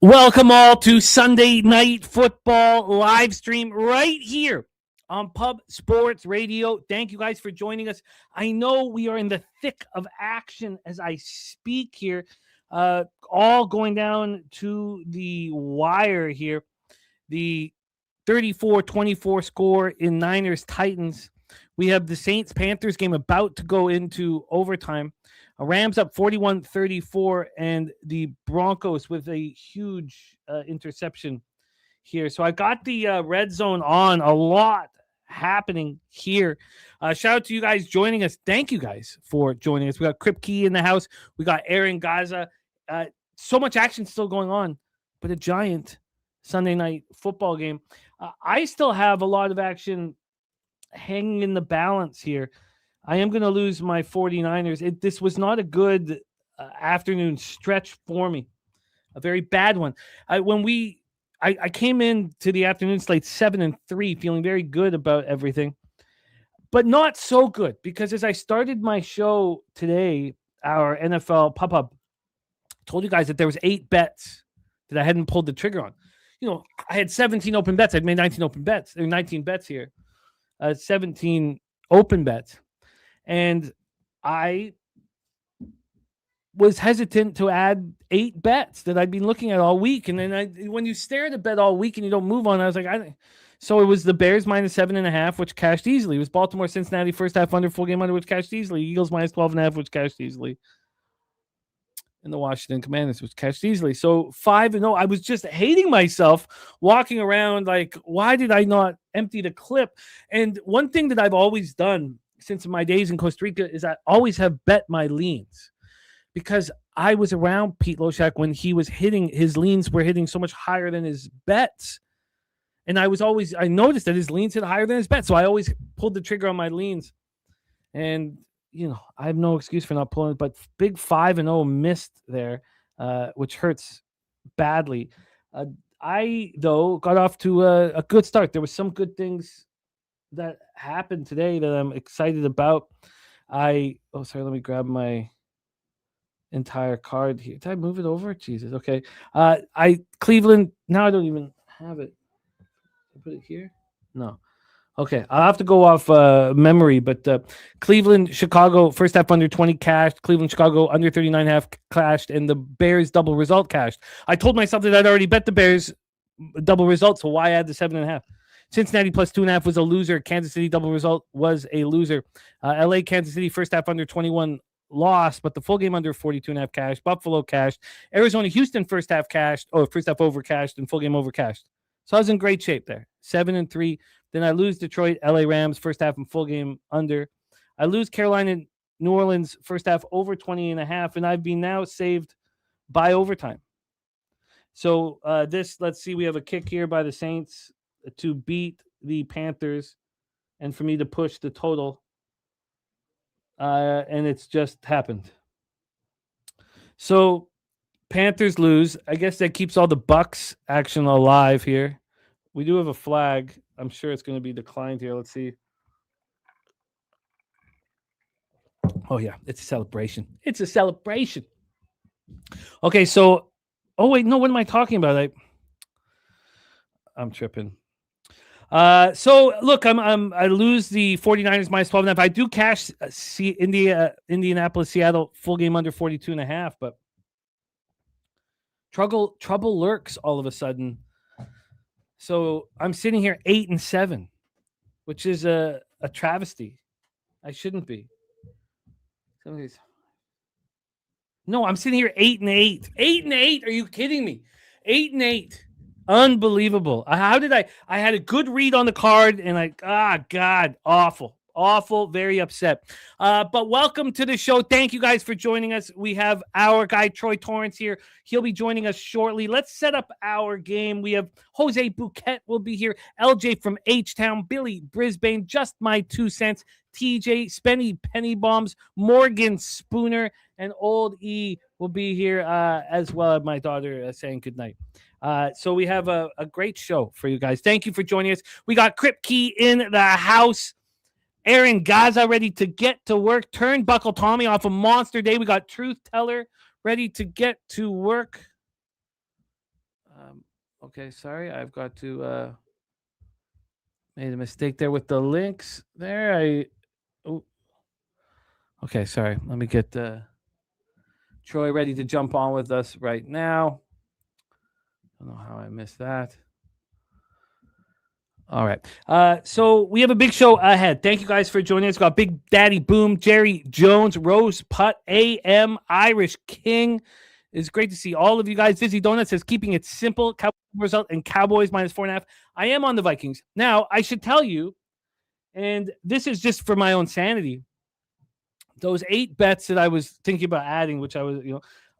Welcome all to Sunday Night Football live stream right here on Pub Sports Radio. Thank you guys for joining us. I know we are in the thick of action as I speak here, all going down to the wire here. The 34-24 score in Niners-Titans. We have the Saints-Panthers game about to go into overtime. Rams up 41-34, and the Broncos with a huge interception here. So I got the red zone on, a lot happening here. Shout out to you guys joining us. Thank you guys for joining us. We got Crip Key in the house. We got Aaron Gaza. So much action still going on, but a giant Sunday night football game. I still have a lot of action hanging in the balance here. I am going to lose my 49ers. This was not a good afternoon stretch for me. A very bad one. I came into the afternoon slate 7-3, feeling very good about everything, but not so good because as I started my show today, our NFL Pub, told you guys that there was 8 bets that I hadn't pulled the trigger on. You know, I had 17 open bets. I'd made 19 open bets. There were 19 bets here. 17 open bets. And I was hesitant to add 8 bets that I'd been looking at all week. And then when you stare at a bet all week and you don't move on, I was like, so it was the Bears minus 7.5, which cashed easily. It was Baltimore, Cincinnati, first half under, full game under, which cashed easily. Eagles minus 12.5, which cashed easily. And the Washington Commanders, which cashed easily. So 5-0. I was just hating myself walking around like, why did I not empty the clip? And one thing that I've always done since my days in Costa Rica is I always have bet my leans because I was around Pete Loshak when he was hitting, his leans were hitting so much higher than his bets. And I noticed that his leans hit higher than his bets. So I always pulled the trigger on my leans. And, you know, I have no excuse for not pulling it, but big 5-0 missed there, which hurts badly. I, though, got off to a good start. There were some good things that happened today that I'm excited about. Let me grab my entire card here. Did I move it over? Jesus. Okay. Cleveland. Now I don't even have it. I put it here? No. Okay. I'll have to go off memory, but Cleveland, Chicago, first half under 20 cashed. Cleveland, Chicago under 39.5 cashed, and the Bears double result cashed. I told myself that I'd already bet the Bears double result, so why add the 7.5? Cincinnati plus 2.5 was a loser. Kansas City double result was a loser. LA, Kansas City first half under 21 lost, but the full game under 42.5 cashed. Buffalo cashed. Arizona, Houston first half cashed. First half over cashed and full game over cashed. So I was in great shape there. 7-3. Then I lose Detroit, LA Rams first half and full game under. I lose Carolina, New Orleans first half over 20.5, and I've been now saved by overtime. So let's see, we have a kick here by the Saints to beat the Panthers and for me to push the total. And it's just happened. So Panthers lose. I guess that keeps all the Bucks action alive here. We do have a flag. I'm sure it's going to be declined here. Let's see. Oh, yeah. It's a celebration. It's a celebration. Okay, so... Oh, wait. No, what am I talking about? I'm tripping. So look, I lose the 49ers minus 12.5. I do cash Indianapolis, Seattle full game under 42.5, but trouble lurks all of a sudden. So I'm sitting here 8-7, which is a travesty. I shouldn't be. No, I'm sitting here 8-8. 8-8? Are you kidding me? 8-8. Unbelievable. How did I had a good read on the card and God, awful, very upset. But welcome to the show. Thank you guys for joining us. We have our guy, Troy Torrance here. He'll be joining us shortly. Let's set up our game. We have Jose Bouquet will be here. LJ from H-Town, Billy Brisbane, Just My 2 Cents, TJ, Spenny Penny Bombs, Morgan Spooner, and Old E will be here as well as my daughter saying goodnight. So we have a great show for you guys. Thank you for joining us. We got Crip Key in the house. Aaron Gaza ready to get to work. Turnbuckle Tommy off a monster day. We got Truth Teller ready to get to work. Okay, sorry. I've got to made a mistake there with the links there. Oh, okay, sorry. Let me get Troy ready to jump on with us right now. I don't know how I missed that. All right. So we have a big show ahead. Thank you guys for joining us. We've got Big Daddy Boom, Jerry Jones, Rose Putt, AM, Irish King. It's great to see all of you guys. Vizzy Donut says keeping it simple. Cowboys result and Cowboys -4.5. I am on the Vikings. Now, I should tell you, and this is just for my own sanity, those 8 bets that I was thinking about adding, which I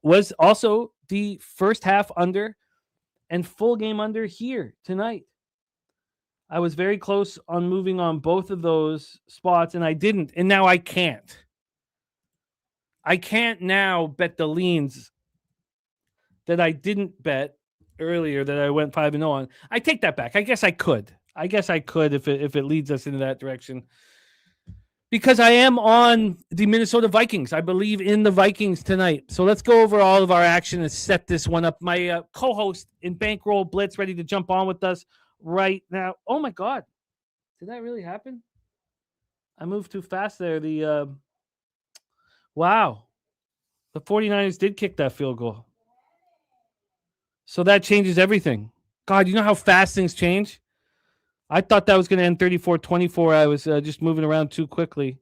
was also the first half under and full game under here tonight. I was very close on moving on both of those spots, and I didn't. And now I can't. I can't now bet the leans that I didn't bet earlier that I went 5-0 on. I take that back. I guess I could. If it leads us into that direction. Because I am on the Minnesota Vikings. I believe in the Vikings tonight. So let's go over all of our action and set this one up. My co-host in Bankroll Blitz ready to jump on with us right now. Oh my God. Did that really happen? I moved too fast there. Wow. The 49ers did kick that field goal. So that changes everything. God, you know how fast things change? I thought that was going to end 34-24. I was just moving around too quickly.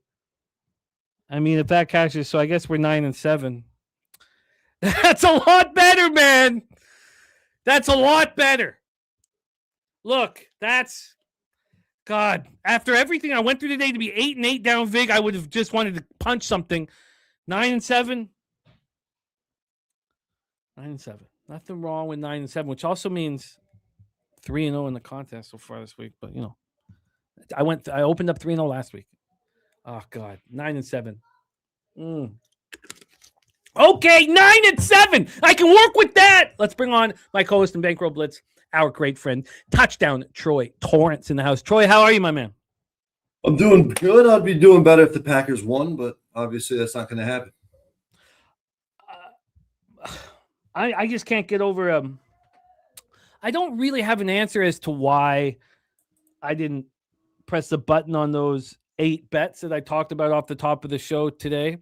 I mean, if that catches, so I guess we're 9-7. That's a lot better, man. That's a lot better. Look, that's God. After everything I went through today to be 8-8 down Vig, I would have just wanted to punch something. 9-7. 9-7. Nothing wrong with 9-7, which also means 3-0 in the contest so far this week. But I opened up 3-0 last week. Oh God, 9-7. Okay, 9-7. I can work with that. Let's bring on my co-host in Bankroll Blitz, our great friend, Touchdown Troy Torrance in the house. Troy, how are you, my man? I'm doing good. I'd be doing better if the Packers won, but obviously that's not going to happen. I just can't get over. I don't really have an answer as to why I didn't press the button on those 8 bets that I talked about off the top of the show today.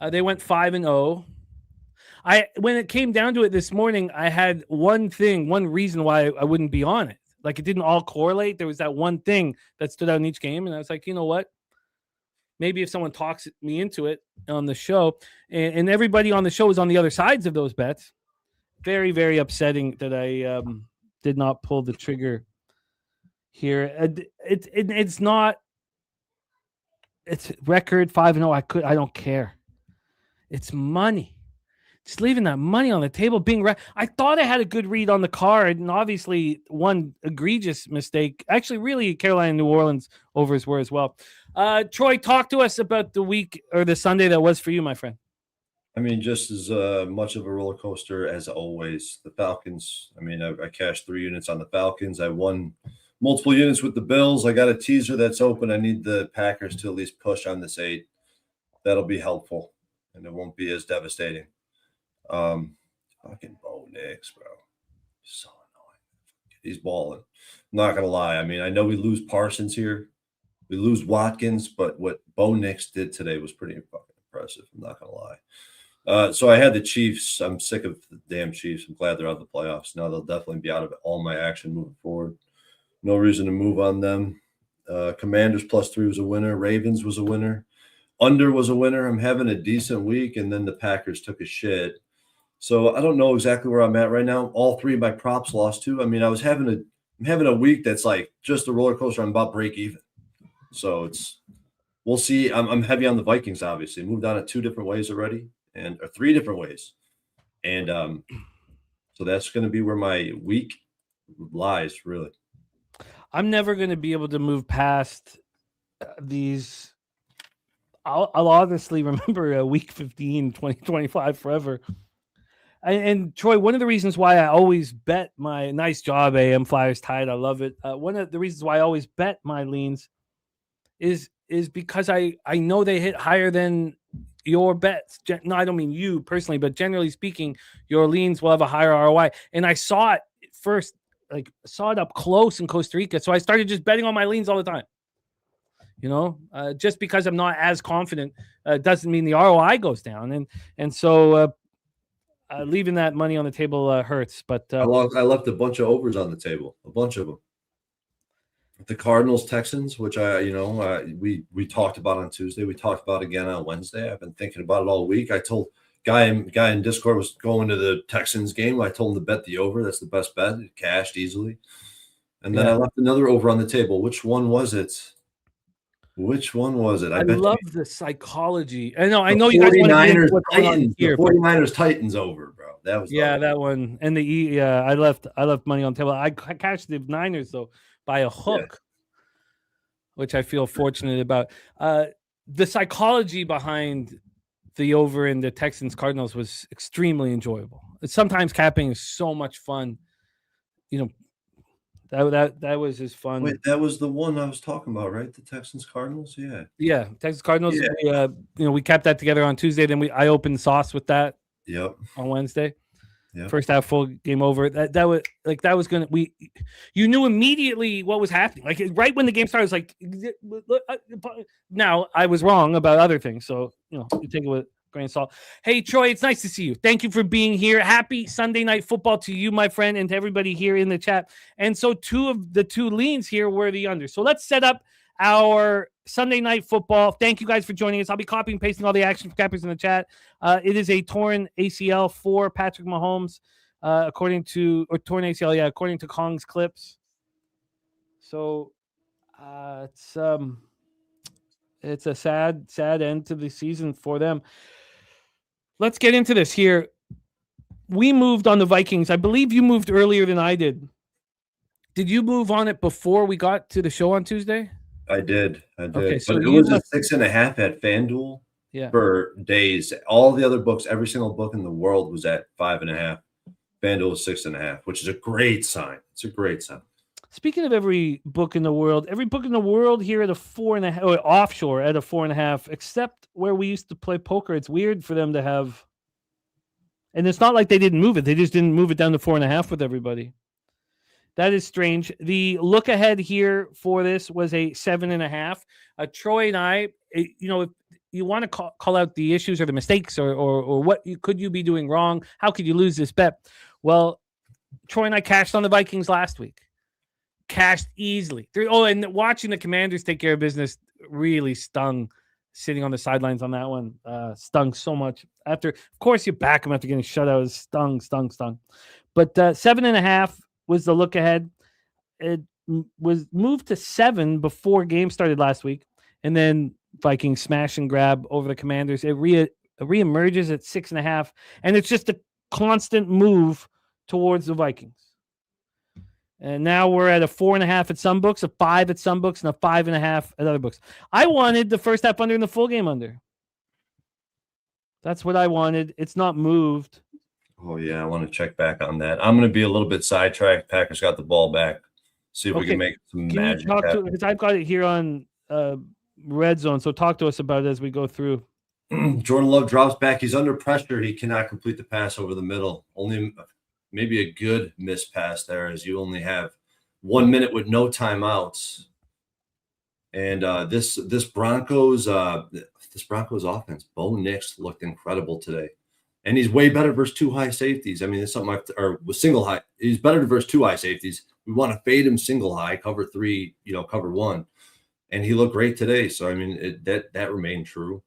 They went 5-0. When it came down to it this morning, I had one reason why I wouldn't be on it. Like it didn't all correlate. There was that one thing that stood out in each game, and I was like, you know what? Maybe if someone talks me into it on the show, and everybody on the show is on the other sides of those bets. Very, very upsetting that I did not pull the trigger here. It's not. It's record 5-0. I don't care. It's money. Just leaving that money on the table. I thought I had a good read on the card, and obviously one egregious mistake. Actually, really, Carolina and New Orleans overs were as well. Troy, talk to us about the week or the Sunday that was for you, my friend. I mean, just as much of a roller coaster as always. The Falcons, I mean, I cashed 3 units on the Falcons. I won multiple units with the Bills. I got a teaser that's open. I need the Packers to at least push on this 8. That'll be helpful, and it won't be as devastating. Fucking Bo Nix, bro. So annoying. He's balling. I'm not going to lie. I mean, I know we lose Parsons here. We lose Watkins, but what Bo Nix did today was pretty fucking impressive. I'm not going to lie. So I had the Chiefs. I'm sick of the damn Chiefs. I'm glad they're out of the playoffs. Now they'll definitely be out of all my action moving forward. No reason to move on them. Commanders +3 was a winner. Ravens was a winner. Under was a winner. I'm having a decent week, and then the Packers took a shit. So I don't know exactly where I'm at right now. All 3 of my props lost too. I mean, I'm having a week that's like just a roller coaster. I'm about break even. So we'll see. I'm heavy on the Vikings, obviously. Moved on it 2 different ways already, or 3 different ways. And so that's going to be where my week lies, really. I'm never going to be able to move past these. I'll honestly remember week 15, 2025 forever. And Troy, one of the reasons why I always bet my nice job, AM Flyers tied. I love it. One of the reasons why I always bet my leans is because I know they hit higher than your bets. No, I don't mean you personally, but generally speaking, your leans will have a higher ROI. And I saw it first, saw it up close in Costa Rica. So I started just betting on my leans all the time. Just because I'm not as confident doesn't mean the ROI goes down. And so leaving that money on the table hurts. But I left a bunch of overs on the table, a bunch of them. The Cardinals Texans, which we talked about on Tuesday, we talked about again on Wednesday. I've been thinking about it all week. I told guy in Discord was going to the Texans game. I told him to bet the over. That's the best bet. It cashed easily. And then I left another over on the table. Which one was it? I love the psychology. I know you guys want to get into what's going on here. The 49ers Titans over, bro. That was that one. And I left money on the table. I cashed the Niners though by a hook, which I feel fortunate about. The psychology behind the over in the Texans Cardinals was extremely enjoyable. Sometimes capping is so much fun. That was his fun. Wait, that was the one I was talking about, right? The Texans Cardinals, yeah, Texans Cardinals. Yeah. We capped that together on Tuesday. Then I opened sauce with that. Yep. On Wednesday. Yep. First half full game over. That was gonna. You knew immediately what was happening. Like right when the game started, it was like. Now I was wrong about other things, so you take it with grain of salt. Hey Troy, it's nice to see you. Thank you for being here. Happy Sunday night football to you, my friend, and to everybody here in the chat. And so two of the two leans here were the under. So let's set up our Sunday night football. Thank you guys for joining us. I'll be copying and pasting all the action cappers in the chat. It is a torn ACL for Patrick Mahomes, according to Kong's clips. So it's a sad end to the season for them. Let's get into this here. We moved on the Vikings. I believe you moved earlier than I did. Did you move on it before we got to the show on Tuesday? I did. Okay, so but it was a 6.5 at FanDuel for days. All the other books, every single book in the world was at 5.5. FanDuel was 6.5, which is a great sign. It's a great sign. Speaking of every book in the world here at a 4.5, or offshore at a 4.5, except where we used to play poker. It's weird for them to have, and it's not like they didn't move it. They just didn't move it down to 4.5 with everybody. That is strange. The look ahead here for this was a 7.5. Troy and I, if you want to call out the issues or the mistakes or what could you be doing wrong? How could you lose this bet? Well, Troy and I cashed on the Vikings last week. Cashed easily. And watching the Commanders take care of business really stung. Sitting on the sidelines on that one stung so much. Of course, you back them after getting shut out. It stung. But 7.5 was the look ahead. It was moved to 7 before game started last week, and then Vikings smash and grab over the Commanders. It reemerges at 6.5, and it's just a constant move towards the Vikings. And now we're at a 4.5 at some books, a 5 at some books, and a 5.5 at other books. I wanted the first half under and the full game under. That's what I wanted. It's not moved. Oh, yeah. I want to check back on that. I'm going to be a little bit sidetracked. Packers got the ball back. See if we can make some magic happen. Because I've got it here on Red Zone. So talk to us about it as we go through. Jordan Love drops back. He's under pressure. He cannot complete the pass over the middle. Only maybe a good missed pass there, as you only have 1 minute with no timeouts. And this Broncos offense, Bo Nix looked incredible today, and he's way better versus two high safeties. I mean, it's something with single high. He's better versus two high safeties. We want to fade him single high, cover 3, cover 1, and he looked great today. So I mean, that remained true.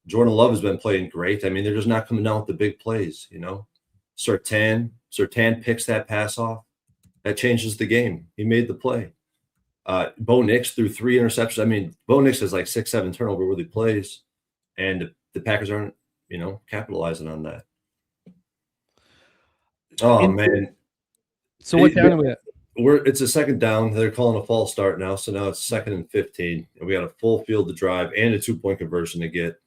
Jordan Love has been playing great. I mean, they're just not coming down with the big plays. Surtain picks that pass off. That changes the game. He made the play. Bo Nix threw 3 interceptions. I mean, Bo Nix has like 6-7 turnover-worthy plays, and the Packers aren't, capitalizing on that. Oh, man. So what down are we at? It's a second down. They're calling a false start now, so now it's 2nd and 15, and we got a full field to drive and a 2-point conversion to get.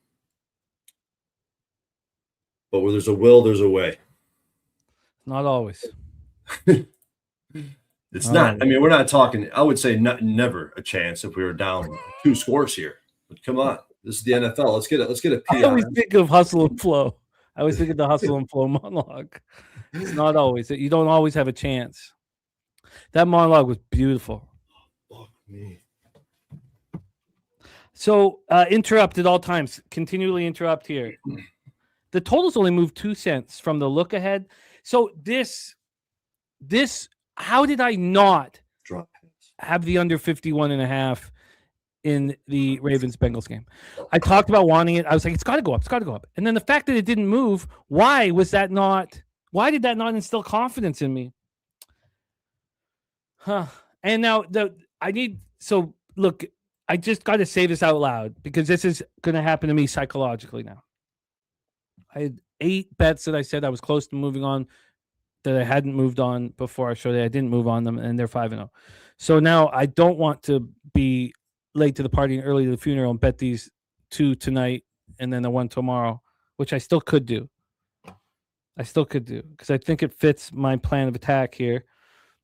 But where there's a will, there's a way. Not always. It's not. I mean, we're not talking. I would say never a chance if we were down 2 scores here. But come on, This is the NFL. Let's get a I always PI. think of hustle and flow. I always think of the hustle and flow monologue. It's not always. You don't always have a chance. That monologue was beautiful. Fuck me. So interrupt at all times. Continually interrupt here. The totals only moved 2 cents from the look ahead. So this, how did I not Drop. have the under 51.5 in the Ravens Bengals game? I talked about wanting it. I was like, it's got to go up. It's got to go up. And then the fact that it didn't move, why did that not instill confidence in me? Huh. And now look, I just got to say this out loud because this is going to happen to me psychologically now. I had 8 bets that I said I was close to moving on that I hadn't moved on before I showed that I didn't move on them, and they're 5-0. So now I don't want to be late to the party and early to the funeral and bet these 2 tonight and then the 1 tomorrow, which I still could do. Because I think it fits my plan of attack here.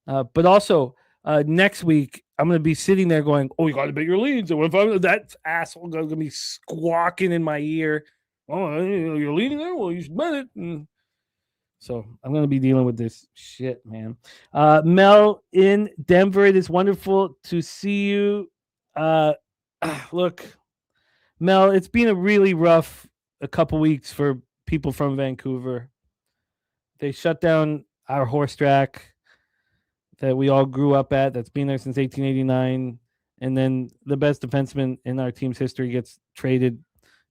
But also next week, I'm going to be sitting there going, "Oh, you got to bet your leads." And that asshole going to be squawking in my ear, "Oh, you're leading there? Well, you should bet it." And so I'm going to be dealing with this shit, man. Mel in Denver, it is wonderful to see you. Look, Mel, it's been a really rough a couple weeks for people from Vancouver. They shut down our horse track that we all grew up at, that's been there since 1889. And then the best defenseman in our team's history gets traded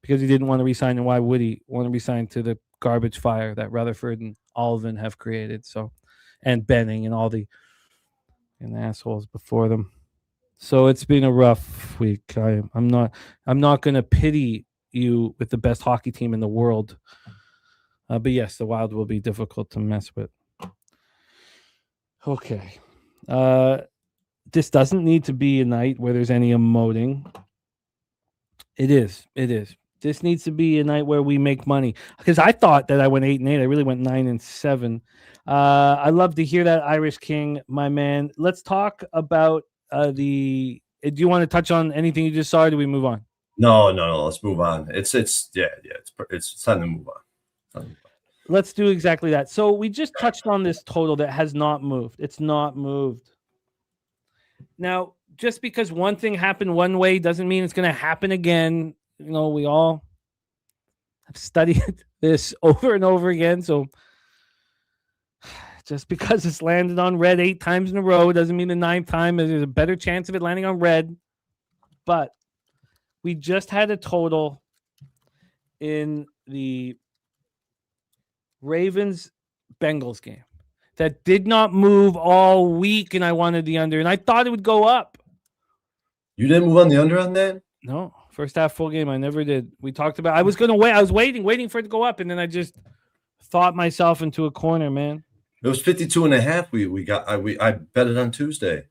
because he didn't want to resign. And why would he want to resign to the garbage fire that Rutherford and Alvin have created? So, and Benning and all the assholes before them. So it's been a rough week. I'm not going to pity you with the best hockey team in the world. But yes, the Wild will be difficult to mess with. Okay. This doesn't need to be a night where there's any emoting. It is. This needs to be a night where we make money. Because I thought that I went 8-8. I really went 9-7. I love to hear that, Irish King, my man. Let's talk about do you want to touch on anything you just saw, or do we move on? No. Let's move on. It's time to move on. Let's do exactly that. So we just touched on this total that has not moved. It's not moved. Now, just because one thing happened one way doesn't mean it's going to happen again. You know, we all have studied this over and over again. So just because it's landed on red 8 times in a row doesn't mean the 9th time there's a better chance of it landing on red. But we just had a total in the Ravens Bengals game that did not move all week, and I wanted the under, and I thought it would go up. You didn't move on the under on that? No, first half full game, I never did. We talked about I was going to wait. I was waiting for it to go up, and then I just thought myself into a corner, man. It was 52.5. I bet it on Tuesday.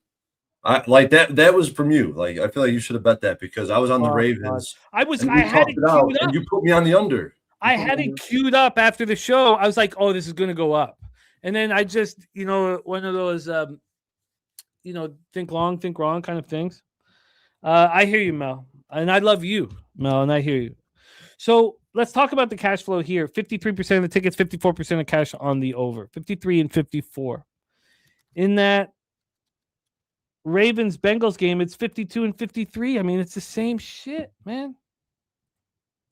I like that. That was from you. Like, I feel like you should have bet that because I was on the Ravens. God. I had it queued up. And you put me on the under. I had it queued up after the show. I was like, "Oh, this is going to go up," and then I just, one of those, think long, think wrong kind of things. I hear you, Mel, and I love you, Mel, and I hear you. So let's talk about the cash flow here. 53% of the tickets, 54% of cash on the over, 53 and 54. In that Ravens Bengals game, it's 52 and 53. I mean, it's the same shit, man.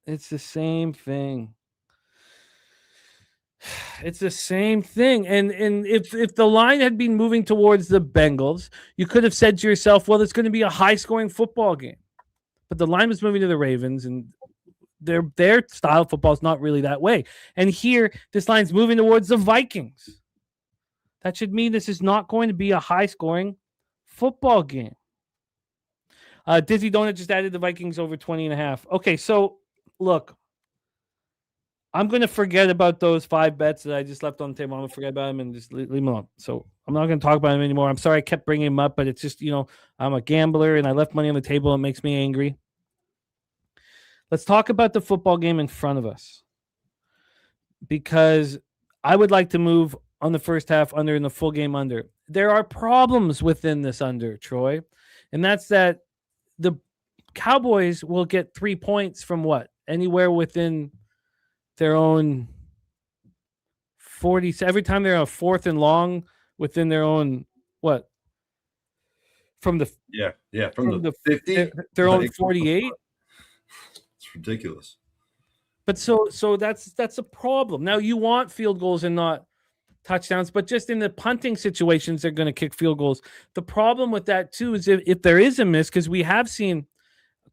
It's the same thing. It's the same thing. And if the line had been moving towards the Bengals, you could have said to yourself, well, it's going to be a high-scoring football game. But the line was moving to the Ravens, and their style of football is not really that way. And here, this line's moving towards the Vikings. That should mean this is not going to be a high-scoring football game. Dizzy Donut just added the Vikings over 20.5. Okay, so look, I'm going to forget about those 5 bets that I just left on the table. I'm going to forget about them and just leave them alone. So I'm not going to talk about them anymore. I'm sorry I kept bringing them up, but it's just, I'm a gambler and I left money on the table. It makes me angry. Let's talk about the football game in front of us, because I would like to move on the first half under and the full game under. There are problems within this under, Troy, and that's that Cowboys will get 3 points from what? Anywhere within their own 40. Every time they're a 4th and long within their own what? From the from the 50, their own like, 48. It's ridiculous. But so that's a problem. Now you want field goals and not touchdowns, but just in the punting situations, they're going to kick field goals. The problem with that too is if there is a miss, because we have seen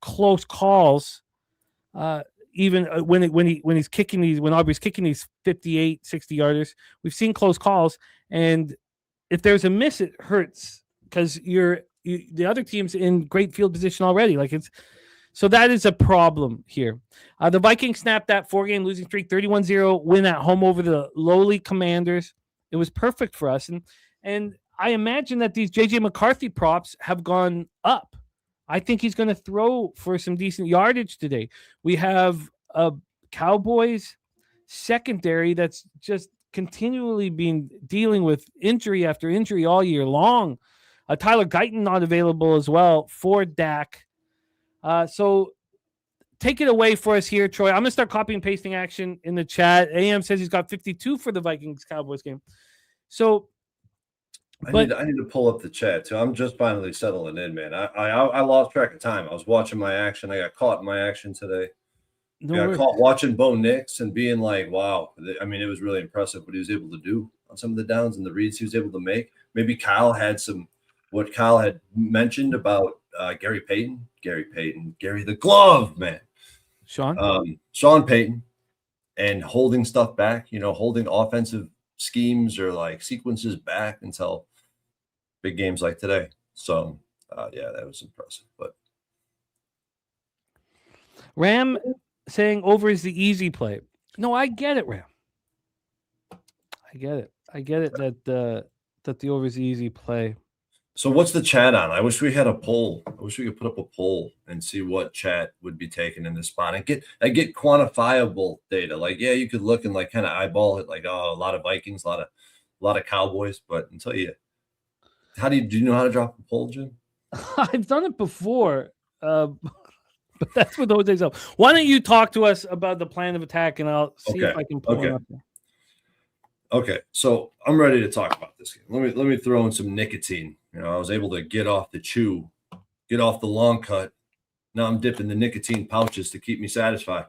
close calls, even when he's kicking these, when Aubrey's kicking these 58, 60 yarders, we've seen close calls, and if there's a miss, it hurts because the other team's in great field position already. So that is a problem here. The Vikings snapped that 4-game losing streak, 31-0 win at home over the lowly Commanders. It was perfect for us. And I imagine that these J.J. McCarthy props have gone up. I think he's going to throw for some decent yardage today. We have a Cowboys secondary that's just continually been dealing with injury after injury all year long. Tyler Guyton not available as well for Dak. So take it away for us here, Troy. I'm going to start copy and pasting action in the chat. AM says he's got 52 for the Vikings-Cowboys game. So, I need to pull up the chat, too. I'm just finally settling in, man. I lost track of time. I was watching my action. I got caught in my action today. I got caught watching Bo Nix and being like, wow. I mean, it was really impressive what he was able to do on some of the downs and the reads he was able to make. Maybe Kyle had what Kyle had mentioned about Gary the glove man, Sean Payton, and holding stuff back, holding offensive schemes or like sequences back until big games like today. So yeah, that was impressive. But Ram saying over is the easy play. No, I get it, Ram. I get it that the over is the easy play. So what's the chat on? I wish we had a poll. I wish we could put up a poll and see what chat would be taken in this spot and get quantifiable data. Like, yeah, you could look and like kind of eyeball it, like, oh, a lot of Vikings, a lot of Cowboys. But until do you know how to drop a poll, Jim? I've done it before, but that's what those days are. Why don't you talk to us about the plan of attack, and I'll see if I can pull it up there. Okay, so I'm ready to talk about this game. Let me throw in some nicotine. I was able to get off the chew, get off the long cut. Now I'm dipping the nicotine pouches to keep me satisfied.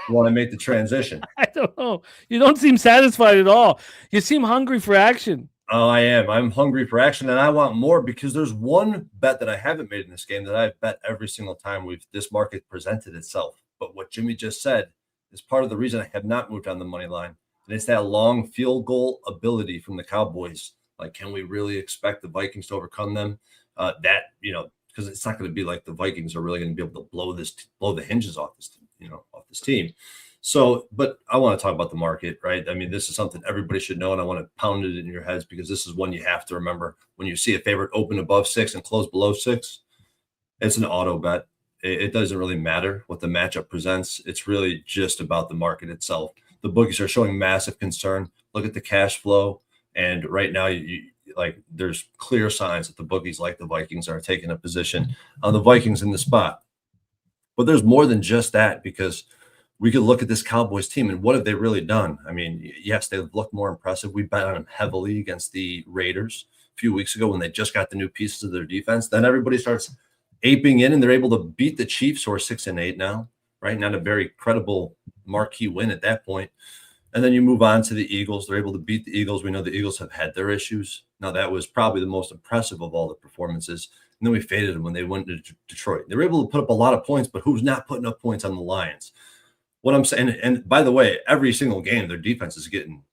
When I make the transition. I don't know. You don't seem satisfied at all. You seem hungry for action. Oh, I am. I'm hungry for action, and I want more because there's one bet that I haven't made in this game that I've bet every single time this market presented itself. But what Jimmy just said is part of the reason I have not moved on the money line. And it's that long field goal ability from the Cowboys. Like, can we really expect the Vikings to overcome them? Because it's not going to be like the Vikings are really going to be able to blow the hinges off this team. So, but I want to talk about the market, right? I mean, this is something everybody should know, and I want to pound it in your heads because this is one you have to remember. When you see a favorite open above 6 and close below 6, it's an auto bet. It doesn't really matter what the matchup presents. It's really just about the market itself. The bookies are showing massive concern. Look at the cash flow. And right now, there's clear signs that the bookies, like the Vikings, are taking a position on the Vikings in the spot. But there's more than just that, because we could look at this Cowboys team and what have they really done? I mean, yes, they've looked more impressive. We bet on them heavily against the Raiders a few weeks ago when they just got the new pieces of their defense. Then everybody starts aping in, and they're able to beat the Chiefs, who are 6-8 now, right? Not a very credible marquee win at that point. And then you move on to the Eagles. They're able to beat the Eagles. We know the Eagles have had their issues. Now, that was probably the most impressive of all the performances. And then we faded them when they went to Detroit. They were able to put up a lot of points, but who's not putting up points on the Lions? What I'm saying, and by the way, every single game, their defense is getting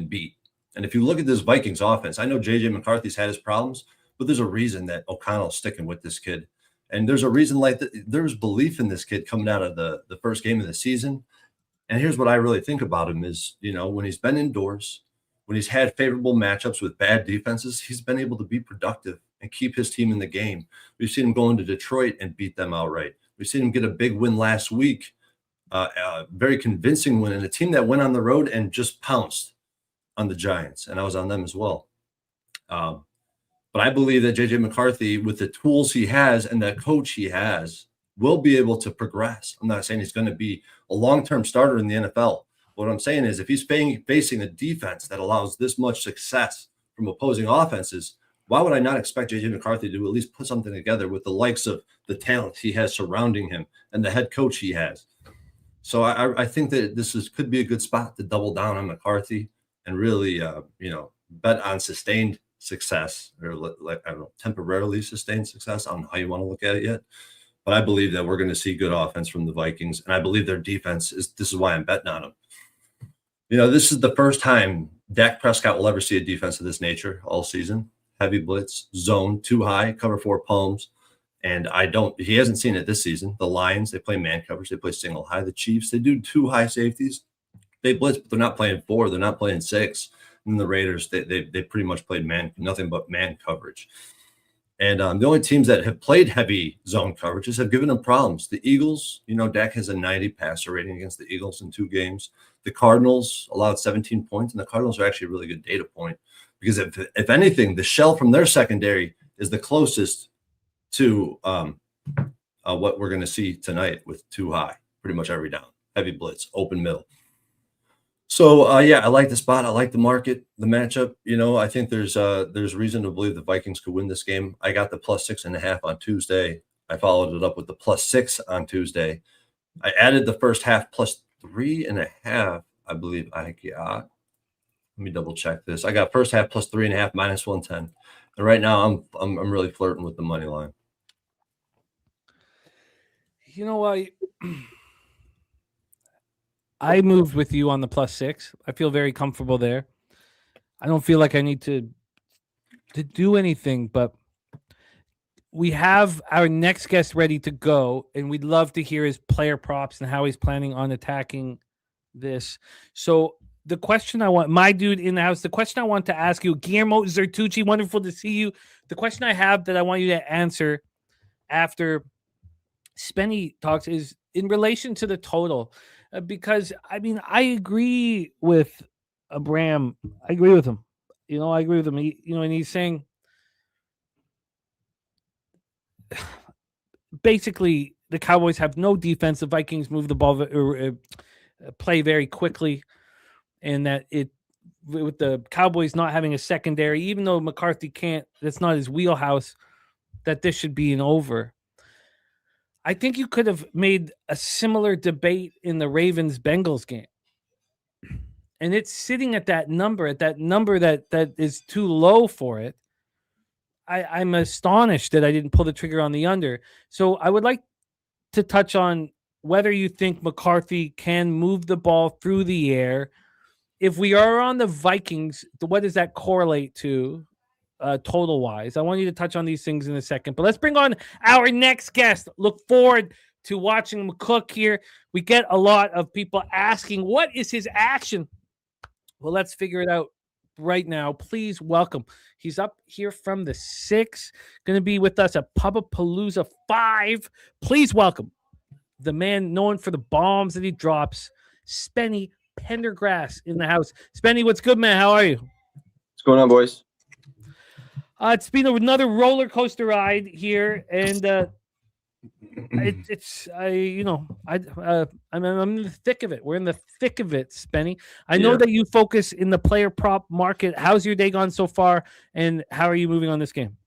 beat. And if you look at this Vikings offense, I know J.J. McCarthy's had his problems, but there's a reason that O'Connell's sticking with this kid. And there's a reason there's belief in this kid coming out of the first game of the season. And here's what I really think about him is, when he's been indoors, when he's had favorable matchups with bad defenses, he's been able to be productive and keep his team in the game. We've seen him go into Detroit and beat them outright. We've seen him get a big win last week, a very convincing win, and a team that went on the road and just pounced on the Giants. And I was on them as well. But I believe that JJ McCarthy, with the tools he has and the coach he has, will be able to progress. I'm not saying he's going to be a long-term starter in the NFL. What I'm saying is if he's facing a defense that allows this much success from opposing offenses, why would I not expect JJ McCarthy to at least put something together with the likes of the talent he has surrounding him and the head coach he has? So I think that could be a good spot to double down on McCarthy and really, bet on sustained success, or like, I don't know, temporarily sustained success. I don't know how you want to look at it yet, but I believe that we're going to see good offense from the Vikings, and I believe their defense this is why I'm betting on them. This is the first time Dak Prescott will ever see a defense of this nature all season. Heavy blitz, zone, too high, cover four palms. And he hasn't seen it this season. The Lions, they play man coverage, they play single high. The Chiefs, they do two high safeties. They blitz, but they're not playing four, they're not playing six. And the Raiders, they pretty much played nothing but man coverage. And the only teams that have played heavy zone coverages have given them problems. The Eagles, Dak has a 90 passer rating against the Eagles in 2 games. The Cardinals allowed 17 points, and the Cardinals are actually a really good data point because if anything, the shell from their secondary is the closest to what we're going to see tonight with too high, pretty much every down, heavy blitz, open middle. So I like the spot. I like the market, the matchup. I think there's reason to believe the Vikings could win this game. I got the +6.5 on Tuesday. I followed it up with the +6 on Tuesday. I added the first half +3.5. I believe I got. Let me double check this. I got first half +3.5 -110. And right now I'm really flirting with the money line. You know what? I moved with you on the +6. I feel very comfortable there. I don't feel like I need to do anything, but we have our next guest ready to go, and we'd love to hear his player props and how he's planning on attacking this. So the question I want, my dude in the house, the question I want to ask you, Guillermo Zertucci, wonderful to see you. The question I have that I want you to answer after Spenny talks is in relation to the total. Because, I agree with Abram. I agree with him. I agree with him. And he's saying basically the Cowboys have no defense. The Vikings move the ball or play very quickly. And that with the Cowboys not having a secondary, even though McCarthy can't, that's not his wheelhouse, that this should be an over. I think you could have made a similar debate in the Ravens-Bengals game. And it's sitting at that number that is too low for it. I'm astonished that I didn't pull the trigger on the under. So I would like to touch on whether you think McCarthy can move the ball through the air. If we are on the Vikings, what does that correlate to? Total wise. I want you to touch on these things in a second, but let's bring on our next guest. Look forward to watching him cook here. We get a lot of people asking, what is his action? Well, let's figure it out right now. Please welcome. He's up here from the 6, going to be with us at Pubapalooza 5. Please welcome the man known for the bombs that he drops, Spenny Pendergrass in the house. Spenny, what's good, man? How are you? What's going on, boys? It's been another roller coaster ride here, and I'm in the thick of it. We're in the thick of it, Spenny. I know that you focus in the player prop market. How's your day gone so far, and how are you moving on this game?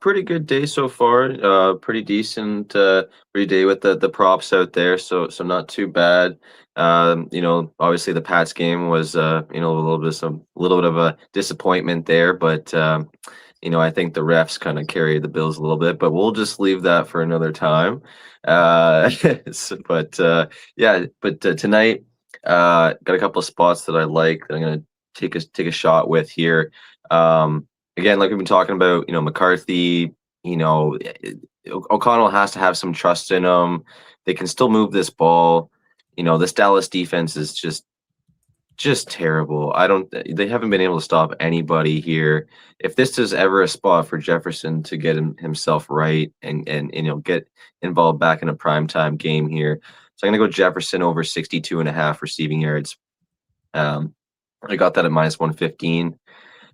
Pretty good day so far. Pretty decent pretty day with the props out there, so not too bad. Obviously the Pats game was a little bit of a disappointment there, but I think the refs kind of carried the Bills a little bit, but we'll just leave that for another time. But tonight got a couple of spots that I like that I'm gonna take a shot with here. Again, like we've been talking about, McCarthy, O'Connell has to have some trust in him. They can still move this ball. This Dallas defense is just terrible. They haven't been able to stop anybody here. If this is ever a spot for Jefferson to get himself right and get involved back in a primetime game here. So I'm going to go Jefferson over 62.5 receiving yards. I got that at -115.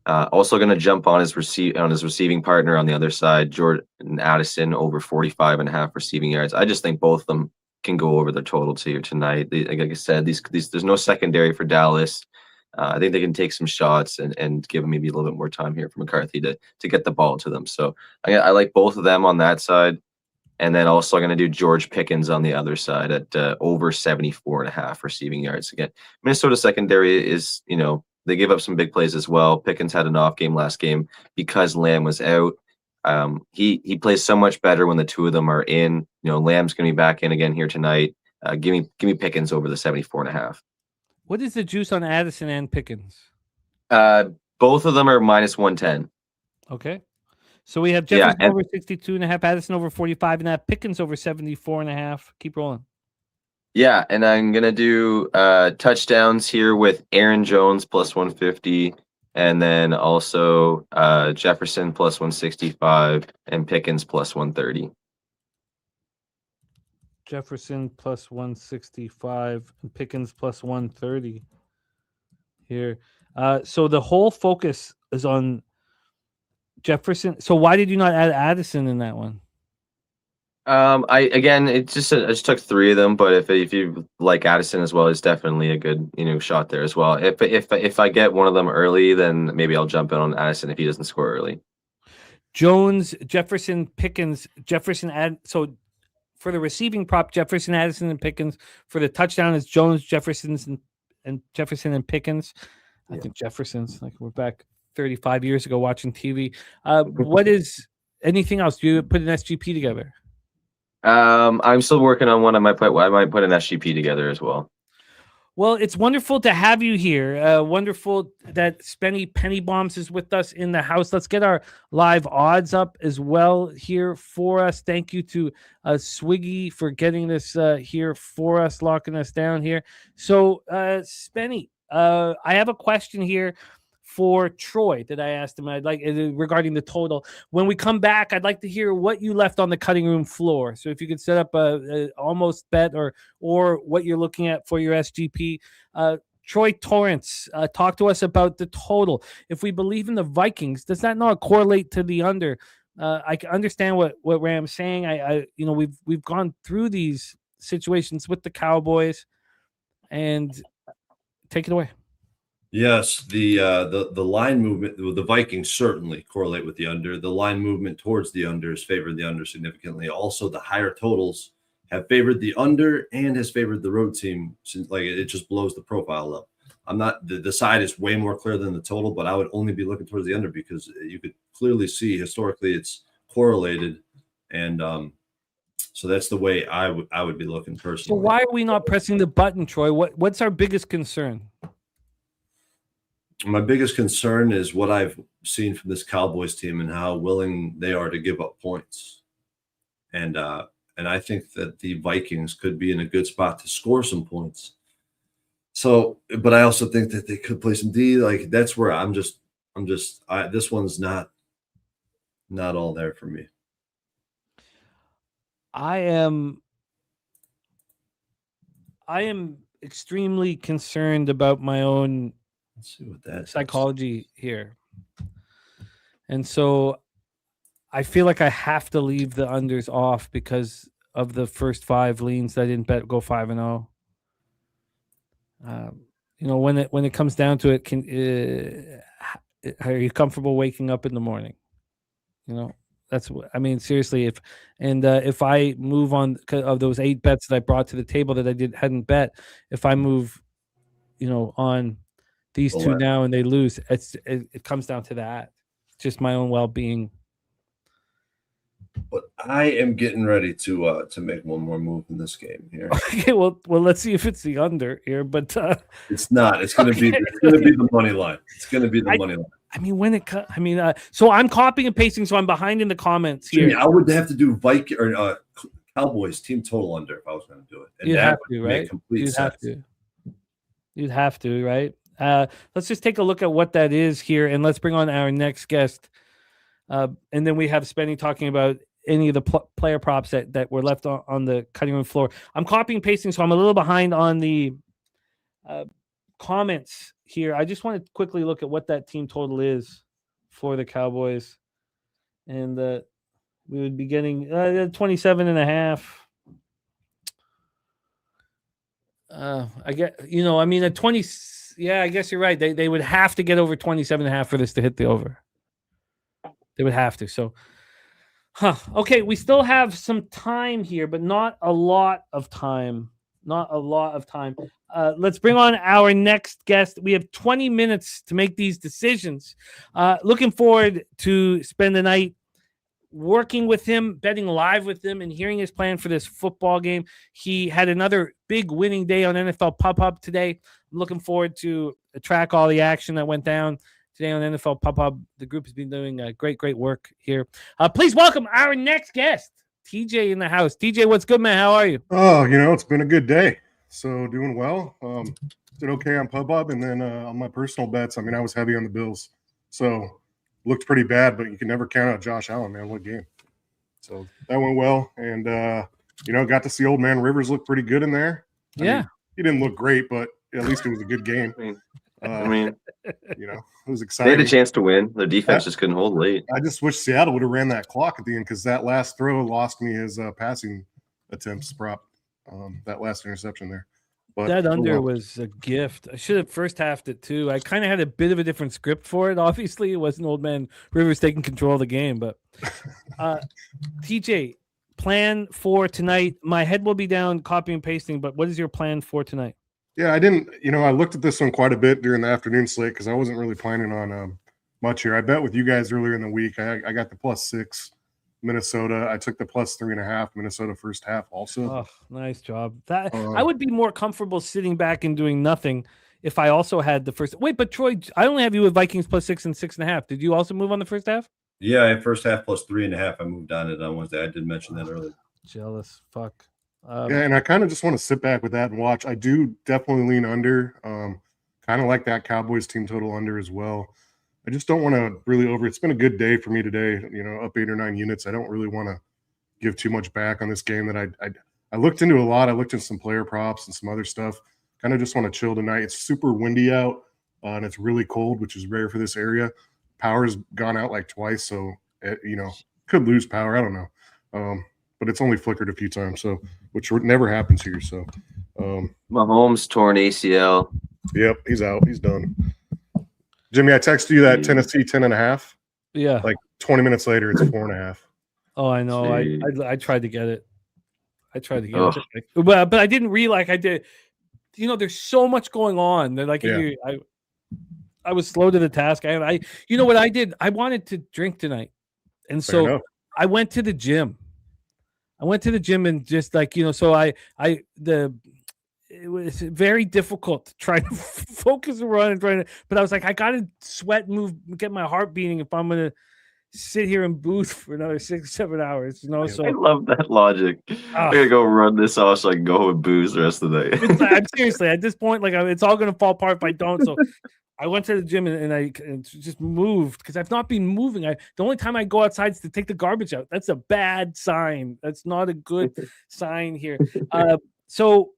Also going to jump on his receiving partner on the other side, Jordan Addison, over 45.5 receiving yards. I just think both of them can go over the totals here tonight. Like I said, these there's no secondary for Dallas. I think they can take some shots and give them maybe a little bit more time here for McCarthy to get the ball to them. So I like both of them on that side. And then also going to do George Pickens on the other side at over 74.5 receiving yards. Again, Minnesota secondary is, they gave up some big plays as well. Pickens had an off game last game because Lamb was out. He plays so much better when the two of them are in. Lamb's going to be back in again here tonight. Give me Pickens over the 74.5. What is the juice on Addison and Pickens? Both of them are minus 110. Okay. So we have Jefferson over 62.5, Addison over 45.5, Pickens over 74.5. Keep rolling. Yeah, and I'm gonna do touchdowns here with Aaron Jones plus 150, and then also Jefferson plus 165 and Pickens plus 130. Jefferson plus 165 and Pickens plus 130 here. So the whole focus is on Jefferson. So why did you not add Addison in that one? I just took three of them, but if you like Addison as well, it's definitely a good shot there as well. If I get one of them early, then maybe I'll jump in on Addison if he doesn't score early. Jones, Jefferson, Pickens, so for the receiving prop, Jefferson, Addison, and Pickens. For the touchdown, is Jones, Jefferson, and Pickens. I think Jefferson's, like, we're back 35 years ago watching TV. What is anything else? Do you put an SGP together? I'm still working on one. I might put an SGP together as well. Well, it's wonderful to have you here. Wonderful that Spenny Penny Bombs is with us in the house. Let's get our live odds up as well here for us. Thank you to Swiggy for getting this here for us, locking us down here. So, Spenny, I have a question here for Troy that I asked him. I'd like regarding the total. When we come back, I'd like to hear what you left on the cutting room floor. So if you could set up a almost bet or what you're looking at for your SGP. Troy Torrance, talk to us about the total. If we believe in the Vikings, does that not correlate to the under? I can understand what Ram's saying. We've gone through these situations with the Cowboys, and take it away. Yes, the line movement, the Vikings certainly correlate with the under. The line movement towards the under has favored the under significantly. Also, the higher totals have favored the under and has favored the road team. Since, like, it just blows the profile up. I'm not the side is way more clear than the total, but I would only be looking towards the under because you could clearly see historically it's correlated, and so that's the way I would be looking personally. So why are we not pressing the button, Troy? What's our biggest concern? My biggest concern is what I've seen from this Cowboys team and how willing they are to give up points. And I think that the Vikings could be in a good spot to score some points. So, but I also think that they could play some D. Like, that's where this one's not all there for me. I am extremely concerned about my own psychology here. And so I feel like I have to leave the unders off because of the first 5 leans that I didn't bet go 5-0. When it comes down to it, are you comfortable waking up in the morning? That's what I mean. Seriously, if I move on of those 8 bets that I brought to the table that I hadn't bet, if I move, on these 2 now and they lose, it comes down to that. It's just my own well-being. But I am getting ready to make one more move in this game here. Okay, well, let's see if it's the under here, but it's not. It's going to be the money line. It's going to be the money line. I mean, so I'm copying and pasting, so I'm behind in the comments here. I would have to do Viking or Cowboys team total under if I was going to do it. And You'd have to, right? You'd have to, right? Let's just take a look at what that is here, and let's bring on our next guest. And then we have Spenny talking about any of the player props that were left on the cutting room floor. I'm copying and pasting, so I'm a little behind on the comments here. I just want to quickly look at what that team total is for the Cowboys. And we would be getting 27.5. I get, at 20. Yeah, I guess you're right. They would have to get over 27.5 for this to hit the over. They would have to. So, okay, we still have some time here, but not a lot of time. Let's bring on our next guest. We have 20 minutes to make these decisions. Looking forward to spend the night working with him, betting live with him, and hearing his plan for this football game. He had another big winning day on NFL Pop-Up today. I'm looking forward to track all the action that went down today on NFL Pop-Up. The group has been doing great work here. Please welcome our next guest, TJ in the house. TJ, what's good, man? How are you? Oh, it's been a good day. So doing well. Did okay on Pub-Up, and then on my personal bets, I was heavy on the Bills. So looked pretty bad, but you can never count out Josh Allen, man. What game. So that went well. And, got to see old man Rivers look pretty good in there. I mean, he didn't look great, but at least it was a good game. It was exciting. They had a chance to win. Their defense just couldn't hold late. I just wish Seattle would have ran that clock at the end, because that last throw lost me his passing attempts prop, that last interception there. But that under was a gift. I should have first halved it too. I kind of had a bit of a different script for it. Obviously, it wasn't old man Rivers taking control of the game, but TJ, plan for tonight. My head will be down copy and pasting, but what is your plan for tonight? Yeah, I didn't, I looked at this one quite a bit during the afternoon slate because I wasn't really planning on much here. I bet with you guys earlier in the week. I got the +6 Minnesota. I took the +3.5 Minnesota first half also. Oh, nice job. That I would be more comfortable sitting back and doing nothing if I also had the first. Wait, but Troy, I only have you with Vikings +6 and 6.5. Did you also move on the first half? Yeah, I have first half +3.5. I moved on it on Wednesday. I did mention that earlier. Jealous. Fuck. Yeah, and I kind of just want to sit back with that and watch. I do definitely lean under. Kind of like that Cowboys team total under as well. I just don't want to really it's been a good day for me today, up 8 or 9 units. I don't really want to give too much back on this game that I looked into a lot. I looked into some player props and some other stuff. Kind of just want to chill tonight. It's super windy out and it's really cold, which is rare for this area. Power's gone out like twice, so could lose power. I don't know. But it's only flickered a few times, so which never happens here. So Mahomes torn ACL. Yep, he's out. He's done. Jimmy, I texted you that Tennessee 10.5. Yeah. Like 20 minutes later, it's 4.5. Oh, I know. I tried to get it. It. But I didn't realize I did. There's so much going on. They're like, I was slow to the task. What I did? I wanted to drink tonight. And so I went to the gym. And just it was very difficult to try to focus and run but I was like, I got to sweat, move, get my heart beating if I'm going to sit here and booze for another 6-7 hours, So I love that logic. I gotta go run this off so I can go home and booze the rest of the day. I'm seriously at this point, it's all going to fall apart if I don't. So I went to the gym and I just moved because I've not been moving. The only time I go outside is to take the garbage out. That's a bad sign. That's not a good sign here. So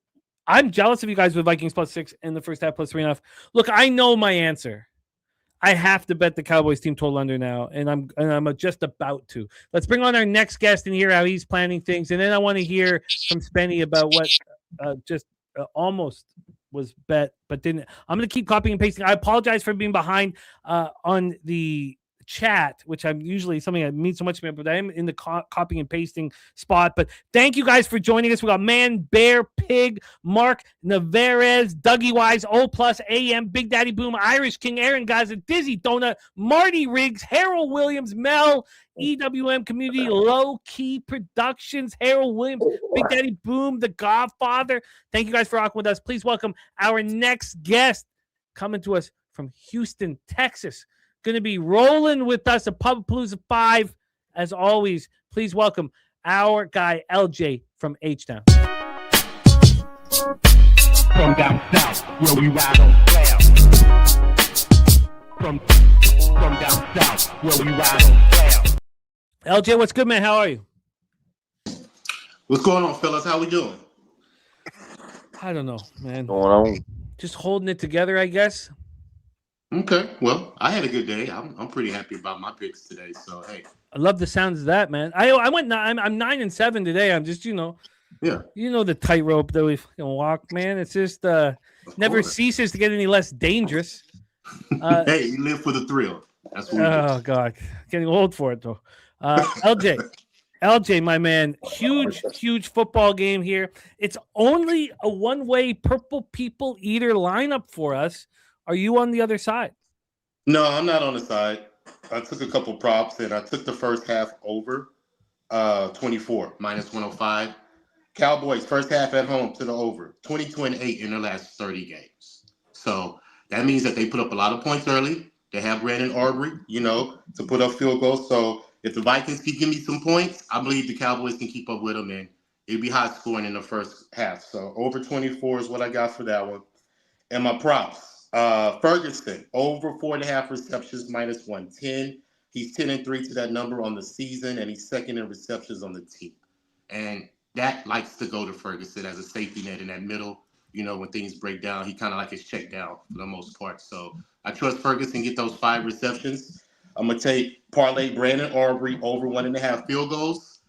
I'm jealous of you guys with Vikings +6 and the first half +3.5. Look, I know my answer. I have to bet the Cowboys team total under now, and I'm just about to. Let's bring on our next guest and hear how he's planning things, and then I want to hear from Spenny about what almost was bet but didn't. I'm going to keep copying and pasting. I apologize for being behind on the chat, which I'm usually something I mean so much to me, but I am in the copying and pasting spot. But thank you guys for joining us. We got Man, Bear, Pig, Mark, Navarez, Dougie Wise, O Plus, AM, Big Daddy Boom, Irish King, Aaron Gaza, Dizzy Donut, Marty Riggs, Harold Williams, Mel, EWM Community, Low Key Productions, Harold Williams, Big Daddy Boom, The Godfather. Thank you guys for rocking with us. Please welcome our next guest coming to us from Houston, Texas. Going to be rolling with us at Pubapalooza 5. As always, please welcome our guy, LJ from H-Town. From down south, where we ride on flair. From down south, where we ride on flair. LJ, what's good, man? How are you? What's going on, fellas? How we doing? I don't know, man. Going on. just holding it together, I guess. Okay, well, I had a good day. I'm pretty happy about my picks today. So hey, I love the sounds of that, man. I went. I'm 9-7 today. I'm just yeah, the tightrope that we fucking walk, man. It's just of never course. ceases to get any less dangerous. Hey, you live for the thrill. That's what we do. Oh God, getting old for it though. LJ, my man, huge football game here. It's only a one-way purple people eater lineup for us. Are you on the other side? No, I'm not on the side. I took a couple props and I took the first half over 24 minus 105. Cowboys first half at home to the over 22-8 in their last 30 games. So that means that they put up a lot of points early. They have Brandon Aubrey, to put up field goals. So if the Vikings can give me some points, I believe the Cowboys can keep up with them, and it'll be high scoring in the first half. So over 24 is what I got for that one. And my props, Ferguson, over 4.5 receptions, minus 110. He's 10-3 to that number on the season, and he's second in receptions on the team. And that likes to go to Ferguson as a safety net in that middle. When things break down, he kind of like his check down for the most part. So I trust Ferguson get those 5 receptions. I'm going to take parlay Brandon Aubrey over 1.5 field goals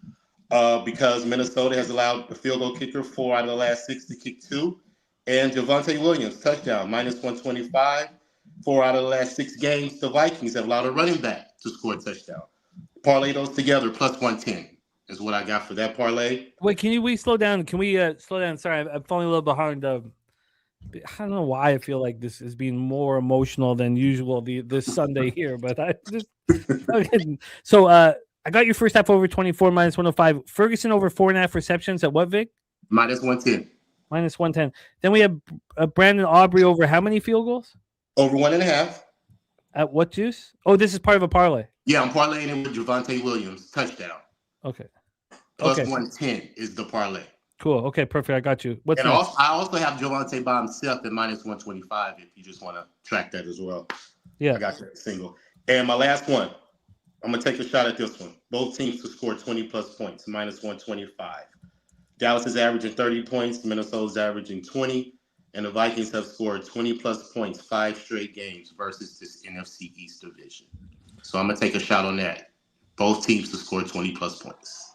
because Minnesota has allowed the field goal kicker 4 out of the last 6 to kick 2. And Javonte Williams, touchdown, minus 125. 4 out of the last 6 games, the Vikings have allowed a running back to score a touchdown. Parlay those together, plus 110 is what I got for that parlay. Wait, can we slow down? Can we slow down? Sorry, I'm falling a little behind. I don't know why I feel like this is being more emotional than usual this Sunday here, but I just so I got your first half over 24 minus 105. Ferguson over 4.5 receptions at what, Vic? Minus 110. Minus 110. Then we have Brandon Aubrey over how many field goals? Over 1.5. At what juice? Oh, this is part of a parlay. Yeah, I'm parlaying him with Javonte Williams, touchdown. Okay. Plus 110 is the parlay. Cool. Okay, perfect. I got you. What's and next? I also have Javonte by himself at minus 125 if you just want to track that as well. Yeah. I got you single. And my last one, I'm going to take a shot at this one. Both teams to score 20-plus points, minus 125. Dallas is averaging 30 points. Minnesota's averaging 20. And the Vikings have scored 20-plus points 5 straight games versus this NFC East division. So I'm going to take a shot on that. Both teams to score 20-plus points.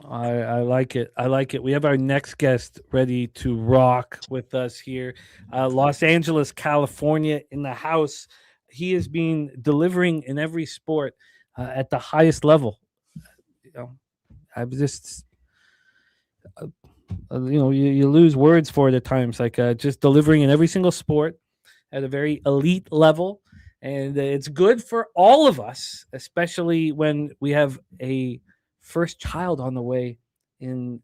I like it. I like it. We have our next guest ready to rock with us here. Los Angeles, California in the house. He has been delivering in every sport at the highest level. I'm just, you lose words for it at times, like just delivering in every single sport at a very elite level. And it's good for all of us, especially when we have a first child on the way in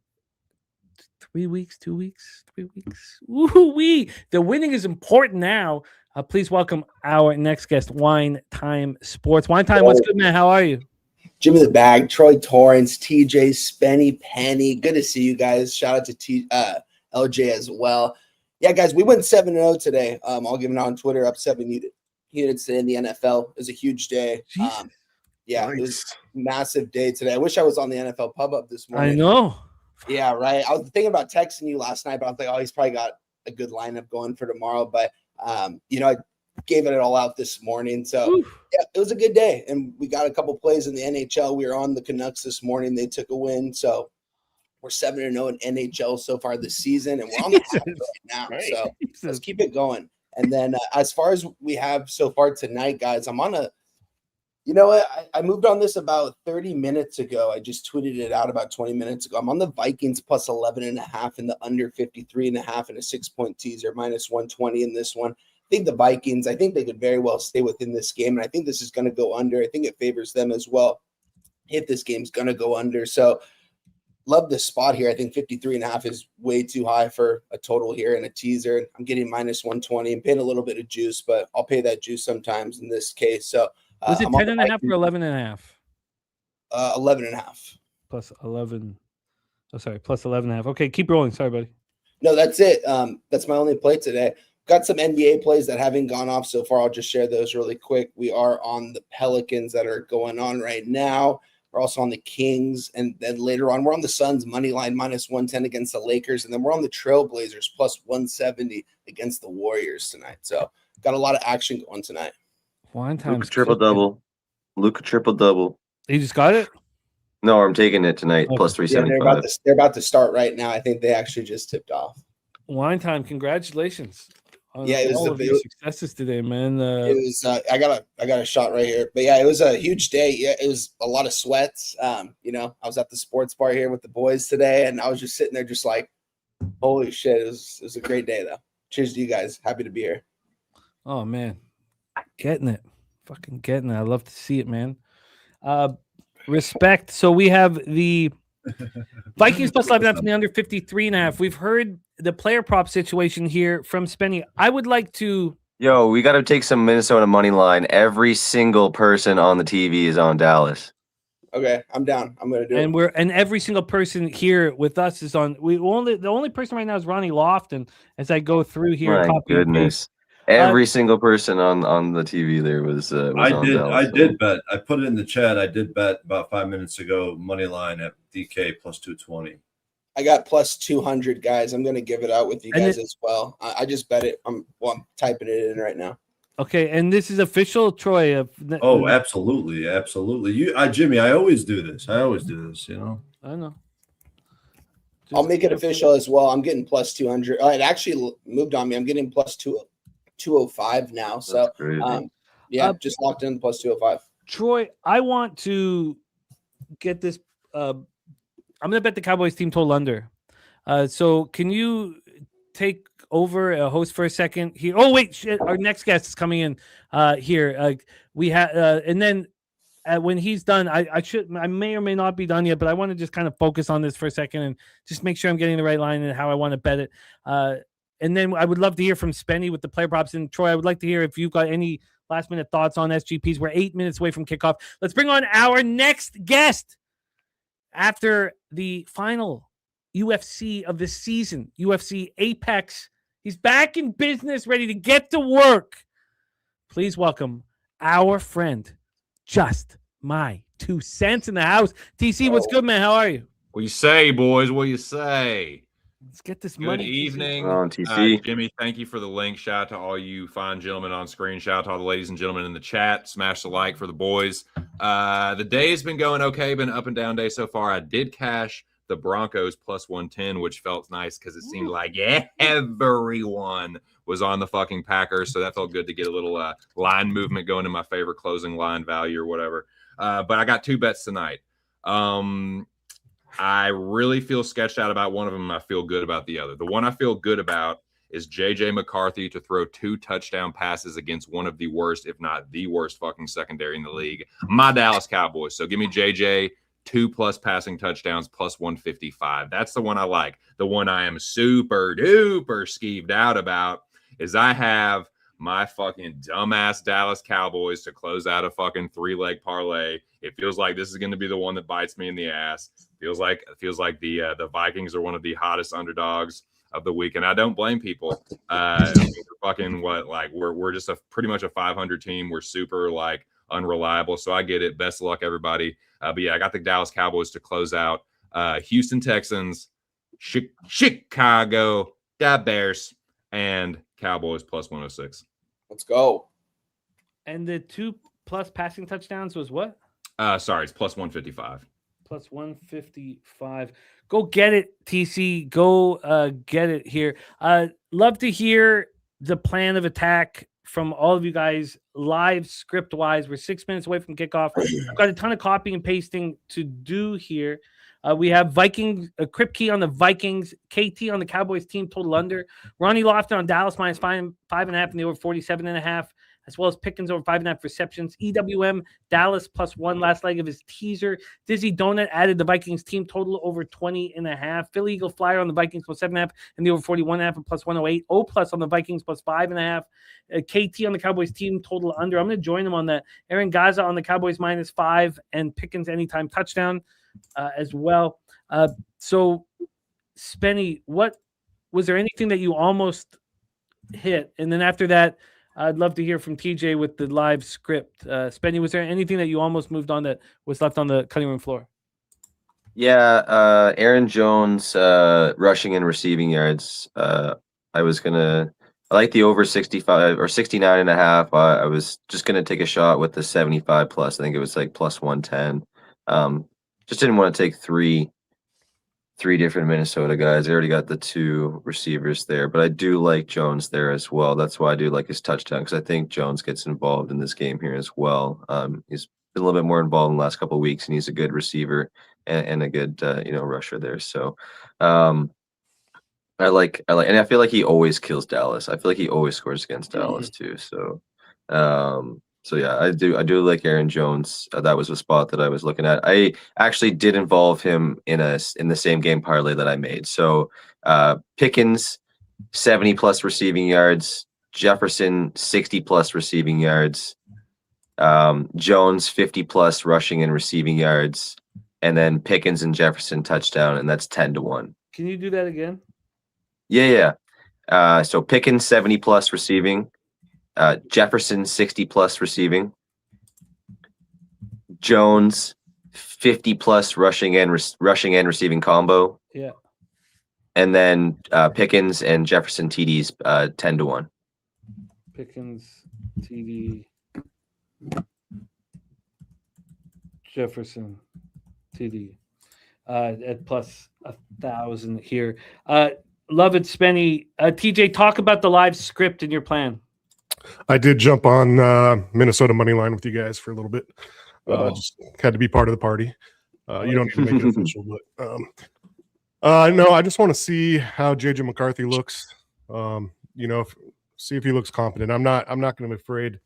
3 weeks, 2 weeks, 3 weeks. Woo-wee! The winning is important now. Please welcome our next guest, Wine Time Sports. Wine Time, what's good, man? How are you? Jimmy the Bag, Troy Torrance, TJ, Spenny, Penny. Good to see you guys. Shout out to LJ as well. Yeah, guys, we went 7-0 today. I'll give it on Twitter, up 7 units today in the NFL. It was a huge day. Yeah, nice. It was a massive day today. I wish I was on the NFL pub up this morning. I know. Yeah, right. I was thinking about texting you last night, but I was like, oh, he's probably got a good lineup going for tomorrow. But, I gave it all out this morning. So, yeah, it was a good day. And we got a couple plays in the NHL. We were on the Canucks this morning. They took a win. So, we're 7-0 in NHL so far this season. And we're on the top right now. Right. So, let's keep it going. And then as far as we have so far tonight, guys, I'm on I moved on this about 30 minutes ago. I just tweeted it out about 20 minutes ago. I'm on the Vikings plus 11.5 and the under 53.5 and a 6-point teaser, minus 120 in this one. I think the Vikings, I think they could very well stay within this game. And I think this is going to go under. I think it favors them as well if this game's going to go under. So love this spot here. I think 53.5 is way too high for a total here and a teaser. I'm getting minus 120. I'm paying a little bit of juice, but I'll pay that juice sometimes in this case. So was it 10.5 or 11.5? 11.5. Plus 11. Oh, sorry, plus 11.5. Okay, keep rolling. Sorry, buddy. No, that's it. That's my only play today. Got some NBA plays that haven't gone off so far. I'll just share those really quick. We are on the Pelicans that are going on right now. We're also on the Kings, and then later on we're on the Suns money line -110 against the Lakers, and then we're on the Trailblazers +170 against the Warriors tonight. So got a lot of action going tonight. Wine time. Luka triple double. Luka triple double. You just got it. No, I'm taking it tonight. Okay. Plus Yeah, 375. they're about to start right now. I think they actually just tipped off. Wine time. Congratulations. On Yeah, it was all the of your successes today, man. It was I got a shot right here, but yeah, it was a huge day. Yeah, it was a lot of sweats. You know, I was at the sports bar here with the boys today, and I was just sitting there, just like, holy shit! It was a great day though. Cheers to you guys. Happy to be here. Oh man, getting it, fucking getting it. I love to see it, man. Respect. So we have the Vikings +11 from the under 53.5. We've heard the player prop situation here from Spenny. I would like to. Yo, we got to take some Minnesota money line. Every single person on the TV is on Dallas. Okay, I'm down. I'm gonna do And it. and every single person here with us is on. The only person right now is Ronnie Lofton. As I go through here, My copy and goodness. paste. Every single person on the TV there was on Dallas. I did bet. I put it in the chat. I did bet about 5 minutes ago money line at DK +220. I got +200, guys. I'm gonna give it out with you guys as well. I just bet it. I'm typing it in right now. Okay, and this is official, Troy. Oh, absolutely, absolutely. Jimmy, I always do this. You know. I know. I'll make it official as well. I'm getting +200. It actually moved on me. I'm getting +205 now. So, just locked in +205. Troy, I want to get this. I'm going to bet the Cowboys team total under. So can you take over a host for a second here? Oh wait, shit! Our next guest is coming in here. We have, and then when he's done, I may or may not be done yet, but I want to just kind of focus on this for a second and just make sure I'm getting the right line and how I want to bet it. And then I would love to hear from Spenny with the player props. And Troy, I would like to hear if you've got any last minute thoughts on SGPs. We're 8 minutes away from kickoff. Let's bring on our next guest after the final UFC of the season, UFC Apex. He's back in business, ready to get to work. Please welcome our friend, Just My 2 Cents in the house. TC, what's good, man? How are you? What you say, boys? What you say? Let's get this Good money. evening. TC. Jimmy, thank you for the link. Shout out to all you fine gentlemen on screen. Shout out to all the ladies and gentlemen in the chat. Smash the like for the boys. The day has been going okay. Been up and down day so far. I did cash the Broncos +110, which felt nice because it seemed like everyone was on the fucking Packers. So that felt good to get a little line movement going in my favor, closing line value or whatever. But I got 2 bets tonight. I really feel sketched out about one of them, and I feel good about the other. The one I feel good about is J.J. McCarthy to throw 2 touchdown passes against one of the worst, if not the worst, fucking secondary in the league, my Dallas Cowboys. So give me J.J. 2+ passing touchdowns +155. That's the one I like. The one I am super duper skeeved out about is I have my fucking dumbass Dallas Cowboys to close out a fucking 3-leg parlay. It feels like this is going to be the one that bites me in the ass. Feels like the Vikings are one of the hottest underdogs of the week, and I don't blame people. We're just pretty much a 500 team. We're super unreliable, so I get it. Best of luck, everybody. But yeah, I got the Dallas Cowboys to close out. Houston Texans, Chicago, the Bears, and Cowboys +106. Let's go. And the 2+ passing touchdowns was what? Sorry, it's +155. +155. Go get it, TC. Go get it here. Love to hear the plan of attack from all of you guys live script wise. We're 6 minutes away from kickoff. I've got a ton of copy and pasting to do here. We have Vikings, Crip Key on the Vikings, KT on the Cowboys team total under, Ronnie Lofton on Dallas -5.5 in the over 47.5, as well as Pickens over 5.5 receptions. EWM Dallas +1 last leg of his teaser. Dizzy Donut added the Vikings team total over 20.5. Philly Eagle Flyer on the Vikings +7.5 and the over 41.5 and +108. O+ on the Vikings +5.5. KT on the Cowboys team total under. I'm going to join him on that. Aaron Gaza on the Cowboys -5 and Pickens anytime touchdown as well. So Spenny, what was there anything that you almost hit? And then after that, I'd love to hear from TJ with the live script. Spenny, was there anything that you almost moved on that was left on the cutting room floor? Yeah, Aaron Jones rushing and receiving yards. I like the over 65 or 69.5. I was just gonna take a shot with the 75 plus. I think it was like plus 110. Just didn't want to take three different Minnesota guys. I already got the 2 receivers there, but I do like Jones there as well. That's why I do like his touchdown, because I think Jones gets involved in this game here as well. He's been a little bit more involved in the last couple of weeks, and he's a good receiver and a good rusher there. So I like, and I feel like he always kills Dallas. I feel like he always scores against Dallas too. So yeah, I do like Aaron Jones. That was a spot that I was looking at. I actually did involve him in the same game parlay that I made. So Pickens 70 plus receiving yards, Jefferson 60 plus receiving yards, Jones 50 plus rushing and receiving yards, and then Pickens and Jefferson touchdown, and that's 10-1. Can you do that again? Yeah. So Pickens 70 plus receiving, Jefferson 60 plus receiving, Jones 50 plus rushing and receiving combo. Yeah. And then Pickens and Jefferson TDs 10-1. Pickens, TD, Jefferson, TD, at plus 1,000 here. Love it, Spenny. TJ, talk about the live script and your plan. I did jump on Minnesota money line with you guys for a little bit. Just had to be part of the party. You don't need to make it official, but no, I just want to see how JJ McCarthy looks. See if he looks competent. I'm not going to be afraid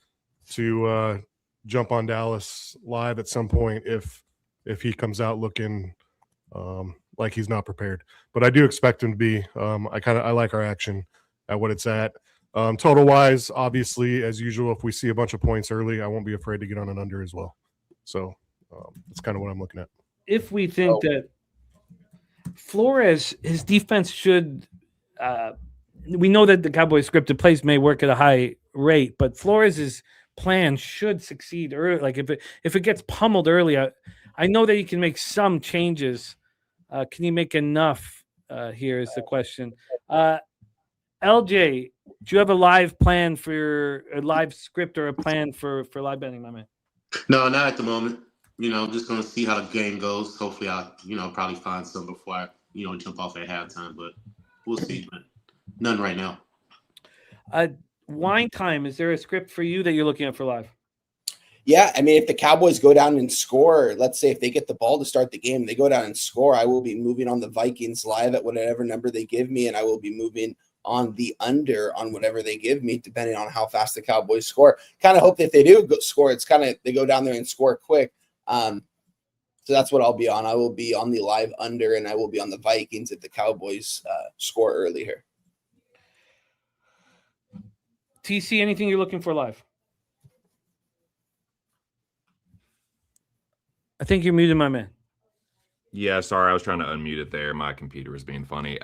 to jump on Dallas live at some point if he comes out looking like he's not prepared. But I do expect him to be. I like our action at what it's at. Total wise, obviously, as usual, if we see a bunch of points early, I won't be afraid to get on an under as well. So that's kind of what I'm looking at. If we think that Flores, his defense should, we know that the Cowboys scripted plays may work at a high rate, but Flores's plan should succeed early. Like if it gets pummeled early, I know that he can make some changes. Can he make enough? Here is the question. LJ, do you have a live plan for a live script or a plan for live betting, my man? No, not at the moment. I'm just going to see how the game goes. Hopefully I'll, probably find some before I, jump off at halftime, but we'll see. But none right now. Wine time. Is there a script for you that you're looking at for live? Yeah, I mean, if the Cowboys go down and score, let's say if they get the ball to start the game, they go down and score, I will be moving on the Vikings live at whatever number they give me, and I will be moving on the under on whatever they give me, depending on how fast the Cowboys score. Kind of hope that if they do score, it's kind of they go down there and score quick. So that's what I'll be on. I will be on the live under, and I will be on the Vikings if the Cowboys score early here. TC, anything you're looking for live? I think you're muted, my man. Yeah, sorry, I was trying to unmute it there. My computer was being funny.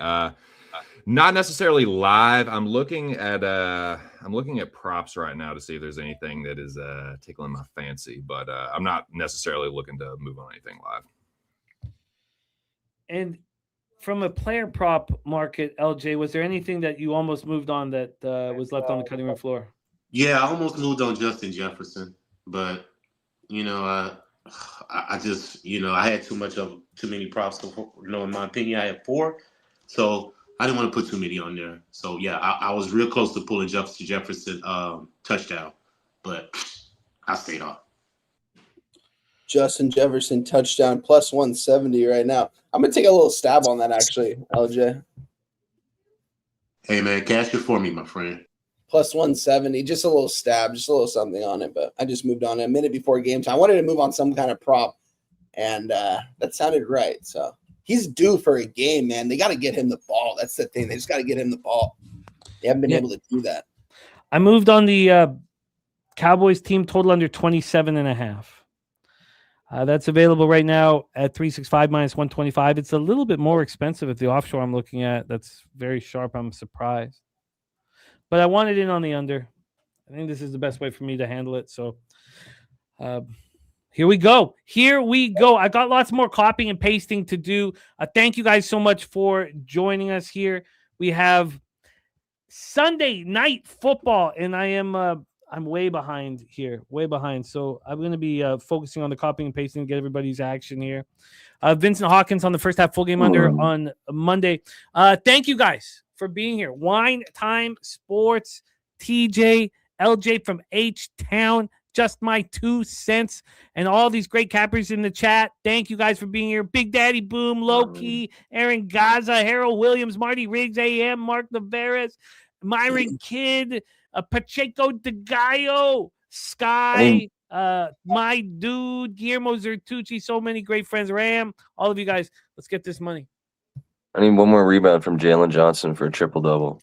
Not necessarily live. I'm looking at props right now to see if there's anything that is tickling my fancy, but I'm not necessarily looking to move on anything live. And from a player prop market, LJ, was there anything that you almost moved on that was left on the cutting room floor? Yeah, I almost moved on Justin Jefferson, but I just I had too many props. In my opinion, I had 4, so I didn't want to put too many on there. So yeah, I was real close to pulling Justin Jefferson touchdown, but I stayed off. Justin Jefferson touchdown plus 170 right now. I'm gonna take a little stab on that actually, LJ. Hey man, cash it for me, my friend. Plus 170, just a little stab, just a little something on it. But I just moved on a minute before game time. I wanted to move on some kind of prop, and that sounded right. So he's due for a game, man. They got to get him the ball. That's the thing. They just got to get him the ball. They haven't been able to do that. I moved on the Cowboys team total under 27.5. That's available right now at 365 minus 125. It's a little bit more expensive at the offshore I'm looking at. That's very sharp. I'm surprised. But I wanted in on the under. I think this is the best way for me to handle it. So here we go. Here we go. I got lots more copying and pasting to do. Thank you guys so much for joining us here. We have Sunday night football, and I'm way behind here, way behind. So I'm going to be focusing on the copying and pasting to get everybody's action here. Vincent Hawkins on the first half full game under on Monday. Thank you guys for being here. Wine Time Sports, TJ, LJ from H-Town, just my 2 cents, and all these great cappers in the chat. Thank you guys for being here. Big Daddy Boom, Low Key, Aaron Gaza, Harold Williams, Marty Riggs, AM, Mark Navarez, Myron Kidd, Pacheco de Gallo, Sky, my dude, Guillermo Zertucci, so many great friends. Ram, all of you guys, let's get this money. I need one more rebound from Jalen Johnson for a triple-double.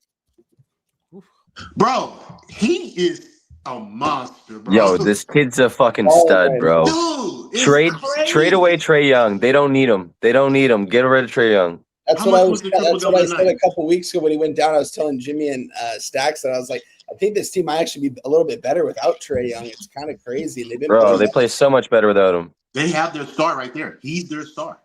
Bro, he is a monster, bro. Yo, this kid's a fucking stud, bro. Dude, it's Trade crazy. away Trey Young. They don't need him. Get rid of Trey Young. That's How what much was the that's what I triple-double said tonight? a couple weeks ago when he went down. I was telling Jimmy and Stacks that I was like, I think this team might actually be a little bit better without Trey Young. It's kind of crazy. And they've been Bro, they play so much better without him. They have their star right there. He's their star.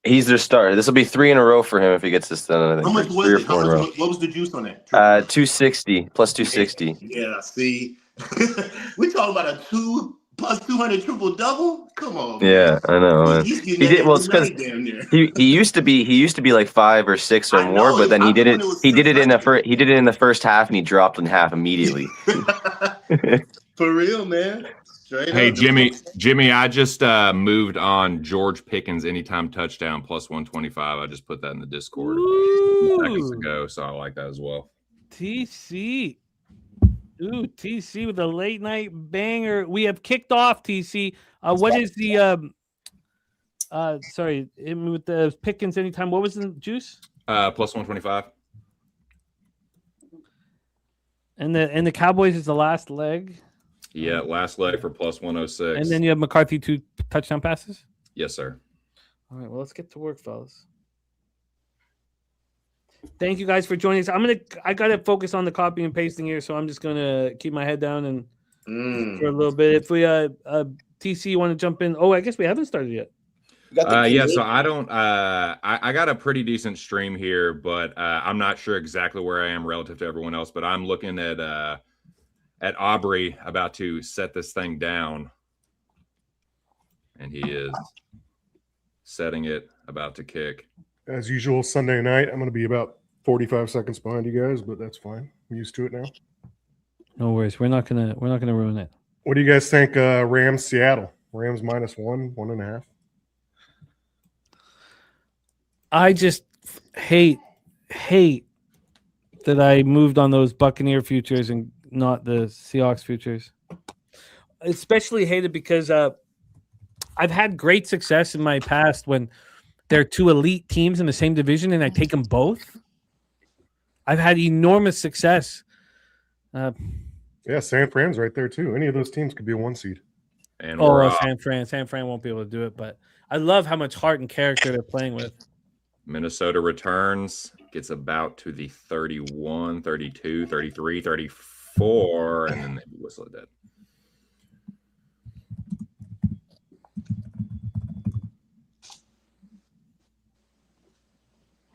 He's their starter. This will be 3 in a row for him if he gets this done. I think How much was 3 or it? 4 in a row. What was the juice on that? 260 plus 260. Yeah, see. We talking about a 2 plus 200 triple double? Come on. Yeah, I know. Man. He's He did well. It's because he used to be like 5 or 6 or I more, know, but then I he did it. thought it was He did it in the six. first. He did it in the first half, and he dropped in half immediately. For real, man. Straight Hey, up. Jimmy, I just moved on George Pickens anytime touchdown plus 125. I just put that in the Discord seconds ago, so I like that as well. TC. Ooh, TC with a late night banger. We have kicked off, TC. What is the sorry, with the Pickens anytime? What was the juice? Plus 125. And the Cowboys is the last leg. Yeah, last leg for plus 106. And then you have McCarthy 2 touchdown passes. Yes, sir. All right, well, let's get to work, fellas. Thank you guys for joining us. I gotta focus on the copying and pasting here, so I'm just gonna keep my head down and for a little bit. If we TC, you want to jump in? Oh, I guess we haven't started yet. Yeah, so I don't. I got a pretty decent stream here, but I'm not sure exactly where I am relative to everyone else. But I'm looking at Aubrey about to set this thing down, and he is setting it, about to kick. As usual, Sunday night, I'm going to be about 45 seconds behind you guys, but that's fine. I'm used to it now. No worries. We're not gonna ruin it. What do you guys think? Rams, Seattle. Rams -1, 1.5. I just hate that I moved on those Buccaneer futures and not the Seahawks futures. Especially hate it because I've had great success in my past when there are 2 elite teams in the same division and I take them both. I've had enormous success. Yeah, San Fran's right there too. Any of those teams could be a 1 seed. And San Fran won't be able to do it, but I love how much heart and character they're playing with. Minnesota returns, gets about to the 31, 32, 33, 34, and then they whistle it dead.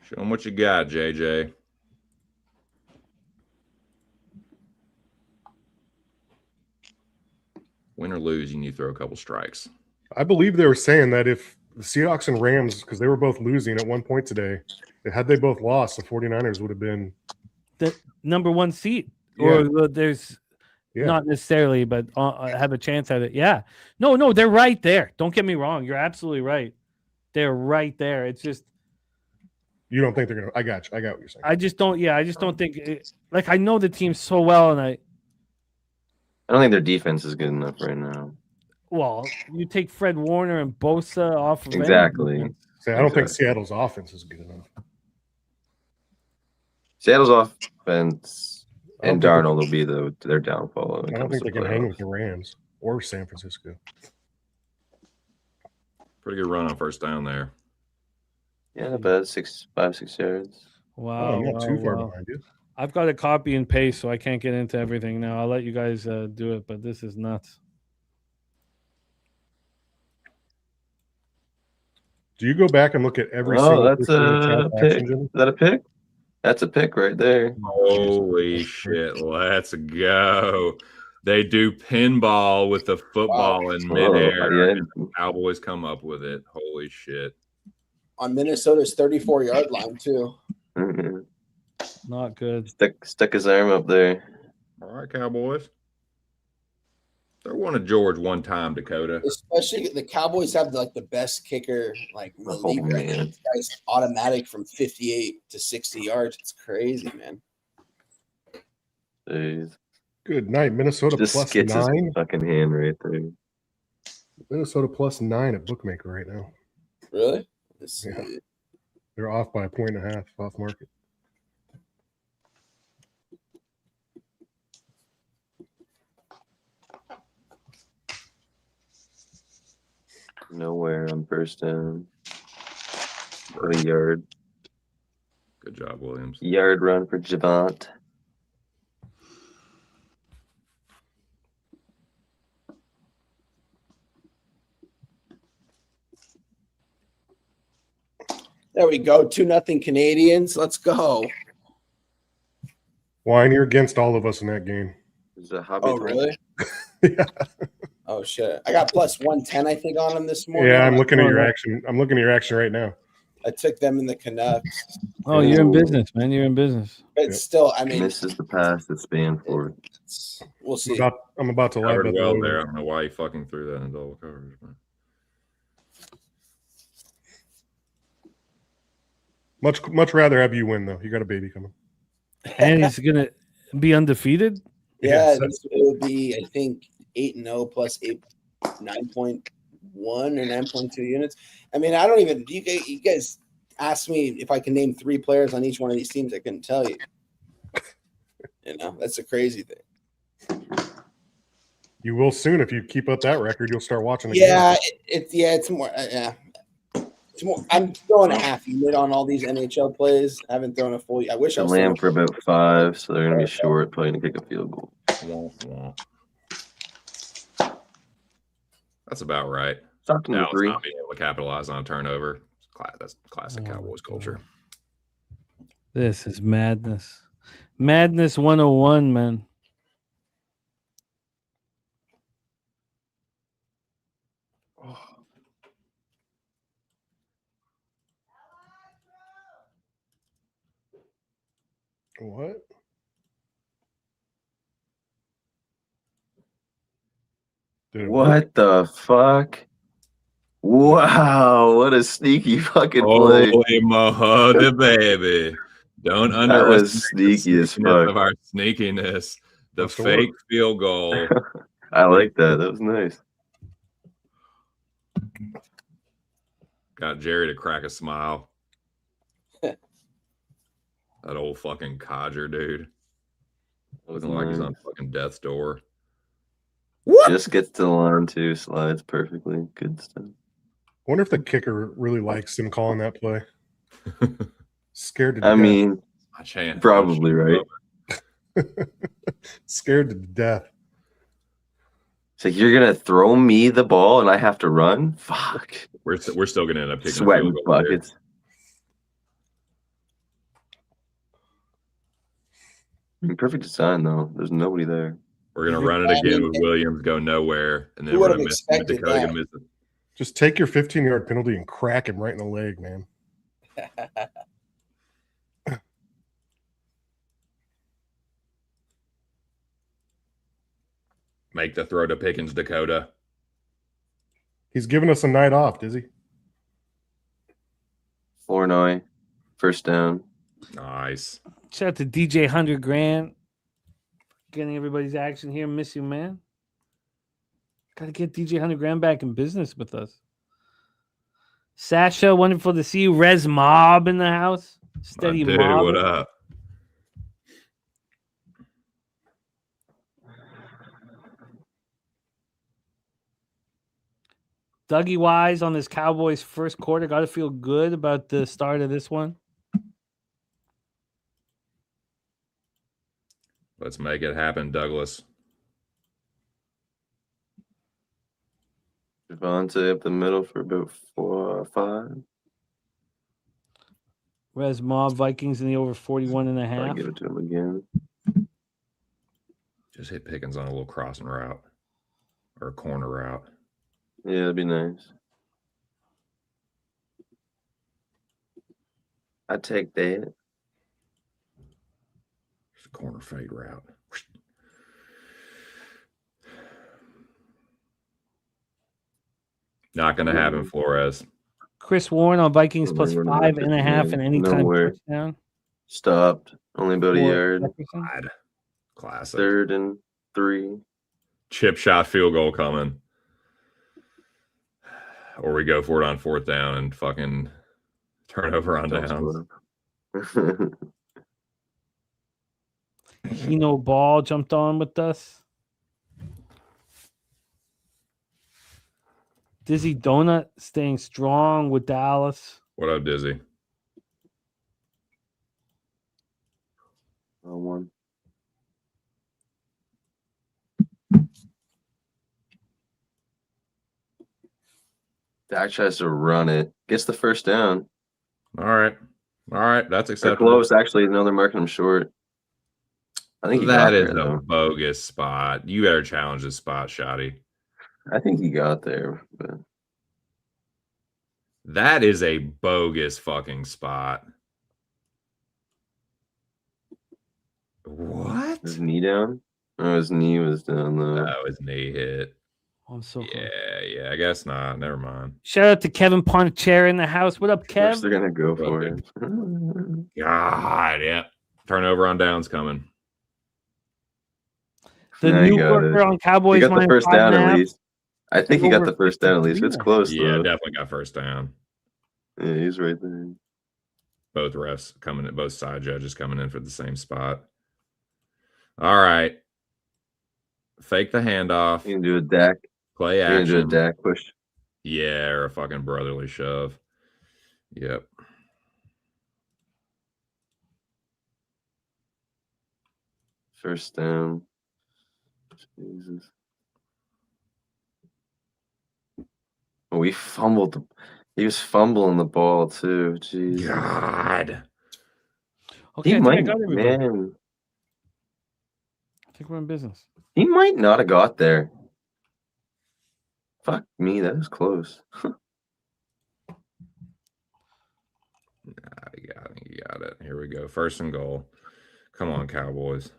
Show them what you got, JJ. Win or lose, you need to throw a couple strikes. I believe they were saying that if the Seahawks and Rams, because they were both losing at one point today, had they both lost, the 49ers would have been the number 1 seat. Or there's not necessarily, but have a chance at it. Yeah. No, they're right there. Don't get me wrong. You're absolutely right. They're right there. It's just you don't think they're gonna. I got you. I got what you're saying. I just don't think like I know the team so well, and I don't think their defense is good enough right now. Well, you take Fred Warner and Bosa off of exactly. I don't think Seattle's offense is good enough. Seattle's offense and Darnold will be their downfall. I don't think they can hang with the Rams or San Francisco. Pretty good run on first down there. Yeah, not bad. 5, 6 yards. Wow. I'm not too far behind you. I've got to copy and paste, so I can't get into everything now. I'll let you guys do it, but this is nuts. Do you go back and look at every Oh, single that's person in the a pick. transaction, Is Jimmy? that a pick? That's a pick right there. Holy shit! Let's go. They do pinball with the football in midair, yeah. and the Cowboys come up with it. Holy shit! On Minnesota's 34-yard line too. Mhm. Not good. Stuck his arm up there. All right, Cowboys. Throw one to George one time, Dakota. Especially the Cowboys have like the best kicker like in the Oh, league right now. man. This guy's automatic from 58 to 60 yards. It's crazy, man. Jeez. Good night, Minnesota Just plus skits his 9. fucking hand right there. Minnesota plus 9 at bookmaker right now. Really? Yeah. They're off by 1.5 off market. Nowhere on first down. What a yard. Good job, Williams. Yard run for Javant. There we go. 2-0 Canadians. Let's go. Wine, you're against all of us in that game. Is a hobby Oh, really? Yeah. Oh shit. I got plus 110, I think, on them this morning. Yeah, I'm looking at your action. I'm looking at your action right now. I took them in the Canucks. Oh, you're in business, man. You're in business. But Yep. still, I mean, Misses the pass that's banned for it. we'll see. I'm about to lie Covered about the well over. there. I don't know why you fucking threw that in double coverage, man. Much rather have you win though. You got a baby coming. And he's gonna be undefeated. Yeah, Yes. this would be, I think, 8-0 plus 9.1 or 9.2 units. I mean, I don't even. You guys asked me if I can name 3 players on each one of these teams. I couldn't tell you. You know, that's a crazy thing. You will soon if you keep up that record. You'll start watching. Again. Yeah, it's more. Yeah, it's more. I'm throwing a half unit on all these NHL plays. I haven't thrown a full. I wish I was. Lamb for about 5, so they're gonna be short, probably gonna kick a field goal. Wah, wah. That's about right. Stocked him to Dallas 3. not being able to capitalize on a turnover. That's classic Oh, Cowboys culture. This is madness. Madness 101, man. What? Did it work? What the fuck? Wow, what a sneaky fucking play. Holy Mahoney, baby. Don't That underestimate was the sneaky as sneakiness fuck. of our sneakiness. The Must have fake field goal. I like that. That was nice. Got Jerry to crack a smile. That old fucking codger, dude. Looking like he's on fucking death's door. Just gets to the line too, slides perfectly. Good stuff. Wonder if the kicker really likes him calling that play. Scared to I death. mean, My chance. probably right. Scared to death. It's like you're gonna throw me the ball and I have to run. Fuck. We're still gonna end up kicking a Sweating field goal here. buckets. I mean, perfect design though. There's nobody there. We're gonna run it again with Williams, go nowhere, and then Who we're would gonna have miss expected Dakota that? gonna miss it. Just take your 15-yard penalty and crack him right in the leg, man. Make the throw to Pickens, Dakota. He's giving us a night off, does he? Flournoy, first down. Nice. Shout out to DJ 100 Grand. Getting everybody's action here. Miss you, man. Gotta get DJ 100 Grand back in business with us. Sasha, wonderful to see you. Res Mob in the house. Steady Dude, Mob. what up? Dougie Wise on this Cowboys first quarter. Got to feel good about the start of this one. Let's make it happen, Douglas. Javante up the middle for about 4 or 5. Res Mob Vikings in the over 41.5. I'll give it to him again. Just hit Pickens on a little crossing route or a corner route. Yeah, that'd be nice. I'd take that. Just a corner fade route. Not going to happen, Flores. Chris Warren on Vikings plus We're gonna have to 5.5 do and anytime nowhere. touchdown. Stopped. Only about a for yard. Jefferson. God. Classic. 3rd and 3. Chip shot field goal coming. Or we go for it on 4th down and fucking turnover on Don't downs. split up. Hino Ball jumped on with us. Dizzy Donut staying strong with Dallas. What up, Dizzy? One. Dak tries to run it. Gets the first down. All right. That's They're acceptable. close. Actually, no, they're marking him short. I think he That got is there, a though. bogus spot. You better challenge this spot, Shotty. I think he got there, but That is a bogus fucking spot. What? his knee down. Oh, his knee was down though. Oh, his knee hit. I'm so close. Yeah. I guess not. Never mind. Shout out to Kevin Ponchera in the house. What up, Of course, Kev? they're gonna go for Okay. it. God, yeah. Turnover on downs coming. The No, he new got worker it. on He Cowboys got the minus first down at 5.5. least. I think he got the first down at least. 53. It's close Yeah, though. definitely got first down. Yeah, he's right there. Both refs coming in, both side judges coming in for the same spot. All right. Fake the handoff. You can do a Dak. Play You can do a action. Dak push. Yeah, or a fucking brotherly shove. Yep. First down. Jesus. Oh, we fumbled. He was fumbling the ball too. Jesus. God. Okay, He I think I might, got everybody. man. I think we're in business. He might not have got there. Fuck me, that was close. I think you got it. Here we go. First and goal. Come on, Cowboys.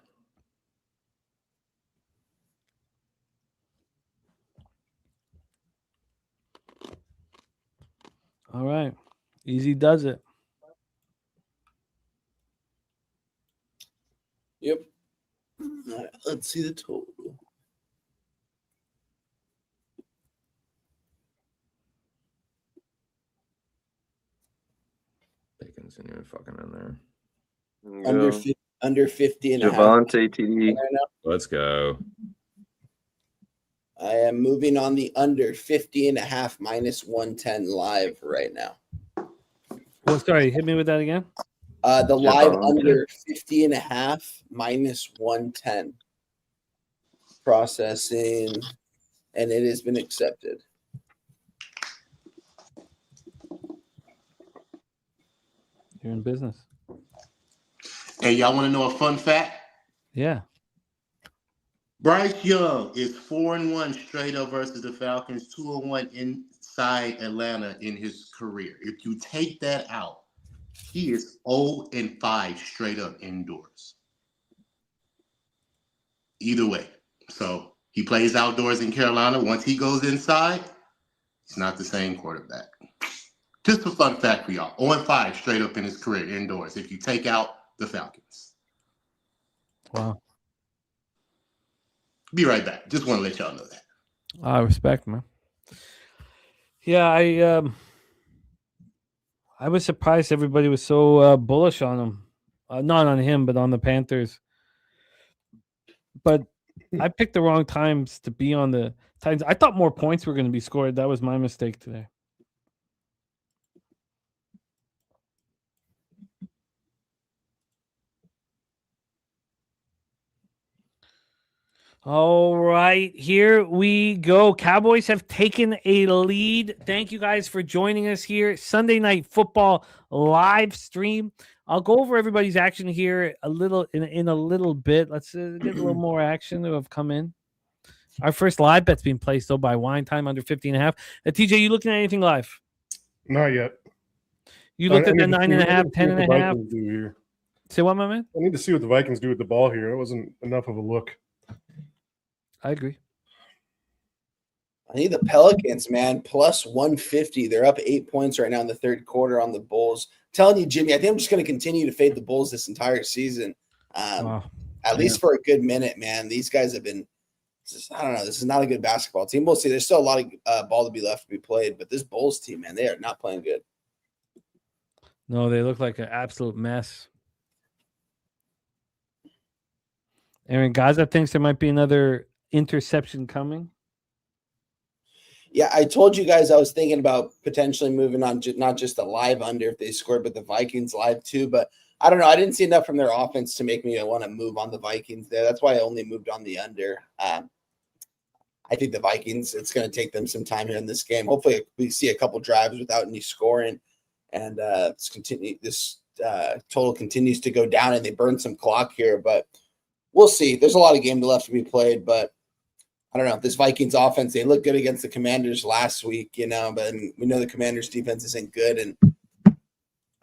All right. Easy does it. Yep. All right, let's see the total. Bacon's in here, fucking in there. Under 50 and a half. Javante TD. Right now. Let's go. I am moving on the under 50 and a half minus 110 live right now. Well, sorry, hit me with that again. The live Javante. under 50 and a half minus 110. Processing, and it has been accepted. You're in business. Hey, y'all want to know a fun fact? Yeah. Bryce Young is 4-1 straight up versus the Falcons, 2-1 inside Atlanta in his career. If you take that out, he is 0-5 straight up indoors. Either way. So he plays outdoors in Carolina. Once he goes inside, he's not the same quarterback. Just a fun fact for y'all. 0-5 straight up in his career indoors if you take out the Falcons. Wow. Be right back. Just want to let y'all know that. I respect, man. Yeah, I was surprised everybody was so bullish on him. Not on him, but on the Panthers. But I picked the wrong times to be on the Titans. I thought more points were going to be scored. That was my mistake today. All right, here we go. Cowboys have taken a lead. Thank you guys for joining us here. Sunday Night Football live stream. I'll go over everybody's action here a little in a little bit. Let's get a little more action to have come in. Our first live bet's being placed though by Wine Time under 50.5. TJ, you looking at anything live? Not yet. You looked at the need to see- 9.5, I need to see what the 10.5. Vikings do here. Say what, my man? I need to see what the Vikings do with the ball here. It wasn't enough of a look. I agree. I need the Pelicans, man, plus 150. They're up 8 points right now in the third quarter on the Bulls. I'm telling you, Jimmy, I think I'm just going to continue to fade the Bulls this entire season. At least for a good minute, man. These guys have been, I don't know, this is not a good basketball team. We'll see. There's still a lot of ball to be left to be played, but this Bulls team, man, they are not playing good. No, they look like an absolute mess. Aaron Gaza thinks there might be another interception coming. Yeah, I told you guys I was thinking about potentially moving on, not just the live under if they scored, but the Vikings live too. But I don't know. I didn't see enough from their offense to make me want to move on the Vikings there. That's why I only moved on the under. I think the Vikings, it's going to take them some time here in this game. Hopefully we see a couple drives without any scoring, and this total continues to go down and they burn some clock here. But we'll see. There's a lot of game left to be played, but I don't know. This Vikings offense, they look good against the Commanders last week, but we know the Commanders defense isn't good. And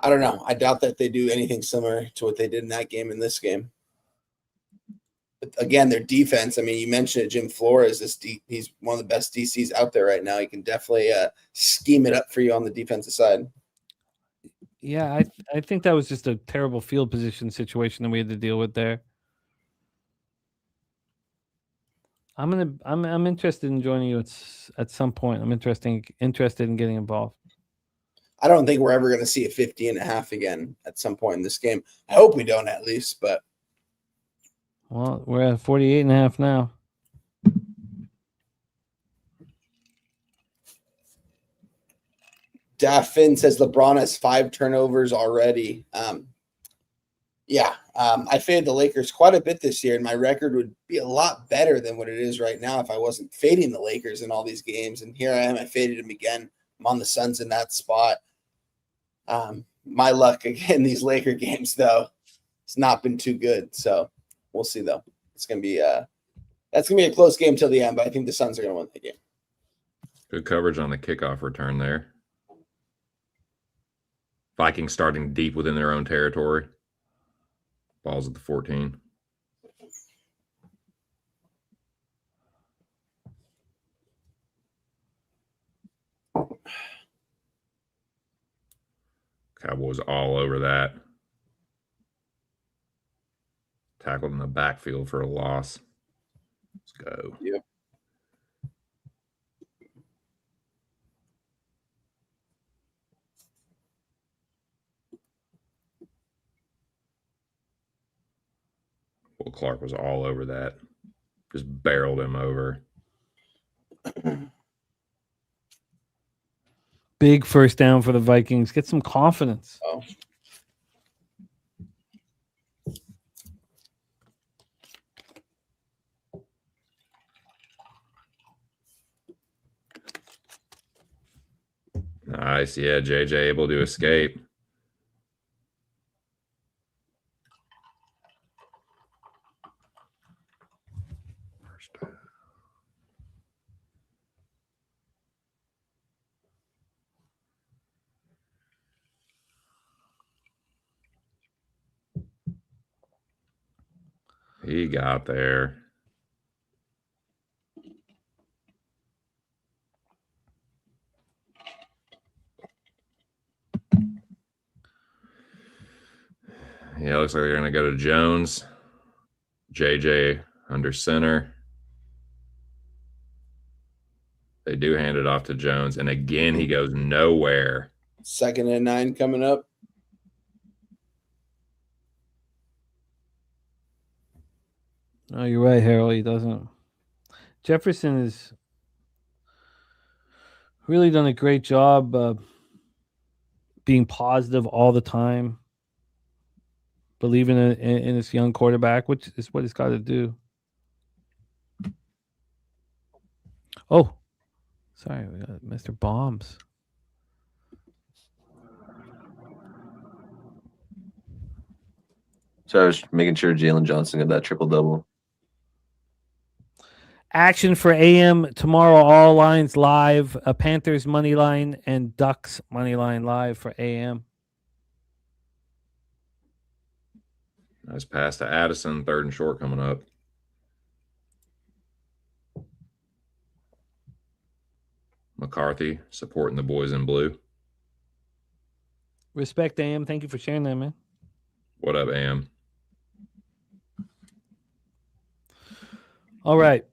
I don't know. I doubt that they do anything similar to what they did in that game in this game. But again, their defense, I mean, you mentioned it, Jim Flores, he's one of the best DCs out there right now. He can definitely scheme it up for you on the defensive side. Yeah, I think that was just a terrible field position situation that we had to deal with there. I'm interested in joining you at some point. I'm interested in getting involved. I don't think we're ever going to see a 50.5 again at some point in this game. I hope we don't at least, but. Well, we're at 48.5 now. Daffin says LeBron has 5 turnovers already. I faded the Lakers quite a bit this year, and my record would be a lot better than what it is right now if I wasn't fading the Lakers in all these games. And here I am, I faded them again. I'm on the Suns in that spot. My luck again, these Laker games, though, it's not been too good. So we'll see, though. It's going to be that's going to be a close game till the end, but I think the Suns are going to win the game. Good coverage on the kickoff return there. Vikings starting deep within their own territory. Ball's at the 14. Cowboys all over that. Tackled in the backfield for a loss. Let's go. Yep. Will Clark was all over that. Just barreled him over. Big first down for the Vikings. Get some confidence. Oh. Nice. Yeah, JJ able to escape. He got there. Yeah, looks like they're going to go to Jones. JJ under center. They do hand it off to Jones. And again, he goes nowhere. 2nd and 9 coming up. Oh, you're right, Harold. He doesn't. Jefferson has really done a great job being positive all the time, believing in his young quarterback, which is what he's got to do. Oh, sorry, we got Mr. Bombs. So I was making sure Jalen Johnson got that triple-double. Action for AM tomorrow. All lines live. Panthers money line and Ducks money line live for AM. Nice pass to Addison, 3rd and short coming up. McCarthy supporting the boys in blue. Respect AM. Thank you for sharing that, man. What up, Am? All right.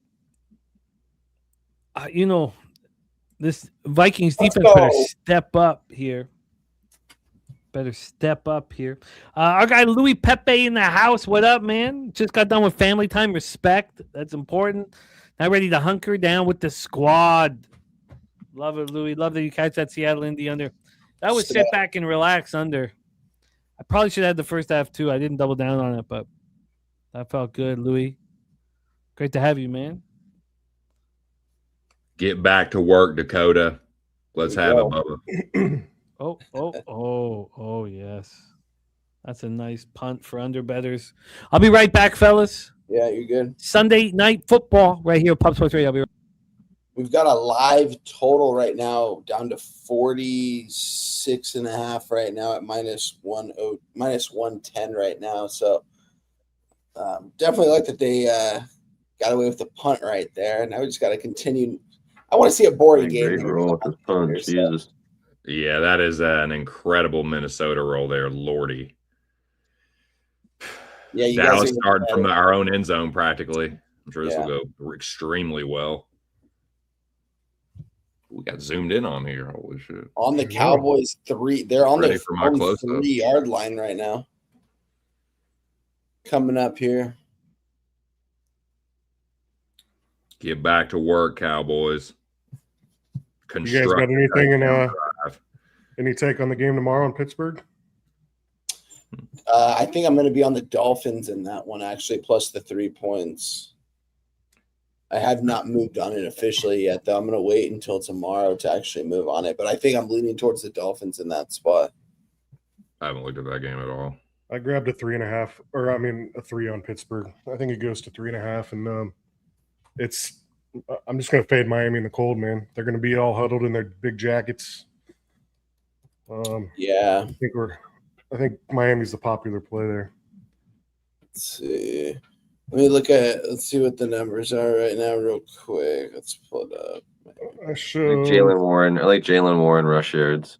This Vikings defense better step up here. Our guy Louis Pepe in the house. What up, man? Just got done with family time. Respect. That's important. Now ready to hunker down with the squad. Love it, Louis. Love that you catch that Seattle Indy under. That was sit back and relax under. I probably should have had the first half too. I didn't double down on it, but that felt good, Louis. Great to have you, man. Get back to work, Dakota. Let's have it, Bubba. Oh, yes. That's a nice punt for underbetters. I'll be right back, fellas. Yeah, you're good. Sunday night football right here, Pub Sports Radio. I'll be right. We've got a live total right now down to 46.5 right now at minus 110 right now. So definitely like that they got away with the punt right there. Now we just got to continue. I want to see a boring game. Great roll with this punt. Jesus. Yeah, that is an incredible Minnesota roll there, Lordy. Yeah, you Dallas guys starting from our own end zone practically. I'm sure this Yeah. will go extremely well. We got zoomed in on here. Holy shit. on the Cowboys 3. They're on Ready the for my own close-up. 3-yard line right now. Coming up here. Get back to work, Cowboys. You guys got anything in drive. any take on the game tomorrow in Pittsburgh? I think I'm going to be on the Dolphins in that one, actually, plus the 3 points. I have not moved on it officially yet, though. I'm going to wait until tomorrow to actually move on it. But I think I'm leaning towards the Dolphins in that spot. I haven't looked at that game at all. I grabbed a 3.5, or I mean a 3 on Pittsburgh. I think it goes to 3.5, and I'm just going to fade Miami in the cold, man. They're going to be all huddled in their big jackets. Yeah. I think Miami's the popular play there. Let's see. Let's see what the numbers are right now, real quick. Let's pull it up. I should. I like Jalen Warren rush yards.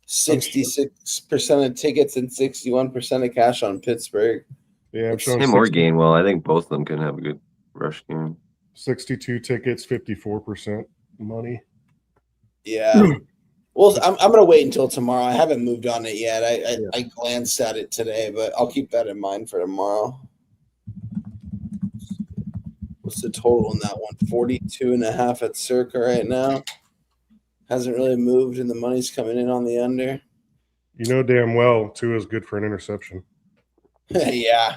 66% of tickets and 61% of cash on Pittsburgh. Yeah, I'm showing Him or Gainwell. I think both of them can have a good rush game. 62 tickets, 54% money. Yeah. Well, I'm going to wait until tomorrow. I haven't moved on it yet. I glanced at it today, but I'll keep that in mind for tomorrow. What's the total in that one? 42.5 at Circa right now. Hasn't really moved, and the money's coming in on the under. You know damn well Tua is good for an interception. Yeah.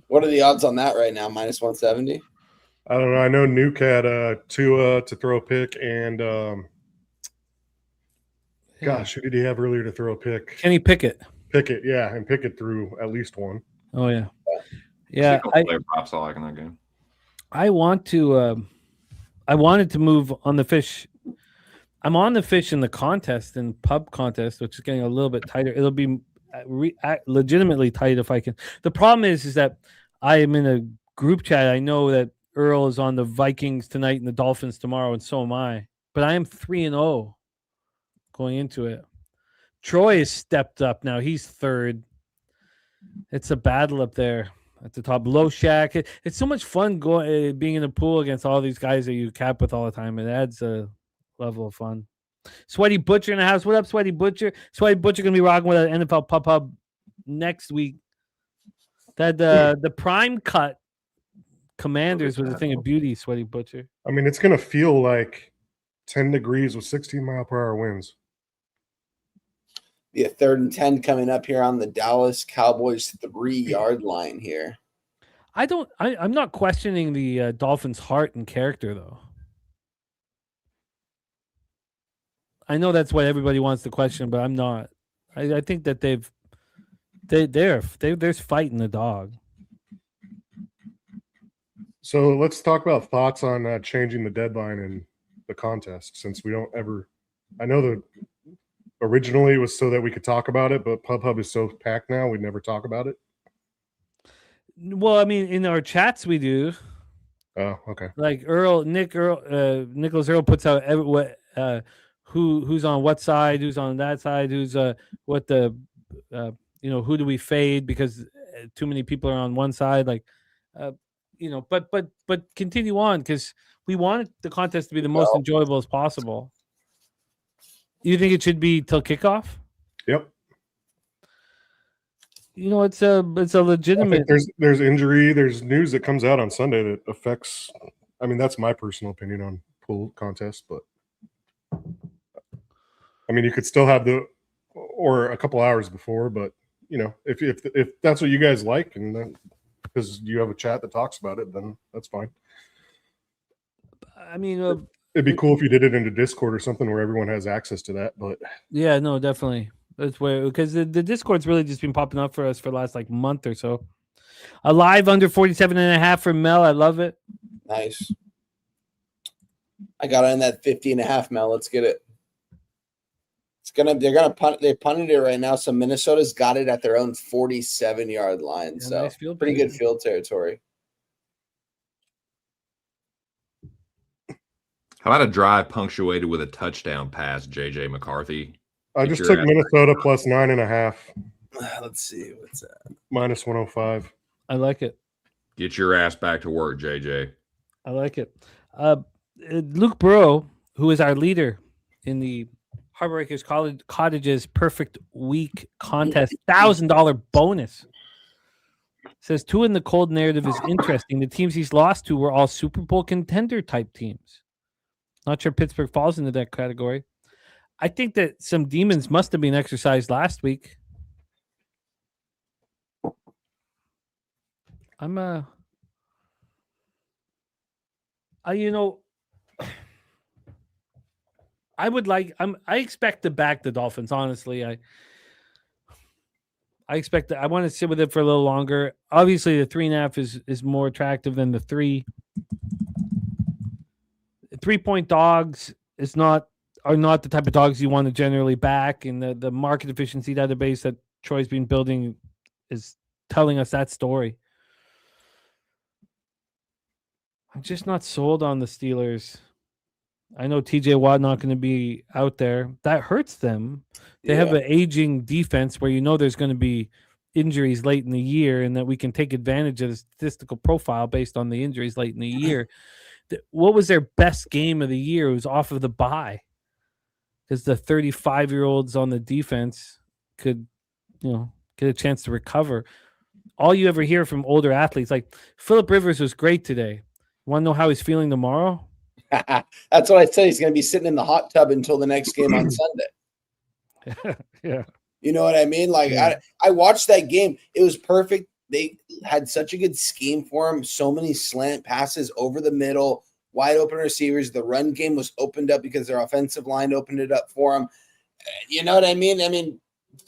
What are the odds on that right now? Minus 170? I don't know. I know Nuke had Tua to throw a pick, and gosh, who did he have earlier to throw a pick? Kenny Pickett. Pickett, yeah, and Pickett threw at least one. Oh, yeah. Yeah. Player props I like in that game. I wanted to move on the fish. I'm on the fish in the contest and pub contest, which is getting a little bit tighter. It'll be legitimately tight if I can. The problem is that I am in a group chat. I know that Earl is on the Vikings tonight and the Dolphins tomorrow, and so am I. But I am 3-0 going into it. Troy has stepped up now. He's third. It's a battle up there at the top. Low Shack. It's so much fun being in the pool against all these guys that you cap with all the time. It adds a level of fun. Sweaty Butcher in the house. What up, Sweaty Butcher? Sweaty Butcher going to be rocking with an NFL Pub Hub next week. That the prime cut Commanders was a thing of beauty, Sweaty Butcher. I mean, it's going to feel like 10 degrees with 16-mile-per-hour winds. Yeah, 3rd and 10 coming up here on the Dallas Cowboys 3-yard line here. I'm not questioning the Dolphins' heart and character, though. I know that's what everybody wants to question, but I'm not. I think that there's fight in the dog. So let's talk about thoughts on changing the deadline in the contest, since we don't ever. I know that originally it was so that we could talk about it, but PubHub is so packed now, we never talk about it. Well, I mean, in our chats we do. Oh, okay. Like Nicholas Earl puts out who's on what side, who's on that side, who's what the who do we fade because too many people are on one side, like but continue on because we want the contest to be the most enjoyable as possible. You think it should be till kickoff? Yep. It's a legitimate. There's injury. There's news that comes out on Sunday that affects. I mean, that's my personal opinion on pool contest, but I mean, you could still have or a couple hours before, but if that's what you guys like, and then because you have a chat that talks about it, then that's fine. I mean, it'd be cool if you did it into Discord or something where everyone has access to that. But yeah, no, definitely. That's where, because the Discord's really just been popping up for us for the last month or so. A live under 47.5 for Mel. I love it. Nice. I got on that 50.5, Mel. Let's get it. They're gonna punt. They punted it right now. So Minnesota's got it at their own 47-yard line. Yeah, so nice pretty good field territory. How about a drive punctuated with a touchdown pass, JJ McCarthy? I just took Minnesota plus 9.5. Let's see. What's that? Minus 105. I like it. Get your ass back to work, JJ. I like it. Luke Burrow, who is our leader in the Heartbreakers Cottages Perfect Week contest, $1,000 bonus. Says 2 in the cold narrative is interesting. The teams he's lost to were all Super Bowl contender type teams. Not sure Pittsburgh falls into that category. I think that some demons must have been exercised last week. I expect to back the Dolphins, honestly. I expect that I want to sit with it for a little longer. Obviously, the 3.5 is more attractive than the 3. 3-point dogs are not the type of dogs you want to generally back, and the market efficiency database that Troy's been building is telling us that story. I'm just not sold on the Steelers. I know TJ Watt not going to be out there. That hurts them. They have an aging defense where there's going to be injuries late in the year, and that we can take advantage of the statistical profile based on the injuries late in the year. What was their best game of the year? It was off of the bye. Because the 35-year-olds on the defense could, get a chance to recover. All you ever hear from older athletes, like Phillip Rivers was great today. Want to know how he's feeling tomorrow? That's what I said. He's going to be sitting in the hot tub until the next game on Sunday. Yeah. You know what I mean? Like, yeah. I watched that game. It was perfect. They had such a good scheme for him. So many slant passes over the middle, wide open receivers. The run game was opened up because their offensive line opened it up for him. You know what I mean? I mean,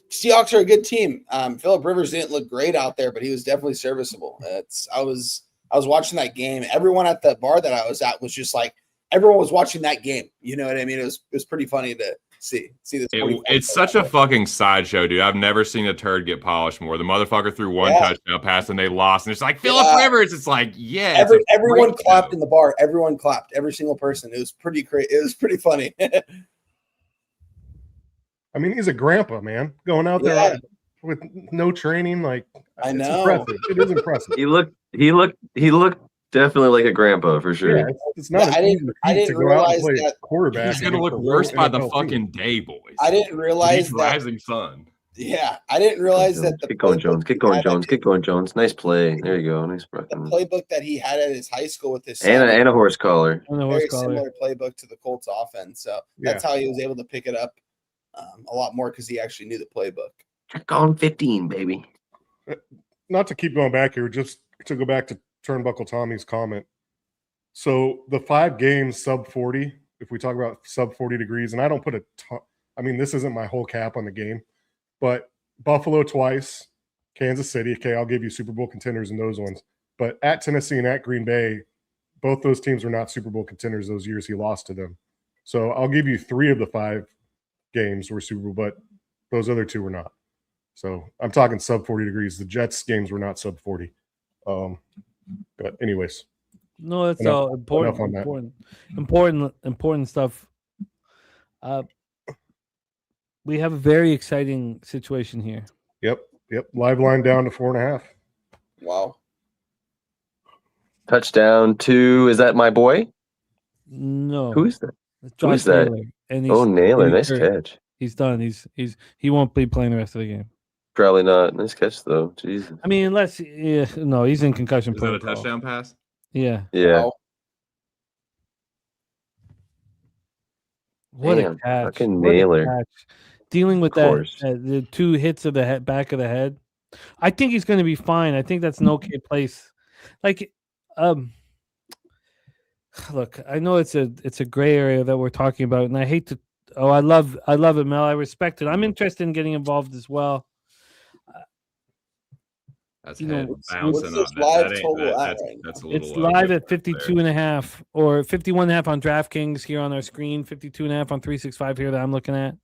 Seahawks are a good team. Phillip Rivers didn't look great out there, but he was definitely serviceable. I was watching that game. Everyone at the bar that I was at was just like, everyone was watching that game. You know what I mean? It was pretty funny to see this. It's such a fucking sideshow, dude. I've never seen a turd get polished more. The motherfucker threw one touchdown pass and they lost, and it's like Phillip Rivers. It's like, everyone clapped in the bar. Everyone clapped. Every single person. It was pretty great. It was pretty funny. I mean, he's a grandpa, man, going out there with no training. Like, I know. Impressive. It is impressive. He looked definitely like a grandpa for sure. Yeah, it's not. I didn't realize that quarterback. He's gonna look worse by the fucking day, boys. I didn't realize He's that. rising sun. Yeah, I didn't realize that. Get going, Jones. Get going, Jones. Get going, Jones. Nice play. There you go. Nice. The playbook that he had at his high school with his and a horse collar. Very similar playbook to the Colts offense. So that's how he was able to pick it up a lot more because he actually knew the playbook. Check on 15, baby. Not to keep going back here, just to go back to Turnbuckle Tommy's comment. So the 5 games sub 40, if we talk about sub 40 degrees, and I don't put a ton, I mean, this isn't my whole cap on the game, but Buffalo twice, Kansas City. Okay, I'll give you Super Bowl contenders in those ones. But at Tennessee and at Green Bay, both those teams were not Super Bowl contenders those years he lost to them. So I'll give you 3 of the 5 games were Super Bowl, but those other 2 were not. So I'm talking sub 40 degrees. The Jets games were not sub 40. But anyways. No, that's Enough- all important. enough on that. Important stuff. We have a very exciting situation here. Yep. Live line down to 4.5. Wow. Touchdown to, is that my boy? No, Who is that? it's who is Josh that? Naylor, and Oh, Naylor, he's nice hurt. catch. He's done. He won't be playing the rest of the game. Probably not. Nice catch though. Jesus. I mean, unless no, he's in concussion Is that a protocol. touchdown pass? Yeah. Yeah. Wow. What Damn, a catch! fucking What a Naylor. catch. Dealing with Of that, course. the 2 hits of the back of the head. I think he's going to be fine. I think that's an okay place. Like, look, I know it's a gray area that we're talking about, and I hate to. Oh, I love it, Mel. I respect it. I'm interested in getting involved as well. That's You know, head what's bouncing this up. live That ain't, total at that's, right now? that's a little It's live at different 52 and a half or 51 and a half on DraftKings here on our screen, 52 and a half on 365 here that I'm looking at.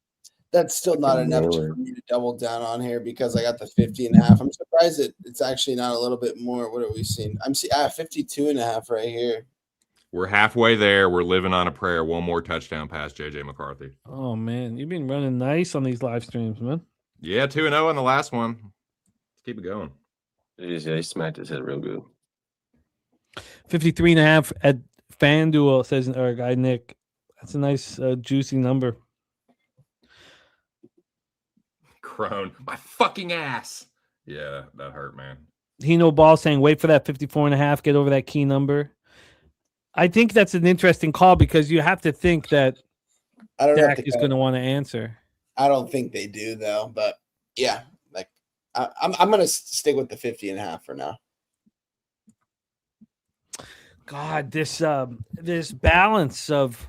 That's still not Fucking enough Naylor. for me to double down on here because I got the 50 and a half. I'm surprised it's actually not a little bit more. What are we seeing? I'm seeing 52 and a half right here. We're halfway there. We're living on a prayer. One more touchdown pass, JJ McCarthy. Oh man, you've been running nice on these live streams, man. Yeah, 2-0 in the last one. Let's keep it going. Jeez, yeah, he smacked his head real good. 53 and a half at FanDuel, says our guy Nick. That's a nice juicy number. Crone, my fucking ass. Yeah, that hurt, man. Hino Ball saying wait for that 54 and a half, get over that key number. I think that's an interesting call because you have to think that I don't know Dak if is they going to want to answer. I don't think they do though, but yeah, like I'm gonna stick with the 50 and a half for now. God, this balance of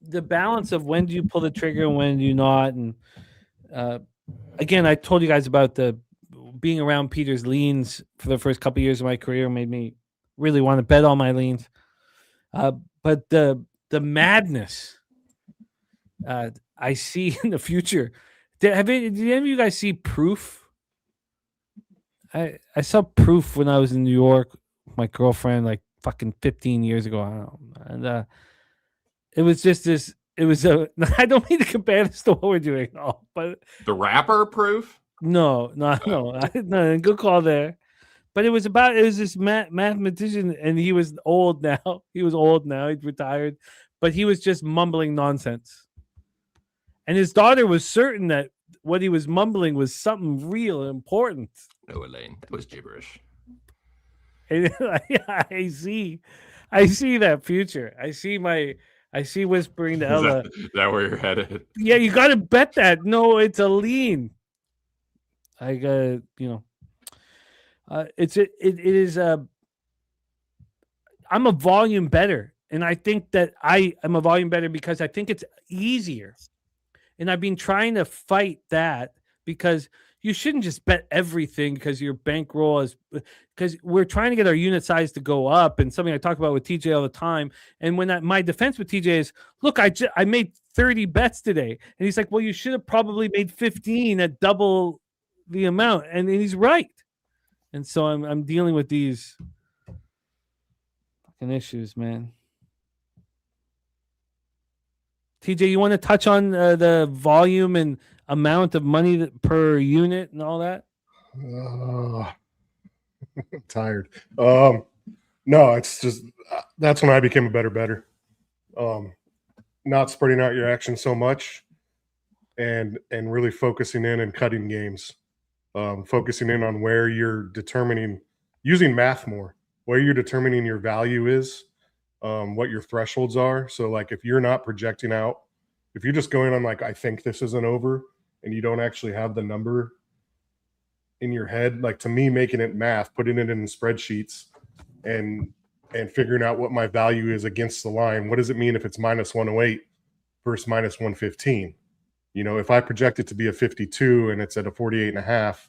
the balance of when do you pull the trigger and when do you not, and again, I told you guys about the being around Peter's leans for the first couple of years of my career made me really want to bet all my leans. But the madness I see in the future. Did any of you guys see Proof? I saw Proof when I was in New York with my girlfriend like fucking 15 years ago. I don't know. And it was just this. It was a. I don't mean to compare this to what we're doing, no, but The rapper Proof? no. Good call there. But it was this mathematician, and he was old now. He's retired, but he was just mumbling nonsense. And his daughter was certain that what he was mumbling was something real important. No, Elaine, that was gibberish. And I see that future. I see whispering to Ella. Is that where you're headed? Yeah, you got to bet that. No, it's a lean. I got it is I'm a volume better, and I think that I am a volume better because I think it's easier, and I've been trying to fight that because you shouldn't just bet everything because your bankroll is because we're trying to get our unit size to go up, and something I talk about with TJ all the time. And when my defense with TJ is, look, I made 30 bets today, and he's like, well, you should have probably made 15 at double the amount, and he's right. And so I'm dealing with these fucking issues, man. TJ, you want to touch on the volume and amount of money per unit and all that? I'm tired. No, it's just that's when I became a better. Not spreading out your action so much, and really focusing in and cutting games. Focusing in on where you're determining, using math more, where you're determining your value is, what your thresholds are. So like if you're not projecting out, if you're just going on like, I think this is an over and you don't actually have the number in your head. Like to me, making it math, putting it in spreadsheets, and figuring out what my value is against the line. What does it mean if it's minus 108 versus minus 115? You know, if I project it to be a 52 and it's at a 48.5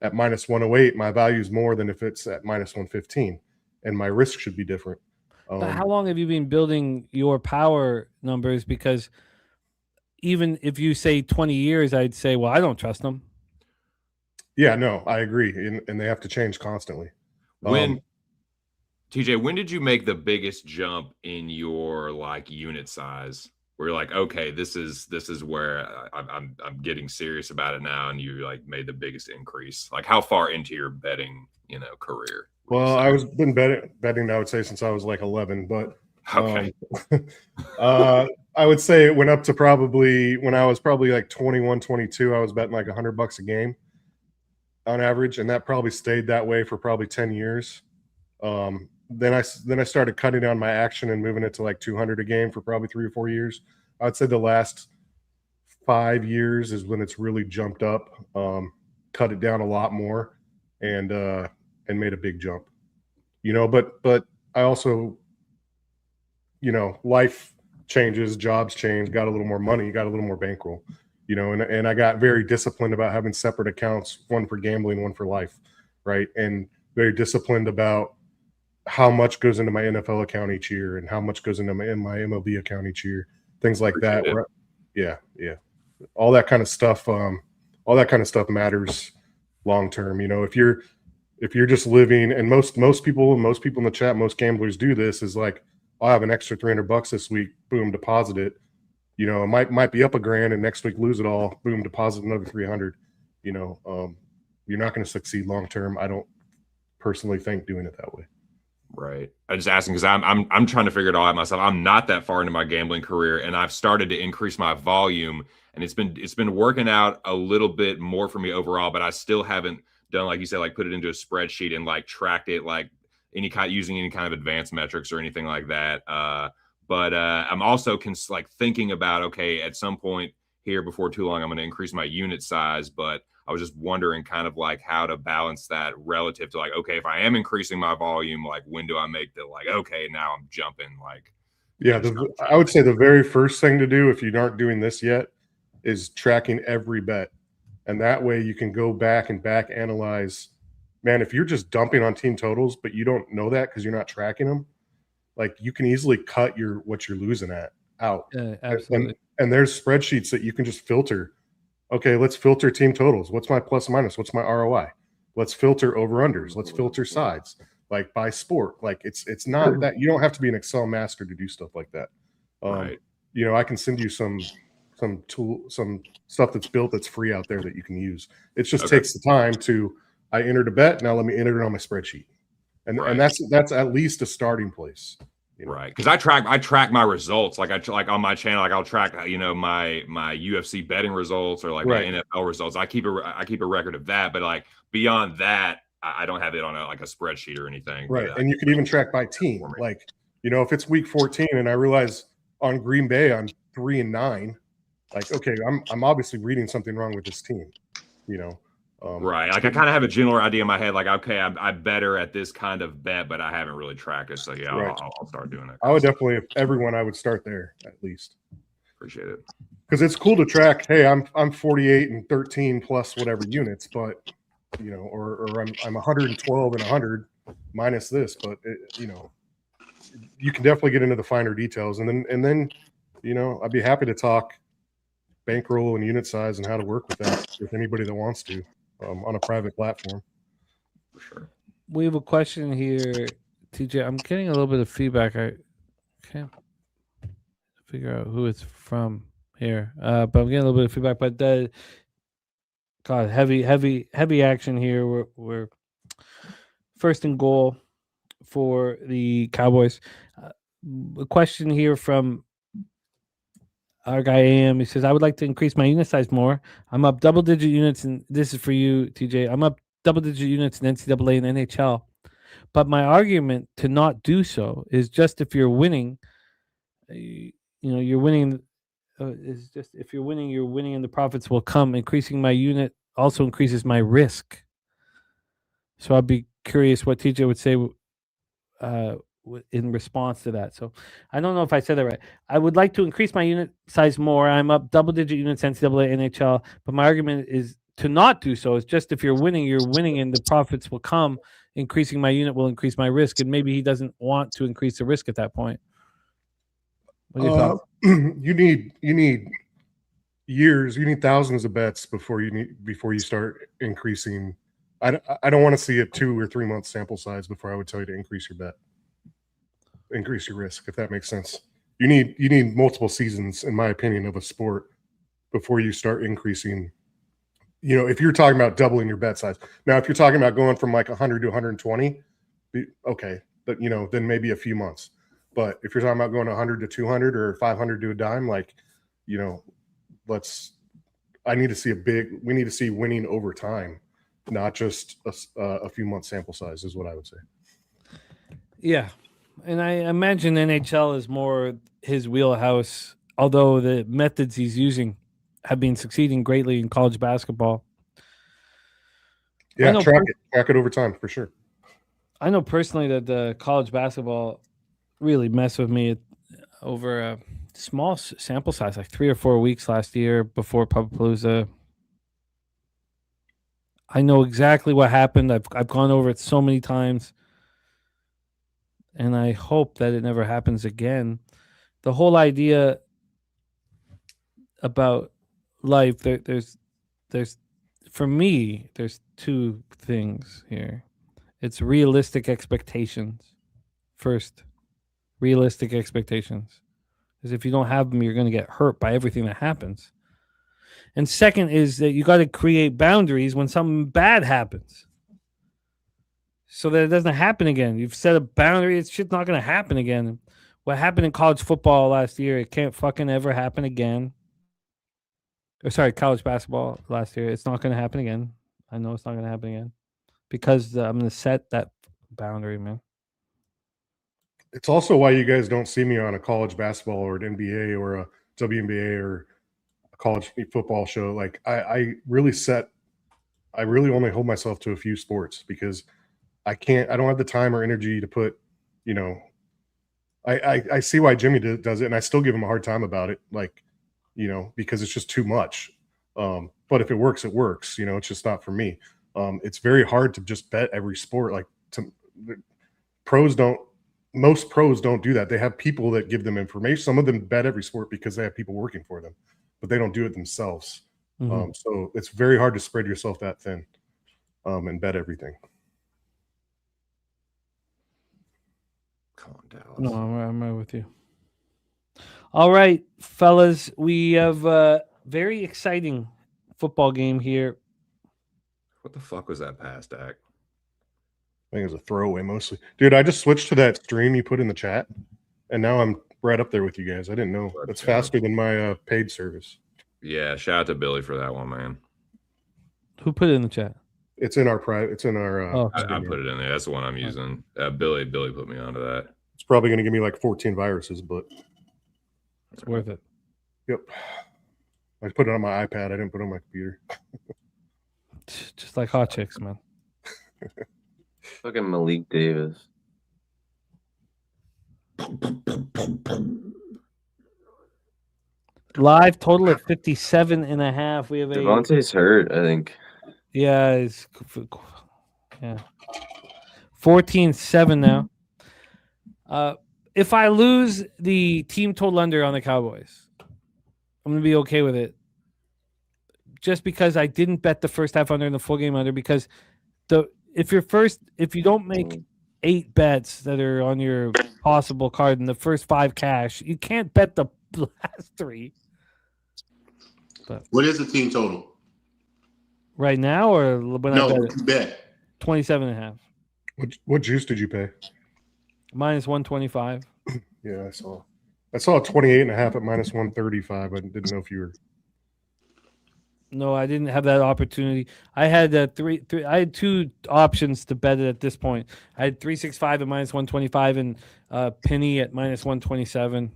at minus 108, my value is more than if it's at minus 115, and my risk should be different. But how long have you been building your power numbers? Because even if you say 20 years, I'd say, well, I don't trust them. Yeah, no, I agree. And they have to change constantly. TJ, when did you make the biggest jump in your like unit size? Where you're like, okay, this is where I'm getting serious about it now, and you like made the biggest increase. Like, how far into your betting, career? Well, I was been betting, I would say, since I was like 11, but okay. I would say it went up to probably when I was probably like 21, 22, I was betting like $100 a game on average, and that probably stayed that way for probably 10 years. Then I started cutting down my action and moving it to like 200 a game for probably 3 or 4 years. I'd say the last 5 years is when it's really jumped up, cut it down a lot more, and made a big jump. But I also, life changes, jobs change, got a little more money, got a little more bankroll, and I got very disciplined about having separate accounts, one for gambling, one for life, right? And very disciplined about how much goes into my NFL account each year and how much goes into my MLB account each year, things like that. Yeah. All that kind of stuff. All that kind of stuff matters long term. If you're just living, and most people in the chat, most gamblers do this, is like, I'll have an extra $300 this week, boom, deposit it. It might be up $1,000 and next week lose it all, boom, deposit another 300. You're not going to succeed long term. I don't personally think doing it that way. Right. I'm just asking because I'm trying to figure it all out myself. I'm not that far into my gambling career, and I've started to increase my volume, and it's been working out a little bit more for me overall, but I still haven't done, like you said, like put it into a spreadsheet and like tracked it like using any kind of advanced metrics or anything like that. But I'm also thinking about, okay, at some point here before too long, I'm going to increase my unit size, but I was just wondering kind of like how to balance that relative to like, okay, if I am increasing my volume, like when do I make the like, okay, now I'm jumping like. Yeah, I would say the very first thing to do if you aren't doing this yet is tracking every bet. And that way you can go back and analyze. Man, if you're just dumping on team totals, but you don't know that because you're not tracking them, like you can easily cut what you're losing out. Yeah, absolutely. And there's spreadsheets that you can just filter. Okay, let's filter team totals. What's my plus minus? What's my ROI? Let's filter over unders. Let's filter sides, like by sport. Like it's not that you don't have to be an Excel master to do stuff like that. Right. I can send you some stuff that's built that's free out there that you can use. It just takes the time to. I entered a bet. Now let me enter it on my spreadsheet, and that's at least a starting place. Right, because I track my results. Like on my channel, like I'll track my UFC betting results or like my NFL results. I keep a record of that, but like beyond that, I don't have it on a spreadsheet or anything. Right, and you can even track by team. Like if it's week 14 and I realize on Green Bay I'm 3-9, like okay, I'm obviously reading something wrong with this team. Right. Like I kind of have a general idea in my head, like, okay, I'm better at this kind of bet, but I haven't really tracked it. So yeah, right. I'll start doing that. I would definitely, if everyone, I would start there at least. Appreciate it. Because it's cool to track. Hey, I'm 48 and 13 plus whatever units, but or I'm 112 and 100 minus this, but you can definitely get into the finer details, and then I'd be happy to talk bankroll and unit size and how to work with that with anybody that wants to. On a private platform. For sure. We have a question here, TJ. I'm getting a little bit of feedback. I can't figure out who it's from here, but I'm getting a little bit of feedback. But God, heavy action here. We're first and goal for the Cowboys. A question here from our guy AM. He says, I would like to increase my unit size more. I'm up double-digit units, and this is for you, TJ. I'm up double-digit units in NCAA and NHL. But my argument to not do so is just if you're winning, you're winning. Is just if you're winning, and the profits will come. Increasing my unit also increases my risk. So I'd be curious what TJ would say in response to that. So I don't know if I said that right. I would like to increase my unit size more. I'm up double-digit units NCAA, NHL, but my argument is to not do so. It's just if you're winning, and the profits will come. Increasing my unit will increase my risk, and maybe he doesn't want to increase the risk at that point. What are your thoughts? You need years. You need thousands of bets before you start increasing. I don't want to see a 2 or 3 month sample size before I would tell you to increase your bet, increase your risk, if that makes sense. You need multiple seasons, in my opinion, of a sport before you start increasing. If you're talking about doubling your bet size. Now, if you're talking about going from like 100 to 120, okay, but then maybe a few months. But if you're talking about going 100 to 200 or 500 to a dime, we need to see winning over time, not just a few months sample size is what I would say. Yeah. And I imagine NHL is more his wheelhouse, although the methods he's using have been succeeding greatly in college basketball. Yeah, track it over time for sure. I know personally that the college basketball really messed with me over a small sample size, like 3 or 4 weeks last year before Pupapalooza. I know exactly what happened. I've gone over it so many times, and I hope that it never happens again. The whole idea about life, there's for me, there's 2 things here. It's realistic expectations. First, realistic expectations. Because if you don't have them, you're going to get hurt by everything that happens. And second is that you got to create boundaries when something bad happens, so that it doesn't happen again. You've set a boundary. It's shit's not going to happen again. What happened in college football last year, it can't fucking ever happen again. Or sorry, college basketball last year. It's not going to happen again. I know it's not going to happen again because I'm going to set that boundary, man. It's also why you guys don't see me on a college basketball or an NBA or a WNBA or a college football show. Like I really only hold myself to a few sports because I don't have the time or energy to put, I see why Jimmy does it, and I still give him a hard time about it. Because it's just too much. But if it works, it works. It's just not for me. It's very hard to just bet every sport. Most pros don't do that. They have people that give them information. Some of them bet every sport because they have people working for them, but they don't do it themselves. Mm-hmm. So it's very hard to spread yourself that thin and bet everything. Come on, Dallas. No, I'm right with you. All right, fellas, we have a very exciting football game here. What the fuck was that pass, Dak? I think it was a throwaway mostly. Dude, I just switched to that stream you put in the chat, and now I'm right up there with you guys. I didn't know. That's faster than my paid service. Yeah, shout out to Billy for that one, man. Who put it in the chat? It's in our private. It's in our. I put it in there. That's the one I'm using. Billy put me onto that. It's probably going to give me like 14 viruses, but it's worth it. Yep. I put it on my iPad. I didn't put it on my computer. Just like hot chicks, man. Fucking Malik Davis. Live total at 57.5. We have Devontae's hurt, I think. Yeah, it's 14-7 now. If I lose the team total under on the Cowboys, I'm gonna be okay with it. Just because I didn't bet the first half under and the full game under, because if you don't make 8 bets that are on your possible card and the first 5 cash, you can't bet the last 3. But what is the team total right now, or when no, I bet what you bet? 27.5. What juice did you pay? Minus 125. Yeah, I saw 28.5 at minus 135. I didn't know if you were. No, I didn't have that opportunity. I had three. I had 2 options to bet it at this point. I had 365 at minus 125 and Penny at minus 127.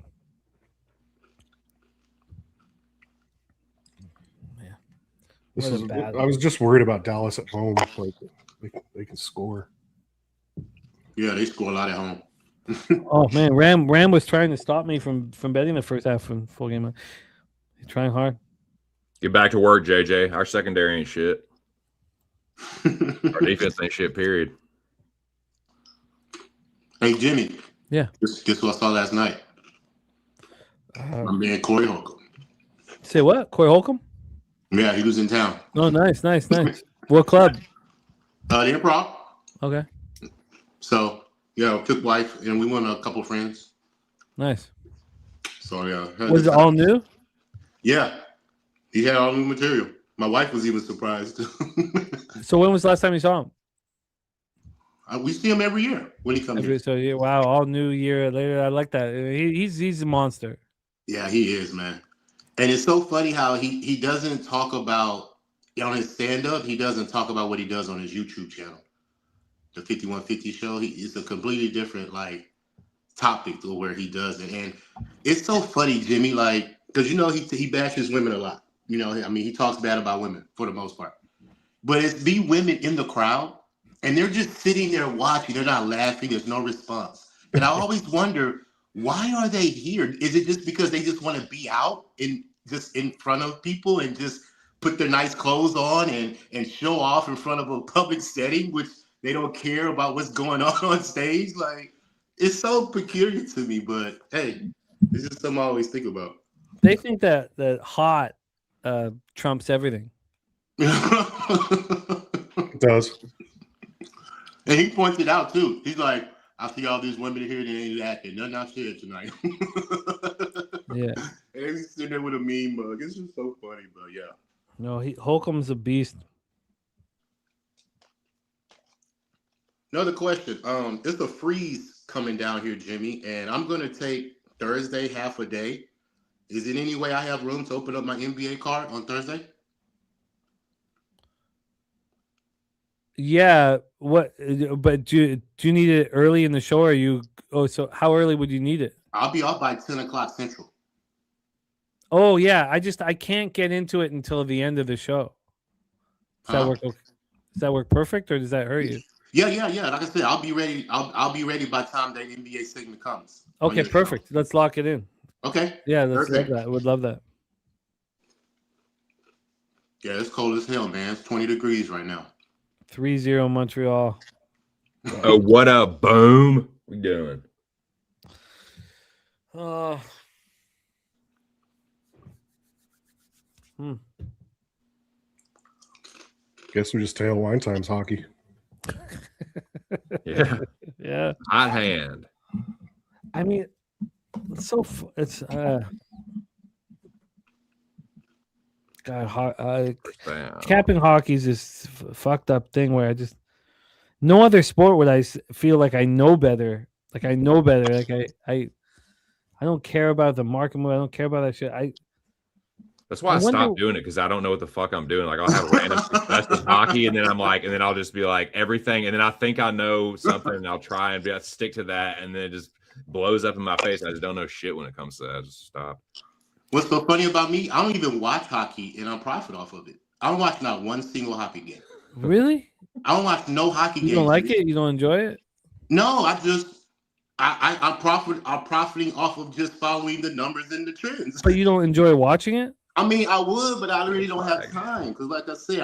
Yeah, What a bad I was just worried about Dallas at home. Like they can score. Yeah, they score a lot at home. Oh man, Ram was trying to stop me from betting the first half from full game. He's trying hard. Get back to work, JJ. Our secondary ain't shit. Our defense ain't shit, period. Hey, Jimmy. Yeah. Guess what I saw last night? My man Corey Holcomb. Say what? Corey Holcomb? Yeah, he was in town. Oh, nice. What club? The Improv. Okay. So, yeah, took wife, and we went a couple friends. Nice. So, yeah. Was it all new? Yeah. He had all new material. My wife was even surprised. So when was the last time you saw him? We see him every year when he comes in. So yeah, wow, all new year later. I like that. He's a monster. Yeah, he is, man. And it's so funny how he doesn't talk about on his stand-up, he doesn't talk about what he does on his YouTube channel. The 5150 show. It's a completely different topic to where he does it. And it's so funny, Jimmy, because he bashes women a lot. He talks bad about women for the most part. But it's be women in the crowd. And they're just sitting there watching. They're not laughing. There's no response. And I always wonder, why are they here? Is it just because they just want to be out just in front of people and just put their nice clothes on and show off in front of a public setting, which they don't care about what's going on stage? It's so peculiar to me. But hey, it's just something I always think about. They think that hot trumps everything. It does. And he pointed out too. He's like, I see all these women here that ain't acting. Nothing I said tonight. Yeah. And he's sitting there with a mean mug. It's just so funny, but yeah. No, Holcomb's a beast. Another question. It's a freeze coming down here, Jimmy, and I'm gonna take Thursday half a day. Is it any way I have room to open up my NBA card on Thursday? Yeah. What? But do you need it early in the show? Or are you? Oh, so how early would you need it? I'll be off by 10 o'clock Central. Oh yeah, I can't get into it until the end of the show. Does that work? Okay? Does that work perfect, or does that hurt you? Yeah. Like I said, I'll be ready. I'll be ready by the time the NBA segment comes. Okay, perfect. Show. Let's lock it in. Okay. Yeah, let's love that. I would love that. Yeah, it's cold as hell, man. It's 20 degrees right now. 3-0 Montreal. Oh, what up, boom? We doing? Guess we just tail wine times hockey. Yeah. Yeah. Hot hand. I mean, it's God, capping hockey's this fucked up thing where no other sport would I feel like I know better. Like I know better. Like I don't care about the market move. I don't care about that shit. That's why I stopped doing it, because I don't know what the fuck I'm doing. Like I'll have random success with hockey, and then I'll just be like everything, and then I think I know something, and I'll try and stick to that, and then it just blows up in my face. I just don't know shit when it comes to that. I just stop. What's so funny about me? I don't even watch hockey, and I profit off of it. I don't watch not one single hockey game. Really? I don't watch no hockey games. You don't like it? You don't enjoy it? No, I'm profiting off of just following the numbers and the trends. But you don't enjoy watching it? I mean, I would, but I really don't have time because, like I said,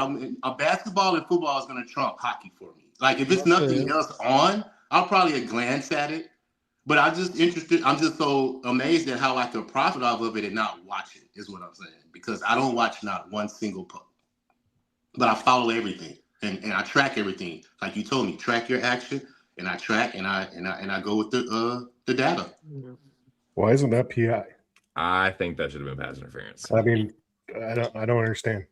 basketball and football is going to trump hockey for me. Like, if it's nothing else on, I'll probably glance at it. But I'm just interested. I'm just so amazed at how I can profit off of it and not watch it, is what I'm saying. Because I don't watch not one single puck. But I follow everything and I track everything. Like you told me, track your action, and I track and I go with the data. Why isn't that PI? I think that should have been pass interference. I mean, I don't understand.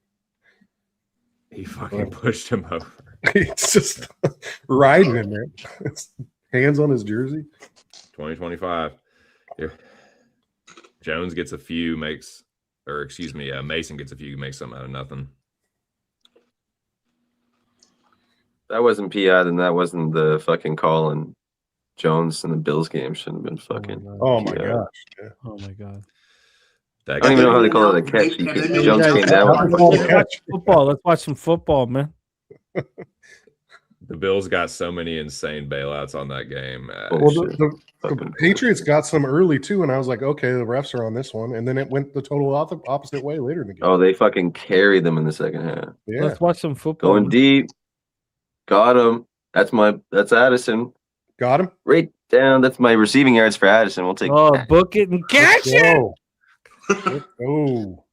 He fucking pushed him over. It's just riding him, man. Hands on his jersey. 2025. Yeah. Jones gets a few, Mason gets a few, makes something out of nothing. That wasn't PI, then that wasn't the fucking call, and Jones in the Bills game shouldn't have been fucking. Oh my gosh. Yeah. Oh my god. I don't even know how they call it a catch. He jumps came down. How they call it a catch? Football. Let's watch some football, man. The Bills got so many insane bailouts on that game. Well, Shit. the Fucking Patriots got some early too, and I was like, okay, the refs are on this one, and then it went the total opposite way later in the game. Oh, they fucking carried them in the second half. Yeah, Let's watch some football. Going man. deep. Got him. That's Addison. got him. Right down. That's my receiving yards for Addison. We'll take Oh, that. book it and catch it. Whoa. Oh,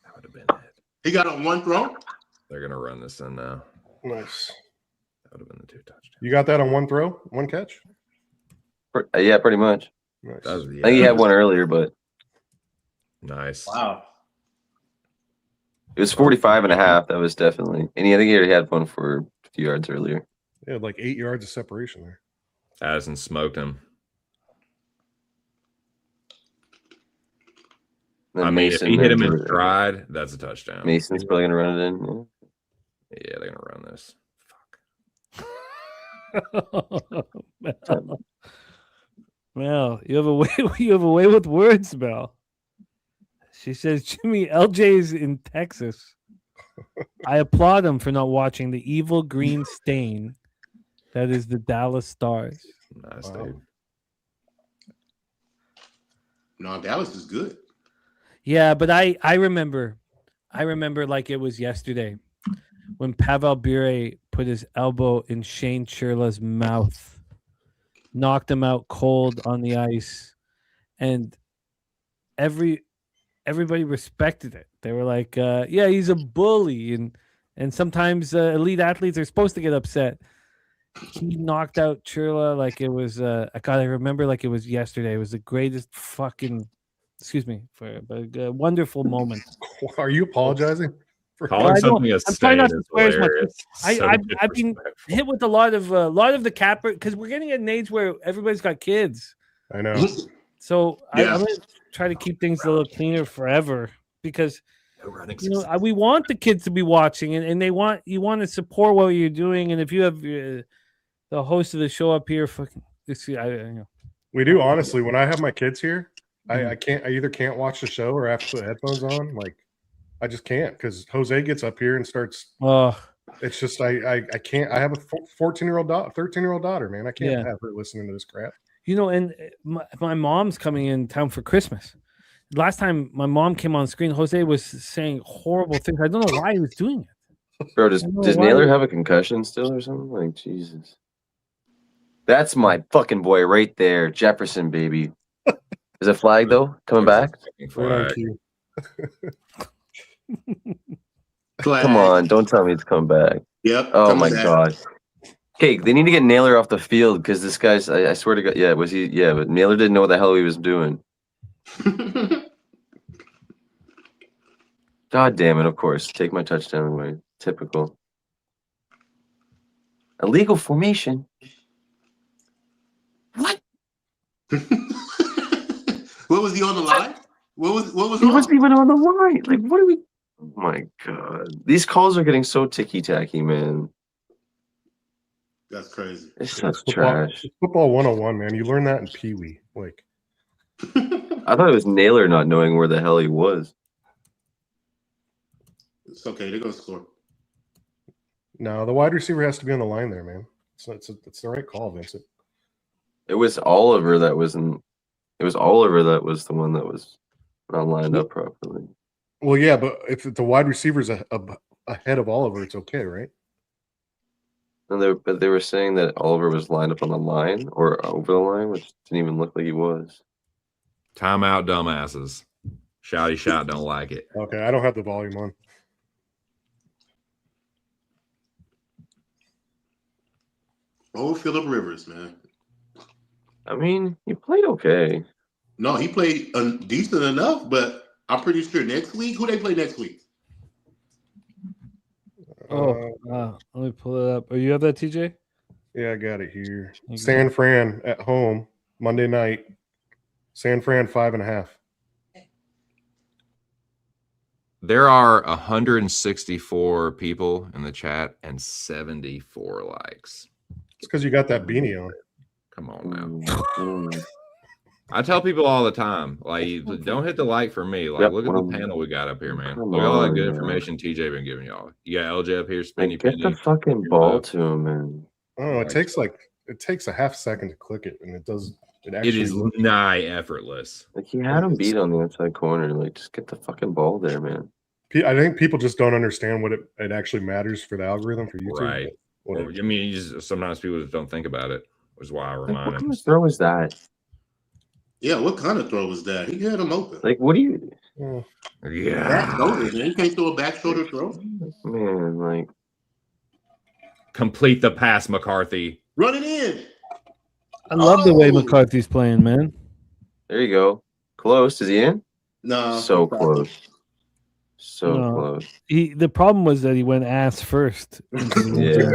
That would have been it. He got on one throw. They're gonna run this in now. nice. That would have been the 2 touchdowns. You got that on one throw, one catch. Yeah, pretty much. Nice. That was, I think he had one earlier, but nice. Wow. it was 45 and a half. That was definitely. And I think he already had one for a few yards earlier. They had like 8 yards of separation there. Addison smoked him. Then I mean, Mason if he hit him in then- stride, that's a touchdown. Mason's probably gonna run it in. Yeah, they're gonna run this. Mel, you have a way. You have a way with words, Mel. She says, "Jimmy, LJ's in Texas. I applaud him for not watching the evil green stain that is the Dallas Stars." Nice, Wow. dude. No, Dallas is good. Yeah, but I remember like it was yesterday when Pavel Bure put his elbow in Shane Churla's mouth, knocked him out cold on the ice, and everybody respected it. They were like, yeah, he's a bully, and sometimes elite athletes are supposed to get upset. He knocked out Churla like it was God, I remember like it was yesterday. It was the greatest fucking a wonderful moment. Are you apologizing? For Calling I something don't- a I'm stain trying not is to swear as much. hilarious. I've been disrespectful. hit with a lot of the capper because we're getting at an age where everybody's got kids. I know. So Yeah. I'm gonna try to keep things a little cleaner forever because No running we want the kids to be watching and you want to support what you're doing. And if you have the host of the show up here, fucking We do honestly. When I have my kids here, I can't. I either can't watch the show or I have to put headphones on. Like I just can't because Jose gets up here and starts. Oh, It's just I can't. I have a 14-year-old daughter, 13-year-old daughter. Man, I can't Yeah. have her listening to this crap. and my mom's coming in town for Christmas. Last time my mom came on screen, Jose was saying horrible things. I don't know why he was doing it. Bro, does I don't know does why Naylor they- have a concussion still or something? Like Jesus. That's my fucking boy right there, Jefferson, baby. Is it flag though? Coming back? Right on Flag. cue. Come on, don't tell me it's come back. Yep. Oh coming my back. god. Okay, they need to get Naylor off the field because this guy's. I swear to God, yeah, was he? Yeah, but Naylor didn't know what the hell he was doing. God damn it! Of course, take my touchdown away. Typical. Illegal formation. What? What was he on the line? What was He wrong? wasn't even on the line. Like, what are we? Oh my god, these calls are getting so ticky tacky, man. That's crazy. It's such Football, trash. it's football 101, man. You learn that in Pee Wee. Like I thought it was Naylor not knowing where the hell he was. It's okay. They're gonna score. no, the wide receiver has to be on the line there, man. It's the right call, Vincent. It was Oliver that wasn't. It was Oliver that was the one that was not lined up properly. Well, yeah, but if the wide receiver's ahead of Oliver, it's okay, right? And but they were saying that Oliver was lined up on the line or over the line, which didn't even look like he was. Timeout, dumbasses. Shouty shout, don't like it. Okay, I don't have the volume on. Oh, Phillip Rivers, man. I mean, he played okay. No, he played decent enough, but I'm pretty sure next week. Who they play next week? Let me pull it up. Oh, you have that, TJ? Yeah, I got it here. Okay. San Fran at home Monday night. San Fran 5.5. There are 164 people in the chat and 74 likes. It's because you got that beanie on. Come on now. Mm. I tell people all the time, like, don't hit the like for me. Like, Yep, look at well, the panel we got up here, man. come Look at all that on, good man. information TJ been giving y'all. You got LJ up here, Spinny Like, get the Penny. fucking ball to him, man. Oh, it takes a half second to click it, and it does. It It actually is works. nigh effortless. Like, he had him beat on the inside corner. Like, just get the fucking ball there, man. I think people just don't understand what it actually matters for the algorithm for YouTube. Right. but Well, whatever. I mean, sometimes people just don't think about it, which is why I Like, remind what them. kind of throw is that? Yeah, what kind of throw was that? He had him open. Like, what do you? Back shoulder, Yeah. man. You can't throw a back shoulder throw. Man, like, Complete the pass, McCarthy. Run it in. I love the way Oh. McCarthy's playing, man. there you go. Close. Is he in? No. So close. So No. close. The problem was that he went ass first. Yeah.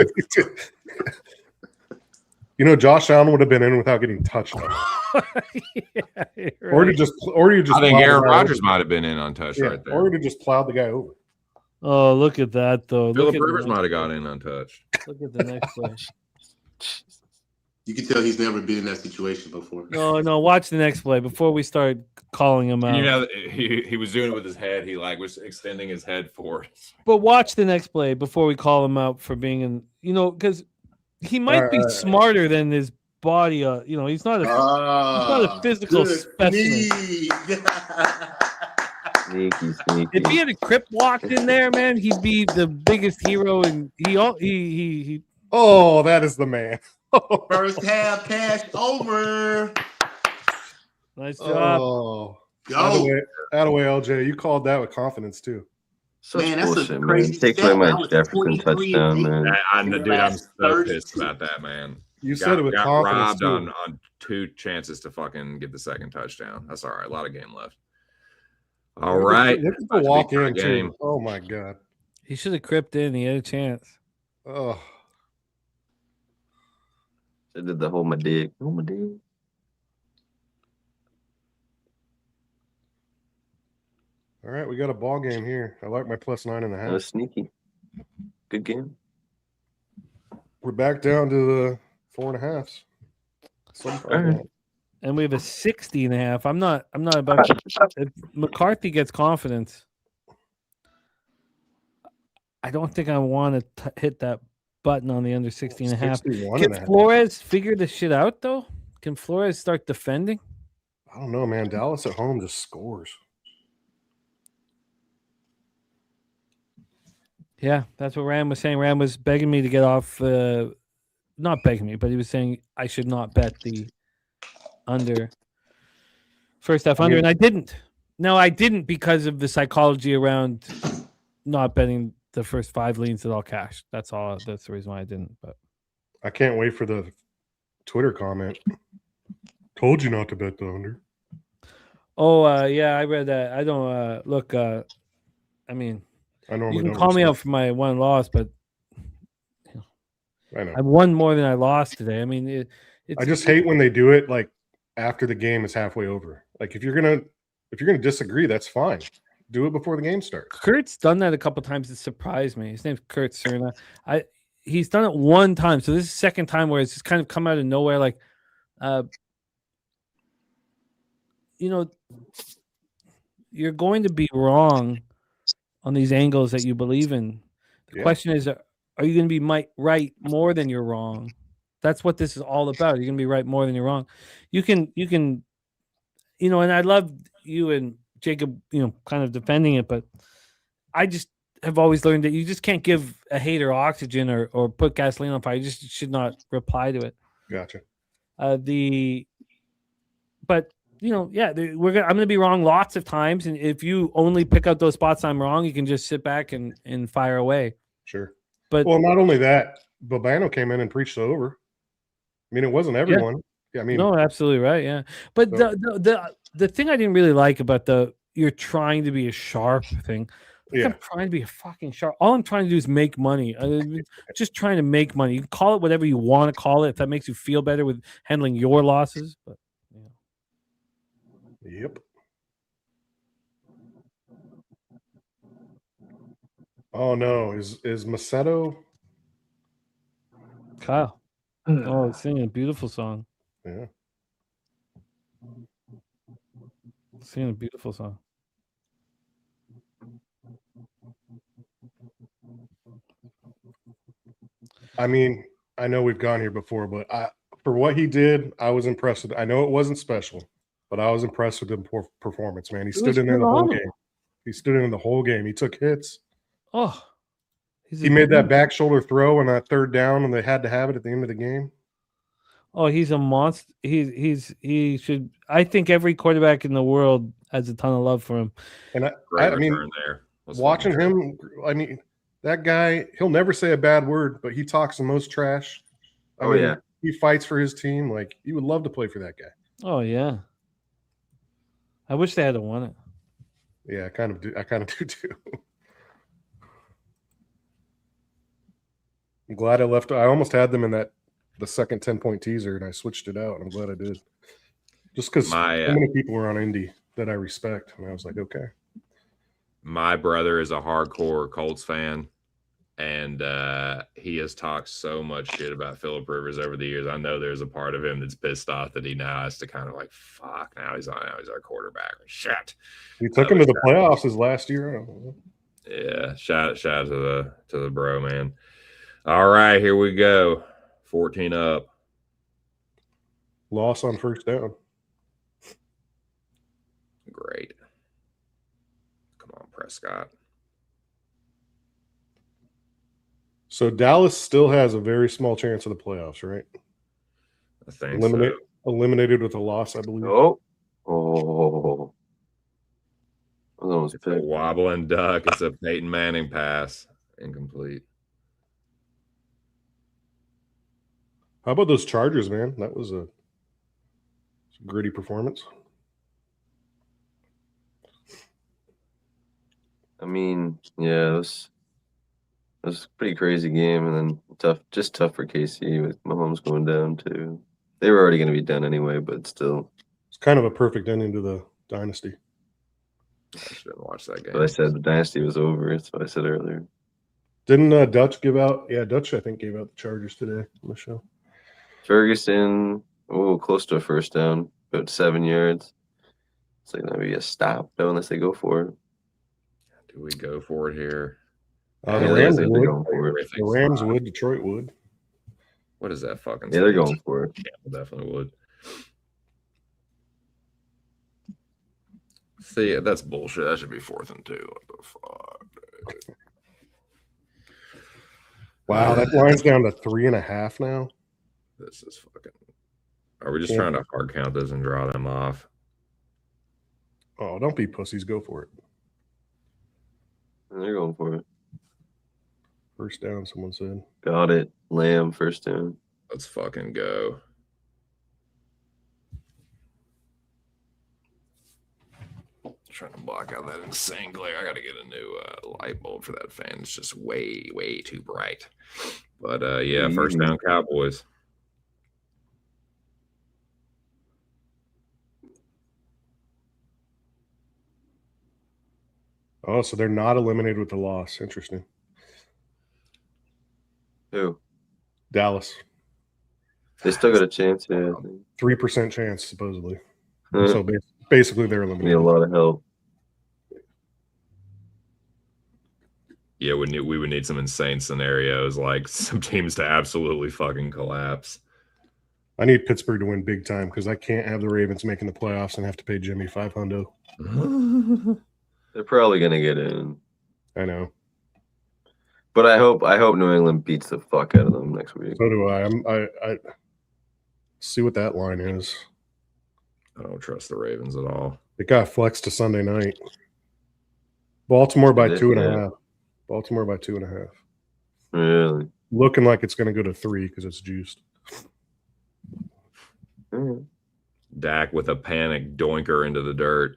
You know, Josh Allen would have been in without getting touched. Yeah, you're Or right. you just I think plowed the Aaron guy Rodgers over. might have been in untouched Yeah, right there. or you just plowed the guy over. Oh, look at that though. Philip Look at, Rivers the might have next, got in untouched. look at the next play. You can tell he's never been in that situation before. No, watch the next play before we start calling him out. You know, he was doing it with his head. He like was extending his head forward. But watch the next play before we call him out for being in, because he might be smarter than his body. He's not a physical good specimen. sneak. Sneaky. If he had a Crip walked in there, man, he'd be the biggest hero. And he Oh, that is the man. First half pass over. nice job. Oh, Go. out of way, LJ. You called that with confidence too. Such Man, that's a bullshit, man. crazy Take stat. away That my was Jefferson 23 touchdown, and man. I'm In the so last pissed 32. about that, man. You said it with got confidence robbed too. on 2 chances to fucking get the second touchdown. That's all right. A lot of game left. All right. Look at About the to walk be tie in game. too. Oh my god. He should have cripped in. He had a chance. Oh, I did the whole my dig. Oh, my dig. all right. We got a ball game here. I like my plus 9.5. That was sneaky. Good game. We're back down to the 4.5s. All right. And we have a 60.5. I'm not about if McCarthy gets confidence. I don't think I want to hit that button on the under 60.5. 61.5. Can Flores figure this shit out though? Can Flores start defending? I don't know, man. Dallas at home just scores. Yeah, that's what Ram was saying. Ram was begging me to get off. Not begging me, but he was saying I should not bet the under first half under, and I didn't. No, I didn't because of the psychology around not betting the first 5 leans at all cash. That's all. That's the reason why I didn't. But I can't wait for the Twitter comment. Told you not to bet the under. yeah, I read that. I don't look. I mean, I normally you can don't call me respect- out for my one loss, but I know. I won more than I lost today. I mean, it's I just hate when they do it like after the game is halfway over. Like if you're gonna disagree, that's fine. Do it before the game starts. Kurt's done that a couple times. It surprised me. His name's Kurt Cerna. He's done it one time, so this is the second time where it's just kind of come out of nowhere. Like, you're going to be wrong on these angles that you believe in. The question is, are you going to be right more than you're wrong? That's what this is all about. You're going to be right more than you're wrong. You can, and I love you and Jacob, kind of defending it, but I just have always learned that you just can't give a hater oxygen or put gasoline on fire. You just should not reply to it. Gotcha. I'm going to be wrong lots of times. And if you only pick out those spots I'm wrong, you can just sit back and fire away. Sure. But well, not only that, Babano came in and preached over. I mean, it wasn't everyone. Yeah, I mean, no, absolutely right. Yeah. But So- the thing I didn't really like about you're trying to be a sharp thing. yeah, I'm trying to be a fucking sharp. All I'm trying to do is make money. I'm just trying to make money. You can call it whatever you want to call it if that makes you feel better with handling your losses. But Yep. Oh no, is Macedo? Kyle, oh, singing a beautiful song. Yeah. Singing a beautiful song. I mean, I know we've gone here before, but for what he did, I was impressed with. I know it wasn't special, but I was impressed with the performance. Man, he stood in there the whole game. He stood in the whole game. He took hits. Oh, he made that back shoulder throw on that third down, and they had to have it at the end of the game. Oh, he's a monster. He should. I think every quarterback in the world has a ton of love for him. And Great I mean, return there. watching him, I mean, that guy, he'll never say a bad word, but he talks the most trash. I mean, yeah. He fights for his team. Like, you would love to play for that guy. Oh yeah. I wish they had won it. Yeah, I kind of do too. I'm glad I left. I almost had them in the second 10-point teaser, and I switched it out. I'm glad I did. Just because so many people were on Indy that I respect, and I was like, okay. My brother is a hardcore Colts fan, and he has talked so much shit about Phillip Rivers over the years. I know there's a part of him that's pissed off that he now has to kind of like, fuck, now he's our quarterback. Shit. He took him to the playoffs his last year. Yeah, shout out to the bro, man. All right, here we go. 14 up. Loss on first down. Great. Come on, Prescott. So Dallas still has a very small chance of the playoffs, right? I think so. Eliminated with a loss, I believe. Oh. It's a wobbling duck. It's a Peyton Manning pass. Incomplete. How about those Chargers, man? That was a gritty performance. I mean, yeah, it was a pretty crazy game, and then tough for KC with Mahomes going down too. They were already going to be done anyway, but still. It's kind of a perfect ending to the dynasty. I shouldn't watch that game. But I said the dynasty was over. That's what I said earlier. Didn't Dutch give out? Yeah, Dutch, I think, gave out the Chargers today on the show. Ferguson, close to a first down, about 7 yards. It's like maybe a stop, though, unless they go for it. Do we go for it here? The Rams would. The Rams would. Detroit would. What is that fucking? Yeah, they're going for it. Campbell definitely would. See, that's bullshit. That should be 4th and 2. What the fuck? Wow, that line's down to 3.5 now. This is fucking. Are we just trying to hard count this and draw them off? Oh, don't be pussies. Go for it. They're going for it. First down, someone said. Got it. Lamb, first down. Let's fucking go. Trying to block out that insane glare. I got to get a new light bulb for that fan. It's just way, way too bright. But yeah, first down Cowboys. Oh, so they're not eliminated with the loss. Interesting. Who? Dallas. They still got a chance, yeah. 3% chance, supposedly. So basically, they're eliminated. Need a lot of help. Yeah, we would need some insane scenarios, like some teams to absolutely fucking collapse. I need Pittsburgh to win big time because I can't have the Ravens making the playoffs and have to pay Jimmy $500. They're probably gonna get in. I know. But I hope New England beats the fuck out of them next week. So do I. I see what that line is. I don't trust the Ravens at all. It got flexed to Sunday night. Baltimore by 2.5. Baltimore by 2.5. Really? Looking like it's going to go to 3 because it's juiced. Dak with a panic doinker into the dirt.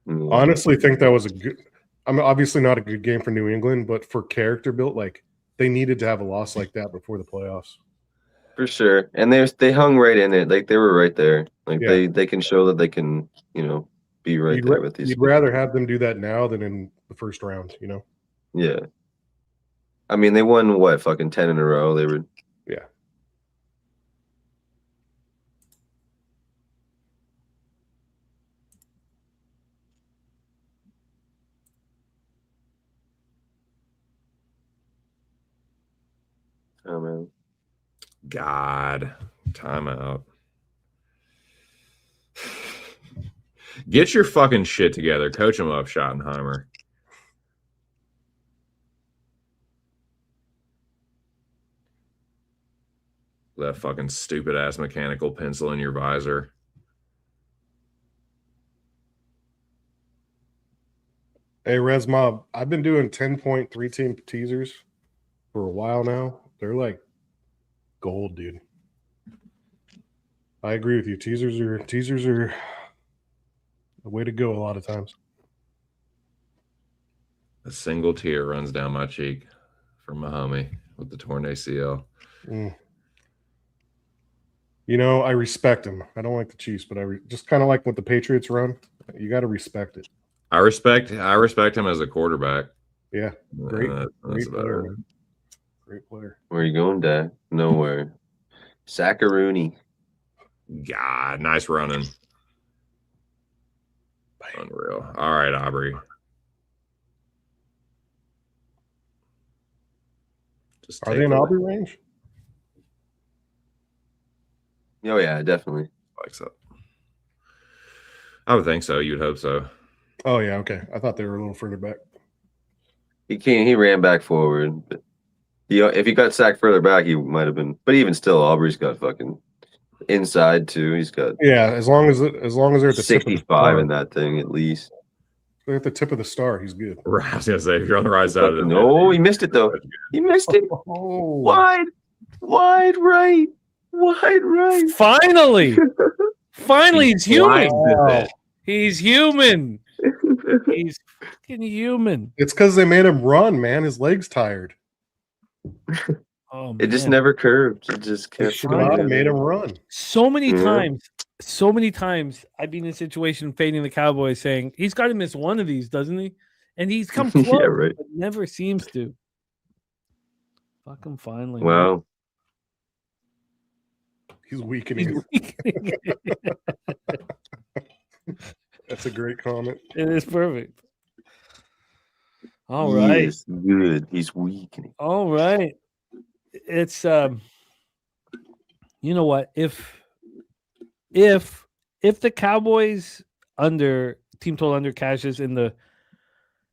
Honestly, think that was a good. I mean, obviously not a good game for New England, but for character built, like they needed to have a loss like that before the playoffs. For sure, and they hung right in it. Like they were right there. Like they can show that they can, be right there with these. You'd rather have them do that now than in the first round, Yeah. I mean, they won what, fucking 10 in a row. They were. Yeah. Oh man. God, timeout. Get your fucking shit together. Coach him up, Schottenheimer. That fucking stupid ass mechanical pencil in your visor. Hey, Resmob, I've been doing 10-point 3-team teasers for a while now. They're like gold, dude. I agree with you. Teasers are the way to go a lot of times. A single tear runs down my cheek from my homie with the torn ACL. Mm. You know, I respect him. I don't like the Chiefs, but just kind of like what the Patriots run. You got to respect it. I respect him as a quarterback. Yeah, great That's player, about it. man. Great player. Where are you going, Dad? Nowhere. Sackaroonie. God, nice running. Unreal. All right, Aubrey. Just Are they in Aubrey range? Oh yeah, definitely. Like so. I would think so. You'd hope so. Oh yeah, okay. I thought they were a little further back. He ran back forward. But if he got sacked further back, he might have been. But even still, Aubrey's got fucking inside too. He's got as long as they're at the 65 in that thing at least. They're at the tip of the star. He's good. Right, I was gonna say if you're on the right side of it. No, he missed it though. He missed it. Wide right. Finally, he's human. Wow. He's human. He's fucking human. It's because they made him run, man. His leg's tired. Oh, It just never curved. It just They kept should not have made him run. So many times I've been in a situation fading the Cowboys saying he's got to miss one of these, doesn't he? And he's come close, Yeah, right. but never seems to. Fuck him finally. Wow. He's weakening. That's a great comment. It is perfect. All He right. is good. He's weakening. All right. It's you know what? If the Cowboys team total under cashes in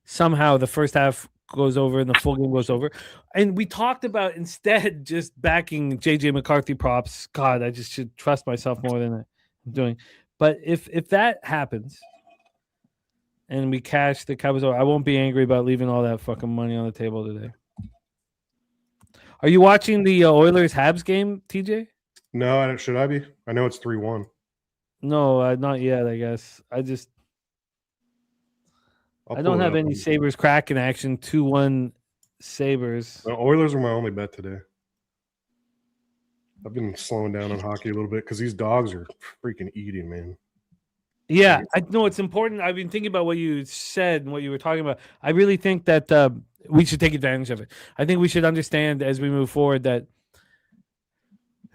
somehow the first half goes over and the full game goes over, and we talked about instead just backing JJ McCarthy props. God, I just should trust myself more than I'm doing. But if that happens and we cash the Cowboys over, I won't be angry about leaving all that fucking money on the table today. Are you watching the Oilers Habs game, TJ? No, should I be? I know it's 3-1. No, not yet. I guess I don't have any Sabres Kraken action. 2-1 Sabres. The Oilers are my only bet today. I've been slowing down on hockey a little bit because these dogs are freaking eating, man. Yeah, I know it's important. I've been thinking about what you said and what you were talking about. I really think that we should take advantage of it. I think we should understand as we move forward that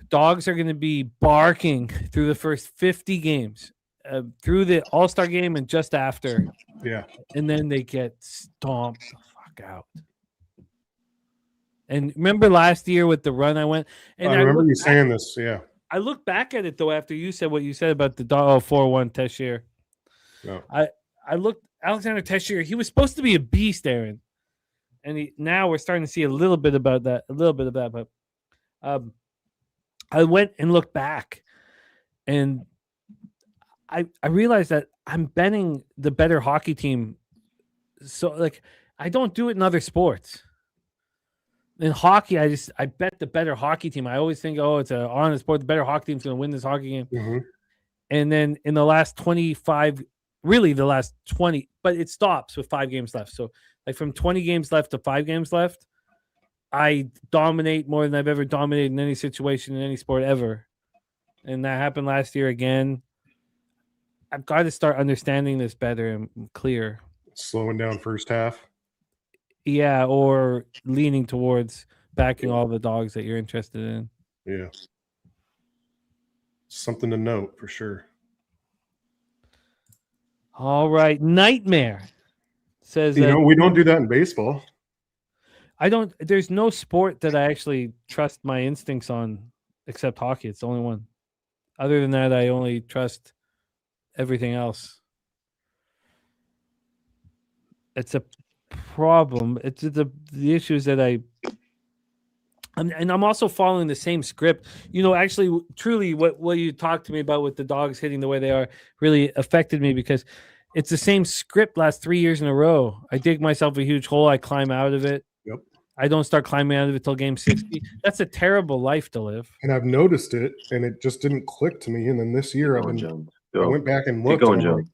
dogs are going to be barking through the first 50 games, through the All-Star game and just after. Yeah. And then they get stomped the fuck out. And remember last year with the run I went? And I remember you saying this, yeah. I look back at it, though, after you said what you said about the 4-1 Teixeira. No. I looked, Alexander Teixeira, he was supposed to be a beast, Aaron. And now we're starting to see a little bit of that. But I went and looked back, and I realized that I'm betting the better hockey team. So, like, I don't do it in other sports. In hockey, I bet the better hockey team. I always think, it's an honest sport. The better hockey team's going to win this hockey game. Mm-hmm. And then in the last 25, really the last 20, but it stops with 5 games left. So like from 20 games left to 5 games left, I dominate more than I've ever dominated in any situation in any sport ever. And that happened last year again. I've got to start understanding this better and clear. Slowing down first half. Yeah, or leaning towards backing all the dogs that you're interested in. Yeah. Something to note for sure. All right. Nightmare says we don't do that in baseball. There's no sport that I actually trust my instincts on except hockey. It's the only one. Other than that, I only trust everything else. It's a problem. It's the issue is that I'm also following the same script. Actually, truly, what you talked to me about with the dogs hitting the way they are really affected me because it's the same script last 3 years in a row. I dig myself a huge hole. I climb out of it. Yep. I don't start climbing out of it till game 60. That's a terrible life to live. And I've noticed it, and it just didn't click to me. And then this year, I went back and looked. Keep going, and I'm Joe. like,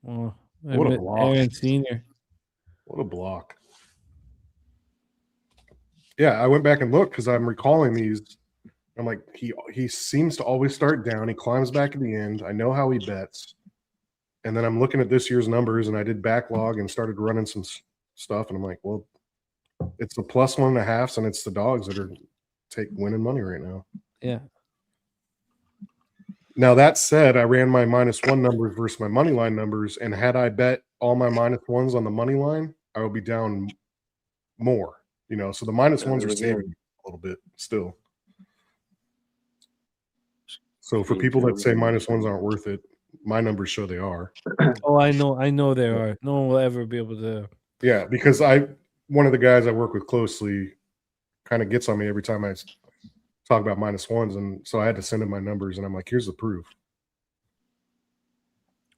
Oh, What a block. Aaron Senior. What a block. Yeah, I went back and looked because I'm recalling these. I'm like, he seems to always start down. He climbs back at the end. I know how he bets. And then I'm looking at this year's numbers, and I did backlog and started running some stuff. And I'm like, well, it's the plus 1.5s, and it's the dogs that are winning money right now. Yeah. Now, that said, I ran my -1 numbers versus my money line numbers, and had I bet all my -1s on the money line, I would be down more. So the -1s are saving me a little bit still. So for people that say -1s aren't worth it, my numbers show they are. Oh, I know they are. No one will ever be able to. Yeah, because one of the guys I work with closely kind of gets on me every time I talk about -1s, and so I had to send him my numbers, and I'm like, here's the proof.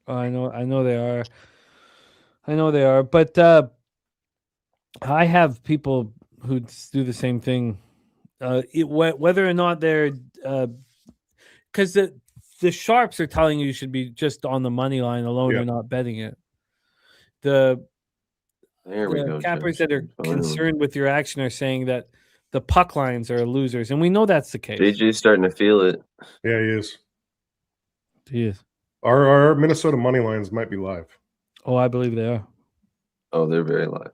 Oh, I know they are. But I have people who do the same thing. Whether or not they're because the sharps are telling you should be just on the money line alone. Yeah. You're not betting it. The There we go. cappers Joe. that are Finally. concerned with your action are saying that the puck lines are losers, and we know that's the case. JJ's starting to feel it. Yeah, he is. He is. Our Minnesota money lines might be live. Oh, I believe they are. Oh, they're very live.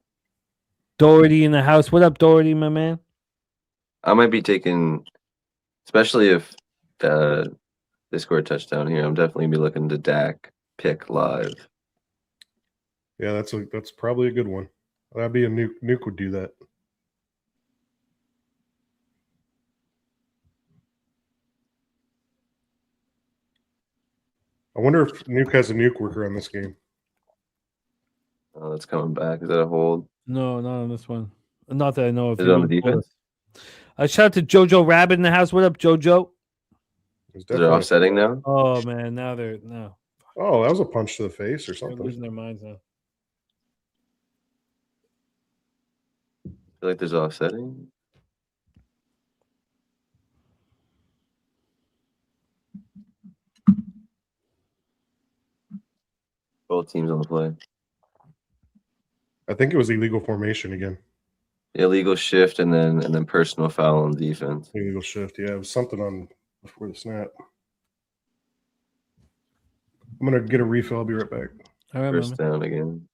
Doherty in the house. What up, Doherty, my man? I might be taking, especially if they score a touchdown here. I'm definitely gonna be looking to Dak pick live. Yeah, that's probably a good one. That'd be a nuke would do that. I wonder if Nuke has a nuke worker on this game. Oh, that's coming back. Is that a hold? No, not on this one. Not that I know of. Is it on the defense? Shout out to JoJo Rabbit in the house. What up, JoJo? Is it offsetting now? Oh man, now they're no. Oh, that was a punch to the face or They're something. losing their minds now. I feel like there's offsetting. Both teams on the play. I think it was illegal formation again. Illegal shift and then personal foul on defense. Illegal shift. Yeah, it was something on before the snap. I'm gonna get a refill. I'll be right back. All right, First down again.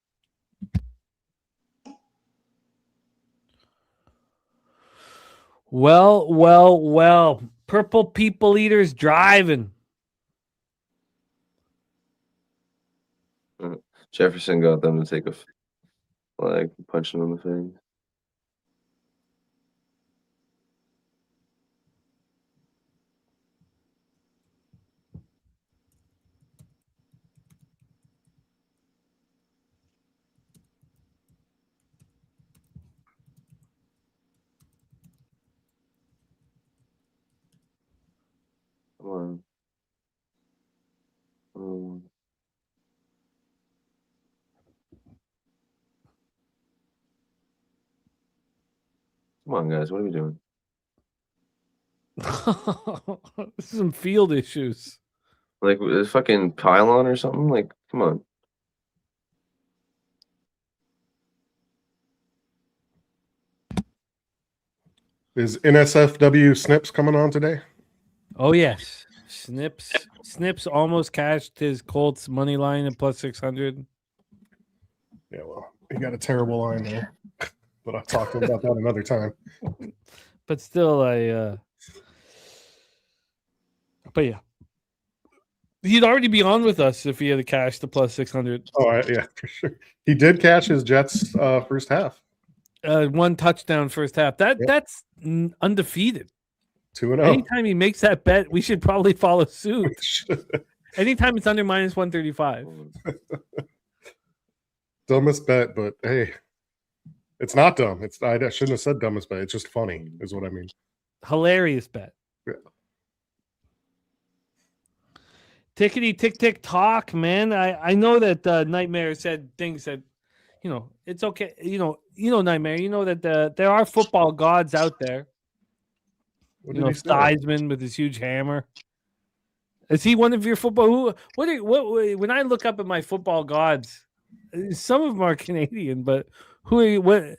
Well. Purple people eaters driving. Jefferson got them to take a flag, punch him in the face. Come on. Come on, guys. What are we doing? Some field issues. Like a fucking pylon or something? Like, come on. Is NSFW Snips coming on today? Oh yes, Snips almost cashed his Colts money line at plus 600. Yeah, well, he got a terrible line there, but I'll talk to him about that another time. But still, but yeah, He'd already be on with us if he had to cash the plus 600. Oh, yeah, for sure. He did catch his Jets first half. 1 touchdown first half. That's undefeated. 2-0. Anytime he makes that bet, we should probably follow suit. Anytime it's under minus 135. Dumbest bet, but hey, it's not dumb. I shouldn't have said dumbest bet. It's just funny, is what I mean. Hilarious bet. Yeah. Tickety tick tick talk, man. I know that Nightmare said things that, it's okay. Nightmare. You know that there are football gods out there. What did he say? Theismann with his huge hammer. Is he one of your football? When I look up at my football gods, some of them are Canadian, but what?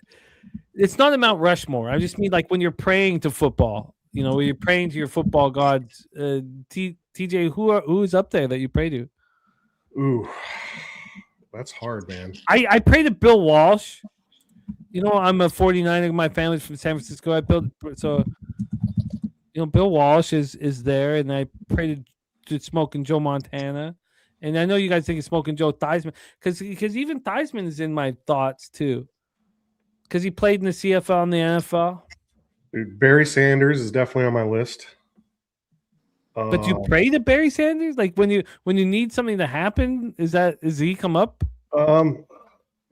It's not a Mount Rushmore. I just mean like when you're praying to football, when you're praying to your football gods. TJ, who's up there that you pray to? Ooh, that's hard, man. I pray to Bill Walsh. I'm a 49er. My family's from San Francisco. Bill Walsh is there, and I pray to Smoking Joe Montana. And I know you guys think of Smoking Joe Theismann because even Theismann is in my thoughts too, because he played in the CFL and the NFL. Dude, Barry Sanders is definitely on my list. But you pray to Barry Sanders, like when you need something to happen. Is he come up?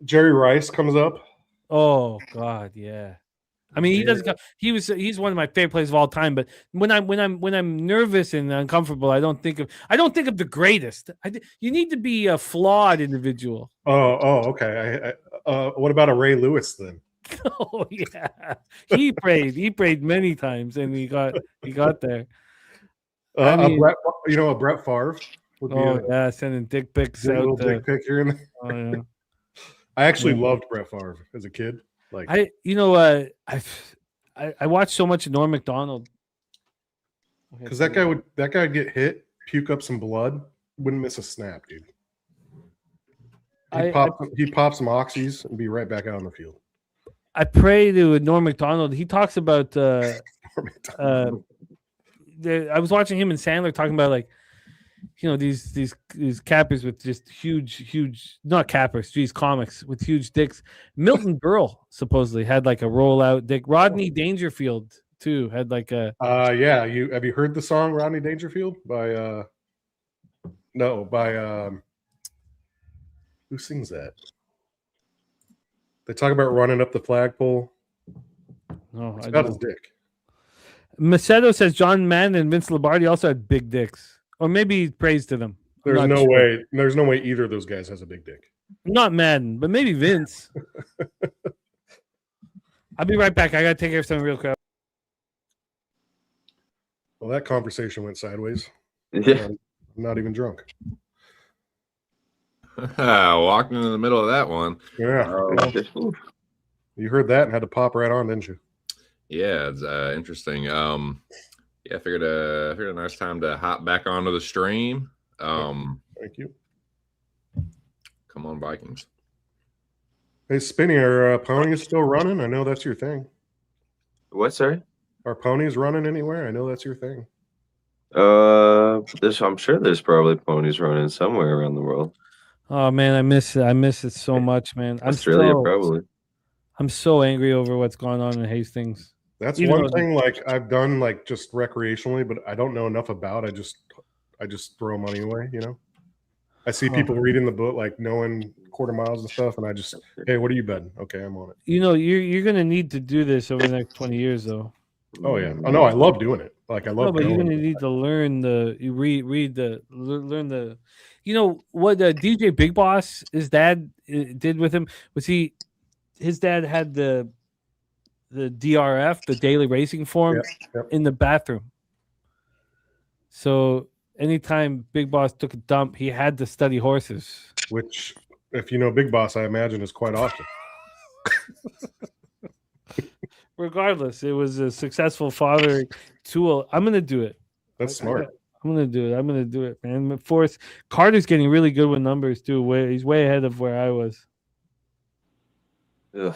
Jerry Rice comes up. Oh God, yeah. I mean, he doesn't. He's one of my favorite players of all time. But when I'm nervous and uncomfortable, I don't think of the greatest. You need to be a flawed individual. Oh, okay. What about a Ray Lewis then? Oh yeah, he prayed many times, and he got there. A Brett Favre. Yeah, sending dick pics out. Little dick pic here and there. Oh, yeah. I actually loved Brett Favre as a kid. Like I watched so much of Norm Macdonald. Because that guy would get hit, puke up some blood, wouldn't miss a snap, dude. He'd pop some oxys and be right back out on the field. I pray to Norm Macdonald. He talks about I was watching him and Sandler talking about like, these cappers with just huge not cappers, comics with huge dicks. Milton Berle supposedly had like a rollout dick. Rodney Dangerfield too had like a have you heard the song Rodney Dangerfield by who sings that? They talk about running up the flagpole. No, it's about his dick. Macedo says John Madden and Vince Lombardi also had big dicks. Or maybe he prays to them. There's no way either of those guys has a big dick. Not Madden, but maybe Vince. I'll be right back. I gotta take care of something real quick. Well, that conversation went sideways. Yeah. I'm not even drunk. Walked into the middle of that one. Yeah. You heard that and had to pop right on, didn't you? Yeah, it's interesting. I figured a nice time to hop back onto the stream. Thank you. Come on, Vikings. Hey, Spinny, are ponies still running? I know that's your thing. What, sorry? Are ponies running anywhere? I know that's your thing. I'm sure there's probably ponies running somewhere around the world. Oh man, I miss it so much, man. Australia, probably. I'm so angry over what's going on in Hastings. That's one thing like I've done like just recreationally, but I don't know enough about. I just throw money away, I see people reading the book, like knowing quarter miles and stuff, and I just, hey, what are you betting? Okay, I'm on it. You're gonna need to do this over the next 20 years, though. Oh yeah, I know. I love doing it. Like I love. But you're gonna need to learn learn the. What DJ Big Boss, his dad did with him was his dad had the DRF, the daily racing form, in the bathroom. So anytime Big Boss took a dump, he had to study horses. Which, if you know Big Boss, I imagine is quite often. Regardless, it was a successful father tool. I'm gonna do it. That's smart. I'm gonna do it, man. Forrest Carter's getting really good with numbers too. He's way ahead of where I was. Ugh.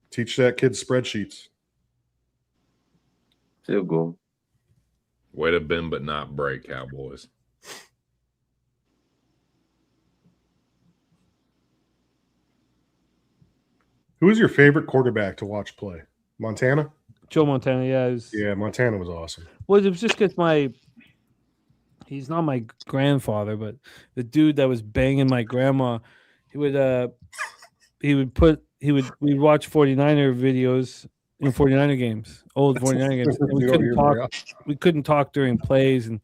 Teach that kid spreadsheets. Field goal. Way to bend but not break, Cowboys. Who was your favorite quarterback to watch play? Montana? Joe Montana, yeah. Yeah, Montana was awesome. Well, it was just because he's not my grandfather, but the dude that was banging my grandma, we'd watch 49er videos in 49er games, old 49er games. And we couldn't talk during plays, and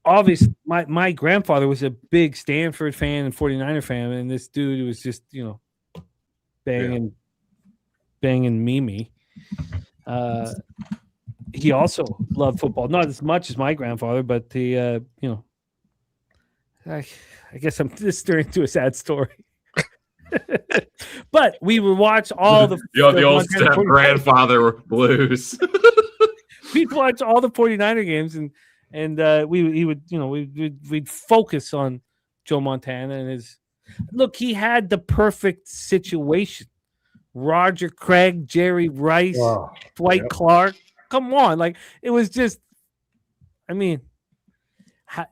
obviously my grandfather was a big Stanford fan and 49er fan, and this dude was just, banging Mimi. He also loved football, not as much as my grandfather, but I guess I'm just stirring to a sad story. But we would watch all the the old step grandfather blues. We'd watch all the 49er games, and we'd focus on Joe Montana and his look. He had the perfect situation. Roger Craig, Jerry Rice, Dwight Clark. Come on, like it was just. I mean,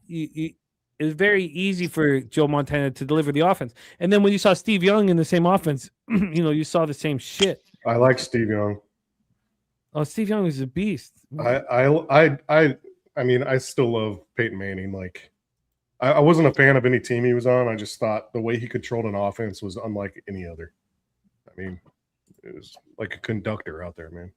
it was very easy for Joe Montana to deliver the offense, and then when you saw Steve Young in the same offense, you saw the same shit. I like Steve Young. Oh, Steve Young is a beast. I mean, I still love Peyton Manning. Like, I wasn't a fan of any team he was on. I just thought the way he controlled an offense was unlike any other. I mean, it was like a conductor out there, man.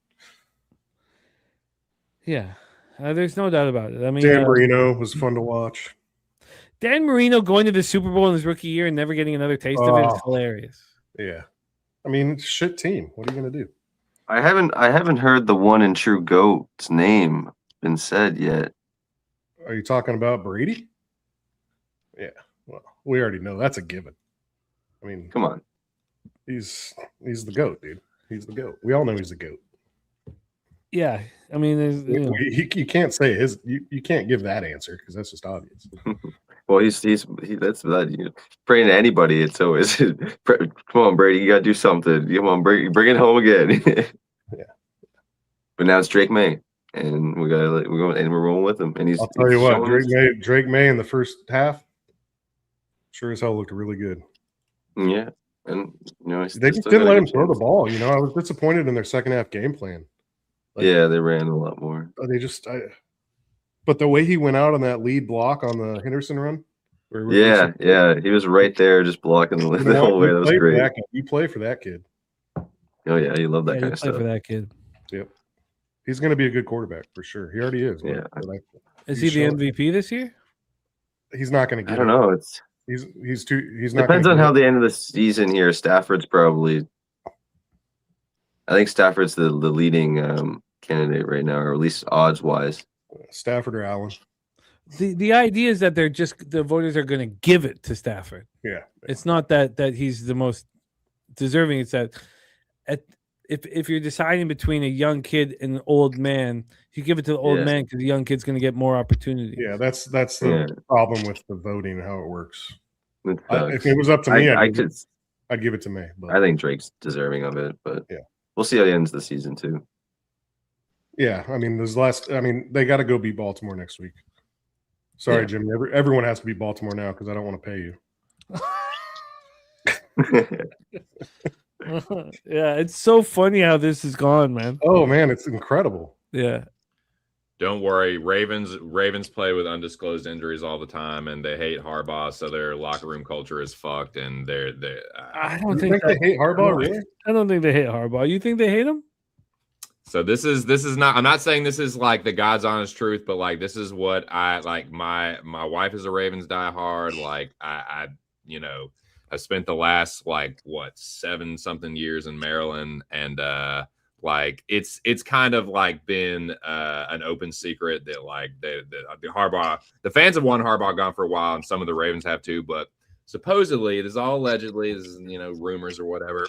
Yeah, there's no doubt about it. I mean, Dan Marino was fun to watch. Dan Marino going to the Super Bowl in his rookie year and never getting another taste of it is hilarious. Yeah, I mean, shit team. What are you gonna do? I haven't heard the one and true GOAT's name been said yet. Are you talking about Brady? Yeah, well, we already know that's a given. I mean, come on, he's the GOAT, dude. He's the GOAT. We all know he's the GOAT. Yeah, I mean, you can't say you can't give that answer because that's just obvious. Well, that's that. Praying to anybody, it's always come on, Brady, you gotta do something. Come on, bring it home again. Yeah. But now it's Drake May, and we're rolling with him. And I'll tell you what, Drake May in the first half, sure as hell looked really good. Yeah, and they just didn't let him throw the ball. I was disappointed in their second half game plan. Yeah, they ran a lot more. But the way he went out on that lead block on the Henderson run. Yeah, he was right there just blocking the whole way. That was great. You play for that kid. Oh yeah, you love that kind of stuff. For that kid. Yep, he's going to be a good quarterback for sure. He already is. Yeah. Is he the MVP this year? He's not going to get. I don't know. He's not. Depends on how the end of the season here. Stafford's probably. I think Stafford's the leading candidate right now, or at least odds wise. Stafford or Allen. The idea is that the voters are going to give it to Stafford. Yeah, it's not that he's the most deserving. It's that if you're deciding between a young kid and an old man, you give it to the old man because the young kid's going to get more opportunity. Yeah, that's the problem with the voting and how it works. If it was up to me, I'd give it to May. But I think Drake's deserving of it, but yeah, we'll see how he ends the season too. Yeah, I mean, they got to go beat Baltimore next week. Sorry, Jimmy. Everyone has to beat Baltimore now because I don't want to pay you. Yeah, it's so funny how this has gone, man. Oh man, it's incredible. Yeah. Don't worry, Ravens play with undisclosed injuries all the time, and they hate Harbaugh, so their locker room culture is fucked. And they I don't think they hate Harbaugh. Really? I don't think they hate Harbaugh. You think they hate him? So this is not. I'm not saying this is like the God's honest truth, but like this is what I like. My wife is a Ravens diehard. Like I spent the last 7-something years in Maryland, and like it's kind of like been an open secret that like the Harbaugh, the fans have wanted Harbaugh gone for a while, and some of the Ravens have too. But supposedly, this is all allegedly, this is rumors or whatever.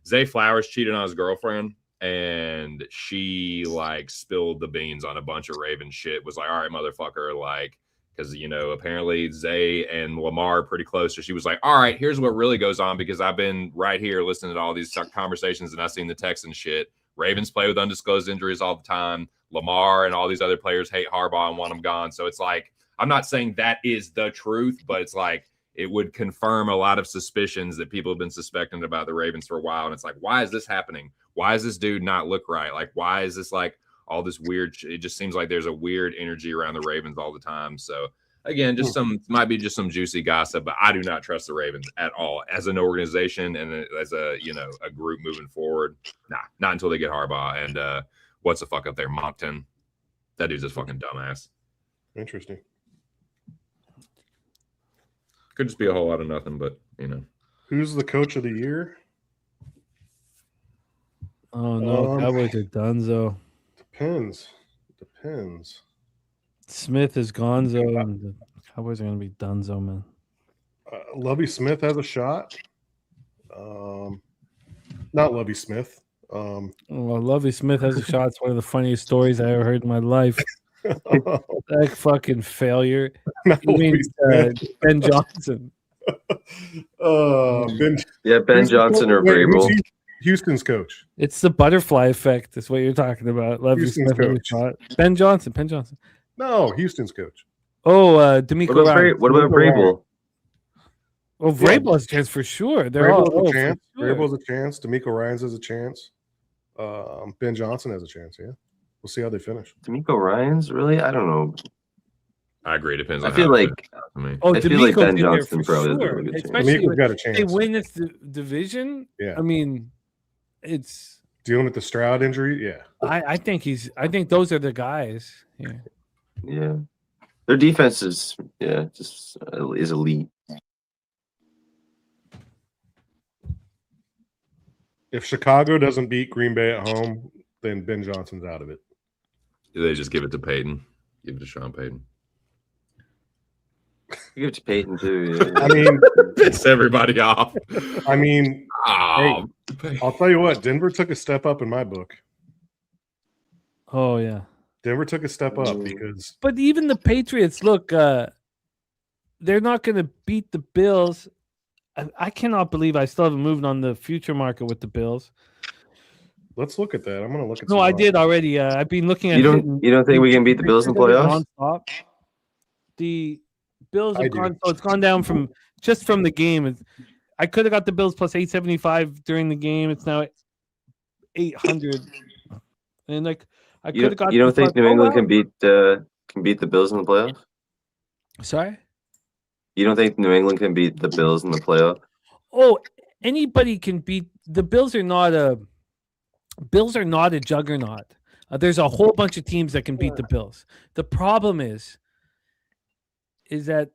Zay Flowers cheated on his girlfriend. And she spilled the beans on a bunch of Raven shit. Was like, all right, motherfucker, because apparently Zay and Lamar are pretty close. So she was like, all right, here's what really goes on, because I've been right here listening to all these conversations and I've seen the text and shit. Ravens play with undisclosed injuries all the time. Lamar and all these other players hate Harbaugh and want him gone. So it's like, I'm not saying that is the truth, but it's like it would confirm a lot of suspicions that people have been suspecting about the Ravens for a while. And it's like, why is this happening? Why does this dude not look right? Like, why is this like all this weird? It just seems like there's a weird energy around the Ravens all the time. So again, just might be just some juicy gossip, but I do not trust the Ravens at all as an organization and as a group moving forward. Nah, not until they get Harbaugh and what's the fuck up there, Moncton. That dude's a fucking dumbass. Interesting. Could just be a whole lot of nothing, but Who's the coach of the year? Oh no, Cowboys are donezo. Depends. Smith is gonzo, and the Cowboys are going to be donezo, man. Lovie Smith has a shot. Not Lovie Smith. Well, Lovie Smith has a shot. It's one of the funniest stories I ever heard in my life. That fucking failure. You mean Ben Johnson? Ben Johnson or Vrabel. Houston's coach. It's the butterfly effect. Is what you're talking about. Lovie Houston's Smith has a shot. Ben Johnson. No, Houston's coach. Oh, D'Amico Ryan. What about Vrabel? Well, Vrabel has a chance for sure. Vrabel's a chance. Vrabel's a chance. D'Amico Ryans has a chance. Ben Johnson has a chance. Yeah, we'll see how they finish. D'Amico Ryans, really? I don't know. I agree. Depends. I feel like Ben Johnson probably has a really good chance. Especially got a chance. They win this division. Yeah, I mean, it's dealing with the Stroud injury. Yeah, I think those are the guys. Yeah. Yeah, their defense is is elite. If Chicago doesn't beat Green Bay at home, then Ben Johnson's out of it. Do they just give it to Peyton? Give it to Sean Payton. Give it to Peyton too. Yeah. I mean, piss everybody off. I mean, hey, I'll tell you what. Denver took a step up in my book. Oh yeah. Denver took a step up because. But even the Patriots, look, they're not going to beat the Bills. I cannot believe I still haven't moved on the future market with the Bills. Let's look at that. I'm going to look at. No, I did already. I've been looking at. You don't think we can beat the Bills in playoffs? The Bills have gone. So it's gone down from the game. I could have got the Bills plus 875 during the game. It's now 800, and like. You don't think New England can beat the Bills in the playoffs? Sorry? You don't think New England can beat the Bills in the playoffs? Oh, anybody can beat the Bills. Are not a juggernaut. There's a whole bunch of teams that can beat the Bills. The problem is that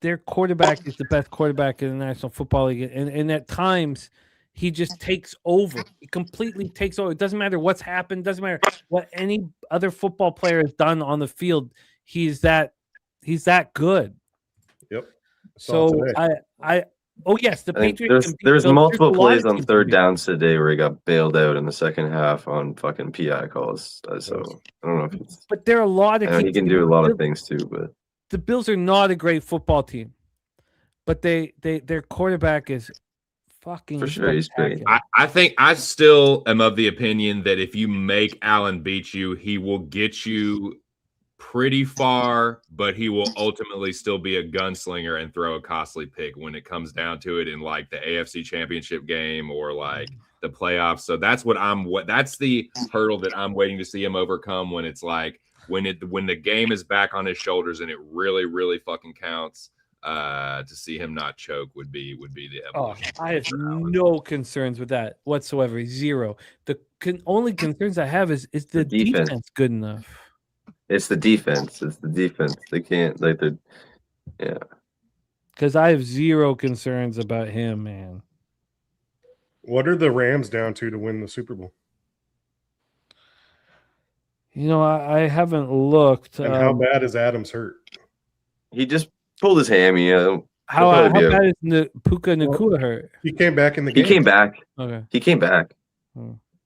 their quarterback is the best quarterback in the National Football League, and at times. He just takes over. He completely takes over. It doesn't matter what's happened. Doesn't matter what any other football player has done on the field. He's that good. Yep. So yes, the Patriots. There's multiple plays on third downs today where he got bailed out in the second half on fucking PI calls. So I don't know if it's. But there are a lot of. He can do a lot of things too, but the Bills are not a great football team, but their quarterback is. For sure, he's great. I think I still am of the opinion that if you make Allen beat you, he will get you pretty far, but he will ultimately still be a gunslinger and throw a costly pick when it comes down to it in like the AFC Championship game or like the playoffs. So that's that's the hurdle that I'm waiting to see him overcome when it's like when the game is back on his shoulders and it really, really fucking counts. To see him not choke would be the evolution. I have no concerns with that whatsoever. Zero. The only concerns I have is the defense good enough? It's the defense. They can't Because I have zero concerns about him, man. What are the Rams down to win the Super Bowl? I haven't looked. And how bad is Adams hurt? He just pulled his hammy. How bad is Puka Nacua hurt? He came back in the game. He came back. Okay. He came back.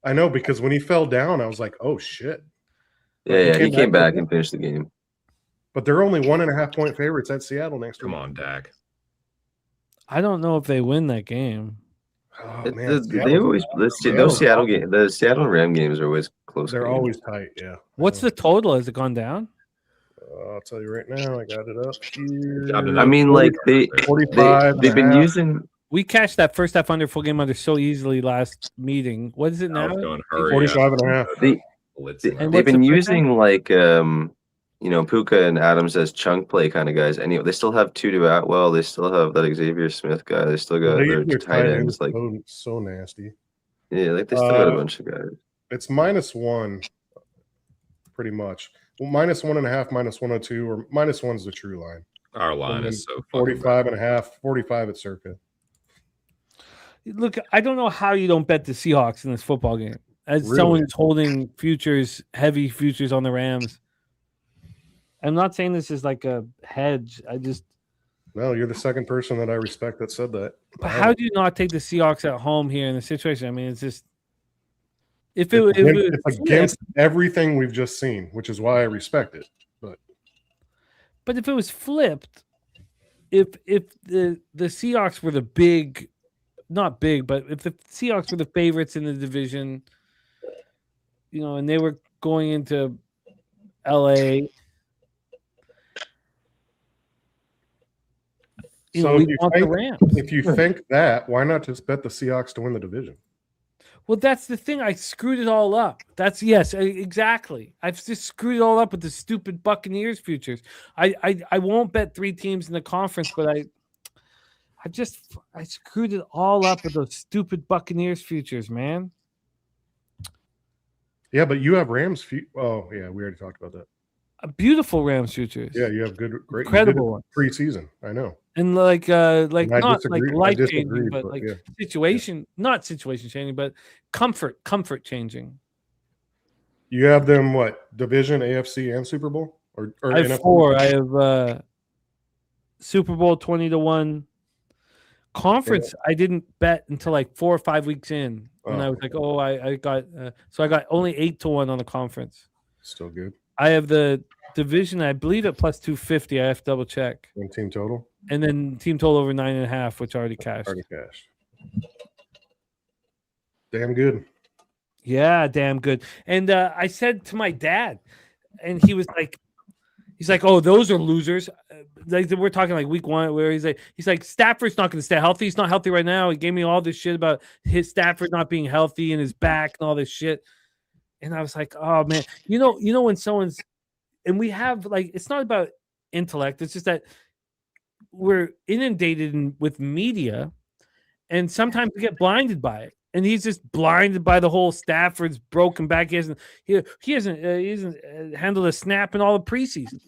I know, because when he fell down, I was like, "Oh shit!" Yeah, he came back and finished the game. But they're only 1.5 point favorites at Seattle next week. Come on, Dak. I don't know if they win that game. Oh man, those Seattle Ram games are always close. They're always tight. Yeah. What's the total? Has it gone down? I'll tell you right now. I got it up here. Job to I know. mean, like they've 45 been and a half. using. We cashed that first half under, full game under so easily last meeting. What is it I now? was going hurry 45 and a half. They've And what's been the using like Puka and Adams as chunk play kind of guys. Anyway, they still have Tutu Atwell. They still have that Xavier Smith guy. They still got They their use their tight ends. ends Like so nasty. yeah, like they still got a bunch of guys. It's -1, pretty much. Well, -1.5, -102, or -1's the true line. Our line And is then so fucking 45 and a half, 45 at circa. Look, I don't know how you don't bet the Seahawks in this football game. As Really? someone who's holding futures, heavy futures on the Rams. I'm not saying this is like a hedge. I just. No, you're the second person that I respect that said that. But how do you not take the Seahawks at home here in the situation? I mean, it's just. It's against everything we've just seen, which is why I respect it. But if it was flipped, if the Seahawks were the big, not big, but if the Seahawks were the favorites in the division, and they were going into LA, So we want the Rams. if you think that, why not just bet the Seahawks to win the division? Well, that's the thing. I screwed it all up. Yes, exactly. I've just screwed it all up with the stupid Buccaneers futures. I won't bet 3 teams in the conference, but I screwed it all up with those stupid Buccaneers futures, man. Yeah, but you have Rams. Oh, yeah, we already talked about that. A beautiful Rams futures. Yeah, you have great, incredible ones. Preseason, I know. And like And I not disagreed- like I life disagreed, changing, but but like yeah. situation, not situation changing, but comfort changing. You have them what? Division, AFC, and Super Bowl? Or I have NFL? 4. I have Super Bowl 20-1. Conference, I didn't bet until like 4 or 5 weeks in. And I was like, oh, I got so I got only 8-1 on the conference. Still good. I have the division, I believe at plus 250. I have to double check. And team total? And then team total over 9.5, which already cashed. Damn good. Yeah, damn good. And I said to my dad, and he's like, oh, those are losers. Like we're talking like week 1, where he's like, Stafford's not going to stay healthy. He's not healthy right now. He gave me all this shit about his Stafford not being healthy and his back and all this shit. And I was like, oh man, when someone's, and we have like, it's not about intellect. It's just that we're inundated with media, and sometimes we get blinded by it. And he's just blinded by the whole Stafford's broken back. He hasn't handled a snap in all the preseason.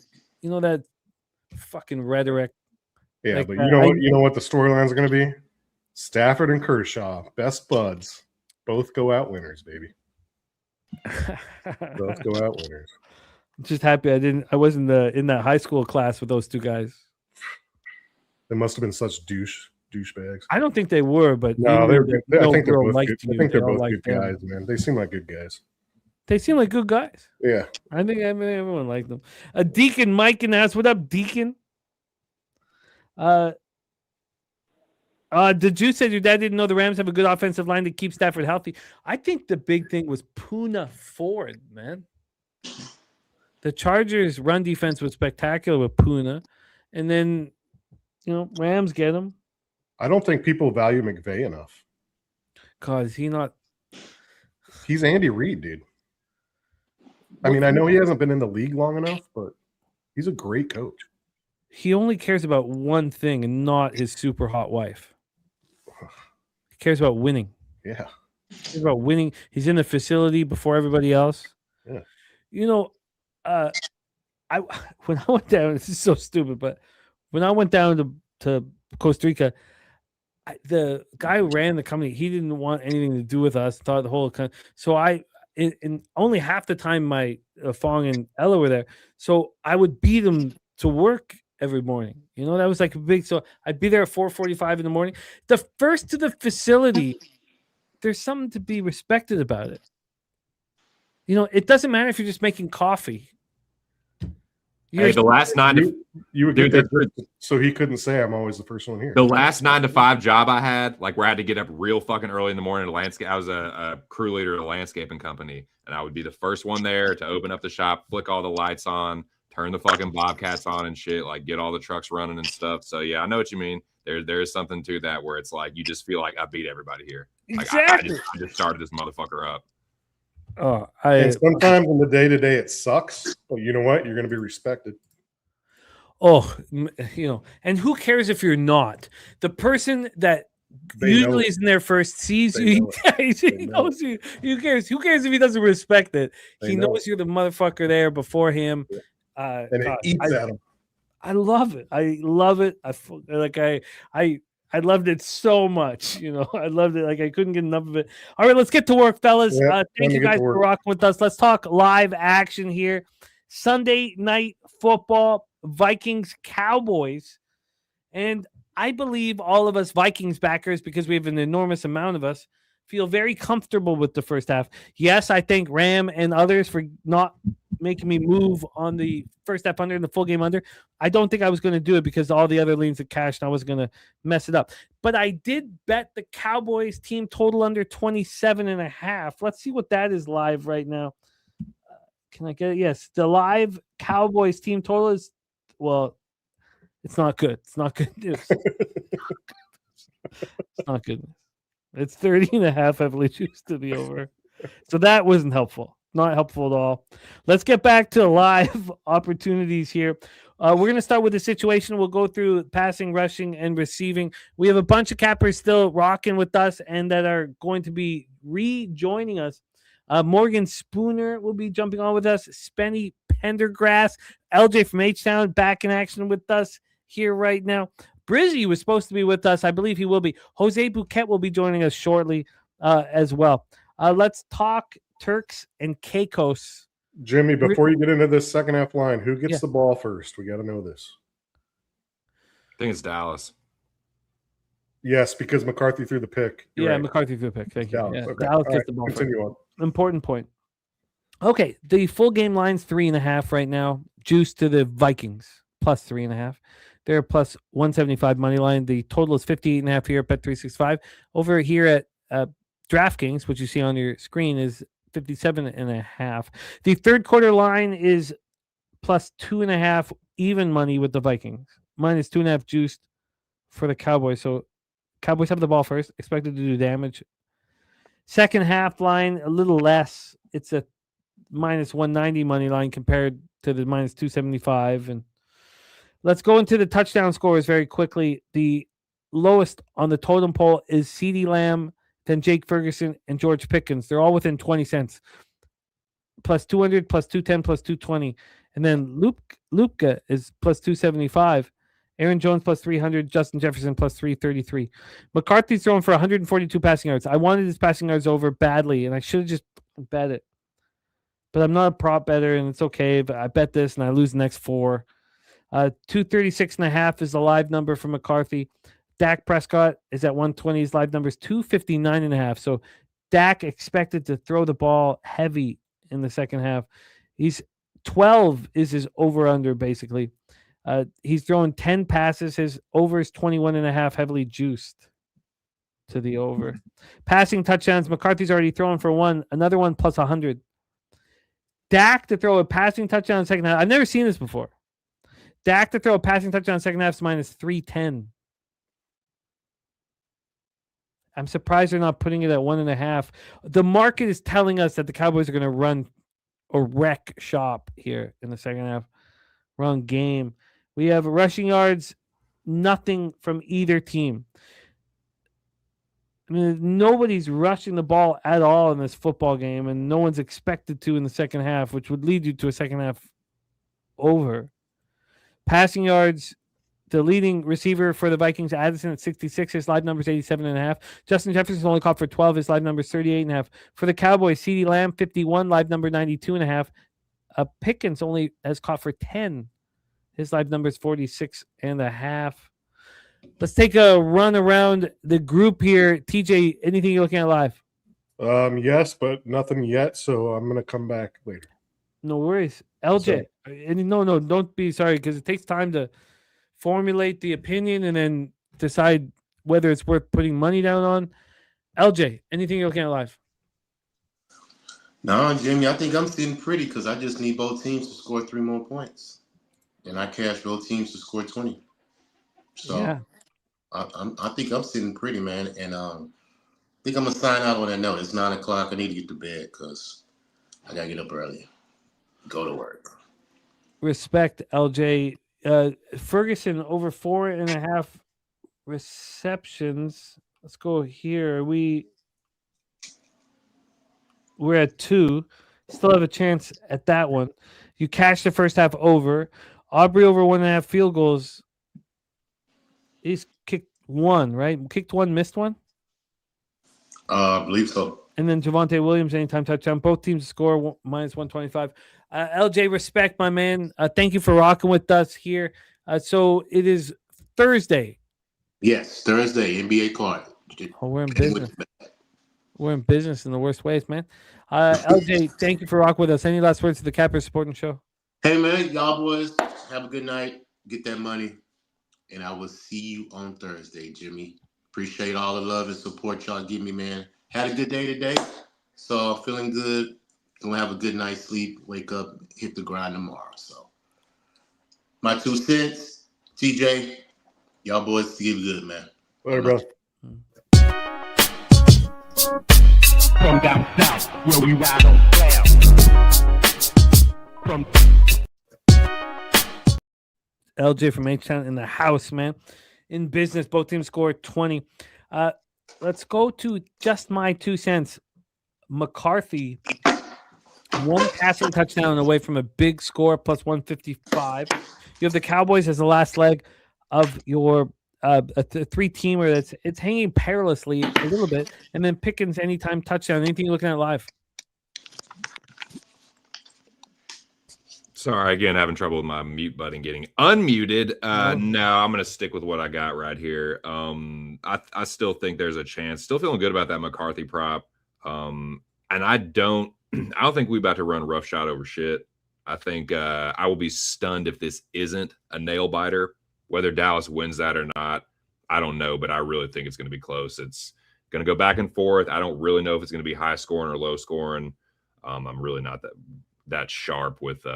That fucking rhetoric. Yeah, like, but you know what the storylines are going to be? Stafford and Kershaw, best buds, both go out winners, baby. Both go out winners. I'm just happy I wasn't in that high school class with those 2 guys. They must have been such douchebags. I don't think they were, but no, I think they're both good. I think they're both good guys, man. They seem like good guys. They seem like good guys. Yeah. I think everyone liked them. Deacon Mike and ask, what up, Deacon? The Jew said your dad didn't know the Rams have a good offensive line to keep Stafford healthy. I think the big thing was Poona Ford, man. The Chargers' run defense was spectacular with Poona, and then Rams get him. I don't think people value McVay enough. Cause he's Andy Reid, dude. I mean, I know he hasn't been in the league long enough, but he's a great coach. He only cares about one thing and not his super hot wife. He cares about winning. Yeah. He cares about winning. He's in the facility before everybody else. Yeah. When I went down, this is so stupid, but when I went down to Costa Rica, the guy who ran the company, he didn't want anything to do with us. Thought the whole so in only half the time my Fong and Ella were there, so I would beat them to work every morning. That was like a big. So I'd be there at 4:45 in the morning. The first to the facility, there's something to be respected about it. It doesn't matter if you're just making coffee. Hey, the last 9 to you would get there so he couldn't say I'm always the first one here. The last 9 to 5 job I had, like where I had to get up real fucking early in the morning to landscape. I was a crew leader at a landscaping company, and I would be the first one there to open up the shop, flick all the lights on, turn the fucking Bobcats on and shit, like get all the trucks running and stuff. So yeah, I know what you mean. There is something to that where it's like you just feel like I beat everybody here. Like Exactly. I just started this motherfucker up. Oh, And sometimes in the day-to-day it sucks, but you know what? You're going to be respected. And who cares if you're not? The person that They know usually it. is in there first sees They you. know He know knows you. Who cares? Who cares if he doesn't respect it? They He know knows you're the motherfucker there before him. And it God, eats at them. I love it. I love it. I loved it so much. I loved it. Like I couldn't get enough of it. All right, let's get to work, fellas. Yeah, Thank time to you get guys to for work. rocking with us. Let's talk live action here. Sunday night football, Vikings, Cowboys. And I believe all of us Vikings backers, because we have an enormous amount of us, feel very comfortable with the first half. Yes, I thank Ram and others for not making me move on the first half under and the full game under. I don't think I was going to do it because all the other leans had cashed and I was going to mess it up. But I did bet the Cowboys team total under 27.5. Let's see what that is live right now. Can I get it? Yes, the live Cowboys team total is, well, it's not good. It's not good news. It's not good news. It's 30.5 heavily juiced to the over. So that wasn't helpful. Not helpful at all. Let's get back to live opportunities here. We're going to start with the situation. We'll go through passing, rushing, and receiving. We have a bunch of cappers still rocking with us and that are going to be rejoining us. Morgan Spooner will be jumping on with us. Spenny Pendergrass, LJ from H-Town back in action with us here right now. Brizzy was supposed to be with us. I believe he will be. Jose Bouquet will be joining us shortly as well. Let's talk Turks and Caicos. Jimmy, before you get into this second half line, who gets Yeah. the ball first? We got to know this. I think it's Dallas. Yes, because McCarthy threw the pick. You're right. McCarthy threw a pick. Thank you. Dallas. Yeah, Okay. Dallas All gets right, the ball first. continue on. Important point. Okay, the full game line's 3.5 right now. Juice to the Vikings plus 3.5. They're plus 175 money line. The total is 58.5 here at Bet365. Over here at DraftKings, which you see on your screen, is 57.5. The third quarter line is plus 2.5 even money with the Vikings. Minus 2.5 juiced for the Cowboys. So Cowboys have the ball first, expected to do damage. Second half line, a little less. It's a minus 190 money line compared to the minus 275. And let's go into the touchdown scores very quickly. The lowest on the totem pole is CeeDee Lamb, then Jake Ferguson, and George Pickens. They're all within 20 cents. Plus 200, plus 210, plus 220. And then Lupka is plus 275. Aaron Jones plus 300, Justin Jefferson plus 333. McCarthy's throwing for 142 passing yards. I wanted his passing yards over badly, and I should have just bet it. But I'm not a prop better, and it's okay. But I bet this, and I lose the next 4. 236.5 is the live number for McCarthy. Dak Prescott is at 120. His live number is 259.5. So Dak expected to throw the ball heavy in the second half. He's 12 is his over-under, basically. He's thrown 10 passes. His over is 21.5, heavily juiced to the over. Passing touchdowns, McCarthy's already thrown for one, another one plus 100. Dak to throw a passing touchdown in the second half. I've never seen this before. Dak to throw a passing touchdown in the second half is minus 310. I'm surprised they're not putting it at 1.5. The market is telling us that the Cowboys are going to run or wreck shop here in the second half. Wrong game. We have rushing yards, nothing from either team. I mean, nobody's rushing the ball at all in this football game, and no one's expected to in the second half, which would lead you to a second half over. Passing yards, the leading receiver for the Vikings, Addison at 66. His live number is 87.5. Justin Jefferson only caught for 12. His live number is 38.5. For the Cowboys, CeeDee Lamb, 51. Live number 92.5. Pickens only has caught for 10. His live number is 46.5. Let's take a run around the group here. TJ, anything you're looking at live? Yes, but nothing yet. So I'm going to come back later. No worries. LJ, no, don't be sorry, because it takes time to formulate the opinion and then decide whether it's worth putting money down on. LJ, anything you're looking at live? No, Jimmy, I think I'm sitting pretty because I just need both teams to score 3 more points. and I cashed both teams to score 20. So Yeah. I think I'm sitting pretty, man. And I think I'm gonna sign out on that note. It's 9:00. I need to get to bed because I gotta get up early, go to work. Respect, LJ. Ferguson over 4.5 receptions. Let's go here. We're at 2. Still have a chance at that one. You cashed the first half over. Aubrey over 1.5 field goals. He's kicked 1, right? Kicked 1, missed 1. I believe so. And then Javonte Williams, anytime touchdown. Both teams score minus 125. LJ, respect, my man. Thank you for rocking with us here. So it is Thursday. Yes, Thursday, NBA card. Oh, we're in business. We're in business in the worst ways, man. LJ, thank you for rocking with us. Any last words to the Cappers supporting show? Hey, man, y'all boys, have a good night. Get that money. And I will see you on Thursday, Jimmy. Appreciate all the love and support y'all give me, man. Had a good day today, so I'm feeling good. Gonna have a good night's sleep. Wake up, hit the grind tomorrow. So, my 2 cents, TJ. Y'all boys get good, man. Later, bro. From down south, where we ride on clouds. From LJ from H-Town in the house, man. In business, both teams scored 20. Let's go to just my 2 cents. McCarthy, 1 passing touchdown away from a big score, plus 155. You have the Cowboys as the last leg of your a 3-teamer it's hanging perilously a little bit, and then Pickens anytime touchdown. Anything you're looking at live? Sorry, again, having trouble with my mute button getting unmuted. No, I'm going to stick with what I got right here. I still think there's a chance. Still feeling good about that McCarthy prop. And I don't think we're about to run roughshod over shit. I think I will be stunned if this isn't a nail biter. Whether Dallas wins that or not, I don't know, but I really think it's going to be close. It's going to go back and forth. I don't really know if it's going to be high scoring or low scoring. I'm really not that sharp with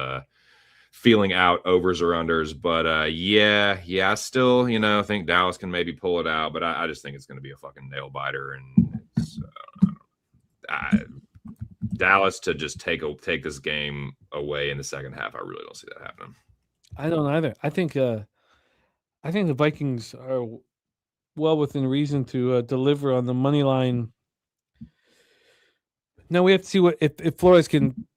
feeling out overs or unders, but yeah, I still think Dallas can maybe pull it out, but I just think it's going to be a fucking nail biter, and it's Dallas to just take this game away in the second half. I really don't see that happening. I don't either. I think the Vikings are well within reason to deliver on the money line. Now we have to see if Flores can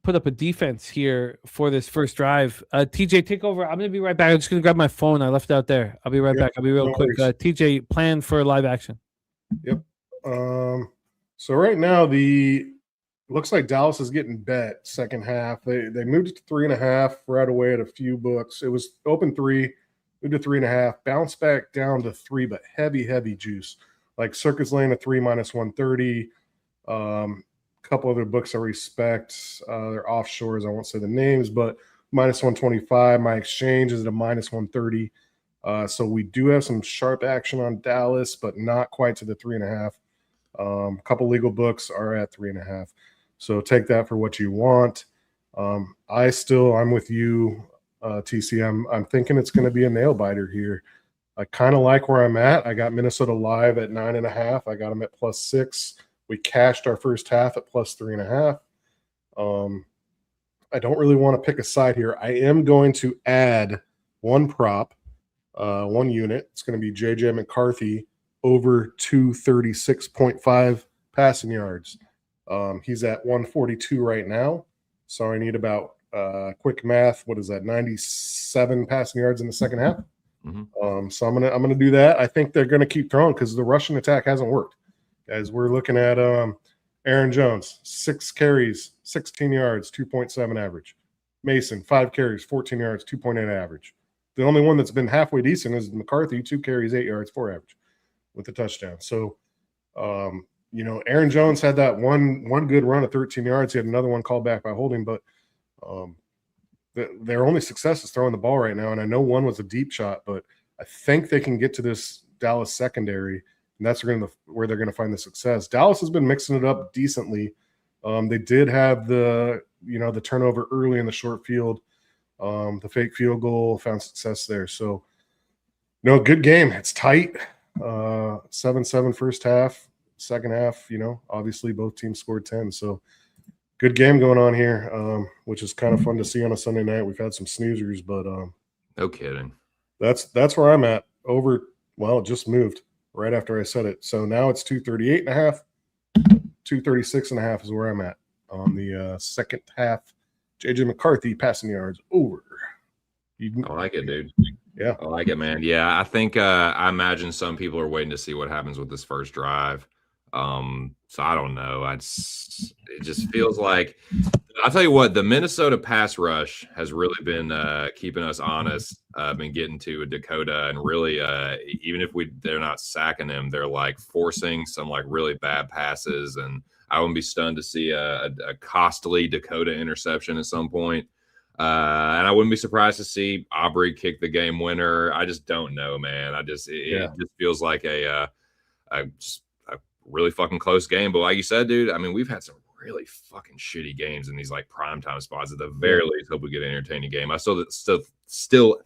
put up a defense here for this first drive. TJ, take over. I'm going to be right back. I'm just going to grab my phone. I left it out there. I'll be right back. I'll be real quick. TJ, plan for live action. Yep. So right now looks like Dallas is getting bet second half. They moved it to 3.5 right away at a few books. It was open 3, moved to 3.5, bounced back down to 3, but heavy juice. Like Circus Lane at 3 minus 130. Couple other books I respect. They're offshores. I won't say the names, but minus 125. My exchange is at a minus 130. So we do have some sharp action on Dallas, but not quite to the 3.5. A couple legal books are at 3.5. So take that for what you want. I'm with you, TC. I'm thinking it's going to be a nail biter here. I kind of like where I'm at. I got Minnesota live at 9.5. I got them at +6. We cashed our first half at +3.5. I don't really want to pick a side here. I am going to add one prop, 1 unit. It's going to be JJ McCarthy over 236.5 passing yards. He's at 142 right now. So I need about quick math. What is that? 97 passing yards in the second half. Mm-hmm. So I'm gonna do that. I think they're gonna keep throwing because the rushing attack hasn't worked. As we're looking at Aaron Jones, 6 carries, 16 yards, 2.7 average. Mason, 5 carries, 14 yards, 2.8 average. The only one that's been halfway decent is McCarthy, 2 carries, 8 yards, 4 average with a touchdown. So, Aaron Jones had that one good run of 13 yards. He had another one called back by holding, but their only success is throwing the ball right now. And I know one was a deep shot, but I think they can get to this Dallas secondary, and that's where they're going to find the success. Dallas has been mixing it up decently. They did have the turnover early in the short field The fake field goal, found success there. So, no, good game. It's tight. 7-7 first half. Second half, obviously both teams scored 10. So, good game going on here, which is kind of fun to see on a Sunday night. We've had some snoozers, but No kidding. that's where I'm at. Over, well, it just moved right after I said it. So now it's 238.5. 236.5 is where I'm at on the second half. JJ McCarthy passing yards over. I like it, dude. Yeah. I like it, man. Yeah, I think I imagine some people are waiting to see what happens with this first drive. So I don't know. It just feels like, I'll tell you what, the Minnesota pass rush has really been keeping us honest. Been getting to Dakota, and really, even if they're not sacking him, they're like forcing some like really bad passes. And I wouldn't be stunned to see a costly Dakota interception at some point. And I wouldn't be surprised to see Aubrey kick the game winner. I just don't know, man. It just feels like a really fucking close game. But like you said, dude, I mean, we've had some really fucking shitty games in these like primetime spots. At the very least, hope we get an entertaining game. I still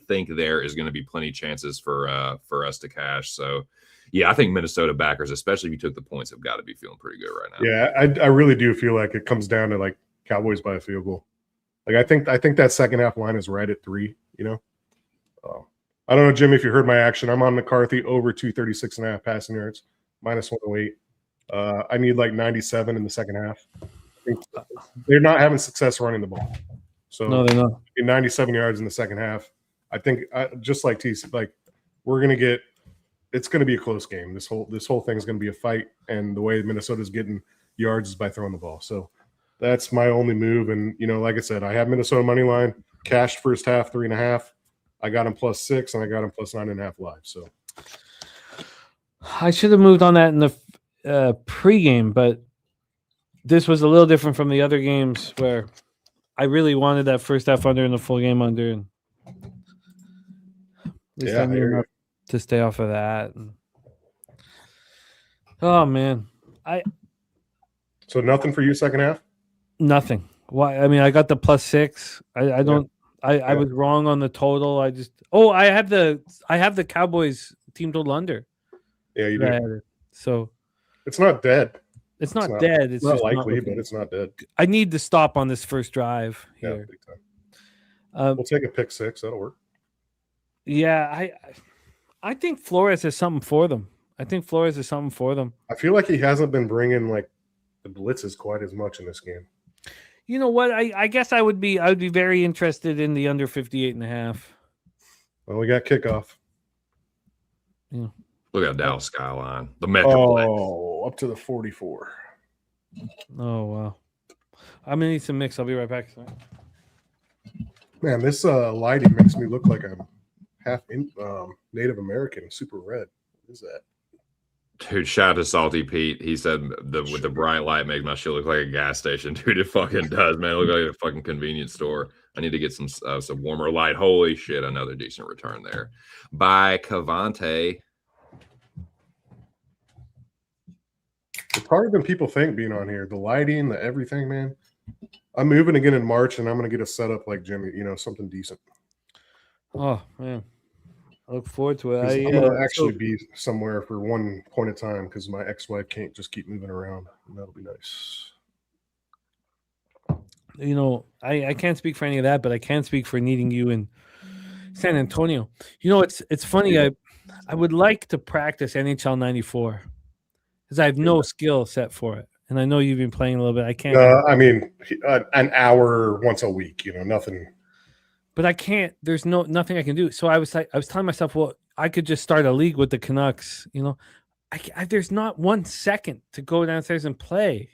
think there is going to be plenty of chances for us to cash. So yeah, I think Minnesota backers, especially if you took the points, have got to be feeling pretty good right now. Yeah, I really do feel like it comes down to like Cowboys by a field goal. Like I think that second half line is right at 3. I don't know, Jim, if you heard my action. I'm on McCarthy over 236.5 passing yards, -108. I need like 97 in the second half. I think they're not having success running the ball. So No, they're not. 97 yards in the second half. I think just like T, like it's going to be a close game. This whole thing is going to be a fight, and the way Minnesota's getting yards is by throwing the ball. So that's my only move. And like I said, I have Minnesota money line cashed first half 3.5. I got him +6, and I got him +9.5 live. So I should have moved on that in the pregame, but this was a little different from the other games where I really wanted that first half under and the full game under, and at least I knew enough to stay off of that. Oh man, so nothing for you second half. Nothing. Why? I mean, I got the +6. I don't. I was wrong on the total. I have the Cowboys team total under. Yeah, you do. So it's not dead. It's not dead. It's not just likely, not but it's not dead. I need to stop on this first drive here. Yeah, big time. We'll take a pick 6. That'll work. Yeah, I think Flores has something for them. I feel like he hasn't been bringing like the blitzes quite as much in this game. You know what? I guess I would be very interested in the under 58.5. Well, we got kickoff. Yeah. Look at Dallas skyline, the Metroplex. Oh, up to the 44. Oh wow! I'm gonna need some mix. I'll be right back. Man, this lighting makes me look like I'm half Native American. Super red. What is that? Dude, shout out to Salty Pete. He said with the bright light makes my shit look like a gas station. Dude, it fucking does, man. It looks like a fucking convenience store. I need to get some warmer light. Holy shit, another decent return there by Cavante. It's harder than people think being on here. The lighting, the everything, man. I'm moving again in March, and I'm going to get a setup like Jimmy, something decent. Oh, man. I look forward to it. I'm going to actually be somewhere for one point of time because my ex-wife can't just keep moving around, and that'll be nice. I can't speak for any of that, but I can speak for needing you in San Antonio. It's funny. I would like to practice NHL 94 because I have no skill set for it. And I know you've been playing a little bit. I can't. I mean, an hour once a week, nothing. But I can't. There's nothing I can do. So I was telling myself, well, I could just start a league with the Canucks. There's not 1 second to go downstairs and play.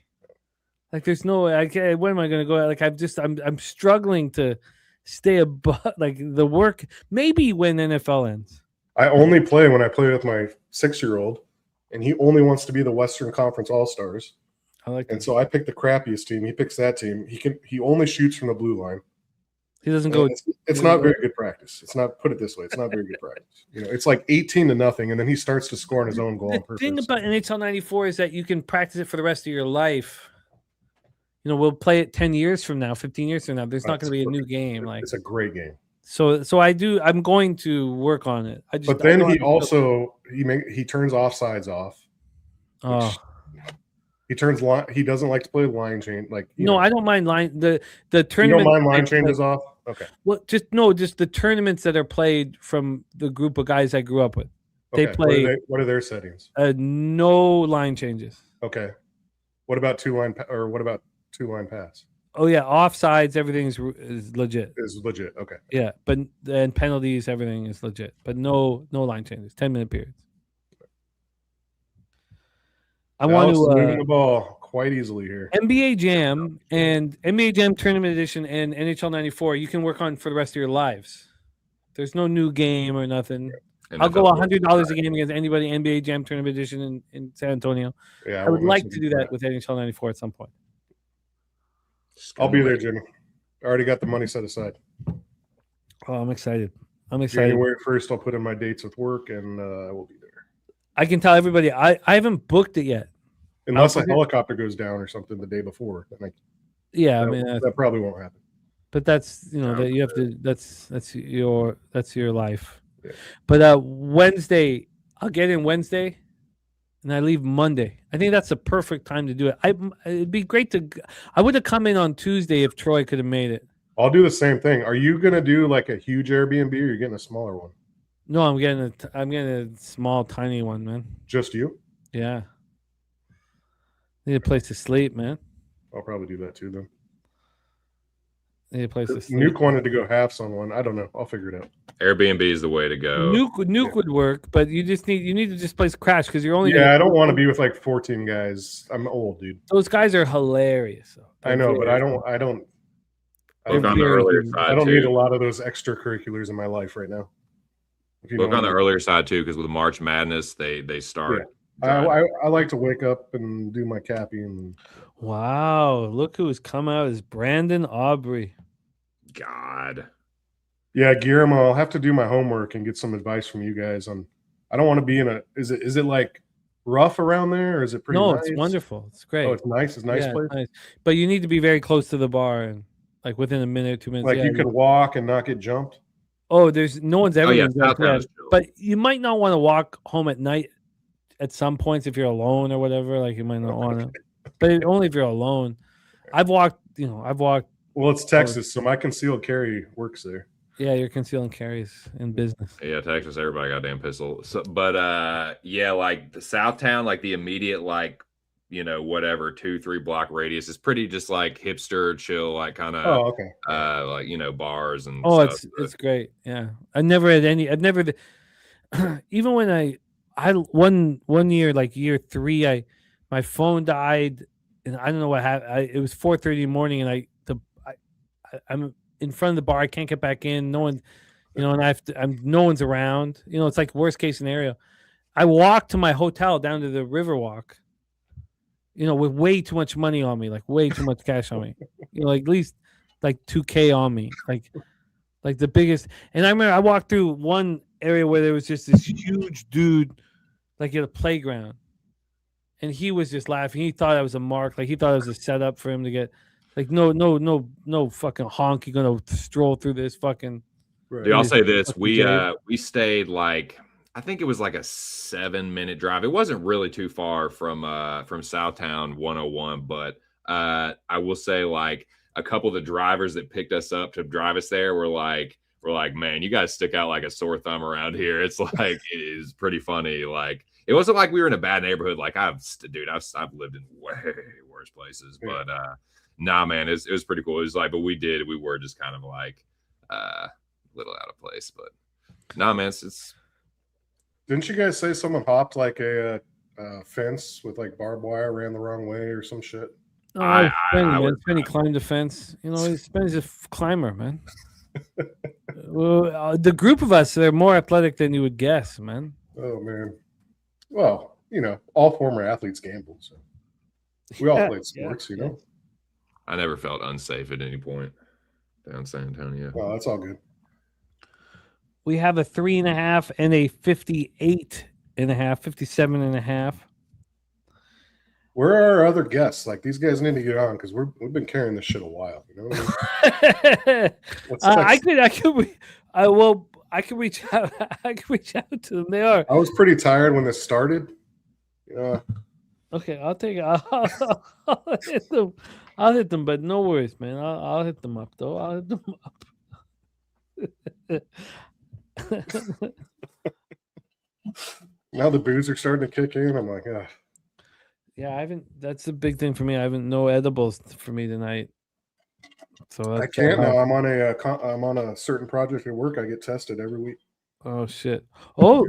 Like there's no. Where am I going to go? Like I'm struggling to stay above like the work. Maybe when NFL ends. I only play when I play with my 6-year-old, and he only wants to be the Western Conference All-Stars. I like that. And so I pick the crappiest team. He picks that team. He only shoots from the blue line. He doesn't go. It's not very good practice. It's not. Put it this way. It's not very good practice. It's like 18-0, and then he starts to score on his own goal. The thing about NHL 94 is that you can practice it for the rest of your life. we'll play it 10 years from now, 15 years from now. There's not going to be a new game. Like It's a great game. so I'm going to work on it. But then he also he turns offsides off. Oh. He doesn't like to play line change. Like I don't mind line the you tournament. don't mind line changes off. Okay. Well, just the tournaments that are played from the group of guys I grew up with. They Okay. play. What are their settings? No line changes. Okay. What about two line pass? Oh yeah, offsides. Everything is legit. Is legit. Okay. Yeah, but then penalties, everything is legit. But no line changes. 10-minute periods. I want to moving the ball quite easily here. NBA Jam and NBA Jam Tournament Edition and NHL 94. You can work on for the rest of your lives. There's no new game or nothing. I'll go $100 a game against anybody NBA Jam Tournament Edition in San Antonio. Yeah, I would like to do that with NHL 94 at some point. I'll be there, Jimmy. I already got the money set aside. Oh, I'm excited. January 1st, I'll put in my dates with work, and I will be there. I can tell everybody I haven't booked it yet. Unless a helicopter goes down or something the day before. That probably won't happen. But that's that you have to. That's your life. Yeah. But Wednesday, I'll get in Wednesday, and I leave Monday. I think that's the perfect time to do it. It'd be great to. I would have come in on Tuesday if Troy could have made it. I'll do the same thing. Are you gonna do like a huge Airbnb, or you're getting a smaller one? No, I'm getting a small, tiny one, man. Just you? Yeah. Need a place to sleep, man. I'll probably do that too, then. Need a place to sleep. Nuke wanted to go halves on one. I don't know. I'll figure it out. Airbnb is the way to go. Nuke would work, but you need to just place crash because you're only. Yeah, I don't want to be with like 14 guys. I'm old, dude. Those guys are hilarious. I know, but I don't Look on the earlier side. I don't need a lot of those extracurriculars in my life right now. Look on the earlier side too, because with March Madness, they start. Yeah. I like to wake up and do my cappy and. Wow! Look who's come out is Brandon Aubrey. God. Yeah, Guillermo, I'll have to do my homework and get some advice from you guys on. I don't want to be in a. Is it like rough around there, or is it pretty? No, nice? It's wonderful. It's great. Oh, it's nice. It's nice place. Nice. But you need to be very close to the bar and like within a minute or 2 minutes. Like you can walk and not get jumped. Oh, there's no one's ever. But you might not want to walk home at night. At some points, if you're alone or whatever, like you might not want to. But only if you're alone. I've walked. Well, it's Texas, so my concealed carry works there. Yeah, your concealing carries in business. Yeah, Texas, everybody got a damn pistol. So, but yeah, like the Southtown, like the immediate, like whatever 2-3 block radius is pretty just like hipster, chill, like kind of. Oh, okay. Like bars and. Oh, stuff. It's great. Yeah, I've never even when I one year, like year 3, my phone died, and I don't know what happened. It was 4:30 in the morning, and I'm in front of the bar. I can't get back in. No one, and no one's around. It's like worst case scenario. I walked to my hotel down to the Riverwalk. With way too much money on me, like way too much cash on me. Like at least like $2,000 on me, like the biggest. And I remember I walked through one area where there was just this huge dude, like at a playground, and he was just laughing. He thought I was a mark, like he thought it was a setup for him to get, like no fucking honk. You're gonna stroll through this fucking. Right. Dude, I'll say this: we stayed like. I think it was like a 7-minute drive. It wasn't really too far from Southtown 101, but I will say like a couple of the drivers that picked us up to drive us there were like, man, you guys stick out like a sore thumb around here. It's like it is pretty funny. Like it wasn't like we were in a bad neighborhood. Like I've lived in way worse places, but nah, man, it was pretty cool. It was like, but we were just kind of like a little out of place, but nah, man, it's. Didn't you guys say someone hopped like a fence with like barbed wire, ran the wrong way or some shit? Oh, Spenny climbed the fence. Spenny's a climber, man. Well, the group of us, they're more athletic than you would guess, man. Oh, man. Well, all former athletes gamble. So we all played sports, I never felt unsafe at any point down San Antonio. Well, that's all good. We have a 3.5 and a 58.5, 57.5. Where are our other guests? Like these guys need to get on because we've been carrying this shit a while. You know what I mean? What's I next? I can reach out. I can reach out to them. They are I was pretty tired when this started. okay. I'll take it. I'll hit them. I'll hit them, but no worries, man. I'll hit them up though. I'll hit them up. Now the booze are starting to kick in. I'm like, ah. Yeah, I haven't. That's the big thing for me. I haven't no edibles for me tonight. So I can't now. I'm on a certain project at work. I get tested every week. Oh shit! Oh,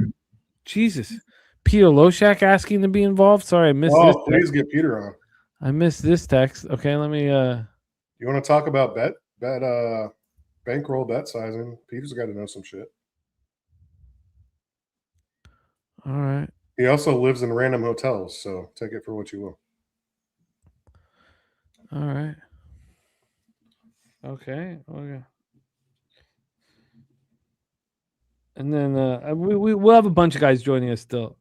Jesus! Peter Loshak asking to be involved. Sorry, I missed this. Oh, please get Peter on. I missed this text. Okay, let me. You want to talk about bankroll bet sizing? Peter's got to know some shit. All right. He also lives in random hotels, so take it for what you will. All right. Okay. And then we'll have a bunch of guys joining us still.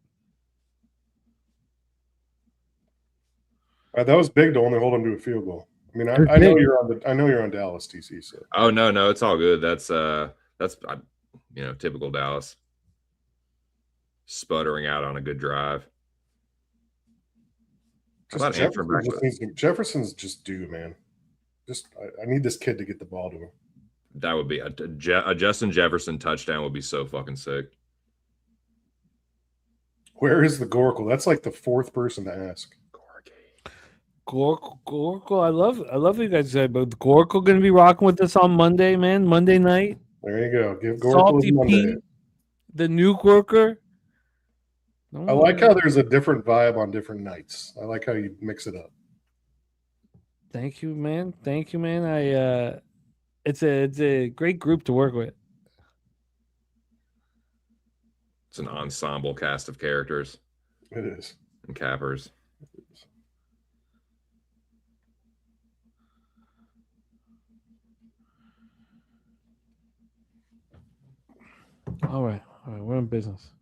That was big to only hold him to a field goal. I mean, I know you're on Dallas, TC. So. Oh no, it's all good. That's typical Dallas. Sputtering out on a good drive. Jefferson's just due, man. I need this kid to get the ball to him. That would be a Justin Jefferson touchdown would be so fucking sick. Where is the Gorkle? That's like the fourth person to ask. Gorkle, I love what you guys said, but Gorkle going to be rocking with us on Monday, man. Monday night. There you go. Give Gorkle his Monday. Pete, the nuke worker. I like how there's a different vibe on different nights. I like how you mix it up. Thank you, man. It's a great group to work with. It's an ensemble cast of characters. It is. And cappers. All right, we're in business.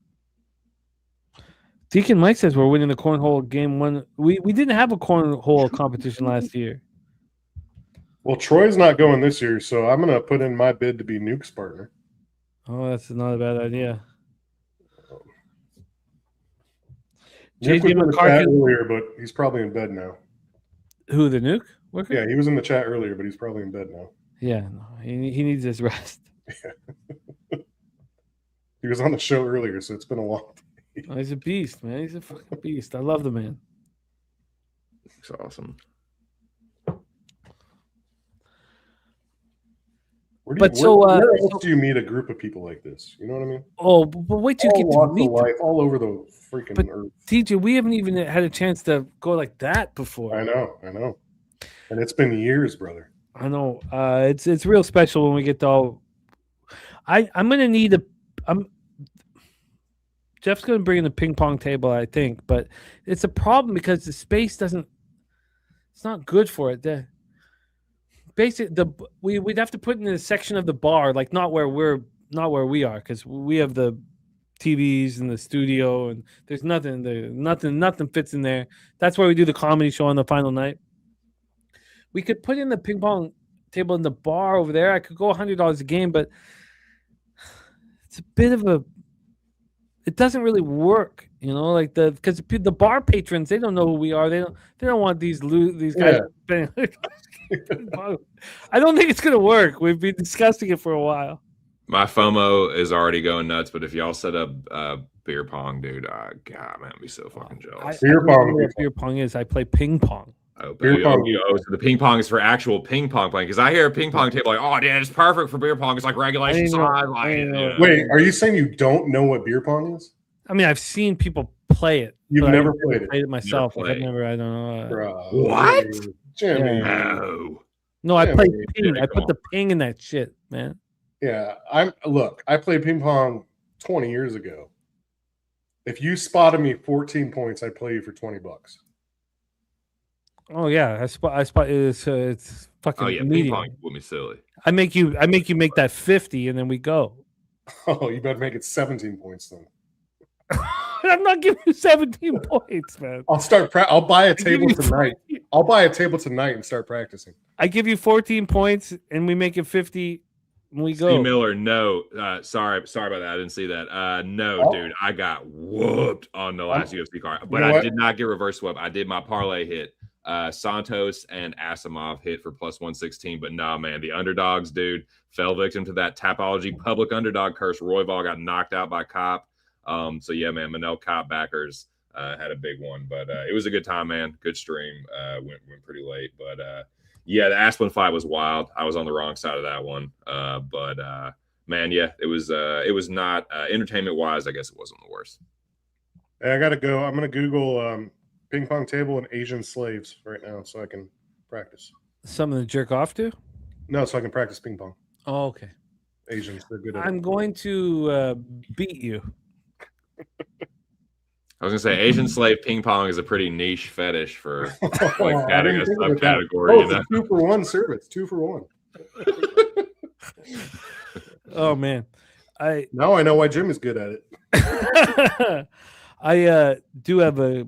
Deacon Mike says we're winning the cornhole game one. We didn't have a cornhole competition last year. Well, Troy's not going this year, so I'm going to put in my bid to be Nuke's partner. Oh, that's not a bad idea. Nuke was in the chat earlier, but he's probably in bed now. Who, the Nuke worker? Yeah, he was in the chat earlier, but he's probably in bed now. Yeah, no, he needs his rest. He was on the show earlier, so it's been a long time. Oh, he's a beast, man. He's a fucking beast. I love the man. It's awesome. Where else do you meet a group of people like this? You know what I mean? Oh, but wait till you get to meet life all over the freaking earth. TJ, we haven't even had a chance to go like that before. I know. And it's been years, brother. I know. It's real special when we get to all. I'm gonna need Jeff's gonna bring in the ping pong table, I think, but it's a problem because the space doesn't. It's not good for it. We'd have to put in a section of the bar, like not where we are, because we have the TVs in the studio, and there's nothing there. Nothing fits in there. That's where we do the comedy show on the final night. We could put in the ping pong table in the bar over there. I could go $100 a game, but it's a bit of a. It doesn't really work, you know, like because the bar patrons, they don't know who we are. They don't want these guys. Yeah. I don't think it's gonna work. We've been discussing it for a while. My FOMO is already going nuts, but if y'all set up beer pong, dude, God, man, I'd be so fucking jealous. Beer pong is. I play ping pong. So the ping pong is for actual ping pong playing, because I hear a ping pong table like, oh, yeah, it's perfect for beer pong. It's like regulation size. Wait, are you saying you don't know what beer pong is? I mean, I've seen people play it. You've never played it. Played it myself. I don't know. What? Jimmy. No, I played ping. I put the ping in that shit, man. Yeah, I played ping pong 20 years ago. If you spotted me 14 points, I'd play you for $20. Oh yeah, I spot. It's fucking. Oh yeah, medium. ping pong would be silly. I make you make that 50, and then we go. Oh, you better make it 17 points then. I'm not giving you 17 points, man. I'll buy a give table you tonight. 14. I'll buy a table tonight and start practicing. I give you 14 points, and we make it 50 when we C. go. Miller, no. Sorry about that. I didn't see that. No, Oh. dude. I got whooped on the last UFC card. But know I what? did not get reverse swept. I did my parlay hit. Santos and Asimov hit for plus 116. But nah, man, the underdogs, dude, fell victim to that Tapology public underdog curse. Royval got knocked out by Cop. So yeah, man, Manel Cop backers had a big one. But it was a good time, man. Good stream. Went pretty late. But yeah, the Asplin fight was wild. I was on the wrong side of that one. But man, yeah, it was not entertainment wise. I guess it wasn't the worst. Hey, I gotta go. I'm gonna Google ping pong table and Asian slaves right now so I can practice. Something to jerk off to? No, so I can practice ping pong. Oh, okay. Asians, they're good at I'm it. going to beat you. I was gonna say Asian slave ping pong is a pretty niche fetish for like I adding didn't a think of that. subcategory. Oh, You it's know? a 2-for-1 service. 2-for-1. Oh man, Now I know why Jim is good at it. I do have a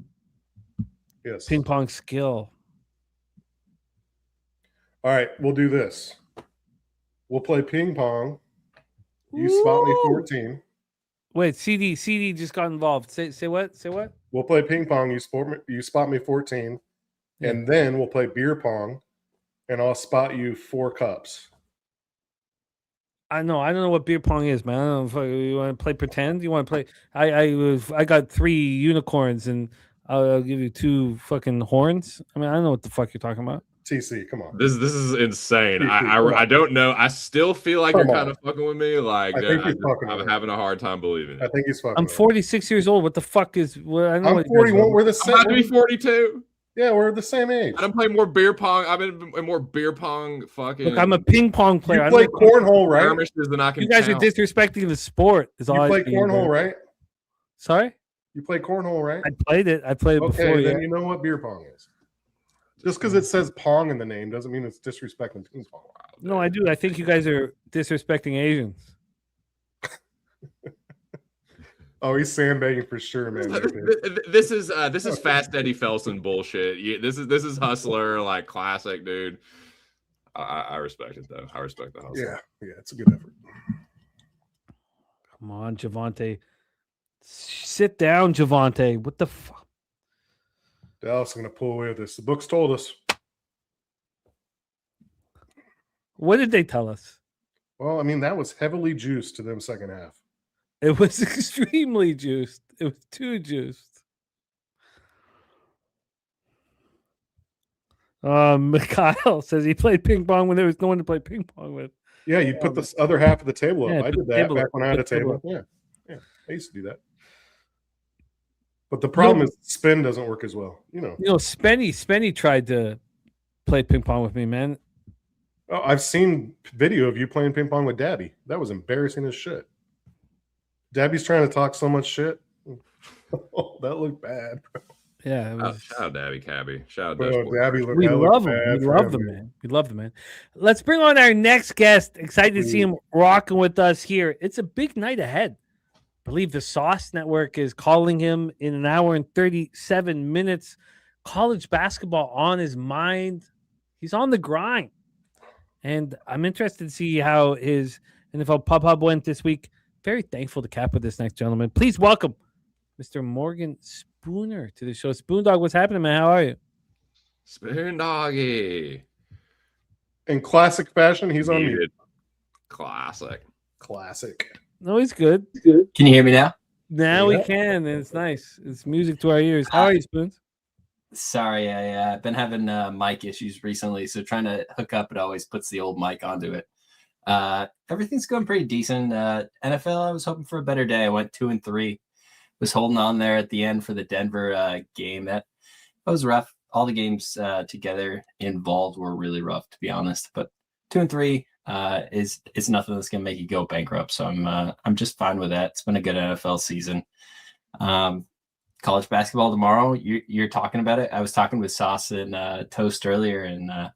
Yes. ping pong skill. All right, we'll do this. We'll play ping pong. You spot me Ooh. 14. Wait, CD just got involved. Say what? Say what? We'll play ping pong. You spot me 14, Yeah. and then we'll play beer pong, and I'll spot you 4 cups. I don't know what beer pong is, man. I don't know if you want to play pretend. You want to play? I got 3 unicorns, and I'll give you 2 fucking horns. I mean, I don't know what the fuck you're talking about. TC, come on. This is insane. Come I on. don't know. I still feel like Come you're on. kind of fucking with me. Like I think he's fucking with I'm me. having a hard time believing I it. think he's fucking. I'm with 46 years old. What the fuck is? Well, I know I'm what you guys 41. are. We're the I'm same. about to be 42. Yeah, we're the same age. I don't play more beer pong. I've been in more beer pong fucking. Look, I'm a ping pong player. You I play don't know- cornhole, right? skirmishes than I can You guys count. are disrespecting the sport. Is all You I play see, cornhole, man. right? Sorry, You play cornhole, right? I played it. I played it Okay, before. then Yeah. you know what beer pong is. Just because it says pong in the name doesn't mean it's disrespecting ping pong. No, I do. I think you guys are disrespecting Asians. Oh, he's sandbagging for sure, man. This is Fast Eddie Felson bullshit. This is hustler like classic, dude. I respect it though. I respect the hustle. Yeah, it's a good effort. Come on, Javante. Sit down, Javante. What the fuck? Dallas is going to pull away with this. The books told us. What did they tell us? Well, I mean, that was heavily juiced to them second half. It was extremely juiced. It was too juiced. Kyle says he played ping pong when there was no one to play ping pong with. Yeah, you put this other half of the table up. Yeah, I put did the that table back up. when I had a Put the table table. Yeah, I used to do that. But the problem is spin doesn't work as well. You know, Spenny tried to play ping pong with me, man. oh, I've seen video of you playing ping pong with Dabby. That was embarrassing as shit. Dabby's trying to talk so much shit. Oh, that looked bad. Yeah, it was, Shout out Dabby Cabby. Shout out Bro, Dashboard. Dabby looked, we that looked love him. bad We for love him, the dude. man. We love the man. Let's bring on our next guest. Excited to see him rocking with us here. It's a big night ahead. I believe the Sauce Network is calling him in an hour and 37 minutes. College basketball on his mind. He's on the grind. And I'm interested to see how his NFL pub went this week. Very thankful to cap with this next gentleman. Please welcome Mr. Morgan Spooner to the show. Spoondog, what's happening, man? How are you? Spoon doggy. In classic fashion, he's on mute. Needed. Classic. Classic. No, he's good. Can you hear me now? Now we Yeah. can, and it's nice. It's music to our ears. How are you, Spoons? Sorry, I've been having mic issues recently, so trying to hook up, it always puts the old mic onto it. Everything's going pretty decent. NFL, I was hoping for a better day. I went 2-3. Was holding on there at the end for the Denver game. That was rough. All the games together involved were really rough, to be honest. But 2-3 is nothing that's going to make you go bankrupt. So I'm just fine with that. It's been a good NFL season. College basketball tomorrow. You're talking about it. I was talking with Sauce and Toast earlier, and I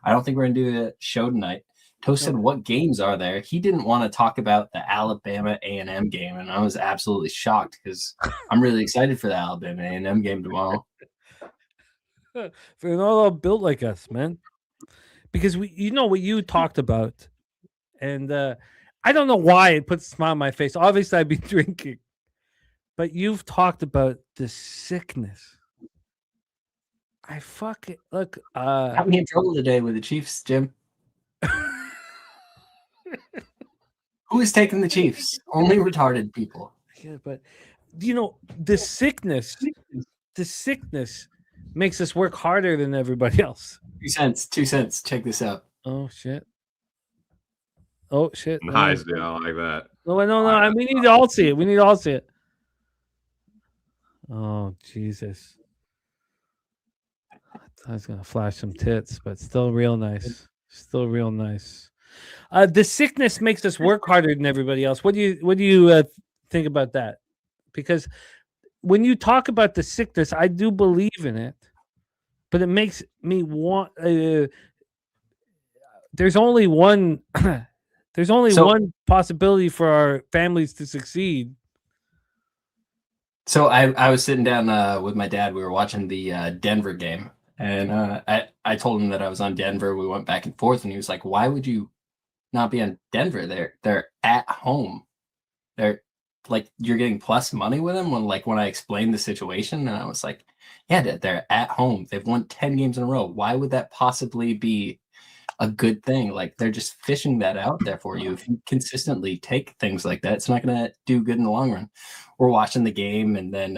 don't think we're gonna do a show tonight Toast said, "What games are there?" He didn't want to talk about the Alabama A&M game, and I was absolutely shocked because I'm really excited for the Alabama A&M game tomorrow. They're not all built like us, man. Because what you talked about, and I don't know why it puts a smile on my face. Obviously, I've been drinking, but you've talked about the sickness. I fucking look. Got me in trouble today with the Chiefs, Jim. Who is taking the Chiefs? Only retarded people. Yeah, but the sickness makes us work harder than everybody else. 2 cents. 2 cents. Check this out. Oh shit. Nice, dude. I like that. No. We need to all see it. Oh Jesus. I was gonna flash some tits, but still real nice. The sickness makes us work harder than everybody else. What do you think about that? Because when you talk about the sickness, I do believe in it, but it makes me want. There's only one. One possibility for our families to succeed. So I was sitting down with my dad. We were watching the Denver game, and I told him that I was on Denver. We went back and forth, and he was like, "Why would you not be on Denver? They're at home. They're like you're getting plus money with them." When I explained the situation, and I was like, "Yeah, they're at home. They've won 10 games in a row. Why would that possibly be a good thing? Like they're just fishing that out there for you. If you consistently take things like that, it's not going to do good in the long run." We're watching the game, and then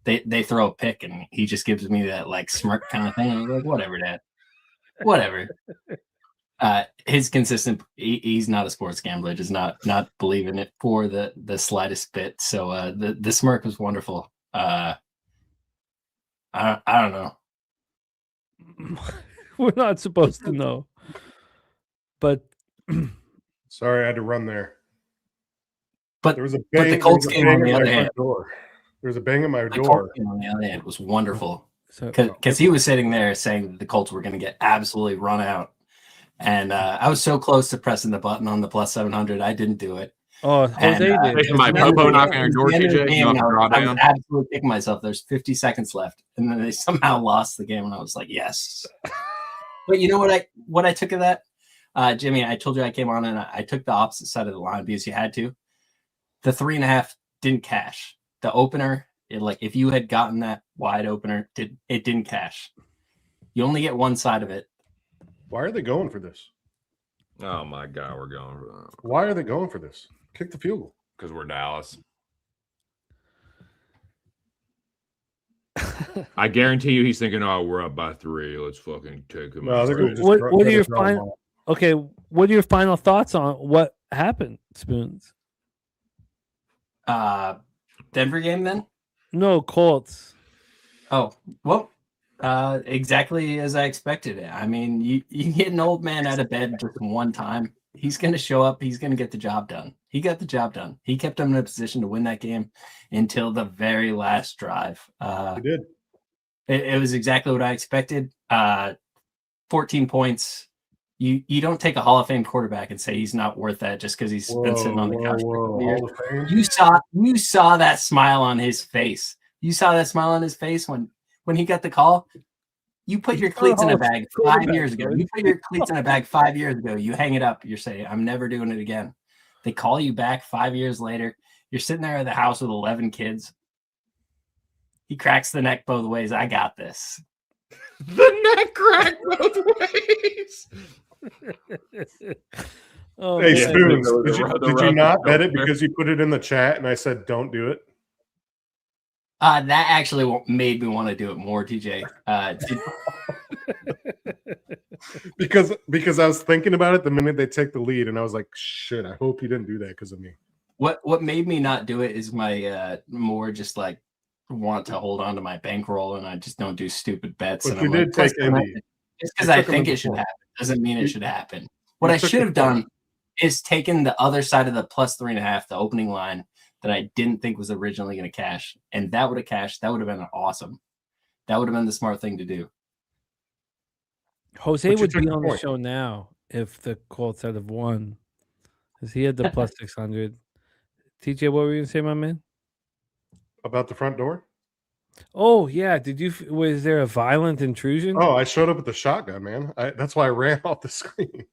they throw a pick, and he just gives me that like smirk kind of thing. I'm like, "Whatever, Dad. Whatever." His consistent. He's not a sports gambler. Does not believe in it for the slightest bit. So the smirk was wonderful. I don't know. We're not supposed to know. But sorry, I had to run there. But there was a bang, but the Colts game on the other hand. There was a bang at my door. Colts game on the other hand was wonderful because he was sitting there saying that the Colts were going to get absolutely run out, and I was so close to pressing the button on the plus 700. I didn't do it. Oh, Jose did. My popo knocking on your door, TJ. I was absolutely kicking myself. There's 50 seconds left, and then they somehow lost the game, and I was like, yes. But you know what I took of that? Jimmy, I told you I came on and I took the opposite side of the line because you had to. The 3.5 didn't cash. The opener, if you had gotten that wide opener, it didn't cash. You only get one side of it. Why are they going for this? Oh my God, we're going for that. Why are they going for this? Kick the field goal. Because we're Dallas. I guarantee you he's thinking, "Oh, we're up by 3. Let's fucking take him." No, what are your final? Okay, what are your final thoughts on what happened, Spoons? Denver game then? No, Colts. Oh, well, exactly as I expected it. I mean, you get an old man out of bed just one time. He's going to show up. He's going to get the job done. He got the job done. He kept them in a position to win that game until the very last drive. He did. It was exactly what I expected. 14 points. You don't take a Hall of Fame quarterback and say he's not worth that just because he's been sitting on the couch for 2 years. You saw that smile on his face. You saw that smile on his face when he got the call. You put your cleats in a bag 5 years ago. You put your cleats in a bag 5 years ago. You hang it up. You're saying, "I'm never doing it again." They call you back 5 years later. You're sitting there at the house with 11 kids. He cracks the neck both ways. "I got this." The neck crack both ways. Hey, Spoons, did you not bet it because you put it in the chat and I said don't do it? That actually made me want to do it more, TJ. Because I was thinking about it the minute they take the lead, and I was like, shit, I hope you didn't do that because of me. What made me not do it is my more just like want to hold on to my bankroll, and I just don't do stupid bets. But and you did take Indy. Just because I think it should happen doesn't mean it should happen. What I should have done is taken the other side of the plus 3.5, the opening line that I didn't think was originally going to cash, and that would have cashed. That would have been awesome. That would have been the smart thing to do. Jose would be on the show now if the Colts had have won, because he had the plus 600. TJ, what were you gonna say, my man? About the front door? Oh yeah, was there a violent intrusion? Oh, I showed up with the shotgun, man. That's why I ran off the screen.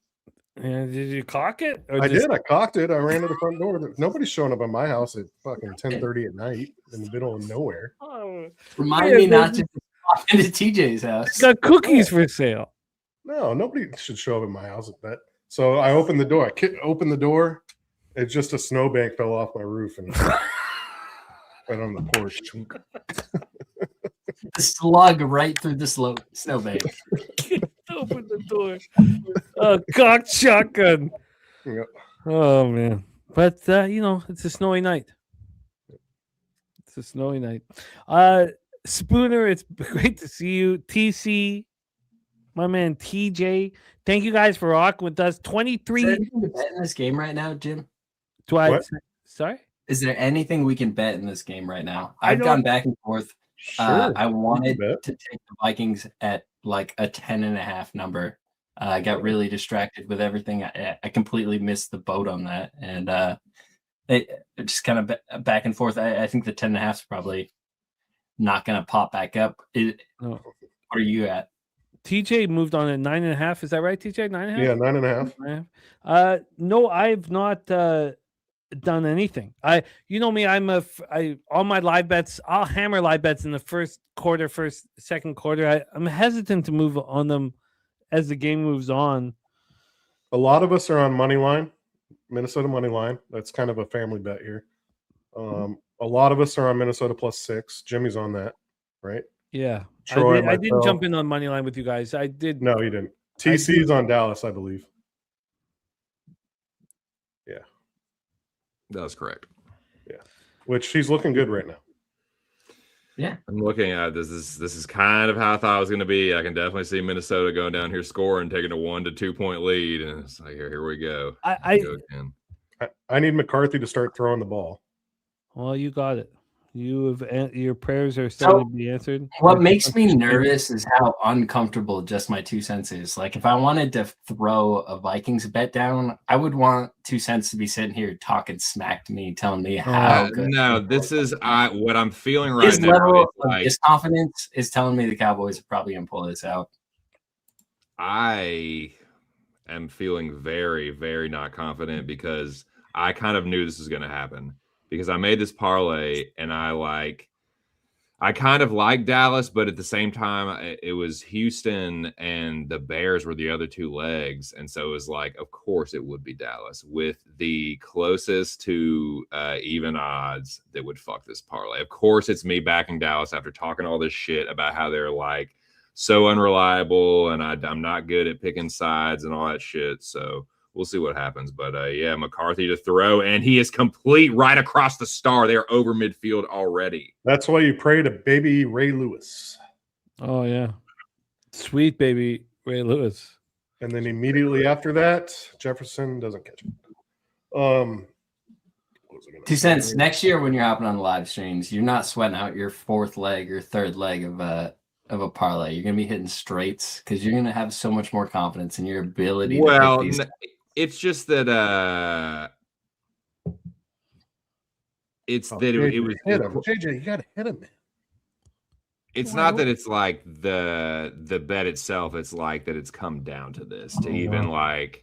And did you cock it? Or I did. I cocked it. I ran to the front door. Nobody's showing up at my house at fucking 10:30 at night in the middle of nowhere. Oh, Remind me not to walk into TJ's house. got cookies for sale. No, nobody should show up at my house at that. So I opened the door. I opened the door. It's just a snowbank fell off my roof and went on the porch. The slug right through the snowbank. Open the door. Cocked shotgun. Yep. Oh man. But it's a snowy night. It's a snowy night. Spooner, it's great to see you. TC, my man TJ. Thank you guys for rocking with us. 23. Is there anything to bet in this game right now, Jim? Sorry? Is there anything we can bet in this game right now? I've gone back and forth. Sure. I wanted to take the Vikings at like a 10.5 number. I got really distracted with everything. I completely missed the boat on that. And it just kind of back and forth. I think the 10.5 is probably not going to pop back up. What are you at? TJ moved on at 9.5. Is that right, TJ? 9.5? Yeah, 9.5. No, I've not done anything. You know me, all my live bets, I'll hammer live bets in the second quarter. I'm hesitant to move on them as the game moves on. A lot of us are on money line, Minnesota money line. That's kind of a family bet here. A lot of us are on Minnesota +6. Jimmy's on that, right? Yeah. Troy, I didn't jump in on money line with you guys. I did. No, you didn't. TC's on Dallas, I believe. Yeah. That's correct. Yeah. Which she's looking good right now. Yeah. I'm looking at this. This is kind of how I thought it was going to be. I can definitely see Minnesota going down here scoring, taking a 1 to 2 point lead. And it's like, here we go. I need McCarthy to start throwing the ball. Well, you got it. Your prayers are starting to be answered. What makes me nervous is how uncomfortable just my 2 cents is. Like if I wanted to throw a Vikings bet down, I would want 2 cents to be sitting here talking smack to me, telling me how good. No, this is what I'm feeling right His now. level of his confidence is telling me the Cowboys are probably going to pull this out. I am feeling very, very not confident because I kind of knew this was going to happen. Because I made this parlay and I kind of like Dallas, but at the same time, it was Houston and the Bears were the other two legs. And so it was like, of course it would be Dallas with the closest to even odds that would fuck this parlay. Of course, it's me backing Dallas after talking all this shit about how they're like so unreliable and I'm not good at picking sides and all that shit. So we'll see what happens. But, yeah, McCarthy to throw, and he is complete right across the star. They're over midfield already. That's why you pray to baby Ray Lewis. Oh, yeah. Sweet baby Ray Lewis. And then immediately after that, Jefferson doesn't catch it. 2 cents. Next year when you're hopping on the live streams, you're not sweating out your fourth leg or third leg of a parlay. You're going to be hitting straights because you're going to have so much more confidence in your ability to pick these. It's just that it was hit him. JJ, you gotta hit him, man. It's not that it's like the bet itself, it's like that it's come down to this to even like,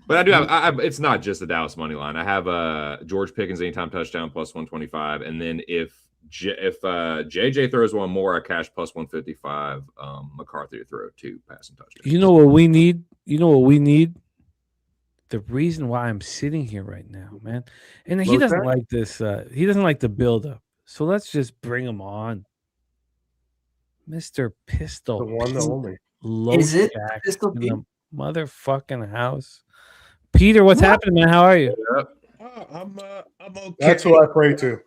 but I do have it's not just the Dallas money line. I have George Pickens anytime touchdown +125, and then if JJ throws one more, I cash +155. McCarthy to throw 2 passing touchdowns. You know what we need? The reason why I'm sitting here right now, man. And he doesn't like this. He doesn't like the buildup. So let's just bring him on. Mr. Pistol. The one, the only. Is it Pistol in the motherfucking house? Peter, what's happening, man? How are you? I'm okay. That's who I pray to.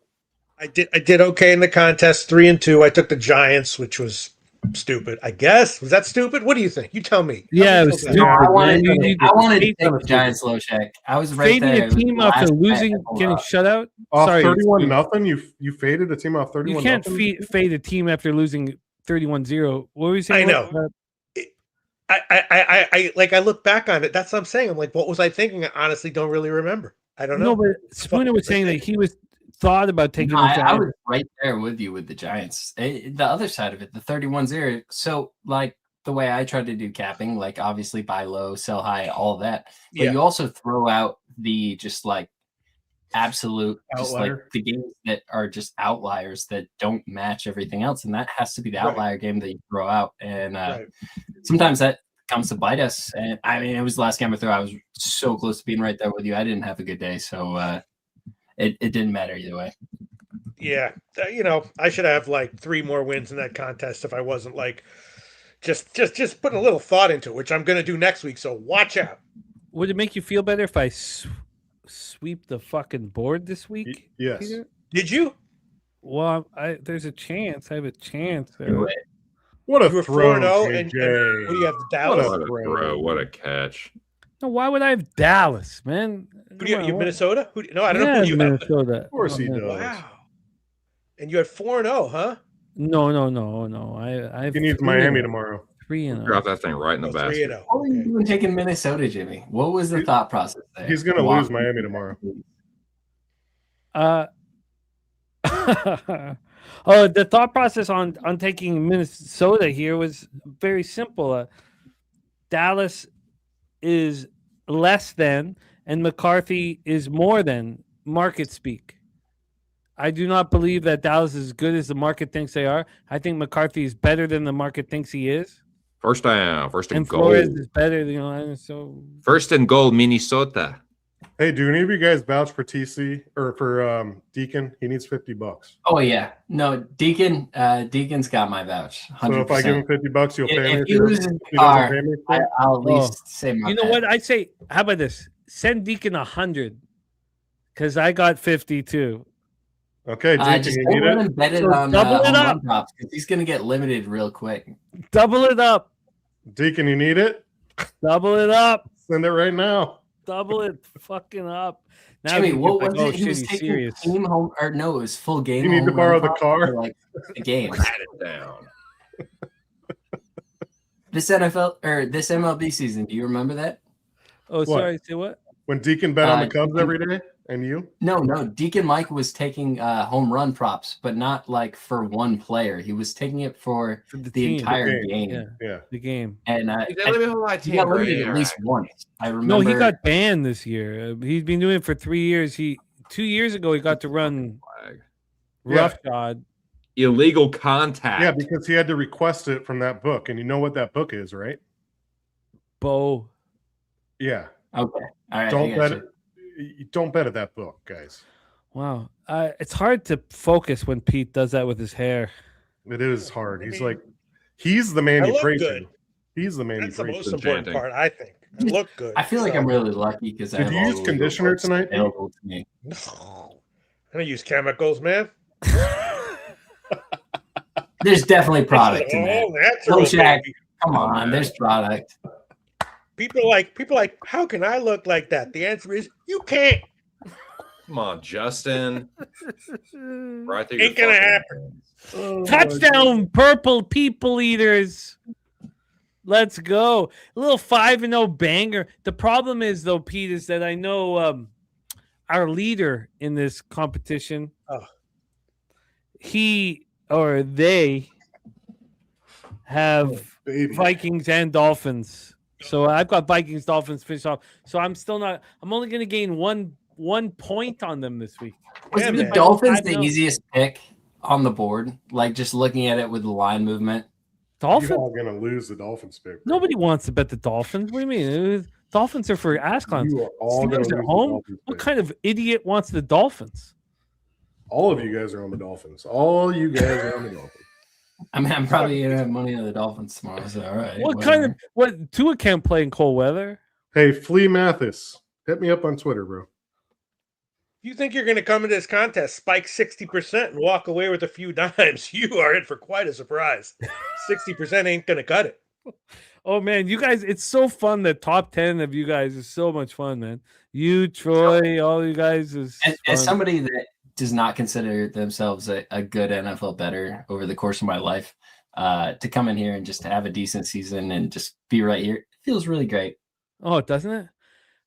I did okay in the contest, 3-2. I took the Giants, which was stupid, I guess. Was that stupid? What do you think? You tell me. Yeah, it was stupid. I wanted to take the Giants low check. I was right fading there. A team after losing, getting shut out. Off Sorry, 31-0. You faded a team off 31-0. You can't fade a team after losing 31-0. What were you saying? I know. I look back on it. That's what I'm saying. I'm like, what was I thinking? I honestly don't really remember. I don't know. No, but Spooner was saying that he was thought about taking No, the I Giants. was right there with you with the Giants. The other side of it, the 31-0. So, like the way I tried to do capping, like obviously buy low, sell high, all that. But you also throw out the just like absolute, just like Outlier. the games that are just outliers that don't match everything else. And that has to be the outlier game that you throw out. And sometimes that comes to bite us. And I mean, it was the last game I threw. I was so close to being right there with you. I didn't have a good day. So, it didn't matter either way. Yeah, I should have like 3 more wins in that contest if I wasn't like just putting a little thought into it, which I'm going to do next week. So watch out. Would it make you feel better if I sweep the fucking board this week? Yes. Peter? Did you? Well, there's a chance. I have a chance. What a You were throw, 4-0, and JJ. what do you have? Dallas. What a throw! What a catch! No, why would I have Dallas, man? Who do you have? Come on, Minnesota? I don't yeah, know who you have. Minnesota. Of course he does. Wow. And you had 4-0, huh? No. I have He needs 3-0. Miami tomorrow. 3-0. Drop that thing right in the basket. 3-0. What were you doing taking Minnesota, Jimmy? What was the thought process there? He's going to lose Miami tomorrow. The thought process on taking Minnesota here was very simple. Dallas is less than, and McCarthy is more than market speak. I do not believe that Dallas is as good as the market thinks they are. I think McCarthy is better than the market thinks he is. First down, first and And goal. Flores is better, and so First and goal, Minnesota. Hey, do any of you guys vouch for TC or for Deacon? He needs $50. Oh yeah, no, Deacon's got my vouch. 100%. So if I give him $50, you'll pay me. If he loses the He doesn't car, pay me for it? I'll at least say my. You know what? I'd say, how about this? Send Deacon 100 because I got 50 too. Okay, Deacon, just you don't need let it? him bet it So on double it home up. run props because he's gonna get limited real quick. Double it up. Deacon, you need it? Double it up. Send it right now. Double it fucking up. Now Jimmy, you what get was like, it? He was he's taking serious. team home, or no, it was full game. You need to home borrow run the props car? for, like the game. Pat it down. This NFL or this MLB season, do you remember that? Oh, What? sorry. Say what? When Deacon bet on the Cubs Deacon- every day, and you? No, Deacon Mike was taking home run props, but not like for one player. He was taking it for For the the team. entire The game. Yeah, Yeah. the game. And He got limited at least once. I remember. No, he got banned this year. He's been doing it for 3 years. 2 years ago he got to run Flag. roughshod. Illegal contact. Yeah, because he had to request it from that book. And you know what that book is, right? Bo. Yeah. Okay. All right. Don't I bet got it. You don't bet at that book, guys. Wow. It's hard to focus when Pete does that with his hair. It is hard. I He's mean, like, he's the man I you look pray good. to. He's the man That's you the pray most to. important chanting. part, I think. I look good. I feel like I'm really lucky because I Did have you all use the legal conditioner votes tonight, Pete? available to me. No. I don't use chemicals, man. There's definitely product in that. Oh, that's No, real Shaq. baby. Come on, there's product. People like, how can I look like that? The answer is you can't. Come on, Justin. Right there. Ain't gonna happen. Oh, touchdown, purple people eaters. Let's go. A little 5-0 banger. The problem is, though, Pete, is that I know our leader in this competition, he or they have Vikings and Dolphins. So I've got Vikings, Dolphins finished off. So I'm only going to gain one point on them this week. Was the Dolphins the easiest pick on the board? Like just looking at it with the line movement. Dolphins? You're all going to lose the Dolphins pick. Nobody wants to bet the Dolphins. What do you mean? Dolphins are for ass clowns. You are all gonna Steelers lose at the home? Dolphins What pick. kind of idiot wants the Dolphins? All of you guys are on the Dolphins. All you guys are on the Dolphins. I mean, I'm probably gonna have money on the Dolphins tomorrow. So all right. What Tua can't play in cold weather? Hey, Flea Mathis, hit me up on Twitter, bro. You think you're going to come into this contest, spike 60% and walk away with a few dimes? You are in for quite a surprise. 60% ain't going to cut it. Oh man, you guys, it's so fun. The top 10 of you guys is so much fun, man. You, Troy, all you guys is As fun. somebody that does not consider themselves a good NFL bettor over the course of my life, to come in here and just have a decent season and just be right here. It feels really great. Oh, doesn't it?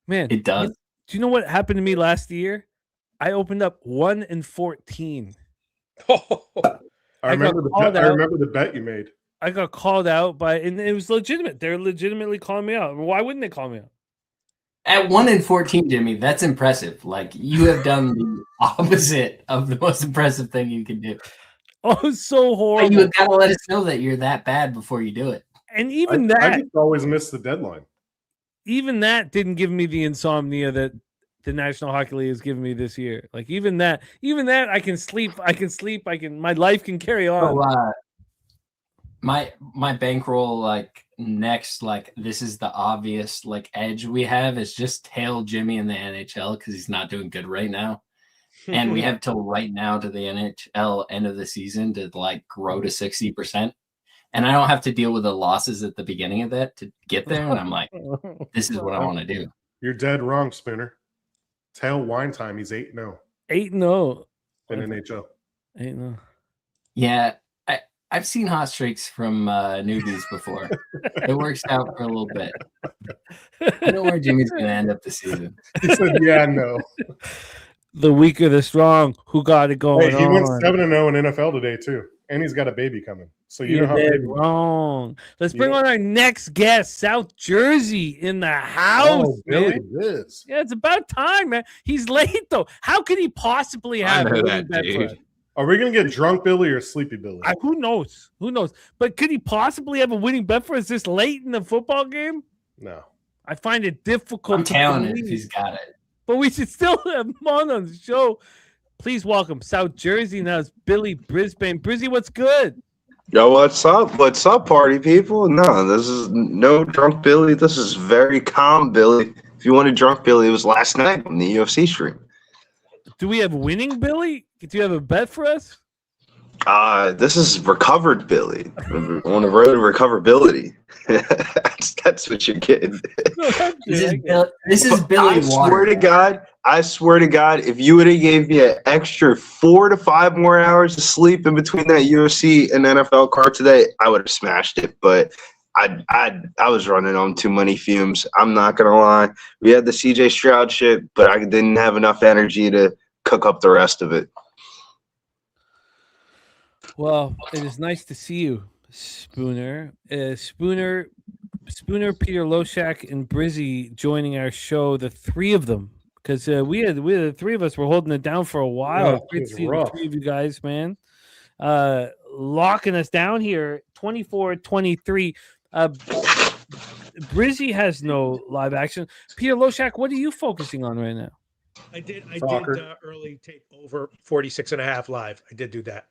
Man, It does. Do you know what happened to me last year? I opened up 1-14. I remember the bet you made. I got called out and it was legitimate. They're legitimately calling me out. Why wouldn't they call me out? At 1-14, Jimmy, that's impressive. Like, you have done the opposite of the most impressive thing you can do. Oh, so horrible. But you gotta let us know that you're that bad before you do it. And even I just always miss the deadline. Even that didn't give me the insomnia that the National Hockey League has given me this year. Like even that, I can sleep. My life can carry on. So, my bankroll, like, next, like, this is the obvious, like, edge we have is just tail Jimmy in the NHL because he's not doing good right now. And we have till right now to the NHL end of the season to, like, grow to 60%. And I don't have to deal with the losses at the beginning of that to get there. And I'm like, this is what I want to do. You're dead wrong, Spinner. Tail wine time. He's 8-0. 8-0 in NHL. 8-0. Yeah, I've seen hot streaks from newbies before. It works out for a little bit. I know where Jimmy's going to end up this season. He said, yeah, no. The weaker, the strong. Who got it going on? He went 7-0 in NFL today, too. And he's got a baby coming. So you know how wrong. Let's bring on our next guest, South Jersey in the house. Oh, Billy Liz. Yeah, it's about time, man. He's late though. How could he possibly have that, dude? Are we gonna get drunk Billy or sleepy Billy? Who knows? Who knows? But could he possibly have a winning bet for us this late in the football game? No. I find it difficult. I'm telling it if he's got it. But we should still have him on the show. Please welcome South Jersey. Now it's Billy Brisbane. Brizzy, what's good? Yo, what's up? What's up, party people? No, this is no drunk Billy. This is very calm Billy. If you wanted drunk Billy, it was last night on the UFC stream. Do we have winning Billy? Do you have a bet for us? This is recovered Billy. On the road to recoverability. that's what you're getting. This is Billy. I swear to God, if you would have gave me an extra 4 to 5 more hours of sleep in between that UFC and NFL card today, I would have smashed it. But I was running on too many fumes. I'm not gonna lie. We had the CJ Stroud shit, but I didn't have enough energy to cook up the rest of it. Well, it is nice to see you, Spooner. Spooner, Peter Loshak, and Brizzy joining our show. The three of them, because we had the three of us were holding it down for a while. Yeah, Great to see the three of you guys, man. Locking us down here, 24-23. Brizzy has no live action. Peter Loshak, what are you focusing on right now? I did early take over 46.5 live. I did do that.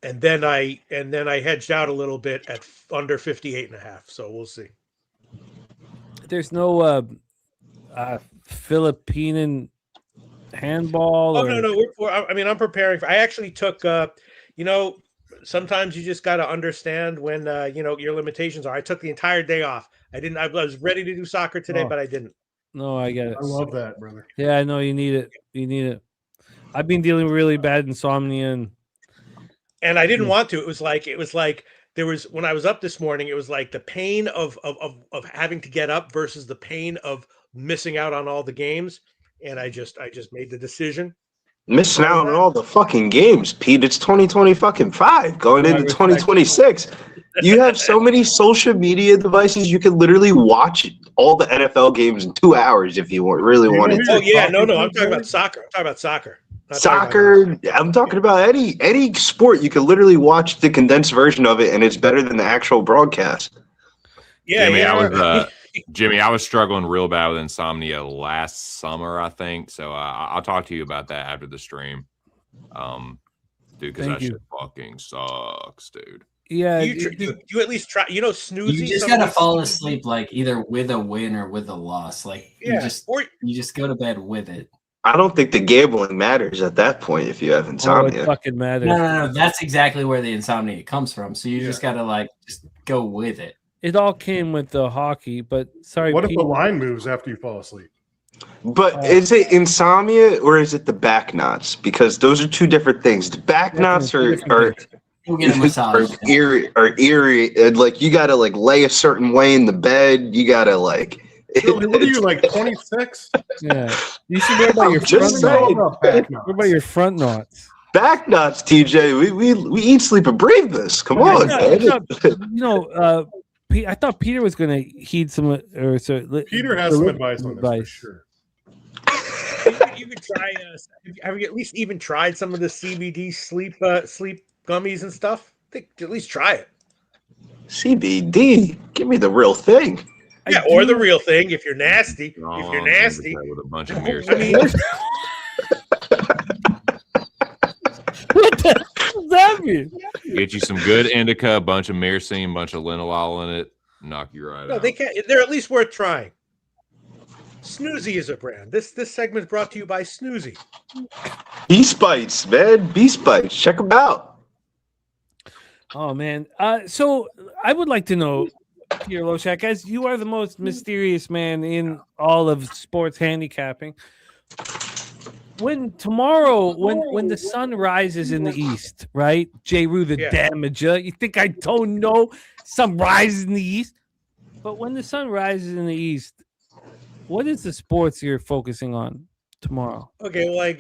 And then I hedged out a little bit at under 58.5. So we'll see. There's no Philippine handball. Oh no. I'm preparing. I actually took. Sometimes you just got to understand when your limitations are. I took the entire day off. I was ready to do soccer today, but I didn't. No, I get it. I love that, brother. Yeah, I know you need it. You need it. I've been dealing with really bad insomnia and I didn't want to. It was like there was, when I was up this morning, it was like the pain of having to get up versus the pain of missing out on all the games. And I just made the decision. Missing out on all the fucking games, Pete. It's 2025 going into 2026. You have so many social media devices. You can literally watch all the NFL games in 2 hours if you really wanted to. Oh yeah, no. I'm talking about soccer. I'm talking about any sport. You can literally watch the condensed version of it, and it's better than the actual broadcast. Yeah, Jimmy, I was struggling real bad with insomnia last summer, I think. So I'll talk to you about that after the stream, dude. Because that shit fucking sucks, dude. Yeah, you at least try. Snoozy. You just gotta fall asleep, like either with a win or with a loss. Like you just go to bed with it. I don't think the gambling matters at that point if you have insomnia. It fucking matters. No. That's exactly where the insomnia comes from. So you just gotta just go with it. It all came with the hockey, but sorry. What if the line moves after you fall asleep? But is it insomnia or is it the back knots? Because those are two different things. The back knots are Go get a massage. or eerie. Like you gotta like lay a certain way in the bed. You gotta like. Really, what are you like 26? Yeah, you should wear about your Just front saying. knots. What about your front knots? Back nuts, TJ. We eat, sleep, and breathe this. Come on, man. I thought Peter was going to heed some Peter has some advice on this for sure. You could try. Have you at least even tried some of the CBD sleep gummies and stuff? I think at least try it. CBD, give me the real thing. Yeah, or the real thing if you're nasty. If Wrong you're nasty, with a bunch of mirrors. I mean, what the hell does that mean? Get you some good indica, a bunch of myrcene, a bunch of linalool in it, knock you right no, out. they can't. They're at least worth trying. Snoozy is a brand. This segment is brought to you by Snoozy. Beast Bites, man. Beast Bites. Check them out. Oh man. So I would like to know, Peter Loshak, as you are the most mysterious man in all of sports handicapping. When the sun rises in the east, right? J. Rue the damager. You think I don't know sun rises in the east? But when the sun rises in the east, what is the sports you're focusing on tomorrow? Okay, well, I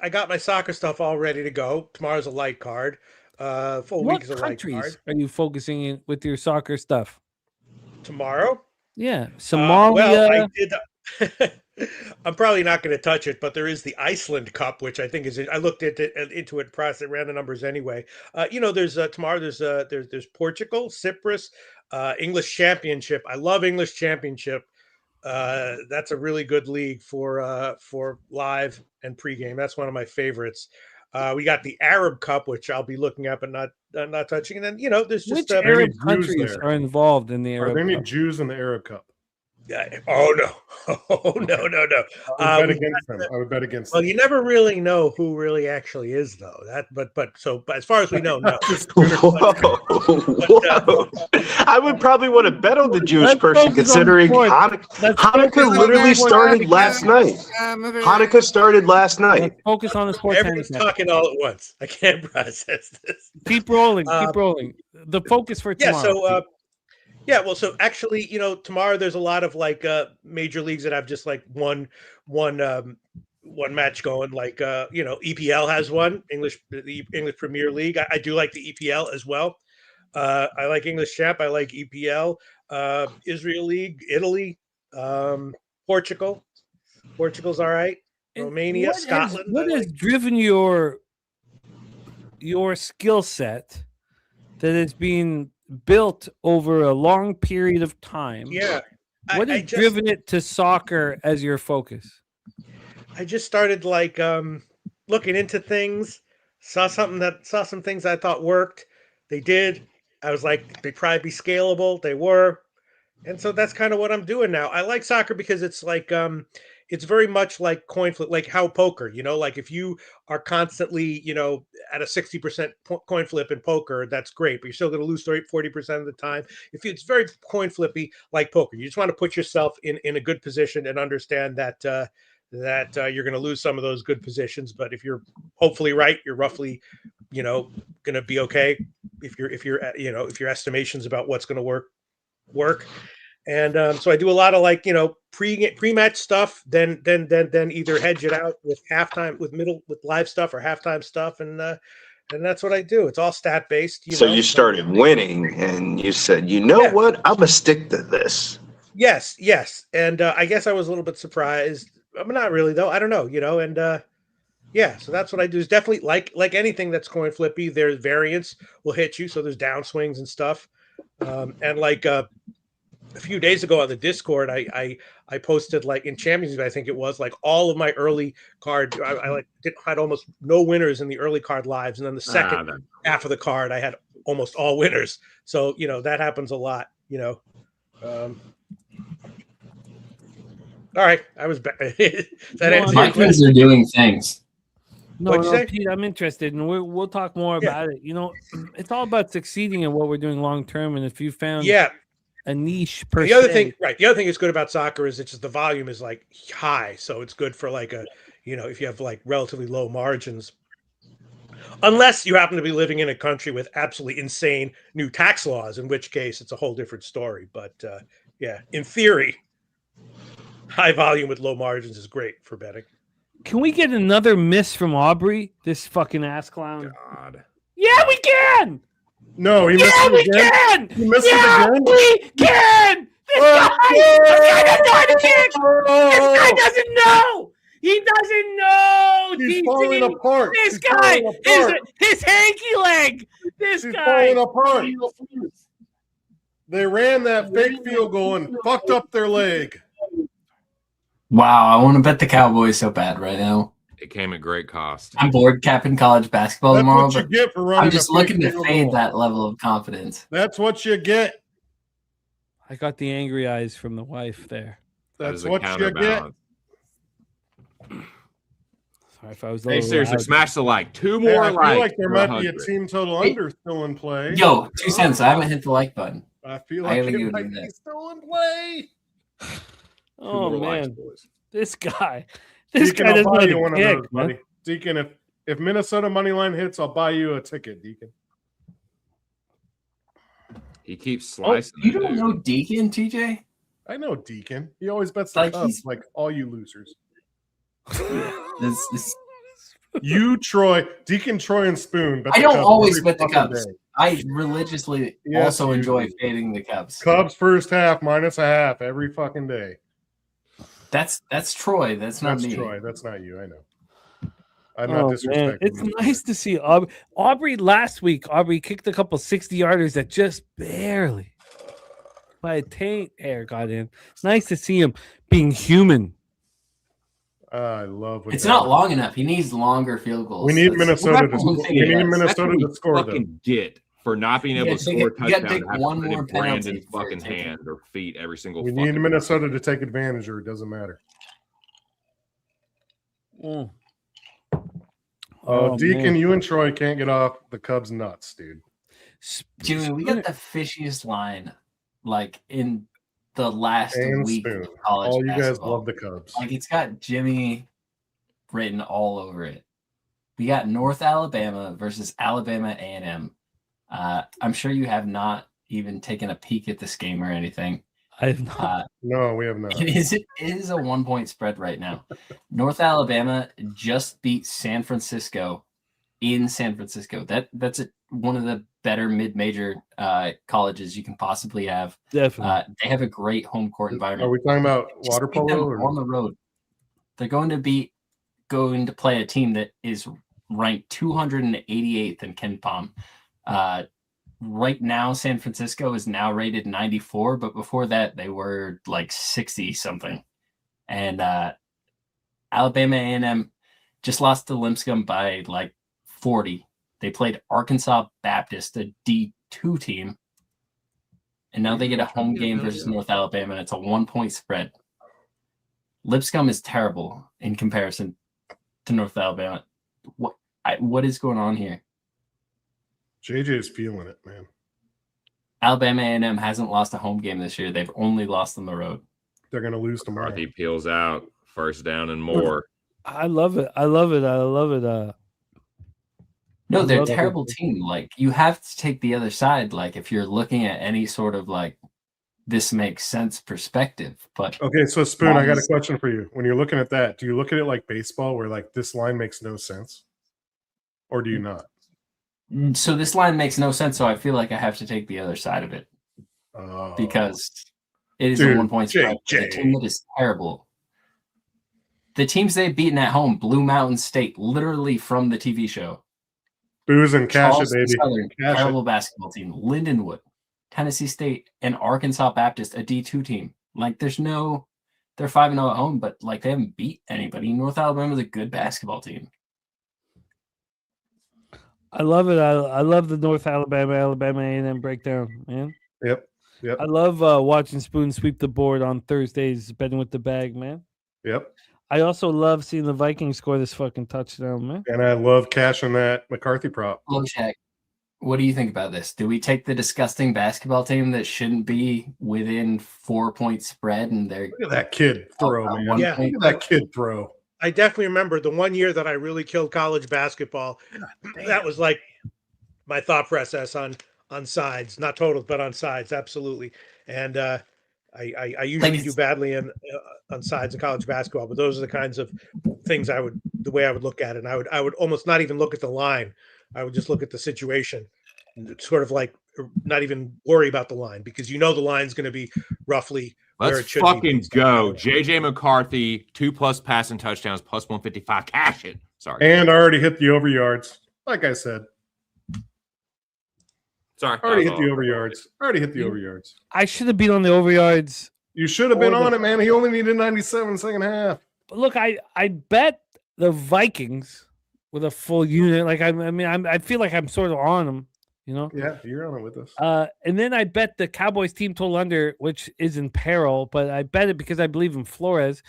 got my soccer stuff all ready to go. Tomorrow's a light card. Full What week is a light card. countries are you focusing in with your soccer stuff? Tomorrow? Yeah, Somalia. Well, I did. I'm probably not going to touch it, but there is the Iceland Cup, which I think is. I looked into it, processed, ran the numbers anyway. There's tomorrow. There's Portugal, Cyprus, English Championship. I love English Championship. That's a really good league for live and pregame. That's one of my favorites. We got the Arab Cup, which I'll be looking at, but not touching. And then there's just which Arab countries are involved in the Arab Are there any Cup? Jews in the Arab Cup? Oh no! Oh no! I would bet against them. I would bet against them. Well, you never really know who really actually is, though. But as far as we know, no. I would probably want to bet on the Jewish person, considering Hanukkah literally started last night. Hanukkah started last night. Let's focus on the sports. Everyone's talking all at once. I can't process this. Keep rolling. Keep rolling. The focus for tomorrow. So actually, tomorrow there's a lot of major leagues that have just like one match going. EPL has one, the English Premier League. I do like the EPL as well. I like English Champ. I like EPL, Israel League, Italy, Portugal. Portugal's all right. Romania, Scotland. What has driven your skill set that has been built over a long period of time? Yeah. What has driven it to soccer as your focus? I just started looking into things, saw some things I thought worked. They did. I was like, they'd probably be scalable. They were. And so that's kind of what I'm doing now. I like soccer because it's it's very much like coin flip, like how poker, if you are constantly, at a 60% coin flip in poker, that's great, but you're still going to lose 40% of the time. It's very coin flippy like poker. You just want to put yourself in a good position and understand that you're going to lose some of those good positions. But if you're hopefully right, you're roughly, going to be okay. If your estimations about what's going to work. And so I do a lot of pre-match stuff, then either hedge it out with halftime, with live stuff or halftime stuff, and that's what I do. It's all stat based. So you started winning, and you said, what? I'm gonna stick to this. Yes, and I guess I was a little bit surprised. I'm not really though. I don't know, and so that's what I do. Is definitely like anything that's coin flippy. There's variance will hit you, so there's downswings and stuff, and a few days ago on the Discord, I posted in Champions League, I think it was all of my early card. I had almost no winners in the early card lives, and then the second half of the card, I had almost all winners. So that happens a lot. All right, I was. My kids are doing things. No, Pete, I'm interested, and we'll talk more about it. It's all about succeeding in what we're doing long term, and if you found a niche per the other thing that's good about soccer is it's just the volume is high, so it's good for if you have relatively low margins. Unless you happen to be living in a country with absolutely insane new tax laws, in which case it's a whole different story. But yeah, in theory, high volume with low margins is great for betting. Can we get another miss from Aubrey? This fucking ass clown. God. Yeah, we can. No, he missed Yeah, it we again. can. He missed Yeah, it again. we can. This guy doesn't know how to kick. This guy doesn't know. He doesn't know. He's TC. falling apart. This He's guy falling is apart. his hanky leg. This He's guy. falling apart. They ran that fake field goal and fucked up their leg. Wow, I want to bet the Cowboys so bad right now. It came at great cost. I'm bored capping college basketball That's tomorrow, what you but get for running I'm just a fake looking to field fade goal. that level of confidence. That's what you get. I got the angry eyes from the wife there. That That's is a what you get. counterbalance. Sorry if I was. Hey, seriously, loud. smash the like. Two Hey, more I feel likes. like there for might be a 100. team total Hey. under still in play. Yo, 2 cents. I haven't hit the like button. I feel I like haven't it given might you be that. still in play. Oh Two more likes, man, boys. this guy. This Deacon, guy I'll doesn't buy know you the one of kick, those, man. buddy. Deacon, if Minnesota money line hits, I'll buy you a ticket, Deacon. He keeps Oh, slicing. you it, don't dude. know Deacon, TJ? I know Deacon. He always bets the Like, Cubs, he's- like all you losers. This You, Troy, Deacon, Troy, and Spoon. Bet I the don't Cubs always every bet the fucking Cubs. day. I religiously Yes, also you enjoy do. fading the Cubs. Cubs first half minus a half every fucking day. That's Troy. That's not That's me. Troy. That's not you. I know. I'm not Oh, disrespecting man. It's you. nice to see Aubrey. Aubrey last week. Aubrey kicked a couple 60-yarders that just barely by a taint air got in. It's nice to see him being human. I love what It's that not is. long enough. He needs longer field goals. We need That's- Minnesota to that's one score. thing We he need does. That's Minnesota what to you score, though. fucking get for not being You able gotta to take score it- a you gotta touchdown. take To have one to put more it Brandon's penalty for fucking taking- hand or feet every single. We need fucking Minnesota to take advantage, or it doesn't matter. Mm. Oh, Deacon, man. you and Troy can't get off the Cubs nuts, dude. Jimmy, we got the fishiest line like in the last And week Spoon. of college All you guys basketball. love the Cubs. Like it's got Jimmy written all over it. We got North Alabama versus Alabama A&M. I'm sure you have not even taken a peek at this game or anything. I have not. No, we have not. It is a 1-point spread right now. North Alabama just beat San Francisco in San Francisco. That's one of the better mid-major colleges you can possibly have. Definitely. They have a great home court environment. Are we talking about Just water beat them polo? Or? on the road? They're going to play a team that is ranked 288th in Ken Palm. Right now, San Francisco is now rated 94, but before that, they were like 60 something. And Alabama A&M just lost to Lipscomb by like 40. They played Arkansas Baptist, a D2 team, and now they get a home game versus North Alabama, and it's a 1-point spread. Lipscomb is terrible in comparison to North Alabama. What is going on here? JJ's feeling it, man. Alabama A&M hasn't lost a home game this year. They've only lost on the road. They're going to lose tomorrow. McCarthy peels out first down and more. I love it. I love it. I love it. No, they're a love it. terrible team. Like, you have to take the other side. Like, if you're looking at any sort of like, this makes sense perspective. But Okay, so Spoon, I got a Mine's- question for you. When you're looking at that, do you look at it like baseball where like this line makes no sense? Or do you not? so this line makes no sense. So I feel like I have to take the other side of it Oh. because it is Dude, a 1-point spread. JJ. The team that is terrible. The teams they've beaten at home, Blue Mountain State, literally from the TV show. Booze and cash it, Charleston baby. Southern, Cash it. terrible basketball team. Lindenwood, Tennessee State, and Arkansas Baptist, a D2 team. Like, they're 5-0 at home, but like they haven't beat anybody. North Alabama's a good basketball team. I love it. I love the North Alabama A&M breakdown, man. Yep. I love watching Spoon sweep the board on Thursdays, betting with the bag, man. Yep. I also love seeing the Vikings score this fucking touchdown, man. And I love cashing that McCarthy prop. Look, Shaq, what do you think about this? Do we take the disgusting basketball team that shouldn't be within 4-point spread and they're Look at that kid throw, Oh, man. one Yeah. Look at that kid throw. I definitely remember the one year that I really killed college basketball. That was like my thought process on sides, not totals, but on sides, absolutely. And I usually do badly on sides in college basketball, but those are the kinds of things the way I would look at it. And I would almost not even look at the line. I would just look at the situation, and sort of like not even worry about the line because the line's going to be roughly where Let's it should fucking be. go. JJ McCarthy, 2+ passing touchdowns, plus 155. Cash it. Sorry. And I already hit the over yards. Like I said. Sorry. Already hit the over yards. Already hit the over yards. I should have been on the over yards. You should have been on it, man. He only needed 97 second half. But look, I bet the Vikings with a full unit. Like I feel like I'm sort of on them. Yeah, you're on it with us. And then I bet the Cowboys team total under, which is in peril, but I bet it because I believe in Flores.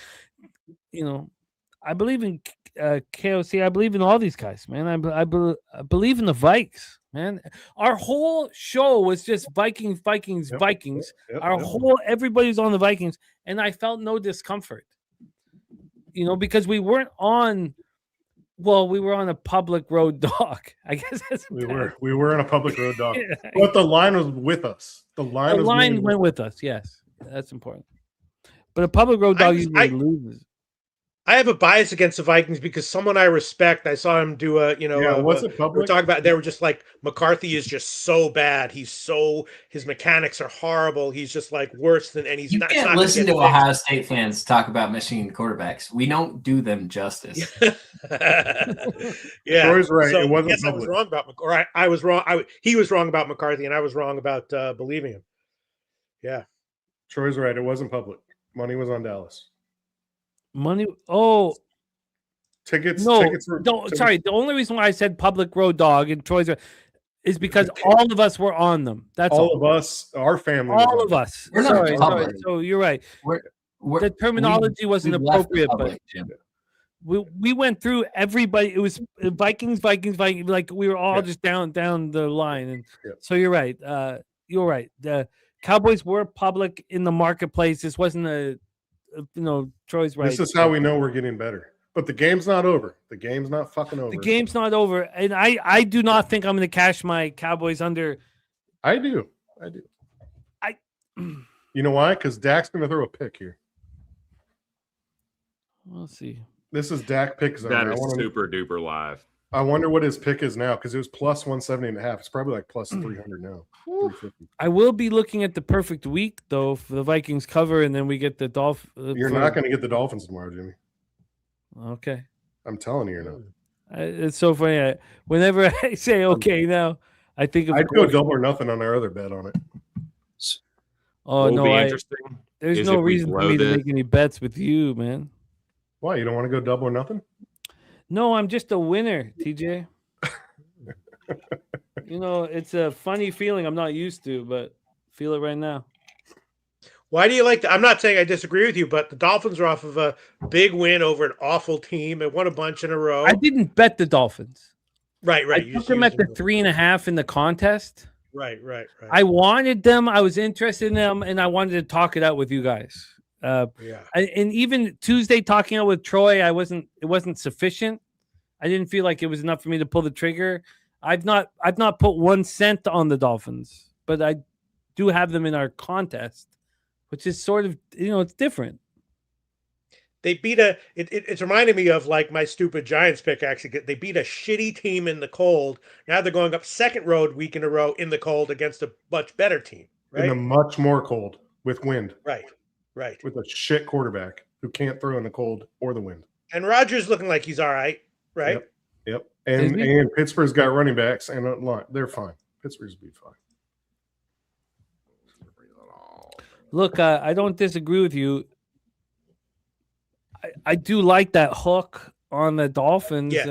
I believe in KOC. I believe in all these guys, man. I believe in the Vikes, man. Our whole show was just Vikings. Everybody's on the Vikings, and I felt no discomfort. Because we weren't on. Well, we were on a public road dog. I guess we were on a public road dog, but the line was with us. The line went with us. Yes, that's important. But a public road dog usually loses. I have a bias against the Vikings because someone I respect, I saw him do what's it public? We're talking about. They were just like McCarthy is just so bad. His mechanics are horrible. He's just like worse than any. You can't listen to Ohio State fans talk about Michigan quarterbacks. We don't do them justice. Yeah, Troy's right. So, it wasn't. Yes, I was wrong about McCarthy. I was wrong. He was wrong about McCarthy, and I was wrong about believing him. Yeah, Troy's right. It wasn't public. Money was on Dallas. Money. Oh, tickets. No, tickets were, sorry. The only reason why I said public road dog and Troy's is because all of us were on them. That's all of us. Our family. All of us. We're sorry. not So you're right. The terminology wasn't appropriate, but we went through everybody. It was Vikings. Like we were all just down the line, and so you're right. You're right. The Cowboys were public in the marketplace. This wasn't Troy's right. This is how we know we're getting better. But the game's not over. The game's not fucking over. The game's not over. And I do not think I'm going to cash my Cowboys under. I do. You know why? Because Dak's going to throw a pick here. We'll see. This is Dak pick zone. That is super duper live. I wonder what his pick is now because it was plus 170.5. It's probably like plus 300 now. 350. I will be looking at the perfect week though for the Vikings cover, and then we get the Dolphins. You're not going to get the Dolphins tomorrow, Jimmy. Okay. I'm telling you, you're not. It's so funny. Whenever I say okay now, I think of I'd go double or nothing on our other bet on it. Oh no! Interesting. There's no reason for me to make any bets with you, man. Why? You don't want to go double or nothing? No, I'm just a winner, TJ. It's a funny feeling I'm not used to, but feel it right now. Why do you like that? I'm not saying I disagree with you, but the Dolphins are off of a big win over an awful team and won a bunch in a row. I didn't bet the Dolphins. Right. I took them at the 3.5 in the contest. Right. I wanted them. I was interested in them, and I wanted to talk it out with you guys. And even Tuesday talking out with Troy, it wasn't sufficient. I didn't feel like it was enough for me to pull the trigger. I've not put 1 cent on the Dolphins, but I do have them in our contest, which is sort of it's different. They beat it's reminding me of like my stupid Giants pick. Actually, they beat a shitty team in the cold. Now they're going up second road week in a row in the cold against a much better team. Right, in a much more cold with wind. Right. With a shit quarterback who can't throw in the cold or the wind. And Rodgers looking like he's all right. Right. Yep. And Pittsburgh's got running backs and a line. They're fine. Pittsburgh's be fine. Look, I don't disagree with you. I do like that hook on the Dolphins. Yeah.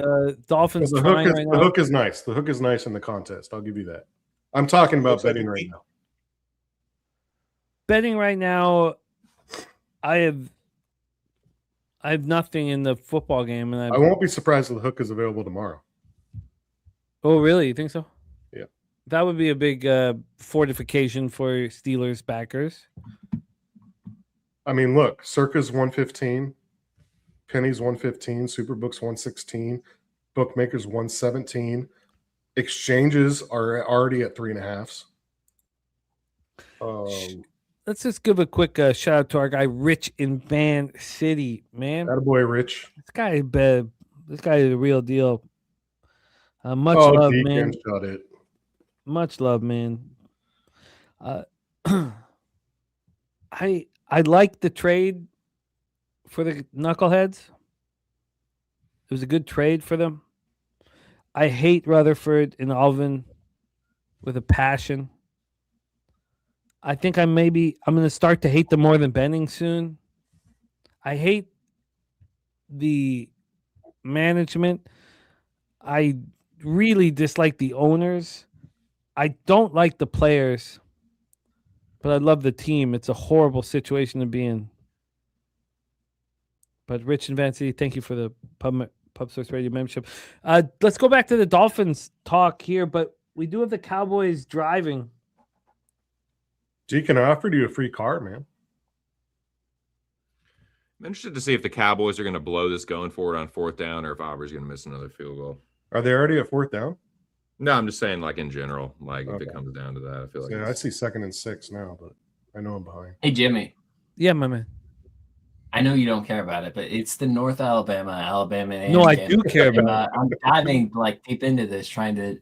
Dolphins. The hook is nice. The hook is nice in the contest. I'll give you that. I'm talking about betting right now. Betting right now, I have nothing in the football game, and I won't be surprised if the hook is available tomorrow. Oh, really? You think so? Yeah. That would be a big fortification for Steelers backers. I mean, look, Circa's 115. Pennies 115, Superbooks 116, Bookmakers 117. Exchanges are already at 3.5s. Let's just give a quick shout out to our guy Rich in Van City, man. Attaboy, Rich. This guy is a real deal. Much love, Deacon, man. shut it. Much love, man. I like the trade for the Knuckleheads. It was a good trade for them. I hate Rutherford and Alvin with a passion. I think I'm going to start to hate them more than Benning soon. I hate the management. I really dislike the owners. I don't like the players, but I love the team. It's a horrible situation to be in. But Rich and Van City, thank you for the Pub Source Radio membership. Let's go back to the Dolphins talk here, but we do have the Cowboys driving. Deacon, I offered you a free car, man. I'm interested to see if the Cowboys are going to blow this going forward on 4th down or if Auburn's going to miss another field goal. Are they already at 4th down? No, I'm just saying, like, in general, like, if it comes down to that, I feel like. Yeah, I see 2nd and 6 now, but I know I'm behind. Hey, Jimmy. Yeah, my man. I know you don't care about it, but it's the North Alabama A&M No, I game. do care about I'm diving like deep into this, trying to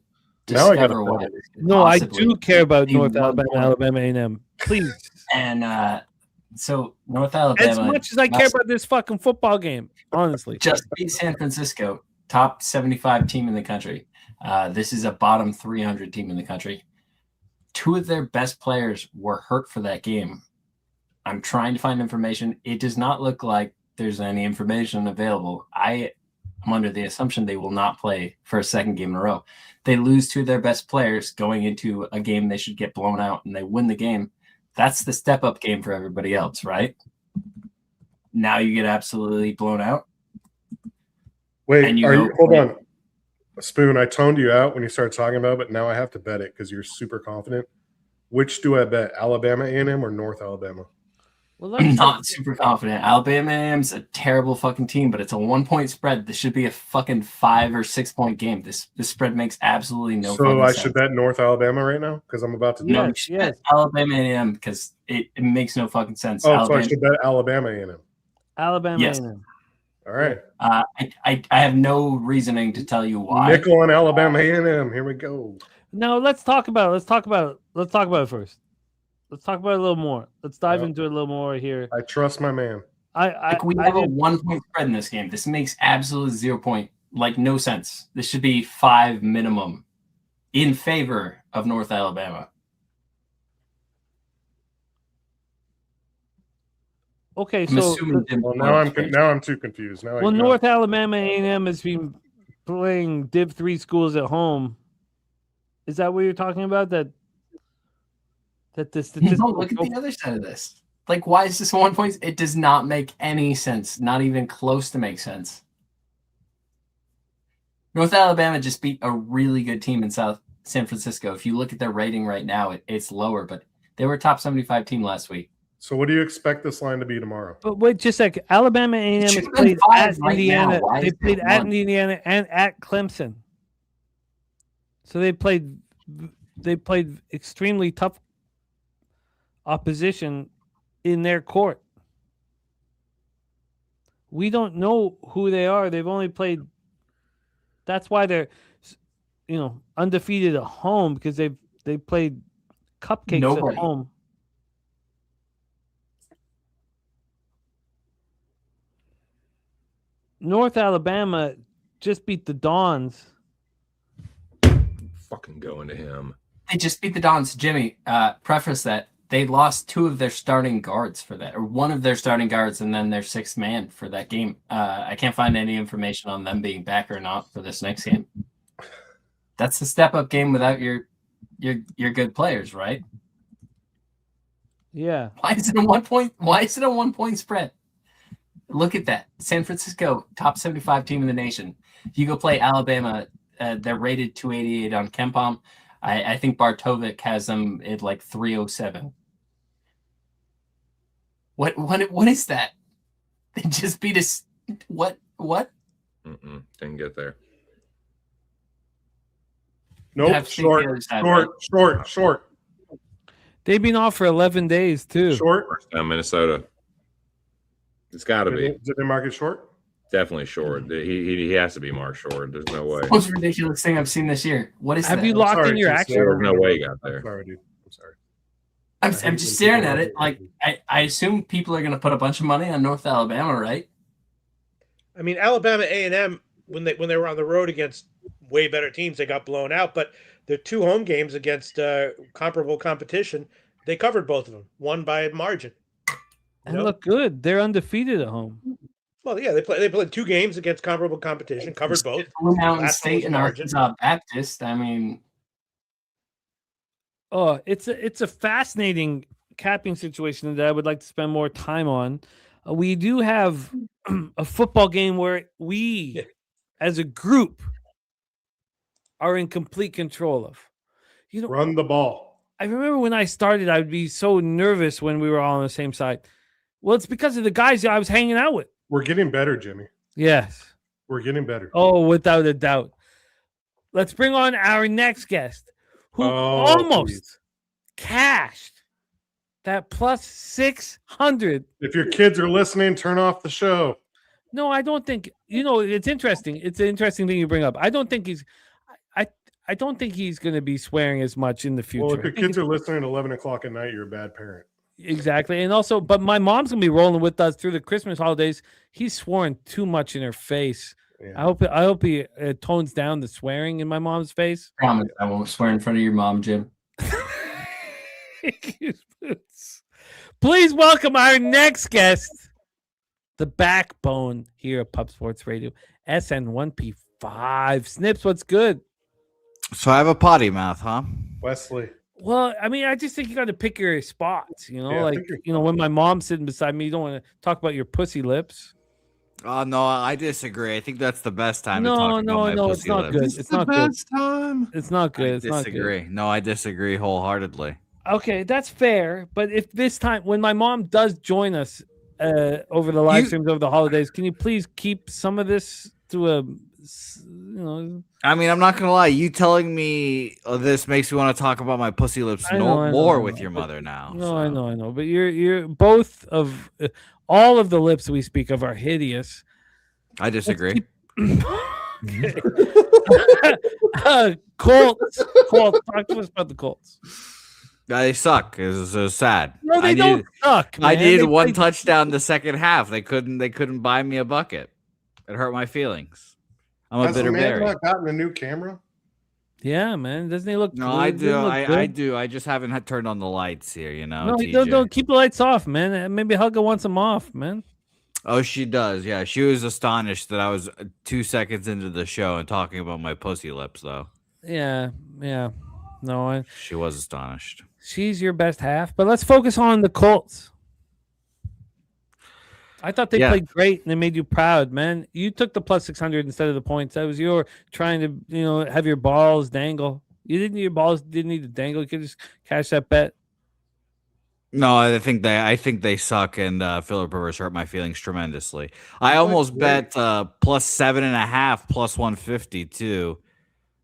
Now I gotta discover why. know. this could No, I possibly do care about be North 1 Alabama, point. Alabama A&M. Please. And so North Alabama, As much as I care about this fucking football game, honestly. just beat San Francisco, top 75 team in the country. This is a bottom 300 team in the country. 2 of their best players were hurt for that game. I'm trying to find information. It does not look like there's any information available. I'm under the assumption they will not play for a second game in a row. They lose 2 of their best players going into a game they should get blown out, and they win the game. That's the step-up game for everybody else, right? Now you get absolutely blown out. Wait, And you hold go- on. Spoon, I toned you out when you started talking about it, but now I have to bet it because you're super confident. Which do I bet, Alabama A&M or North Alabama? Well, I'm not super confident. Alabama A&M's a terrible fucking team, but it's a 1-point spread. This should be a fucking 5 or 6 point game. This spread makes absolutely no So I sense. should bet North Alabama right now because I'm about to do No, it. you should bet Alabama A&M because it makes no fucking sense. Oh, so I Alabama, should bet Alabama A&M. Alabama Yes. A&M. All right. I have no reasoning to tell you why. Nickel and Alabama A&M. Here we go. No, let's talk about it first. Let's talk about it a little more. Let's dive into it a little more here. I trust my man. We have a 1-point spread in this game. This makes absolute 0 point, no sense. This should be 5 minimum in favor of North Alabama. Okay, I'm so assuming now I'm too confused. Now North Alabama A&M has been playing Div 3 schools at home. Is that what you're talking about? That the statistics. No, look at the other side of this. Why is this 1 point? It does not make any sense. Not even close to make sense. North Alabama just beat a really good team in South San Francisco. If you look at their rating right now, it's lower, but they were a top 75 team last week. So what do you expect this line to be tomorrow? But wait just a second. Alabama A&M has played at Indiana. They played at Indiana and at Clemson. So they played extremely tough opposition in their court. We don't know who they are. They've only played. That's why they're, undefeated at home because they played cupcakes at home. North Alabama just beat the Dons. Fucking going to him. They just beat the Dons. Jimmy, preface that. They lost 2 of their starting guards for that, or 1 of their starting guards and then their 6th man for that game. I can't find any information on them being back or not for this next game. That's the step-up game without your good players, right? Yeah. Why is it a 1 point? Why is it a 1 point spread? Look at that. San Francisco, top 75 team in the nation. If you go play Alabama, they're rated 288 on KenPom. I think Bartovic has them at 307. What is that? They just beat What? Didn't get there. Nope. Have to take the other side, Short. They've been off for 11 days too. Short. First down, Minnesota. It's got to be. Did they mark it short? Definitely short. He has to be marked short. There's no way. Most ridiculous thing I've seen this year. What is Have that? you locked in your Jason. action? There's no way he got I'm there. sorry, dude. I'm sorry. I'm just staring at it. Like I assume people are going to put a bunch of money on North Alabama, right? I mean, Alabama A&M when they were on the road against way better teams, they got blown out. But their 2 home games against comparable competition, they covered both of them, won by a margin. And look good. They're undefeated at home. Well, yeah, they played 2 games against comparable competition, covered both. Blue Mountain Last one State was and margin. Arkansas Baptist. I mean, Oh, it's a fascinating capping situation that I would like to spend more time on. We do have a football game where we, as a group, are in complete control of. You know, Run the ball. I remember when I started, I would be so nervous when we were all on the same side. Well, it's because of the guys I was hanging out with. We're getting better, Jimmy. Yes. We're getting better. Oh, without a doubt. Let's bring on our next guest, who almost please. cashed that plus 600. If your kids are listening, turn off the show. No, I don't think. It's interesting. It's an interesting thing you bring up. I don't think he's. I don't think he's going to be swearing as much in the future. Well, if your kids are listening at 11 o'clock at night, you're a bad parent. Exactly. And also, but my mom's going to be rolling with us through the Christmas holidays. He's sworn too much in her face. Yeah. I hope he tones down the swearing in my mom's face. promise I won't swear in front of your mom, Jim. Please welcome our next guest, the backbone here at Pub Sports Radio, SN1P5. Snips, what's good? So I have a potty mouth, huh? Wesley. Well, I mean, I just think you got to pick your spots, Yeah, when my mom's sitting beside me, you don't want to talk about your pussy lips. Oh no, I disagree. I think that's the best time to No, talk about my it's pussy not lips. good. It's It's the not good. best time. It's not good. I It's not good. disagree. No, I disagree wholeheartedly. Okay, that's fair. But if this time, when my mom does join us over the live streams over the holidays, can you please keep some of this to a, I mean, I'm not gonna lie. You telling me this makes me want to talk about my pussy lips I know, more with your mother now. No, so. I know. But you're both of all of the lips we speak of are hideous. I disagree. Colts, talk to us about the Colts. They suck. It's sad. No, they don't suck. I man. needed They one play- touchdown the second half. They couldn't buy me a bucket. It hurt my feelings. I'm a Has bitter Amanda berry. not gotten a new camera? Yeah, man. Doesn't he look? No, I doesn't he do. look I good? do. I just haven't turned on the lights here. No, TJ. don't keep the lights off, man. Maybe Helga wants them off, man. Oh, she does. Yeah, she was astonished that I was 2 seconds into the show and talking about my pussy lips, though. Yeah. No, She was astonished. she's your best half. But let's focus on the Colts. I thought they played great and they made you proud, man. You took the plus 600 instead of the points. That was your trying to, have your balls dangle. Your balls didn't need to dangle. You could just cash that bet. No, I think they suck, and Philip Rivers hurt my feelings tremendously. I almost bet plus 7.5, plus 150 too,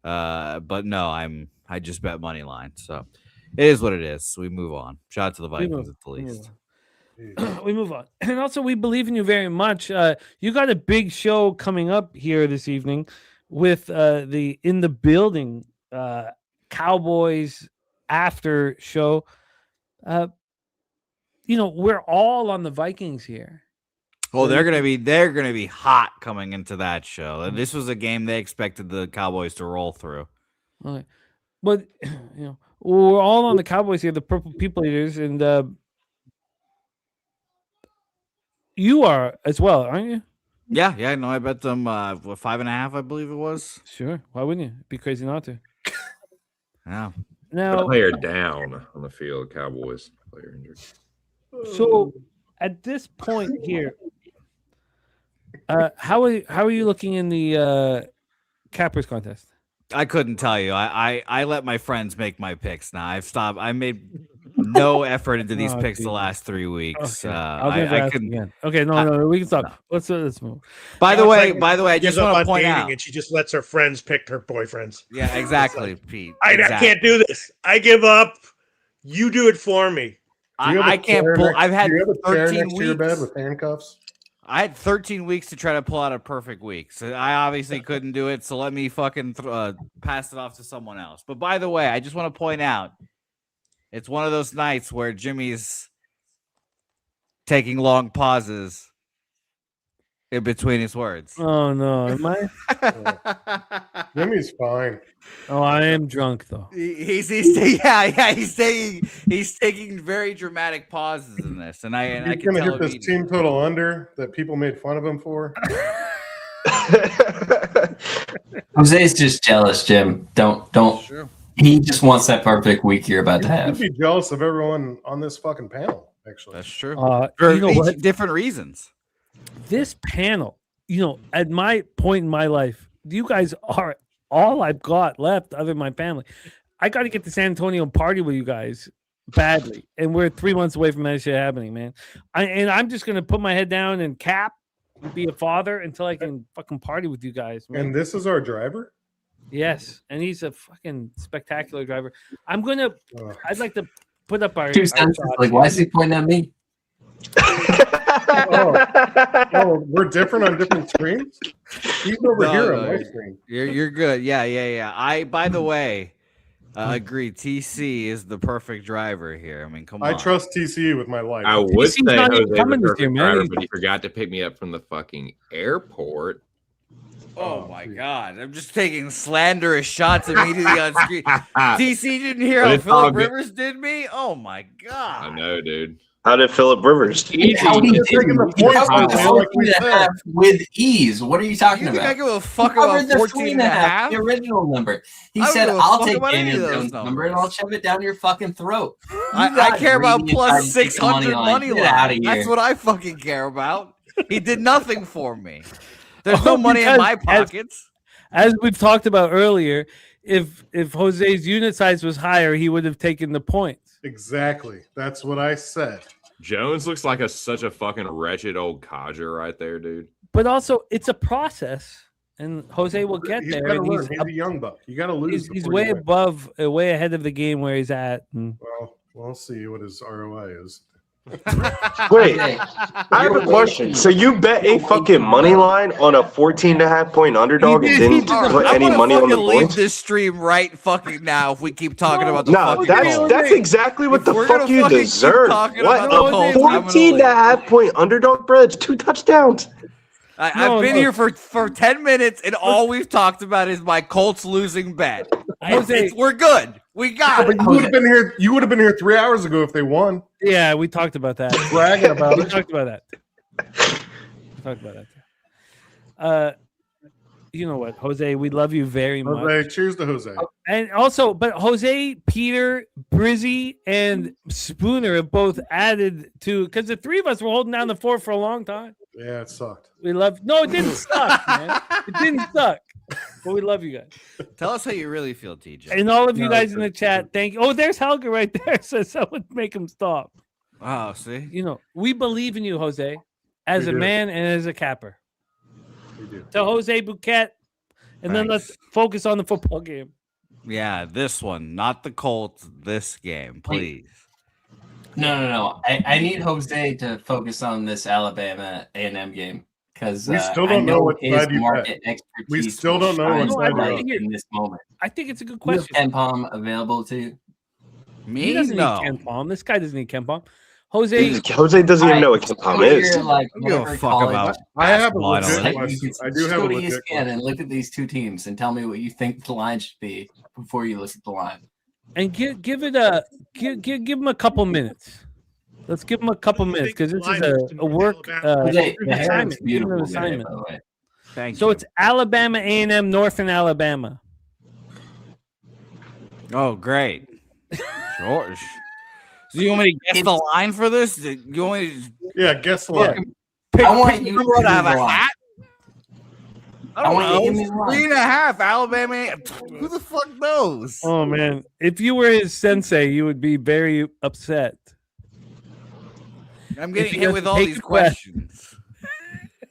but no, I just bet money line. So it is what it is. We move on. Shout out to the Vikings at the least. We move on. And also, we believe in you very much. You got a big show coming up here this evening with the In the Building Cowboys after show. We're all on the Vikings here. Well, they're gonna be hot coming into that show. This was a game they expected the Cowboys to roll through. Okay. But we're all on the Cowboys here, the Purple People Eaters, and you are as well, aren't you? Yeah. No, I bet them 5.5, I believe it was. Sure. Why wouldn't you? It'd be crazy not to. Yeah. Now, Player down on the field, Cowboys. Player injured. so at this point here, how are you looking in the Cappers contest? I couldn't tell you. I let my friends make my picks now. I've stopped. I made no effort into these Oh, picks the Jesus. last 3 weeks. Okay. I'll never I ask couldn't. again. Okay, no, we can stop. Let's move. By the It's way, like I gives just up want on to point dating out. and she just lets her friends pick her boyfriends. Yeah, exactly, Pete. I can't do this. I give up. You do it for me. I can't pull. I've had Do you have a chair 13 next to your bed weeks. with handcuffs? I had 13 weeks to try to pull out a perfect week. So I obviously couldn't do it. So let me fucking pass it off to someone else. But by the way, I just want to point out it's one of those nights where Jimmy's taking long pauses in between his words. Oh no, am I? Jimmy's fine. Oh, I am drunk though. He's taking very dramatic pauses in this, and I He's can gonna tell hit this team total under that people made fun of him for. Jose's just jealous, Jim. Don't. Sure. He just wants that perfect week you're about to You have. should be jealous of everyone on this fucking panel. Actually, That's true. You know what? Different reasons. This panel, at my point in my life, you guys are all I've got left other than my family. I got to get to San Antonio and party with you guys badly, and we're 3 months away from that shit happening, man. I'm just gonna put my head down and cap, and be a father until I can fucking party with you guys, man. and this is our driver. Yes, and he's a fucking spectacular driver. I'd like to put up our 2 cents. Like, why is he pointing at me? Oh, we're different on different screens. He's over here on my screen. You're good. Yeah. I, by the way, agree. TC is the perfect driver here. I mean, come on. I trust TCU with my life. I would TC's say not even Jose's coming the this year, perfect man. driver, but he forgot to pick me up from the fucking airport. Oh my God! I'm just taking slanderous shots immediately on screen. TC didn't hear But how it's all Philip good. Rivers did me. Oh my God! I know, dude. How did Philip Rivers? How he You're did taking the you points covered out, the man, like we 14 and a half with ease. What are you talking You think about? I give a fuck You about covered the 14 and a half? the original number. He I don't said, give a "I'll fuck take about any Daniel of those Jones' number and I'll shove it down your fucking throat." I care about greedy plus and tried to take the 600 money Get out line. of That's here. what I fucking care about. He did nothing for me. There's no money in because my pockets. As we've talked about earlier, if Jose's unit size was higher, he would have taken the points. Exactly. That's what I said. Jones looks like such a fucking wretched old codger right there, dude. But also, it's a process, and Jose will get He's there. gotta and learn. He's a young buck. You got to lose. He's before way you win. above, way ahead of the game where he's at. And Well, we'll see what his ROI is. Wait, I have a question. So you bet a fucking money line on a 14.5 point underdog and didn't put any money on the leave points? this stream right fucking now if we keep talking about the No, fucking goal. that's exactly what If the we're fuck gonna you fucking keep deserve. talking What about the a Colts, I'm gonna 14.5 point underdog, bro. It's 2 touchdowns. I've been here for 10 minutes, and all we've talked about is my Colts losing bet. We're good. We got it. But you would have been here. You would have been here 3 hours ago if they won. yeah, we talked about that. Bragging about We it. talked about that. We talked about that. You know what, Jose? We love you very much. Jose, cheers to Jose. And also, but Jose, Peter, Brizzy, and Spooner have both added to, because the three of us were holding down the fort for a long time. Yeah, it sucked. We love. No, it didn't suck, man. It didn't suck. But we love you guys. Tell us how you really feel, TJ. And all of you No, guys in the chat, thank you. Oh, there's Helga right there. So someone make him stop. Oh, see? We believe in you, Jose, as We a do. man and as a capper. We do. To Jose Bouquet, and then let's focus on the football game. Yeah, this one, not the Colts. This game, please. No. I need Jose to focus on this Alabama A&M game because We still I don't know what his side you market bet. expertise. We still will don't know shine what side you're bright on. in this moment. I think it's a good Do you have question. Ken Palm available to you? He Me? doesn't No. need Ken Palm. This guy doesn't need Ken Palm. Jose, Jose doesn't even know what Ken Palm is. Like, I don't give a whatever fuck college- about I have a basketball, I don't legit think. question. I do Just have a go to legit ESPN question. and look at these two teams and tell me what you think the line should be before you look at the line. and give him a couple minutes. Let's give him a couple minutes because this is a work Jose, the hair assignment. is Give him an beautiful today, assignment. by the way. Thank So you. it's Alabama A&M, Northern Alabama. Oh, great. George. So you want me to guess the line for this? You want me to Yeah, guess what? pick, I want pick you number to out of do a the line. hat? I don't want you to give me know. one. 3.5. Alabama. Who the fuck knows? Oh man, if you were his sensei, you would be very upset. I'm If getting he hit with doesn't all take these a breath. questions.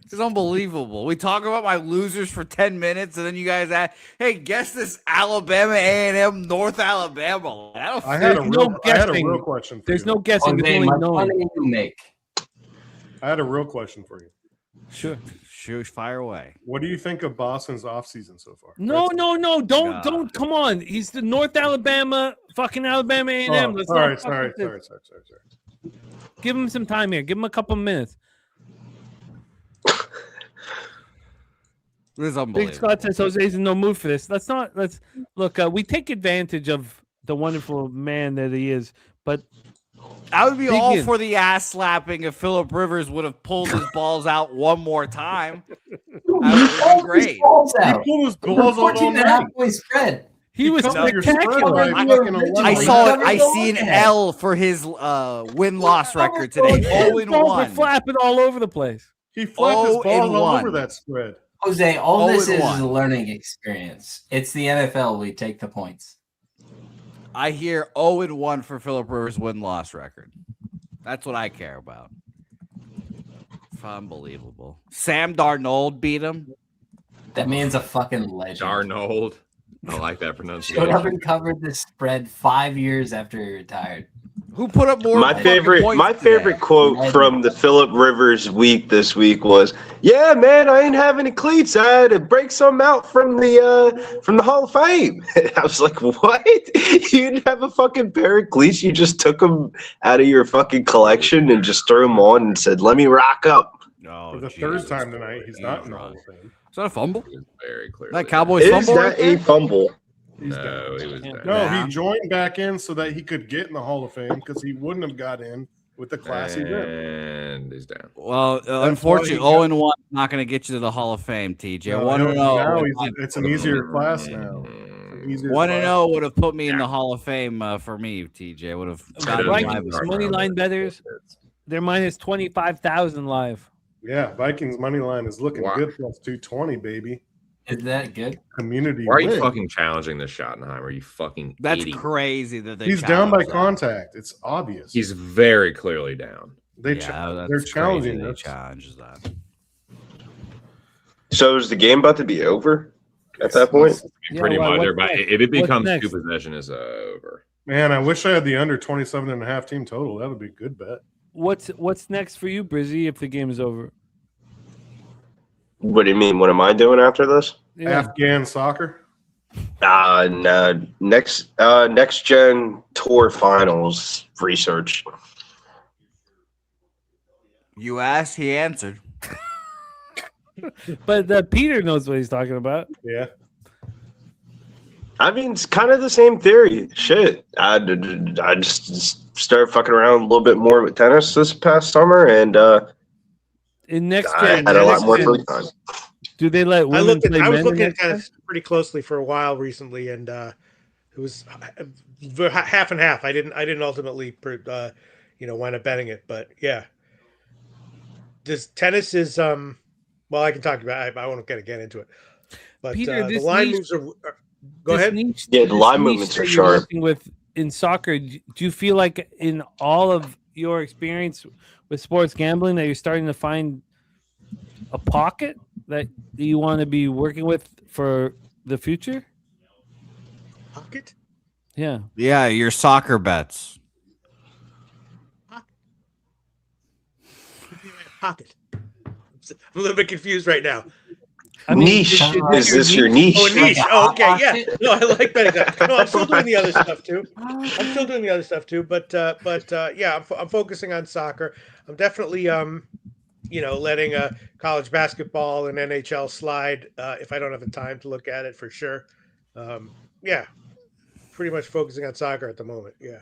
It's unbelievable. We talk about my losers for 10 minutes, and then you guys ask, hey, guess this Alabama A&M North Alabama. I had a real guessing. question for There's you. no guessing. There's Jose, only much knowing. money you make. I had a real question for you. Sure. Shoot, fire away. What do you think of Boston's offseason so far? No, God. don't. Come on. He's the North Alabama, fucking Alabama A&M. Oh, Let's all not right, fuck sorry. with this. Give him some time here. Give him a couple minutes. This is Big unbelievable. Scott says Jose's in no mood for this. Let's look. We take advantage of the wonderful man that he is, but I would be dig all in. for the ass slapping if Phillip Rivers would have pulled his balls out one more time. That would have been great. He pulled his balls out all night. halfway spread. He was covered your spread spectacular. by fucking 11. I saw it. I Covered see an the L for his win-loss record today. His balls were 0-1. flapping all over the place. He flapped his balls all 0-1. over that spread. Jose, all this is 0-1. a learning experience. It's the NFL. We take the points. I hear 0-1 for Phillip Rivers' win-loss record. That's what I care about. It's unbelievable. Sam Darnold beat him. That man's a fucking legend. Darnold. I like that Showed up pronunciation. and covered this spread 5 years after he retired. Who put up more? My fucking favorite, points my today? favorite quote from the Phillip Rivers week this week was, "Yeah, man, I ain't have any cleats. I had to break some out from the Hall of Fame." I was like, "What? You didn't have a fucking pair of cleats? You just took them out of your fucking collection and just threw them on and said, 'Let me rock up.'" Oh, For the Jesus. third time tonight, he's not in the Hall of Fame. Is that a fumble? He was very clear. That Cowboys Is fumble? that right there? a fumble? He's No, down. he was down. No, Yeah. he joined back in so that he could get in the Hall of Fame because he wouldn't have got in with the class he did. And he's down. Well, why unfortunately, he got- 0-1 is not going to get you to the Hall of Fame, TJ. No, 1-0. now it's an easier class now. Easier 1-0 would have put me in the Hall of Fame for me, TJ. Would have gotten Right. my Vikings vote. money line betters. They're minus 25,000 live. Yeah, Vikings money line is looking Wow. good plus 220, baby. Is that good? Community. Why are you win. fucking challenging this Schottenheimer? You fucking That's idiot. crazy that they. He's down by challenged that. contact. It's obvious. He's very clearly down. They're that's challenging crazy they this. challenges that. So is the game about to be over at that point? Yeah, Pretty well, much. what's Everybody, next? if it What's becomes next? two possession, is over. Man, I wish I had the under 27.5 team total. That would be a good bet. What's next for you, Brizzy, if the game is over? What do you mean? What am I doing after this? Yeah. Afghan soccer. No, next gen tour finals research. You asked, he answered. But Peter knows what he's talking about. Yeah. I mean, it's kind of the same theory. Shit, I just started fucking around a little bit more with tennis this past summer, and In next I gen, had a lot next more gen, free time. do they let I women play was men in looking at next kind gen? of pretty closely for a while recently, and it was half and half. I didn't ultimately wind up betting it, but yeah. This tennis is well, I can talk about it. I won't get into it. But Peter, the this line niche- moves are go This ahead. niche- Yeah, the this line niche movements that are you're sharp. working with in soccer, do you feel like in all of your experience with sports gambling that you're starting to find a pocket that you want to be working with for the future? Pocket? Yeah. Yeah, your soccer bets. Pocket. I'm a little bit confused right now. I mean, Niche. is Is this your niche? Oh, niche. Like a Oh, okay. hot Yeah. pocket? No, I like betting that. No, I'm still doing the other stuff too. But yeah, I'm focusing on soccer. I'm definitely letting college basketball and NHL slide if I don't have the time to look at it for sure. Yeah, pretty much focusing on soccer at the moment. Yeah.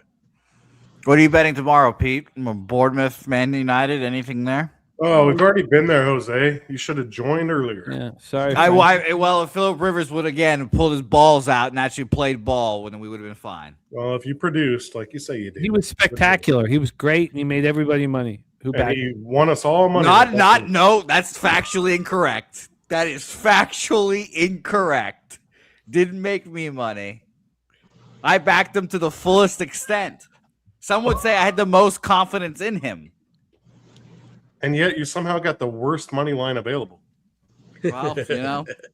What are you betting tomorrow, Pete? Bournemouth, Man United, anything there? Oh, we've already been there, Jose. You should have joined earlier. Yeah. Sorry. Well, if Phillip Rivers would again pulled his balls out and actually played ball, then we would have been fine. Well, if you produced like you say you did, He was spectacular. He was great, and he made everybody money. Who and backed he won us all money. No, that's factually incorrect. That is factually incorrect. Didn't make me money. I backed him to the fullest extent. Some would say I had the most confidence in him. And yet you somehow got the worst money line available. Well,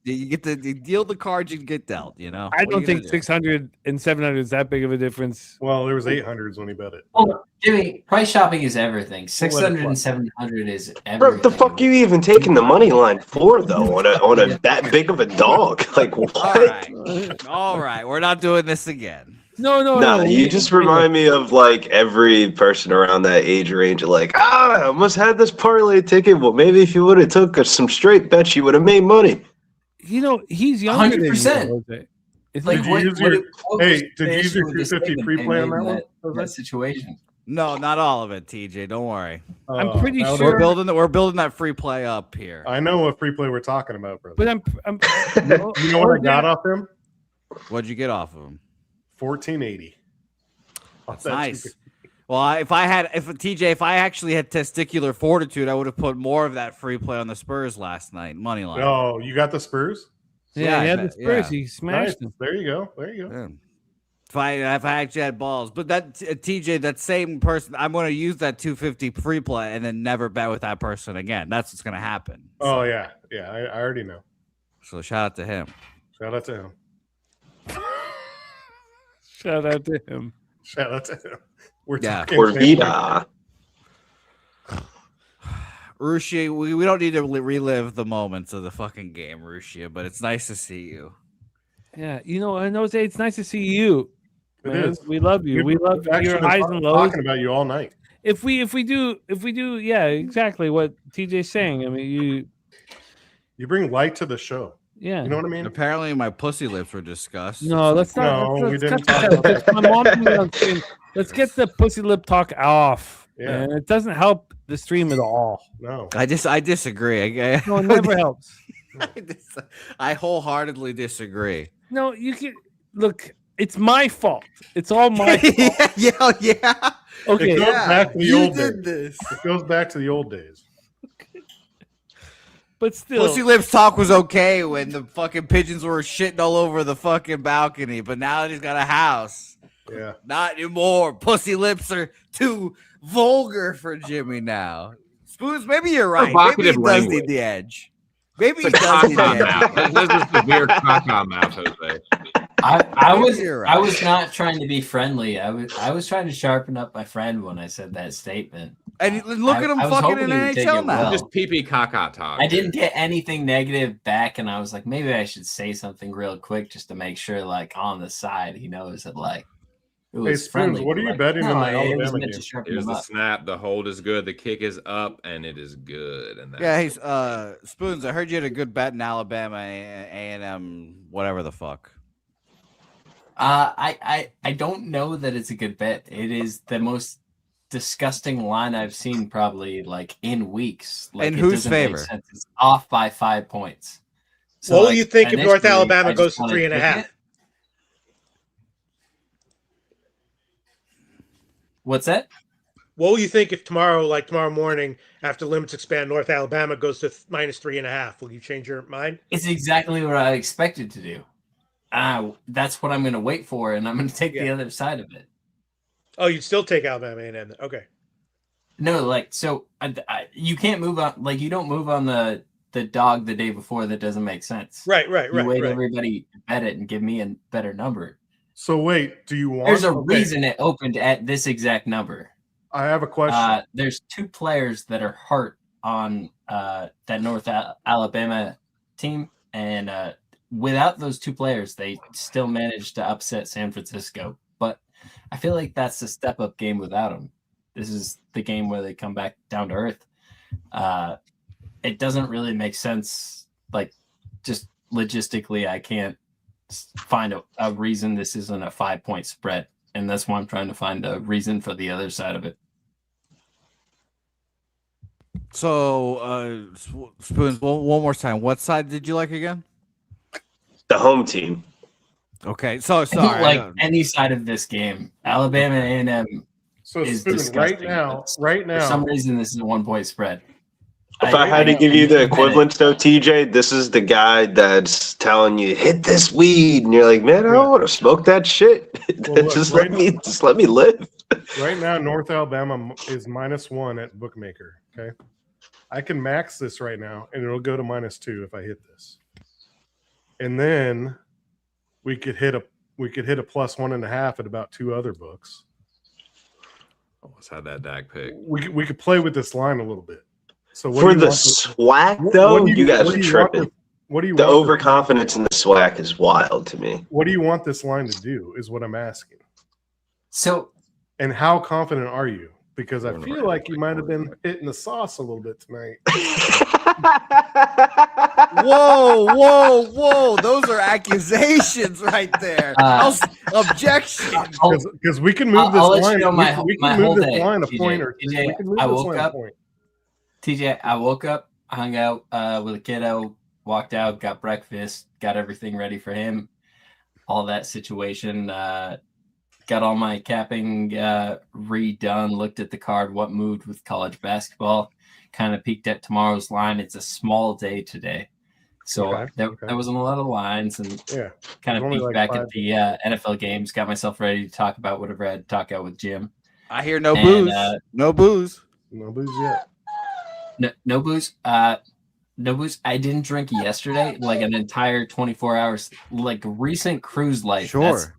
you get to deal the cards you get dealt, I What are don't you think gonna do? 600 and 700 is that big of a difference. Well, there was 800s when he bet it. Well, Jimmy, price shopping is everything. 600 fly. and 700 is everything. Bro, the fuck you even taking the money line for though on a that big of a dog? Like what? All right. We're not doing this again. No, you just remind me of like every person around that age range. Like, I almost had this parlay ticket. Well, maybe if you would have took some straight bets, you would have made money. He's younger than you, 100%. Jose. Did you use your 250 free play on that one? That situation. No, not all of it, TJ. Don't worry. I'm pretty now sure We're building that free play up here. I know what free play we're talking about, brother. But I'm you know what I got off him? What'd you get off of him? 1480. That's nice. Well, if I actually had testicular fortitude, I would have put more of that free play on the Spurs last night, money line. Oh, you got the Spurs? Yeah, he had I the bet, Spurs. yeah. He smashed them. There you go. Yeah. If I actually had balls, but that TJ, that same person, I'm going to use that 250 free play and then never bet with that person again. That's what's going to happen. Oh yeah, I already know. So shout out to him. Shout out to him. Shout out to him. Shout out to him. We're Yeah. Or Vida. Rushia, we don't need to relive the moments of the fucking game, Rushia, but it's nice to see you. Yeah, and Jose, it's nice to see you. It man. is. We love you. We love actually your been highs and lows. talking about you all night. If we do, yeah, exactly what TJ's saying. I mean, you bring light to the show. Yeah, you know what I mean. Apparently, my pussy lips were discussed. No, let's not. No, we let's didn't cut talk that. My mom put me on screen. Let's get the pussy lip talk off. Yeah. And it doesn't help the stream at all. No, I disagree. No, it never helps. I wholeheartedly disagree. No, you can look. It's my fault. It's all my fault. yeah. Okay. It goes back to the You old did days. this. It goes back to the old days. But still, Pussy lips talk was okay when the fucking pigeons were shitting all over the fucking balcony, but now that he's got a house, Yeah. not anymore. Pussy lips are too vulgar for Jimmy now. Spoons, maybe you're right. Maybe he Provocative does language. need the edge. Maybe he It's a does need the caca edge. mouth. This is severe caca mouth, Jose. I was not trying to be friendly. I was trying to sharpen up my friend when I said that statement. And look at him I was fucking hoping in he would take NHL it now. well. Just pee caca talk. I didn't get anything negative back, and I was like, maybe I should say something real quick just to make sure, like, on the side, he knows that, like, it was Spoons, friendly. what are but, you like, betting in no, the it was Alabama meant to game? sharpen Here's him the up. snap. The hold is good. The kick is up, and it is good. And that's Yeah, he's Spoons. I heard you had a good bet in Alabama, A&M, whatever the fuck. I don't know that it's a good bet. It is the most disgusting line I've seen probably like in weeks. Like, In it whose doesn't make favor? sense. It's off by 5 points. So, What will like, you think if North initially, Alabama I just goes to wanted 3.5? pick it. What's that? What will you think if tomorrow morning, after limits expand, North Alabama goes to minus 3.5? Will you change your mind? It's exactly what I expected to do. That's what I'm going to wait for, and I'm going to take the other side of it. Oh, you'd still take Alabama A&M. Okay. No, like, so you can't move on. Like, you don't move on the dog the day before. That doesn't make sense. Right. You wait everybody to bet it and give me a better number. So wait, do you want? There's a reason it opened at this exact number. I have a question. There's two players that are hurt on that North Alabama team, and without those two players, they still managed to upset San Francisco. But I feel like that's the step-up game without them. This is the game where they come back down to earth. It doesn't really make sense. Like, just logistically, I can't find a reason this isn't a 5-point spread. And that's why I'm trying to find a reason for the other side of it. So, Spoons, one more time. What side did you like again? The home team. Okay, so I sorry. don't like any side of this game. Alabama A&M So is Spoons, disgusting. right now, For some reason, this is a 1-point spread. If I had to give you the equivalent, though, TJ, this is the guy that's telling you hit this weed, and you're like, man, I don't want to smoke that shit. Well, look, just let me live. Right now, North Alabama is -1 at bookmaker. Okay, I can max this right now, and it'll go to -2 if I hit this, and then we could hit a +1.5 at about 2 other books. Let's have that Dak pick. We could play with this line a little bit. So For the SWAC, though, you guys are tripping. What do you the want overconfidence in the SWAC is wild to me. What do you want this line to do is what I'm asking. So, and how confident are you? Because I feel like you might have been hitting the sauce a little bit tonight. Whoa! Those are accusations right there. Objection. Because we can move this line. You know we can move this line a TJ, point or two. TJ, We can move I this woke line up. a point. TJ, I woke up, hung out with a kiddo, walked out, got breakfast, got everything ready for him. All that situation. Got all my capping redone, looked at the card, what moved with college basketball, kind of peeked at tomorrow's line. It's a small day today. So there wasn't a lot of lines, and kind of peeked back at the NFL games, got myself ready to talk about whatever I had to talk out with Jim. I hear no booze. No booze. No booze yet. No booze. No booze. I didn't drink yesterday, like an entire 24 hours, like recent cruise life.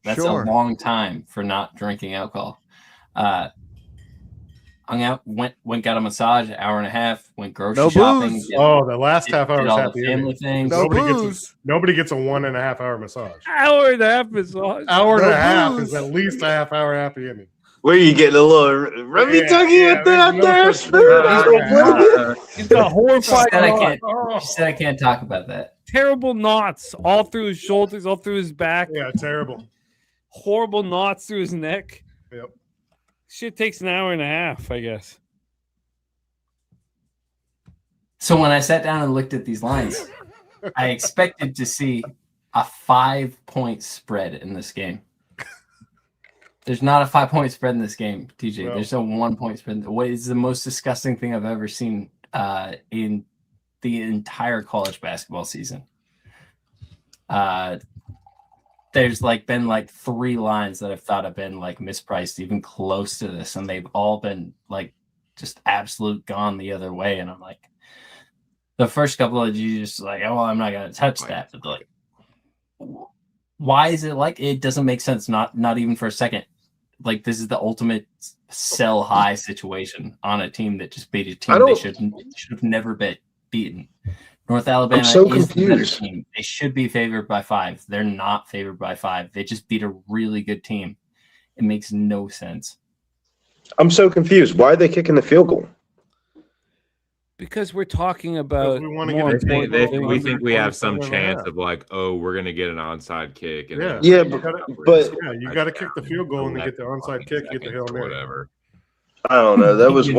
That's a long time for not drinking alcohol. Hung out, went got a massage, an hour and a half, went grocery shopping. The last half hour was happy family things. Nobody gets a 1.5 hour massage. Hour and a half massage. Hour and a half is at least a half hour happy ending. Where are you getting a little rummy tuggy out there? He's got horrified. She said I can't talk about that. Terrible knots all through his shoulders, all through his back. Yeah, terrible. Horrible knots through his neck. Yep. Shit takes an hour and a half, I guess. So when I sat down and looked at these lines, I expected to see a 5-point spread in this game. There's not a 5-point spread in this game, TJ. No. There's a 1-point spread. What is the most disgusting thing I've ever seen in the entire college basketball season? There's been 3 lines that I've thought have been mispriced, even close to this, and they've all been just absolute gone the other way. And I'm like, the first couple of you just oh, I'm not gonna touch that. But why is it it doesn't make sense? Not even for a second. This is the ultimate sell high situation on a team that just beat a team they should have never been beaten. North Alabama is the better team. They should be favored by 5. They're not favored by 5. They just beat a really good team. It makes no sense. I'm so confused. Why are they kicking the field goal? Because we're talking about we think we have some chance of we're gonna get an onside kick. And but you got to kick the field goal and then get the onside kick, get the Hail Mary. Whatever. I don't know. That was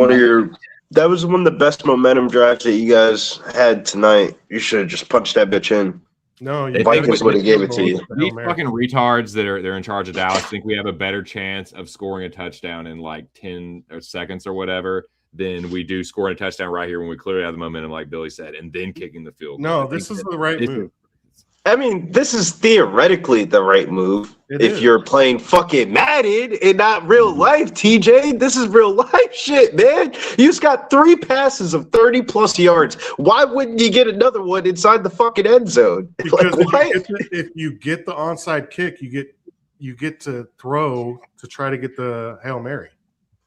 one of the best momentum drives that you guys had tonight. You should have just punched that bitch in. No, the Vikings would have gave it to you. These fucking retards they're in charge of Dallas think we have a better chance of scoring a touchdown in 10 seconds or whatever than we do scoring a touchdown right here when we clearly have the momentum, like Billy said, and then kicking the field goal. No, this is the right move. I mean, this is theoretically the right move if you're playing fucking Madden and not real life, TJ. This is real life shit, man. You just got 3 passes of 30-plus yards. Why wouldn't you get another one inside the fucking end zone? Because if you get the onside kick, you get to throw to try to get the Hail Mary.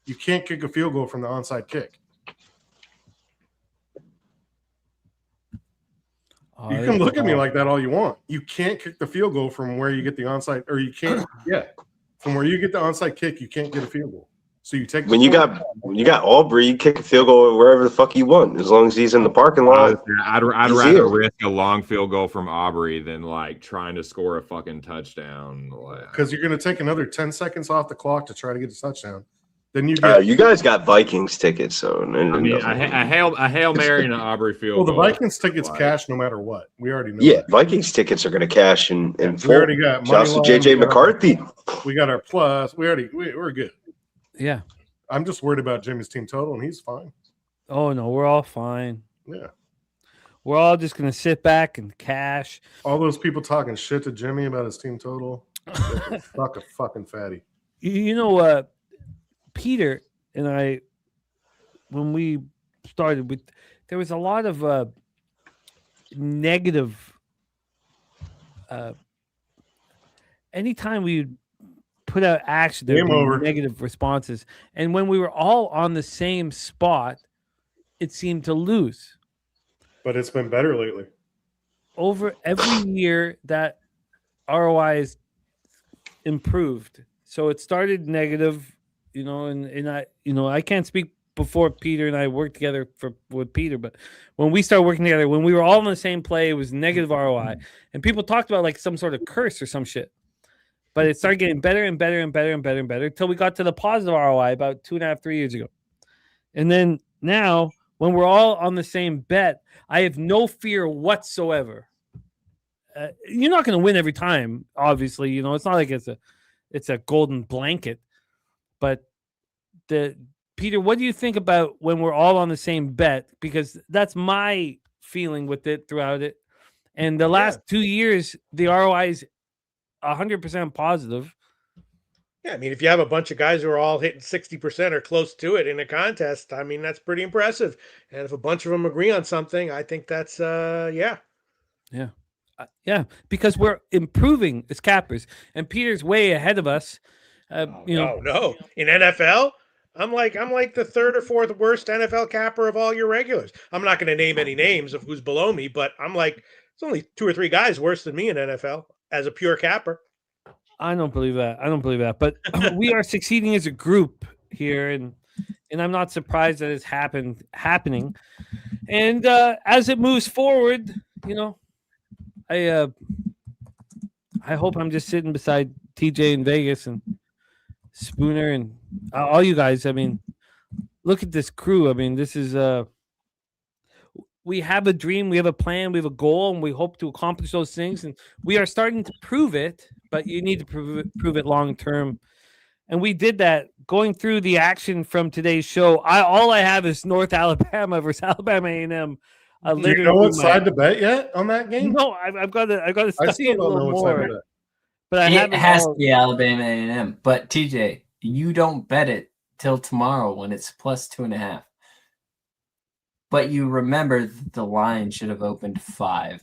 You can't kick a field goal from the onside kick. You can look at me like that all you want. You can't kick the field goal from where you get the onside, or you can't. From where you get the onside kick, you can't get a field goal. So you take when you got Aubrey, you kick a field goal wherever the fuck you want, as long as he's in the parking lot. I'd rather risk a long field goal from Aubrey than trying to score a fucking touchdown. Because you're going to take another 10 seconds off the clock to try to get a touchdown. Then you guys got Vikings tickets, so a Hail Mary and an Aubrey field. Well, the Vikings tickets cash no matter what. We already know. Yeah, Vikings tickets are going to cash in full. We already got shouts to JJ McCarthy. We got our plus. We're good. Yeah, I'm just worried about Jimmy's team total, and he's fine. Oh no, we're all fine. Yeah. We're all just gonna sit back and cash. All those people talking shit to Jimmy about his team total. Fuck a fucking fatty. You know, Peter and I, when we started with, there was a lot of negative. Anytime we put out action, there Game over. were negative responses, and when we were all on the same spot, it seemed to lose. But it's been better lately. Over every year, that ROI is improved. So it started negative, you know, and I can't speak before Peter and I worked together with Peter, but when we started working together, when we were all in the same play, it was negative ROI, and people talked about like some sort of curse or some shit. But it started getting better and better and better and better and better until we got to the positive ROI about 2.5, 3 years ago. And then now, when we're all on the same bet, I have no fear whatsoever. You're not going to win every time, obviously. You know, it's not like it's a golden blanket. But Peter, what do you think about when we're all on the same bet? Because that's my feeling with it throughout it. And the last 2 years, the ROI is 100% positive. Yeah, I mean, if you have a bunch of guys who are all hitting 60% or close to it in a contest, I mean, that's pretty impressive. And if a bunch of them agree on something, I think that's yeah, because we're improving as cappers, and Peter's way ahead of us. No, in NFL, I'm like the third or fourth worst NFL capper of all your regulars. I'm not going to name any names of who's below me, but I'm like, it's only 2 or 3 guys worse than me in NFL as a pure capper. I don't believe that. But we are succeeding as a group here, and I'm not surprised that it's happening. And as it moves forward, you know, I hope I'm just sitting beside TJ in Vegas and Spooner and all you guys. I mean, look at this crew. I mean, this is we have a dream, we have a plan, we have a goal, and we hope to accomplish those things. And we are starting to prove it, but you need to prove it long term. And we did that going through the action from today's show. All I have is North Alabama versus Alabama A&M. Do you know what side to bet yet on that game? No, I've got to study still it a don't know little what side to more. bet. But It has to be Alabama A&M. But TJ, you don't bet it till tomorrow when it's plus 2.5. But you remember the line should have opened 5.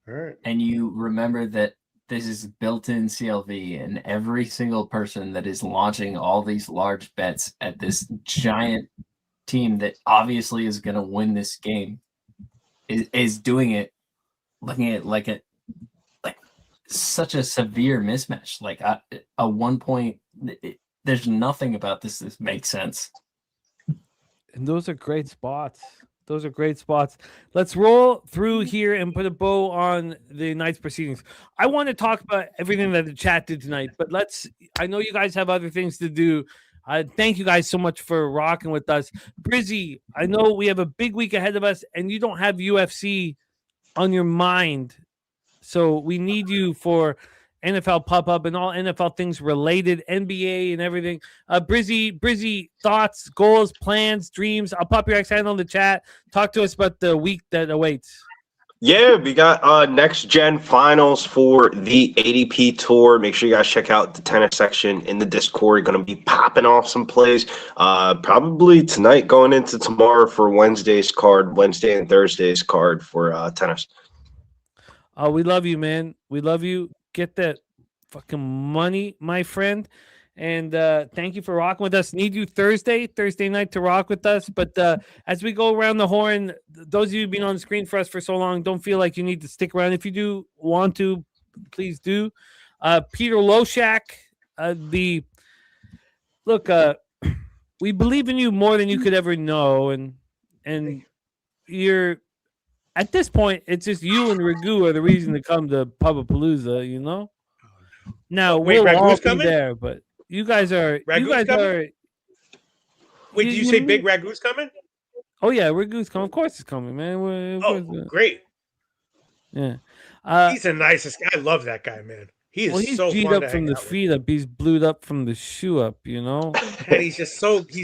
All right. And you remember that this is built-in CLV, and every single person that is launching all these large bets at this giant team that obviously is going to win this game is doing it, looking at like such a severe mismatch. Like a 1 point, there's nothing about this that makes sense. And those are great spots. Let's roll through here and put a bow on the night's proceedings. I want to talk about everything that the chat did tonight, but I know you guys have other things to do. Thank you guys so much for rocking with us. Brizzy, I know we have a big week ahead of us, and you don't have UFC on your mind. So we need you for NFL pop-up and all NFL things related, NBA and everything. Brizzy, thoughts, goals, plans, dreams. I'll pop your X handle in the chat. Talk to us about the week that awaits. Yeah, we got next gen finals for the ADP tour. Make sure you guys check out the tennis section in the Discord. Going to be popping off some plays probably tonight going into tomorrow for Wednesday and Thursday's card for tennis. We love you, man. We love you. Get that fucking money, my friend. And thank you for rocking with us. Need you Thursday night to rock with us. But as we go around the horn, those of you who've been on the screen for us for so long, don't feel like you need to stick around. If you do want to, please do. Peter Loshak, we believe in you more than you could ever know. And you're, at this point, it's just you and Ragu are the reason to come to Pubapalooza, you know? Now, Wait, we'll all Ragu's be coming? there, but you guys are. Wait, did you say Big Ragu's coming? Oh yeah, Ragu's coming. Of course, he's coming, man. Great. Yeah, he's the nicest guy. I love that guy, man. He is he's so G'd fun up to from hang the out with. feet up. He's blued up from the shoe up. You know, And he's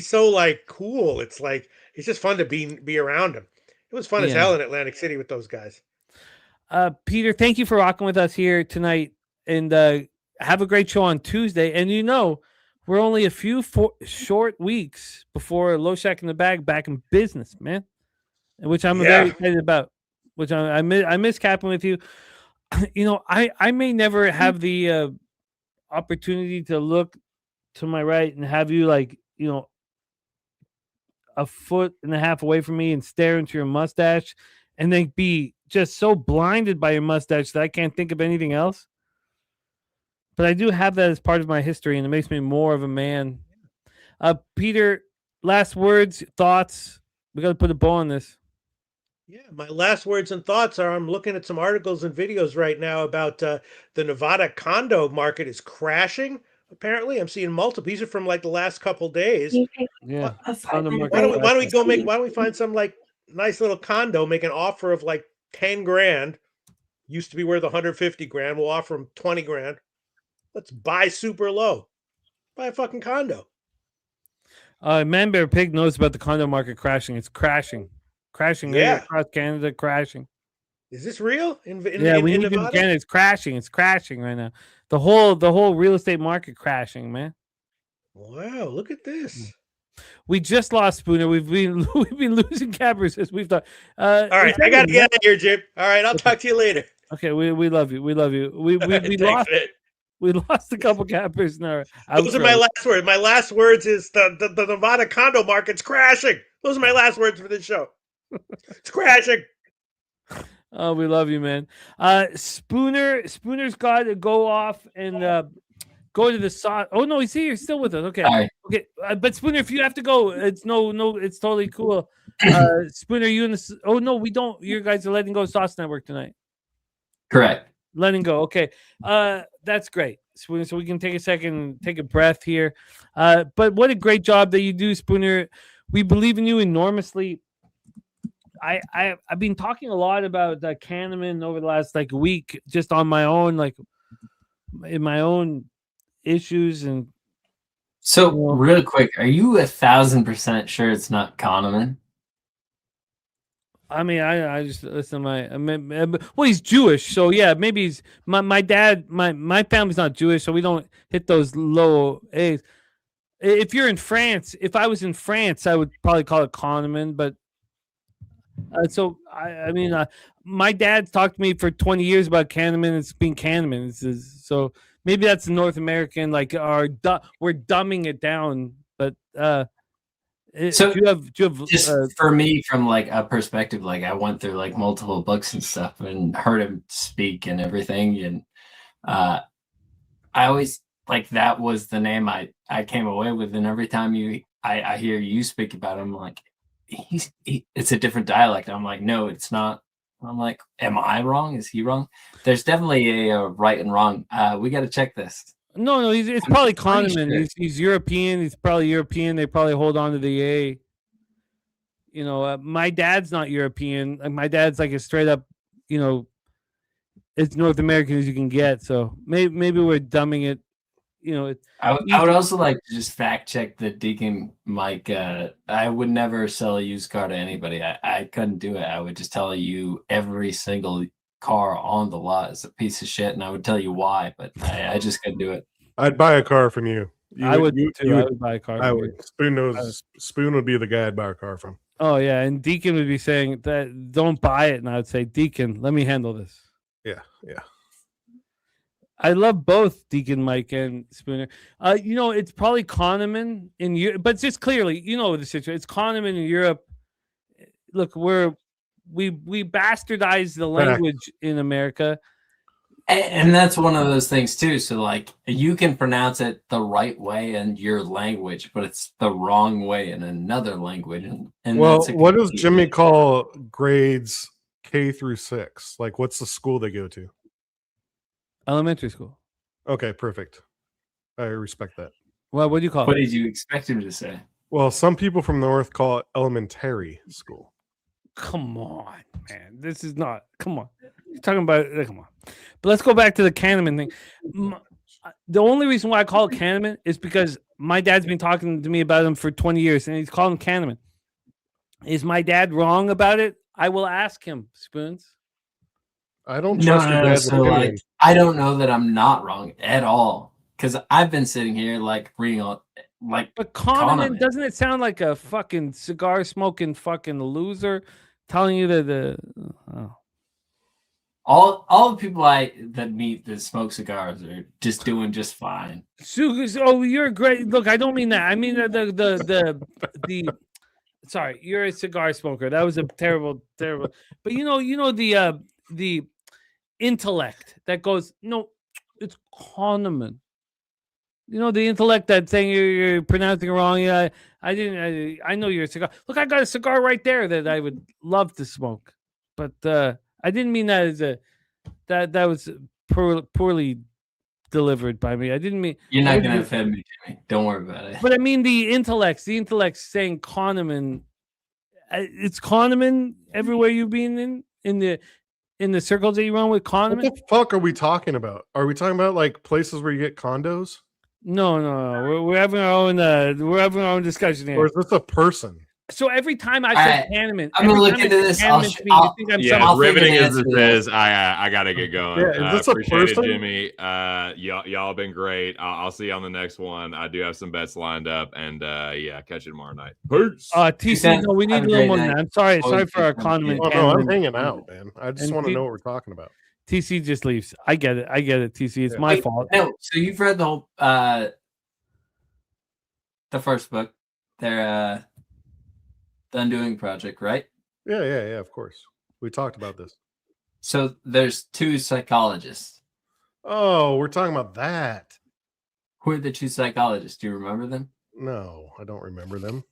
so like cool. It's like it's just fun to be around him. It was fun as Yeah. hell in Atlantic City with those guys. Peter, thank you for rocking with us here tonight, and have a great show on Tuesday. And we're only a few short weeks before Low Shack in the Bag back in business, man, which I'm very excited about. Which I miss capping with you. I may never have the opportunity to look to my right and have you a foot and a half away from me and stare into your mustache and then be just so blinded by your mustache that I can't think of anything else. But I do have that as part of my history, and it makes me more of a man. Peter, last words, thoughts. We got to put a bow on this. Yeah, my last words and thoughts are I'm looking at some articles and videos right now about the Nevada condo market is crashing. Apparently, I'm seeing multiple. These are from like the last couple days. Yeah. Why don't we find some like nice little condo, make an offer of like 10 grand. Used to be worth 150 grand. We'll offer them 20 grand. Let's buy super low. Buy a fucking condo. Man Bear Pig knows about the condo market crashing. It's crashing. Crashing across Canada, crashing. Is this real? We need to do Canada. It's crashing. It's crashing right now. The whole real estate market crashing, man. Wow, look at this. We just lost Spooner. We've been losing cappers as we've done. All right, I gotta get out of here, Jim. All right, I'll talk to you later. Okay, we love you. We love you. We lost a couple cappers in our Those are my last words. My last words is the Nevada condo market's crashing. Those are my last words for this show. It's crashing. Oh, we love you, man. Spooner's got to go off and go to the sauce. Oh no, he's here. He's still with us. Okay, right. Okay. But Spooner, if you have to go, it's no, it's totally cool. Spooner, you and the. Oh no, we don't. You guys are letting go of Sauce Network tonight. Correct. Letting go. Okay. That's great, Spooner. So we can take a second, take a breath here. But what a great job that you do, Spooner. We believe in you enormously. I've been talking a lot about Kahneman over the last week, just on my own, in my own issues. And so real quick, are you 1,000% sure it's not Kahneman? I mean, I just listen. Well, he's Jewish, so yeah, maybe he's my dad. My family's not Jewish, so we don't hit those low A's. If you're in France, if I was in France, I would probably call it Kahneman, but. So I mean, my dad's talked to me for 20 years about Kahneman. It's been Kahneman. So maybe that's North American, we're dumbing it down. But so do you have just for me, from a perspective, I went through multiple books and stuff and heard him speak and everything, and I always that was the name I came away with. And every time I hear you speak about him, it's a different dialect. I'm like, no, it's not. I'm like, am I wrong? Is he wrong? There's definitely a right and wrong. We got to check this. No, it's probably Kahneman. Sure. He's European. He's probably European. They probably hold on to the A. My dad's not European. My dad's a straight up, it's North American as you can get. So maybe we're dumbing it. I would also like to just fact check the Deacon Mike. I would never sell a used car to anybody. I couldn't do it. I would just tell you every single car on the lot is a piece of shit, and I would tell you why, but I just couldn't do it. I'd buy a car from you. I would too. I would buy a car. I would. Spoon would be the guy I'd buy a car from. Oh yeah, and Deacon would be saying that don't buy it, and I would say, Deacon, let me handle this. Yeah. I love both Deacon Mike and Spooner. It's probably Kahneman in Europe, but just clearly, the situation. It's Kahneman in Europe. Look, we bastardize the language in America, and that's one of those things too. So you can pronounce it the right way in your language, but it's the wrong way in another language. And well, what does Jimmy call grades K through 6? What's the school they go to? Elementary school. Okay, perfect. I respect that. Well, what do you call it? What did you expect him to say? Well, some people from the North call it elementary school. Come on, man. This is not. Come on. You're talking about. Come on. But let's go back to the Kahneman thing. The only reason why I call it Kahneman is because my dad's been talking to me about him for 20 years, and he's calling him Kahneman. Is my dad wrong about it? I will ask him, Spoons. I don't No, trust no, your no. dad's So opinion. like, I don't know that I'm not wrong at all because I've been sitting here like reading all like. But Kahneman, Kahneman. doesn't it sound like a fucking cigar smoking fucking loser telling you that All the people that meet that smoke cigars are just doing just fine. Oh, you're great. Look, I don't mean that. I mean the sorry, you're a cigar smoker. That was a terrible. But you know the intellect that goes, no, it's Kahneman. You know, the intellect that saying you're pronouncing it wrong. Yeah, I know you're a cigar. Look, I got a cigar right there that I would love to smoke, but I didn't mean that as a that was poorly delivered by me. I didn't mean You're not gonna offend me, Jimmy. Don't worry about it. But I mean the intellect saying Kahneman. It's Kahneman everywhere you've been in the circles that you run with Kahneman. What the fuck are we talking about? Are we talking about like places where you get condos? No. We're having our own discussion here. Or is this a person? So every time I say Kahneman, I'm gonna look into this. Yeah, riveting as this is, I gotta get going. Yeah, is this a appreciate it, person? Jimmy. Y'all been great. I'll see you on the next one. I do have some bets lined up, and yeah, catch you tomorrow night. Peace. TC, no, we need a little more than that. I'm sorry for our Kahneman. Oh no, I'm hanging out, man. I just want to know what we're talking about. TC just leaves. I get it, TC. It's my fault. No, so you've read the whole the first book. They're The Undoing Project, right? Yeah, of course. We talked about this. So there's two psychologists. Oh, we're talking about that. Who are the two psychologists? Do you remember them? No, I don't remember them.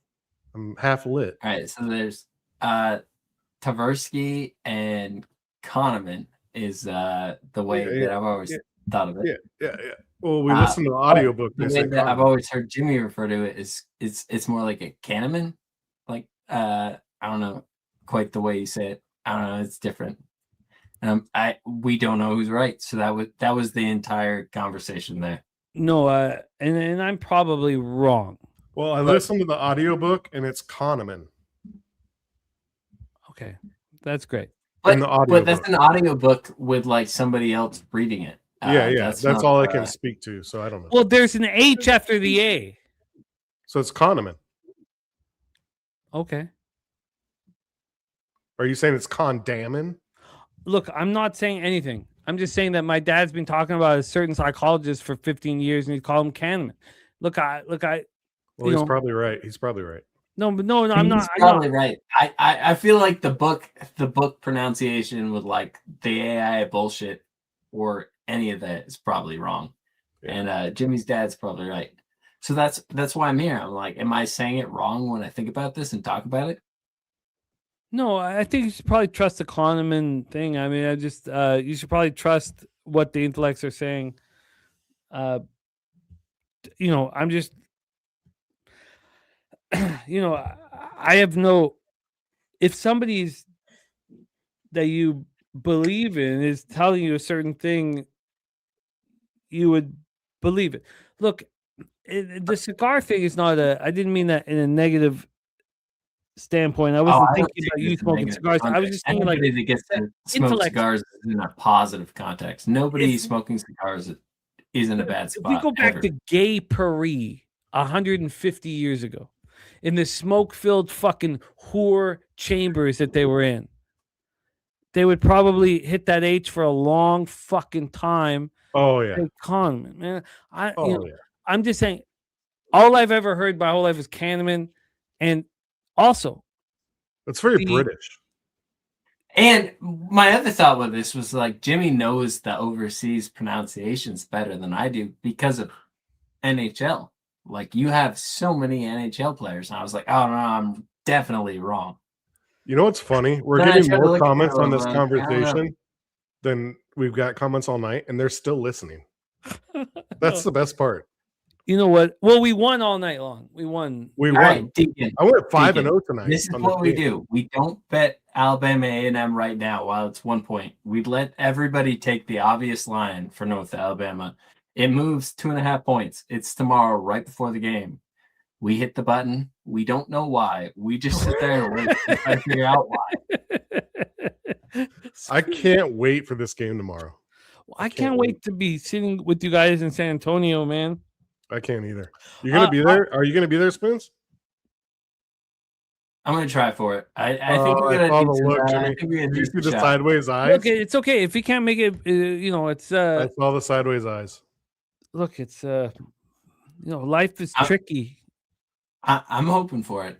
I'm half lit. All right, so there's Tversky and Kahneman is the way that I've always thought of it. Yeah. Well, we listened to the audiobook. The way that I've always heard Jimmy refer to it is it's more like a Kahneman. Like I don't know quite the way you say it. I don't know, it's different. We don't know who's right. So that was the entire conversation there. No, and I'm probably wrong. Well, I listened to the audiobook and it's Kahneman. Okay. That's great. But that's an audiobook with like somebody else reading it. That's all I can speak to, so I don't know. Well, there's an H after the A. So it's Kahneman. Okay. Are you saying it's Condamon? Look, I'm not saying anything. I'm just saying that my dad's been talking about a certain psychologist for 15 years, and he called him Kahneman. Look, Well, he's probably right. He's probably right. No, I'm not. He's probably right. I feel like the book pronunciation with like the AI bullshit or any of that is probably wrong, and Jimmy's dad's probably right. So that's why I'm here. I'm like, am I saying it wrong when I think about this and talk about it? No, I think you should probably trust the Kahneman thing. I mean, you should probably trust what the intellects are saying. I'm just, I have no. If somebody's that you believe in is telling you a certain thing, you would believe it. Look, the cigar thing is not I didn't mean that in a negative standpoint. I wasn't thinking about you smoking cigars. I was just thinking like that gets to smoke cigars in a positive context. Nobody smoking cigars isn't a bad spot. If we go back to Gay Paris 150 years ago, in the smoke-filled fucking whore chambers that they were in, they would probably hit that H for a long fucking time. Oh yeah, Kahneman, man. I'm just saying, all I've ever heard my whole life is Kahneman, and also, it's very British. And my other thought with this was like Jimmy knows the overseas pronunciations better than I do because of NHL. Like you have so many NHL players, and I was like, oh no, I'm definitely wrong. You know what's funny? We're getting more comments on this conversation than we've got comments all night, and they're still listening. That's the best part. You know what? Well, we won all night long. We won. We won. Right, Deacon, I went 5-0 tonight. This is what we do. We don't bet Alabama A&M right now while it's 1 point. We let everybody take the obvious line for North Alabama. It moves 2.5 points. It's tomorrow, right before the game. We hit the button. We don't know why. We just sit there and wait and try to figure out why. I can't wait for this game tomorrow. I can't wait to be sitting with you guys in San Antonio, man. I can't either. You're gonna be there? Are you gonna be there, Spoons? I'm gonna try for it. I think we're I gonna saw need the some, look, I Jimmy. think we're gonna Did you need see some the shots. sideways eyes? Look, it's okay if he can't make it. It's I saw the sideways eyes. look, it's life is tricky. I'm hoping for it.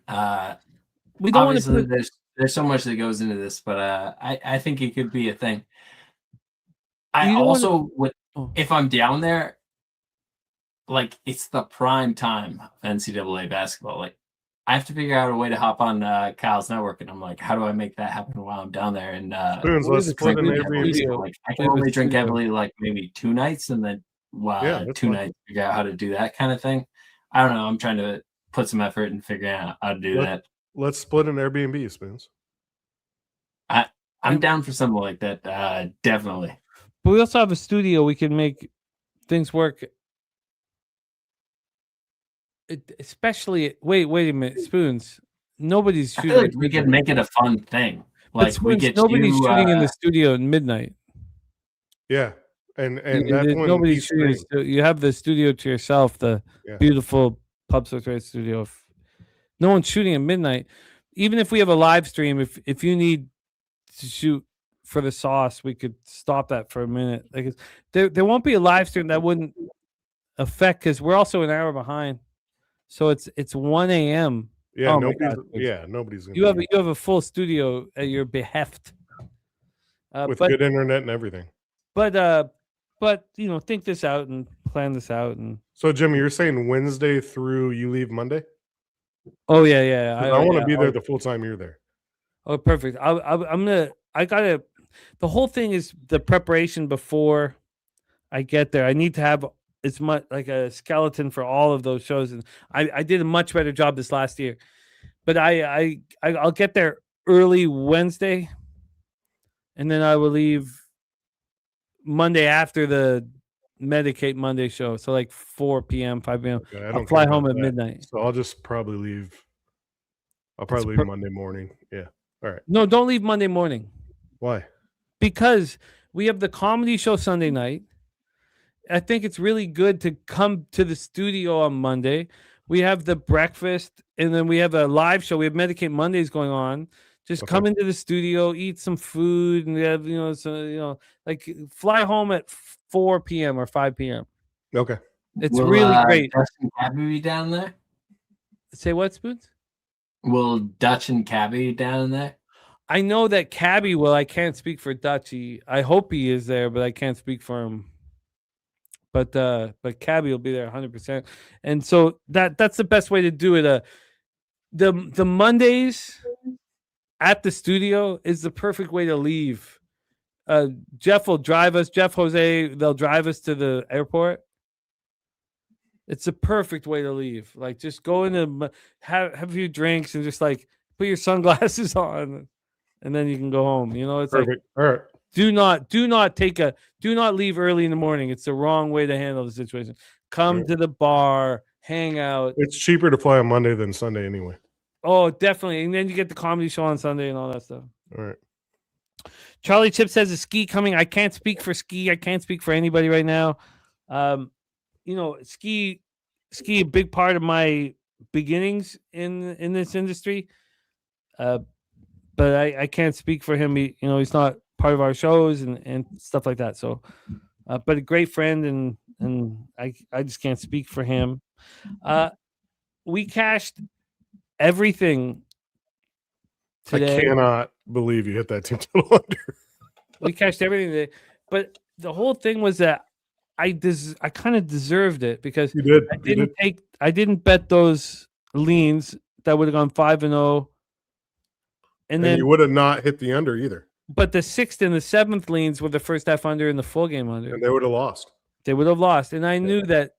We don't want to obviously there's so much that goes into this, but I think it could be a thing. I also would, if I'm down there, like it's the prime time of NCAA basketball. Like I have to figure out a way to hop on Kyle's network, and I'm like, how do I make that happen while I'm down there? And Spoons, let's split an Airbnb. like, I can only drink heavily like maybe 2 nights, and then 2 nights figure out how to do that kind of thing. I don't know. I'm trying to put some effort and figure out how to do that. Let's split an Airbnb, Spoons. I'm down for something like that. Definitely. But we also have a studio. We can make things work. Especially, wait a minute, Spoons. Nobody's I shooting. feel like we could make it a fun thing. Like Spoons, we get nobody's shooting in the studio at midnight. Yeah, and that's when nobody's shooting. You have the studio to yourself. The beautiful Pub Trade studio. No one's shooting at midnight. Even if we have a live stream, if you need to shoot for the sauce, we could stop that for a minute. Like there won't be a live stream that wouldn't affect because we're also an hour behind. So it's 1 a.m. Yeah, oh nobody's gonna you have a full studio at your behest. With good internet and everything. But think this out and plan this out. And so Jimmy, you're saying Wednesday through you leave Monday? Oh yeah. I want to be there the full time you're there. Oh, perfect. The whole thing is the preparation before I get there. I need to have as much like a skeleton for all of those shows, and I did a much better job this last year. But I'll get there early Wednesday, and then I will leave Monday after the Medicate Monday show. So like 4 p.m., 5 p.m. Okay, I'll fly home at midnight. So I'll just probably leave. I'll probably leave Monday morning. Yeah. All right. No, don't leave Monday morning. Why? Because we have the comedy show Sunday night. I think it's really good to come to the studio on Monday. We have the breakfast, and then we have a live show. We have Medicate Mondays going on. Just come into the studio, eat some food, and we have like fly home at 4 p.m. or 5 p.m. Okay, it's really great. Dutch and Cabby be down there? Say what, Spoons? Will Dutch and Cabby down there? I know that Cabby will. I can't speak for Dutchy. I hope he is there, but I can't speak for him. But Cabby will be there 100%, and so that's the best way to do it. The Mondays at the studio is the perfect way to leave. Jeff will drive us. Jeff, Jose, they'll drive us to the airport. It's the perfect way to leave. Like just go in have a few drinks and just like put your sunglasses on, and then you can go home. It's perfect. All right. Do not leave early in the morning. It's the wrong way to handle the situation. Come to the bar, hang out. It's cheaper to fly on Monday than Sunday anyway. Oh, definitely. And then you get the comedy show on Sunday and all that stuff. All right. Charlie Chip says a ski coming. I can't speak for ski. I can't speak for anybody right now. Ski a big part of my beginnings in this industry. But I can't speak for him. He's not part of our shows and stuff like that. So, but a great friend and I just can't speak for him. We cashed everything today. I cannot believe you hit that team total under. We cashed everything today, but the whole thing was that I kind of deserved it because you did. I didn't bet those leans that would have gone 5-0. And then you would have not hit the under either. But the 6th and the 7th leans were the first half under and the full game under. And they would have lost. They would have lost. And I knew that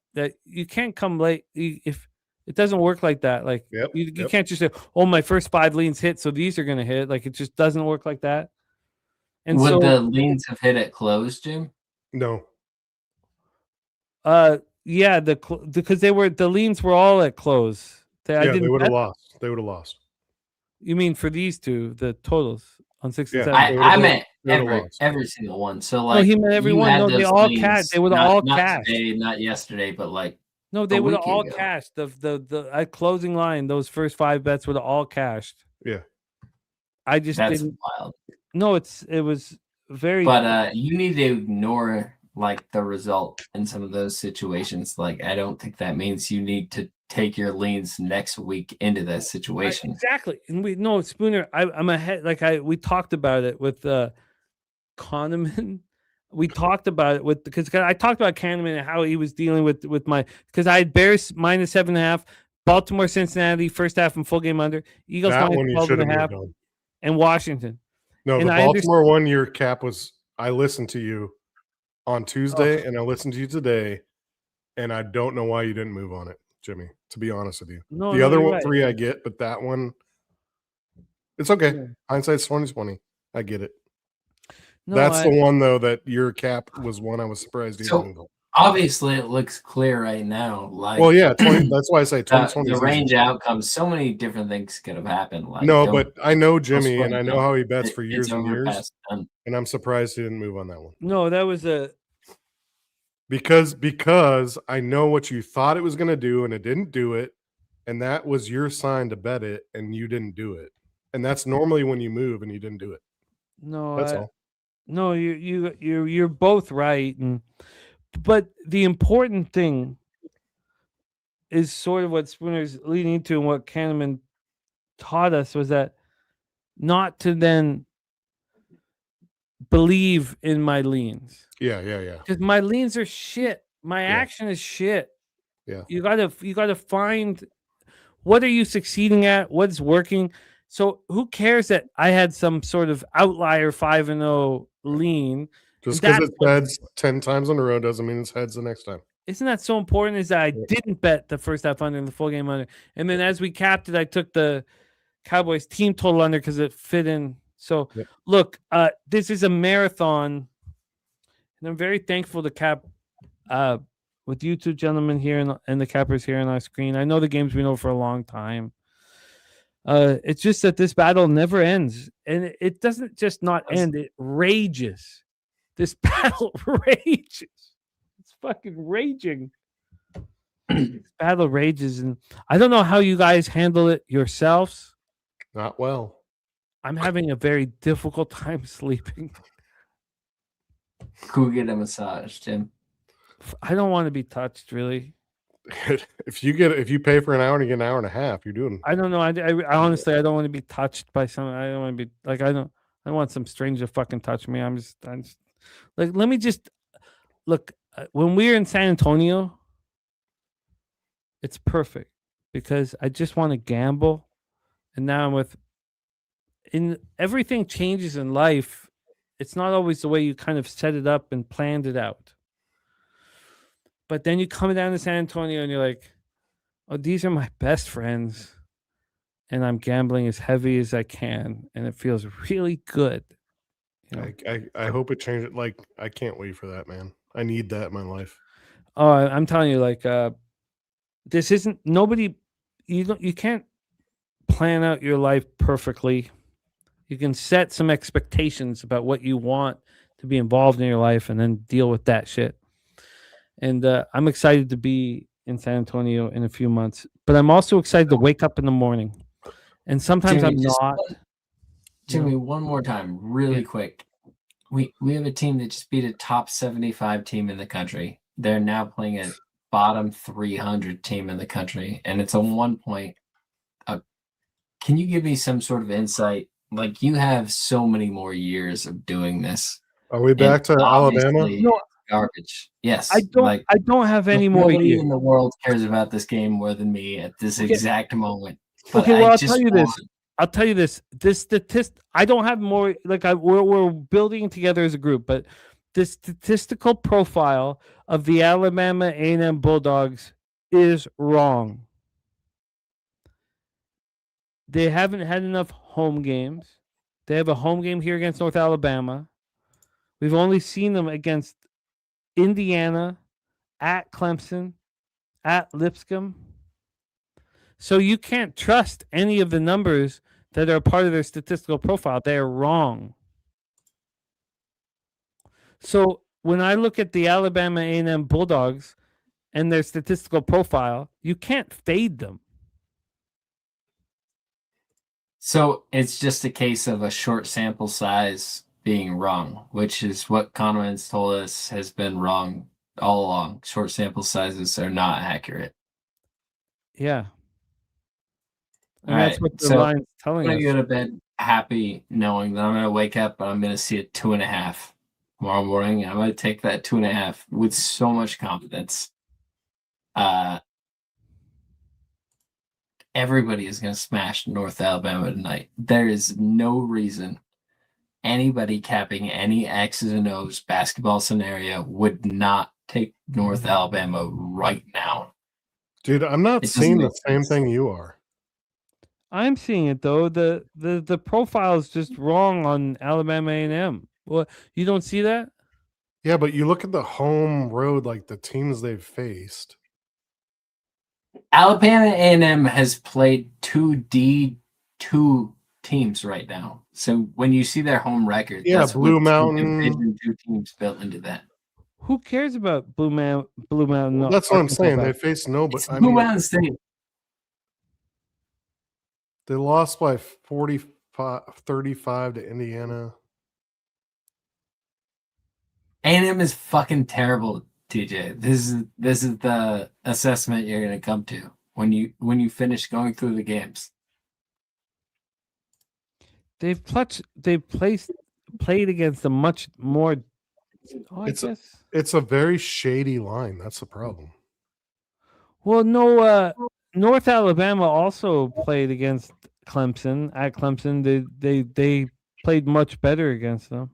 you can't come late if it doesn't work like that. Like you can't just say, "Oh, my first 5 leans hit, so these are going to hit." Like it just doesn't work like that. And would the leans have hit at close, Jim? No. Yeah, because the leans were all at close. I Yeah, didn't they would have bet- lost. They would have lost. You mean for these two, the totals on 6 and Yeah. 7? They would've I both- meant they would've lost. every single one. So No, like he meant every you one. had No, they those all leans, cashed. They would have all not cashed. today, not yesterday, but like No, they a would have week all ago. cashed. The at closing line, those first 5 bets would have all cashed. Yeah. I just That's didn't. wild. No, it was very. But you need to ignore like the result in some of those situations. Like I don't think that means you need to take your leans next week into that situation. Exactly. And we no Spooner, I'm ahead. We talked about it with Kahneman. We talked about it with because I talked about Kahneman and how he was dealing with my because I had Bears -7.5, Baltimore, Cincinnati, first half and full game under, Eagles That one you should have -12.5, moved on. and Washington. No, And the I Baltimore one, your cap was. I listened to you on Oh. Tuesday, and I listened to you today, and I don't know why you didn't move on it, Jimmy. To be honest with you, No, the no, other you're one, right. 3 I get, but that one, it's okay. Yeah. Hindsight's 20/20. I get it. No, That's the one though that your cap was one I was surprised you didn't move So on. obviously it looks clear right now. Like Well, yeah, 20. That's why I say 20/20. the is range easy. outcomes, so many different things could have happened. Like No, don't- but I know don't Jimmy, sweat and I it know out. how he bets It- for it's years and over, years, past, done. and I'm surprised he didn't move on that one. No, that was a Because I know what you thought it was going to do, and it didn't do it, and that was your sign to bet it, and you didn't do it, and that's normally when you move and you didn't do it. no. That's all. No, you're both right, but the important thing is sort of what Spooner's leading into and what Kahneman taught us was that not to then believe in my leans. Yeah. Because my leans are shit. My action is shit. Yeah. You gotta find what are you succeeding at, what's working. So who cares that I had some sort of outlier 5-0 lean? Just And because that's it's what- heads 10 times in a row doesn't mean it's heads the next time. Isn't that so important? Is that I didn't bet the first half under and the full game under, and then as we capped it, I took the Cowboys team total under because it fit in. So Yep. look, this is a marathon, and I'm very thankful to cap with you two gentlemen here and the cappers here on our screen. I know the game's been over for a long time. It's just that this battle never ends, and it doesn't just not end; it rages. This battle rages. It's fucking raging. This battle rages, and I don't know how you guys handle it yourselves. Not well. I'm having a very difficult time sleeping. Go get a massage, Tim. I don't want to be touched, really. If you pay for an hour and you get an hour and a half, you're doing. I don't know. I honestly, I don't want to be touched by someone. I don't want to be like I don't want some stranger to fucking touch me. I'm just like let me just look. When we were in San Antonio, it's perfect because I just want to gamble, and now I'm with. In everything changes in life, it's not always the way you kind of set it up and planned it out. But then you come down to San Antonio and you're like, oh, these are my best friends. And I'm gambling as heavy as I can. And it feels really good. You know? I hope it changes. Like, I can't wait for that, man. I need that in my life. Oh, I'm telling you, like, this isn't nobody. You can't plan out your life perfectly. You can set some expectations about what you want to be involved in your life, and then deal with that shit. And I'm excited to be in San Antonio in a few months, but I'm also excited to wake up in the morning. And sometimes Jimmy, I'm not. Jimmy, one more time, really quick. We have a team that just beat a top 75 team in the country. They're now playing a bottom 300 team in the country, and it's a 1 point. Can you give me some sort of insight? Like, you have so many more years of doing this. Are we back to Alabama? Obviously, No. Garbage. Yes. I don't have any more Nobody years. in the world cares about this game more than me at this exact moment. But Okay, well, I'll just tell you this. want- I'll tell you this. This statistic, I don't have more. Like we're building together as a group, but the statistical profile of the Alabama A&M Bulldogs is wrong. They haven't had enough home games. They have a home game here against North Alabama. We've only seen them against Indiana, at Clemson, at Lipscomb. So you can't trust any of the numbers that are part of their statistical profile. They're wrong. So when I look at the Alabama A&M Bulldogs and their statistical profile, you can't fade them. So it's just a case of a short sample size being wrong, which is what Conway's told us has been wrong all along. Short sample sizes are not accurate. Yeah. And All that's right, what the so line's I'm telling going us. to go to bed happy knowing that I'm going to wake up and I'm going to see a 2.5 tomorrow morning. I'm going to take that 2.5 with so much confidence. Everybody is going to smash North Alabama tonight. There is no reason anybody capping any X's and O's basketball scenario would not take North Alabama right now. Dude, I'm not It doesn't seeing the make same sense. thing you are. I'm seeing it though. The profile is just wrong on Alabama A&M. Well, you don't see that? Yeah, but you look at the home road, like the teams they've faced. Alabama A&M has played two D2 teams right now. So when you see their home record, Yeah, that's Blue with Mountain. Division 2 teams built into that. Who cares about Blue Mountain? Well, that's what I'm Arkansas saying. They basketball? faced nobody. It's I Blue mean, Mountain State. they lost by 35 to Indiana. A&M is fucking terrible, TJ. This is the assessment you're going to come to when you finish going through the games. They've played against a much more. Oh, It's a very shady line. That's the problem. Well, no. North Alabama also played against Clemson at Clemson. They played much better against them.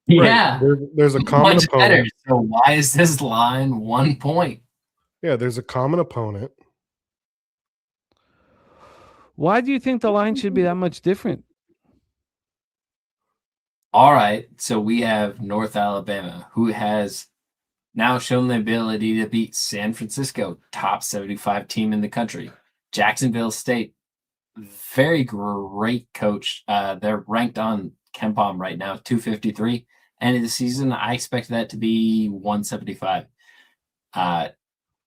Yeah, Right. There's a common much opponent. better. So why is this line 1 point? Yeah, there's a common opponent. Why do you think the line should be that much different? All right, so we have North Alabama, who has now shown the ability to beat San Francisco, top 75 team in the country. Jacksonville State, very great coach. They're ranked on KenPom right now, 253. End of the season, I expect that to be 175.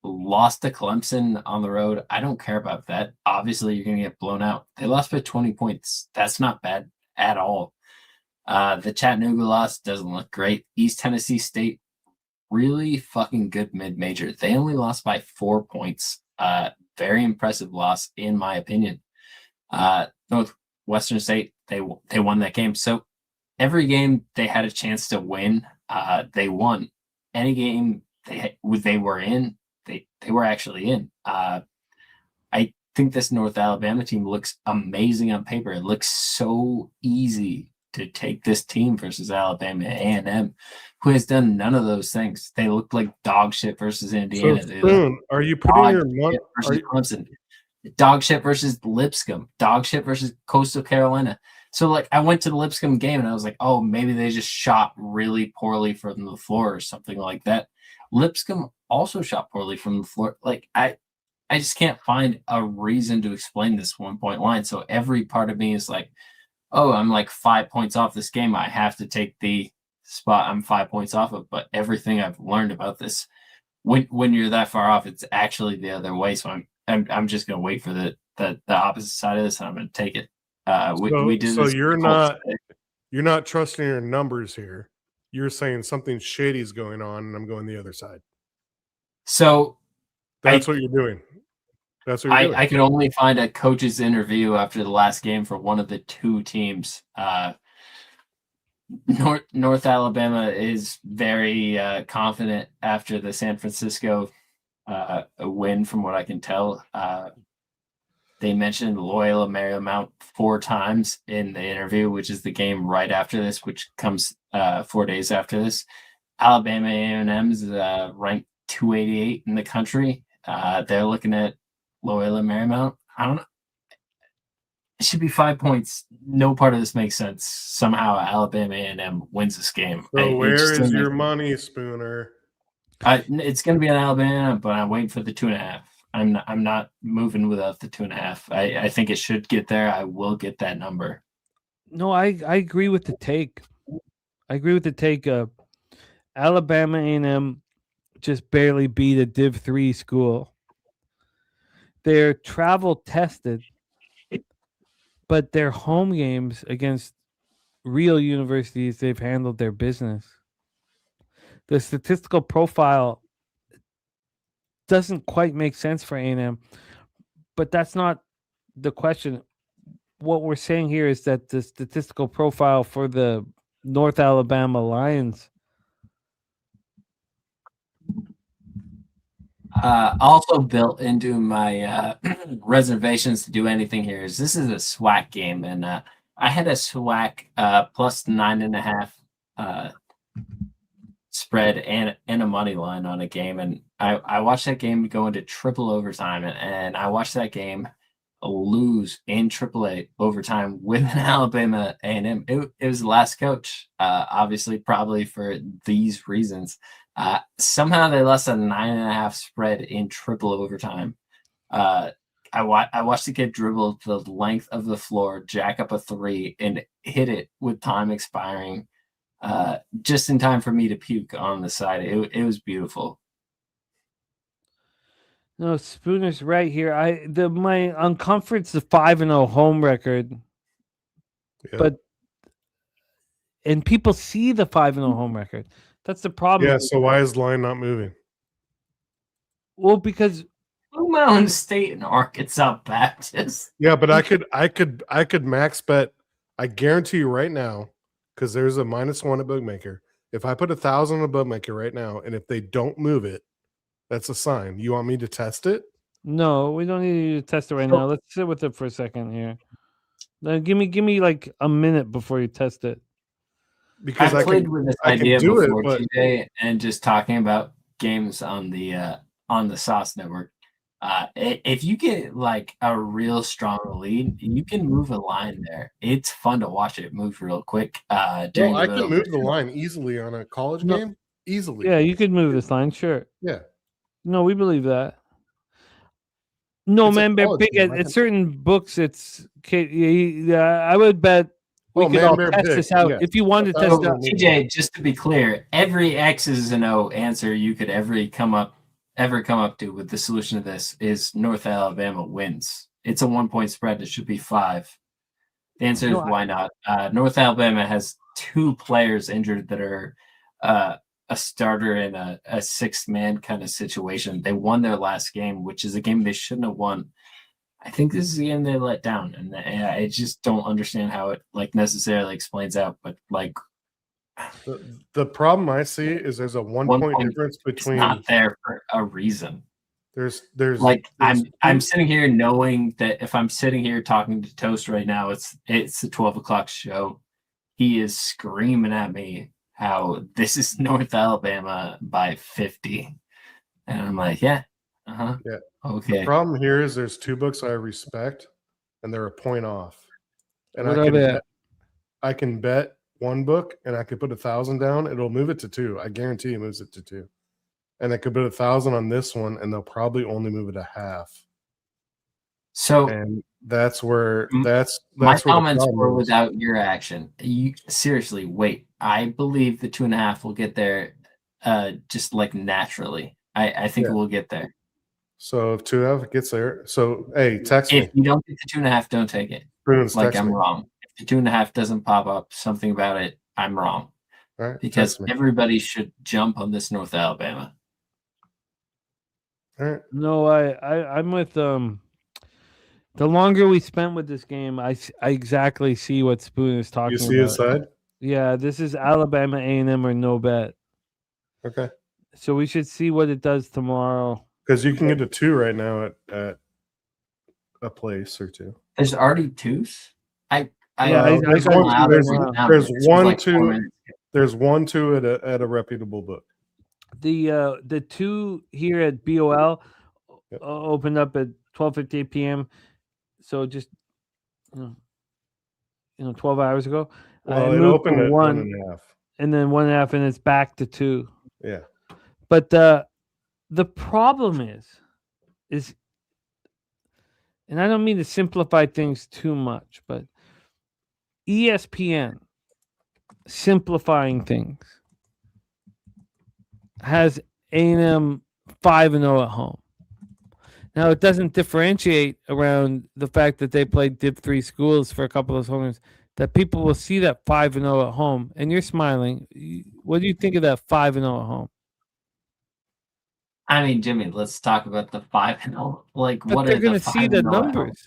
Lost to Clemson on the road. I don't care about that. Obviously, you're going to get blown out. They lost by 20 points. That's not bad at all. The Chattanooga loss doesn't look great. East Tennessee State, really fucking good mid-major. They only lost by 4 points. Very impressive loss, in my opinion. Northwestern State, they won that game. So every game they had a chance to win, they won. Any game they were in, they were actually in. I think this North Alabama team looks amazing on paper. It looks so easy to take this team versus Alabama A&M, who has done none of those things. They look like dog shit versus Indiana. So, Spoon, are you putting your money versus Clemson? Dog shit versus Lipscomb. Dog shit versus Coastal Carolina. So, like, I went to the Lipscomb game and I was like, oh, maybe they just shot really poorly from the floor or something like that. Lipscomb also shot poorly from the floor. Like, I just can't find a reason to explain this 1 point line. So every part of me is like, oh, I'm like 5 points off this game. I have to take the spot I'm 5 points off of. But everything I've learned about this, when you're that far off, it's actually the other way. So I'm just gonna wait for the opposite side of this, and I'm gonna take it. We did so this. you're not trusting your numbers here. You're saying something shady is going on, and I'm going the other side. So that's what you're doing. That's what you're doing. I could only find a coach's interview after the last game for one of the two teams. North Alabama is very confident after the San Francisco win, from what I can tell. They mentioned Loyola Marymount 4 times in the interview, which is the game right after this, which comes 4 days after this. Alabama A&M is ranked 288 in the country. They're looking at Loyola Marymount. I don't know. It should be 5 points. No part of this makes sense. Somehow Alabama A&M wins this game. So where is your money, Spooner? It's going to be an Alabama, but I'm waiting for the 2.5. I'm not moving without the 2.5. I think it should get there. I will get that number. No, I agree with the take. I agree with the take. Alabama A&M just barely beat a Div 3 school. They're travel tested, but their home games against real universities, they've handled their business. The statistical profile doesn't quite make sense for A&M, but that's not the question. What we're saying here is that the statistical profile for the North Alabama Lions. Also built into my reservations to do anything here is this is a SWAC game, and I had a SWAC plus 9.5 spread and a money line on a game, and I watched that game go into triple overtime, and I watched that game lose in AAA overtime with an Alabama A&M. It was the last coach, obviously, probably for these reasons. Somehow they lost a 9.5 spread in triple overtime. I watched the kid dribble the length of the floor, jack up a 3, and hit it with time expiring, just in time for me to puke on the side. It was beautiful. No, Spooner's right here. My uncomfort's the 5-0 home record, but and people see the 5-0 home record. That's the problem. Yeah. So why is the line not moving? Well, because Blue Mountain State and Arkansas Baptist. Yeah, but I could max bet. I guarantee you right now, because there's a -1 at bookmaker. If I put 1,000 on a bookmaker right now, and if they don't move it, that's a sign. You want me to test it? No, we don't need you to test it right now. Let's sit with it for a second here. Give me like a minute before you test it. Because I played with this idea do before but today, and just talking about games on the Sauce Network. If you get like a real strong lead, you can move a line there. It's fun to watch it move real quick. During I can move the line easily on a college game. Easily. Yeah, you could move this line, sure. Yeah. No, we believe that. No, It's a man, they're college big game. at certain books. I would bet we could all test this out if you wanted to test out. TJ, just to be clear, every X's and O answer you could ever come up to with the solution to this is North Alabama wins. It's a 1-point spread. It should be 5. The answer is why not? North Alabama has 2 players injured that are a starter in a 6-man kind of situation. They won their last game, which is a game they shouldn't have won. I think this is the game they let down, and I just don't understand how it like necessarily explains out. But like, the problem I see is there's a 1-point difference between. It's not there for a reason. There's I'm sitting here knowing that if I'm sitting here talking to Toast right now, it's the 12 o'clock show. He is screaming at me how this is North Alabama by 50, and I'm like, yeah. Okay. The problem here is there's 2 books I respect, and they're a point off. And I can bet 1 book, and I could put 1,000 down. It'll move it to 2. I guarantee it moves it to 2. And I could put 1,000 on this one, and they'll probably only move it a half. So, and that's where my comments were without your action. You seriously wait. I believe the 2.5 will get there, just like naturally. I think it will get there. So if 2.5 gets there, so hey, text me. If you don't get the 2.5, don't take it. Like I'm wrong. If the 2.5 doesn't pop up, something about it, I'm wrong. All right, because everybody should jump on this North Alabama. All right. No, I'm with the longer we spent with this game, I exactly see what Spoon is talking about. You see his side? Yeah, this is Alabama A&M or no bet. Okay. So we should see what it does tomorrow. Because you can get to 2 right now at a place or 2. There's already 2s? There's 1, 2 at a reputable book. The 2 here at BOL opened up at 12:58 p.m. So just 12 hours ago. Well, it opened at 1.5. And then 1.5, and it's back to 2. Yeah. But the problem is is, and I don't mean to simplify things too much, but ESPN simplifying things has A&M 5-0 at home. Now, it doesn't differentiate around the fact that they played Div 3 schools for a couple of home games, that people will see that 5-0 at home, and you're smiling. What do you think of that 5-0 at home? I mean, Jimmy, let's talk about the 5-0. Like, But what they're are going the to see the 5-0 at home? numbers.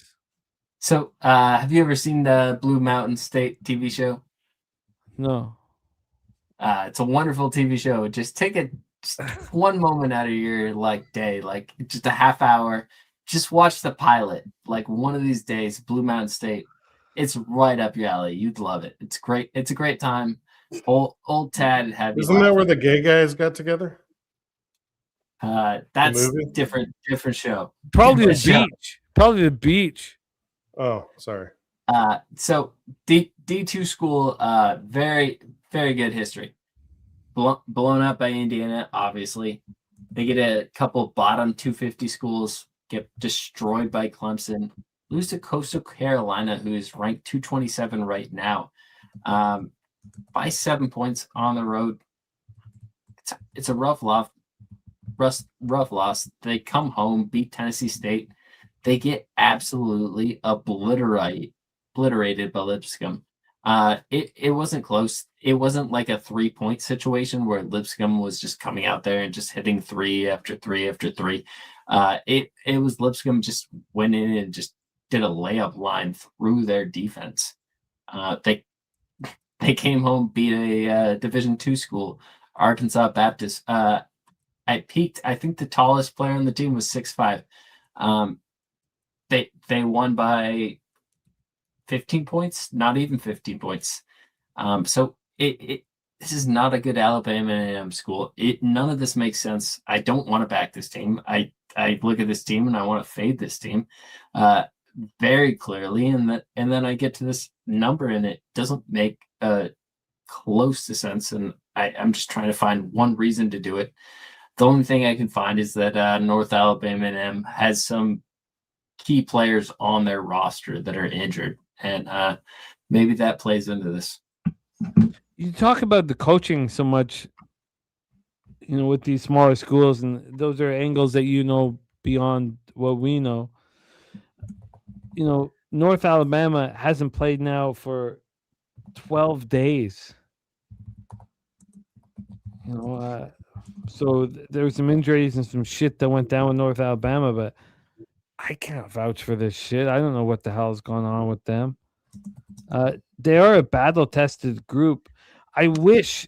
So, have you ever seen the Blue Mountain State TV show? No. It's a wonderful TV show. Just take just one moment out of your day, like just a half hour. Just watch the pilot. Like one of these days, Blue Mountain State. It's right up your alley. You'd love it. It's great. It's a great time. Old Tad had me Isn't that laughing. where the gay guys got together? That's movie? different show. Probably the Different show. beach. Probably the beach. Oh, sorry. So D2 school, very, very good history. Blown up by Indiana, obviously. They get a couple bottom 250 schools, get destroyed by Clemson, lose to Coastal Carolina, who is ranked 227 right now, by 7 points on the road. It's a rough loss. Rough loss. They come home, beat Tennessee State. They get absolutely obliterated by Lipscomb. It wasn't close. It wasn't like a 3-point situation where Lipscomb was just coming out there and just hitting 3 after 3 after 3. It was Lipscomb just went in and just did a layup line through their defense. They came home, beat a Division II school, Arkansas Baptist. At peaked, I think the tallest player on the team was 6'5". They won by 15 points, not even 15 points. So this is not a good Alabama A&M school. None of this makes sense. I don't want to back this team. I look at this team and I want to fade this team very clearly. And then I get to this number and it doesn't make close to sense. And I'm just trying to find one reason to do it. The only thing I can find is that North Alabama A&M has some key players on their roster that are injured. And maybe that plays into this. You talk about the coaching so much, with these smaller schools, and those are angles that beyond what we know. North Alabama hasn't played now for 12 days. So there's some injuries and some shit that went down with North Alabama, but I can't vouch for this shit. I don't know what the hell is going on with them. They are a battle-tested group. I wish,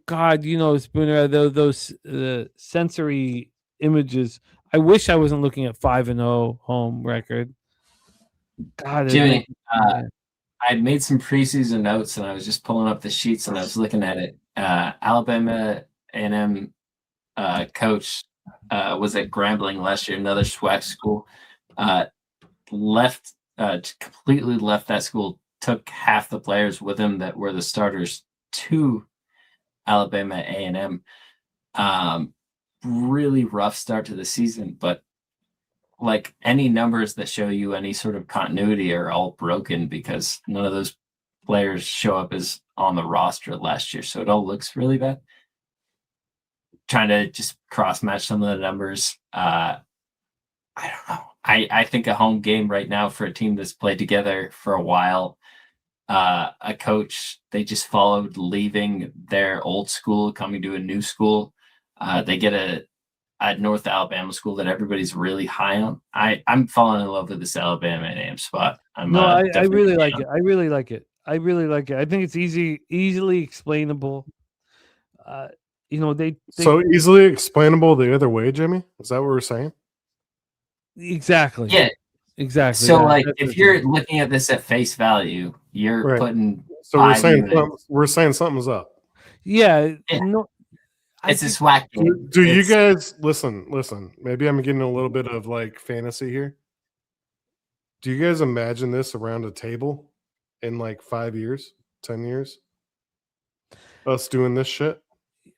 God, Spooner, those sensory images. I wish I wasn't looking at 5-0 home record. God, Jimmy, I made some preseason notes and I was just pulling up the sheets and I was looking at it. Alabama A&M coach was at Grambling last year, another SWAC school. Completely left that school, took half the players with him that were the starters to Alabama A&M. Really rough start to the season, but like any numbers that show you any sort of continuity are all broken because none of those players show up as on the roster last year. So it all looks really bad. Trying to just cross match some of the numbers. I don't know. I think a home game right now for a team that's played together for a while, a coach they just followed leaving their old school, coming to a new school. They get a North Alabama school that everybody's really high on. I'm falling in love with this Alabama A&M spot. I really like it. I really like it. I think it's easily explainable. They so easily explainable the other way, Jimmy. Is that what we're saying? Exactly. Yeah. Exactly. So, if you're looking at this at face value, you're putting. So we're saying something's up. Yeah. No. It's a SWAC game. Do you guys listen? Maybe I'm getting a little bit of like fantasy here. Do you guys imagine this around a table in like 5 years, 10 years? Us doing this shit?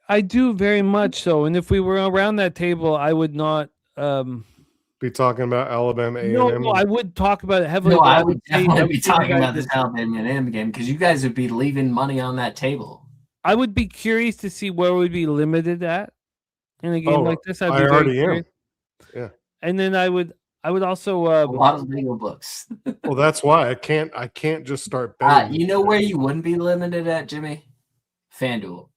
I do very much so. And if we were around that table, I would not Be talking about Alabama A&M. No, I would talk about it heavily. No, but I would say- definitely would be say you talking guys about would- this Alabama A&M game because you guys would be leaving money on that table. I would be curious to see where we'd be limited at in a game like this. I'd be I very already am. curious. Yeah. And then I would also A lot of legal books. Well, that's why I can't just start betting. You know where you wouldn't be limited at, Jimmy? FanDuel.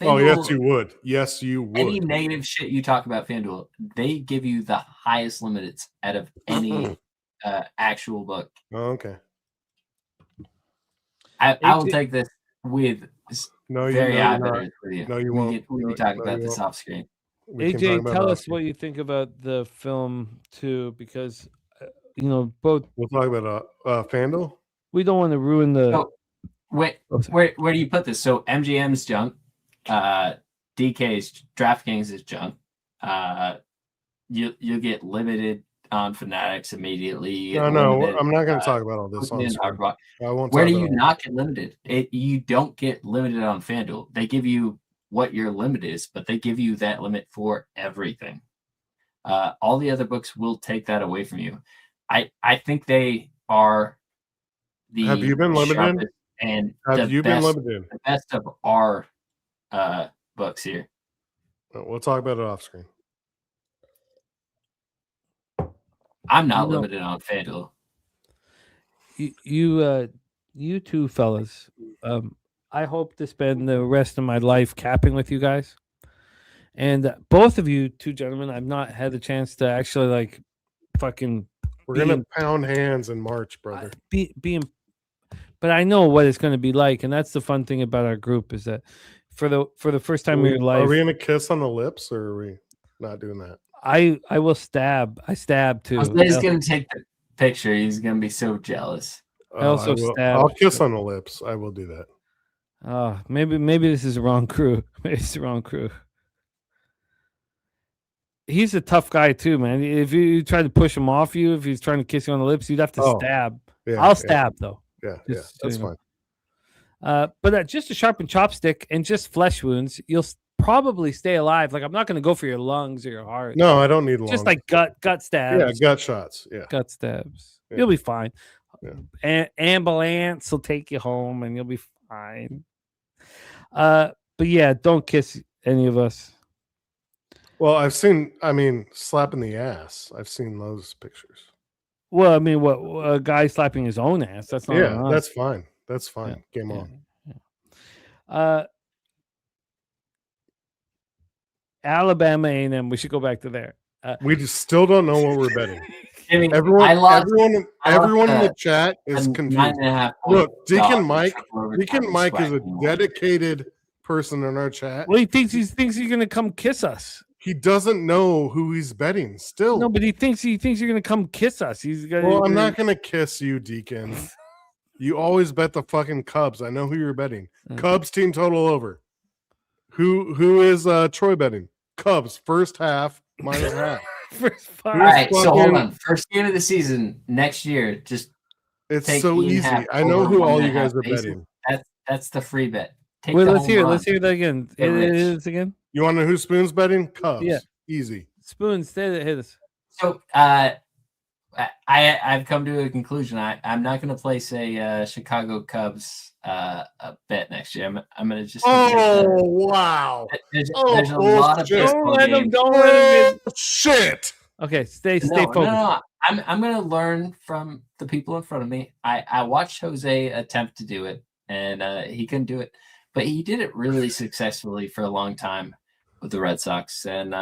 Oh, yes, you would. Yes, you would. Any negative shit you talk about FanDuel, they give you the highest limits out of any actual book. Oh, okay. I will take this with very high you're not. bidders with you. No, you won't. We can talk about this off screen. AJ, tell us what you think about the film too, because both. We'll talk about FanDuel. We don't want to ruin the. So, where do you put this? So MGM's junk, DK's DraftKings is junk. You get limited on Fanatics immediately. No, I'm not going to talk about all this. I won't. Where do you not get limited? You don't get limited on FanDuel. They give you what your limit is, but they give you that limit for everything. All the other books will take that away from you. I think they are the. Have you been limited? And have you been limited? The best of our books here. We'll talk about it off screen. I'm not limited on FanDuel. You two fellas. I hope to spend the rest of my life capping with you guys. And both of you two gentlemen, I've not had the chance to actually fucking. We're gonna pound hands in March, brother. But I know what it's going to be like, and that's the fun thing about our group is that for the first time in your life, are we gonna kiss on the lips, or are we not doing that? I will stab. I stab too. He's gonna take the picture. He's gonna be so jealous. I also stab. I'll kiss on the lips. I will do that. Maybe this is the wrong crew. Maybe it's the wrong crew. He's a tough guy too, man. If you try to push him off you, if he's trying to kiss you on the lips, you'd have to stab. Yeah, I'll stab though. Yeah, that's fine. But just a sharpened chopstick and just flesh wounds, you'll probably stay alive. I'm not going to go for your lungs or your heart. No, I don't need lungs. Just gut stabs. Yeah, gut shots. Yeah, gut stabs. Yeah. You'll be fine. Yeah. Ambulance will take you home, and you'll be fine. But yeah, don't kiss any of us. Well, slapping the ass. I've seen those pictures. Well, what a guy slapping his own ass? That's not. Yeah, that's fine. That's fine. Yeah. Game on. Yeah. Alabama A&M. We should go back to there. We just still don't know what we're betting. Everyone in the chat is confused. Look, Deacon Mike is a dedicated person in our chat. Well, he thinks he's going to come kiss us. He doesn't know who he's betting still. No, but he thinks you're going to come kiss us. I'm not going to kiss you, Deacon. You always bet the fucking Cubs. I know who you're betting. Okay. Cubs team total over. Who is Troy betting? Cubs first half minus half. All right, so hold on. First game of the season next year. Just it's so easy. I know who all you guys are betting. That's the free bet. Let's hear that again. It is again. You want to know who Spoon's betting? Cubs. Yeah, easy. Spoon, hit us. So I've come to a conclusion. I'm not going to place a Chicago Cubs a bet next year. I'm going to just. Wow! There's a lot of don't let him. Shit. Okay, stay focused. No. I'm going to learn from the people in front of me. I watched Jose attempt to do it, and he couldn't do it, but he did it really successfully for a long time with the Red Sox, and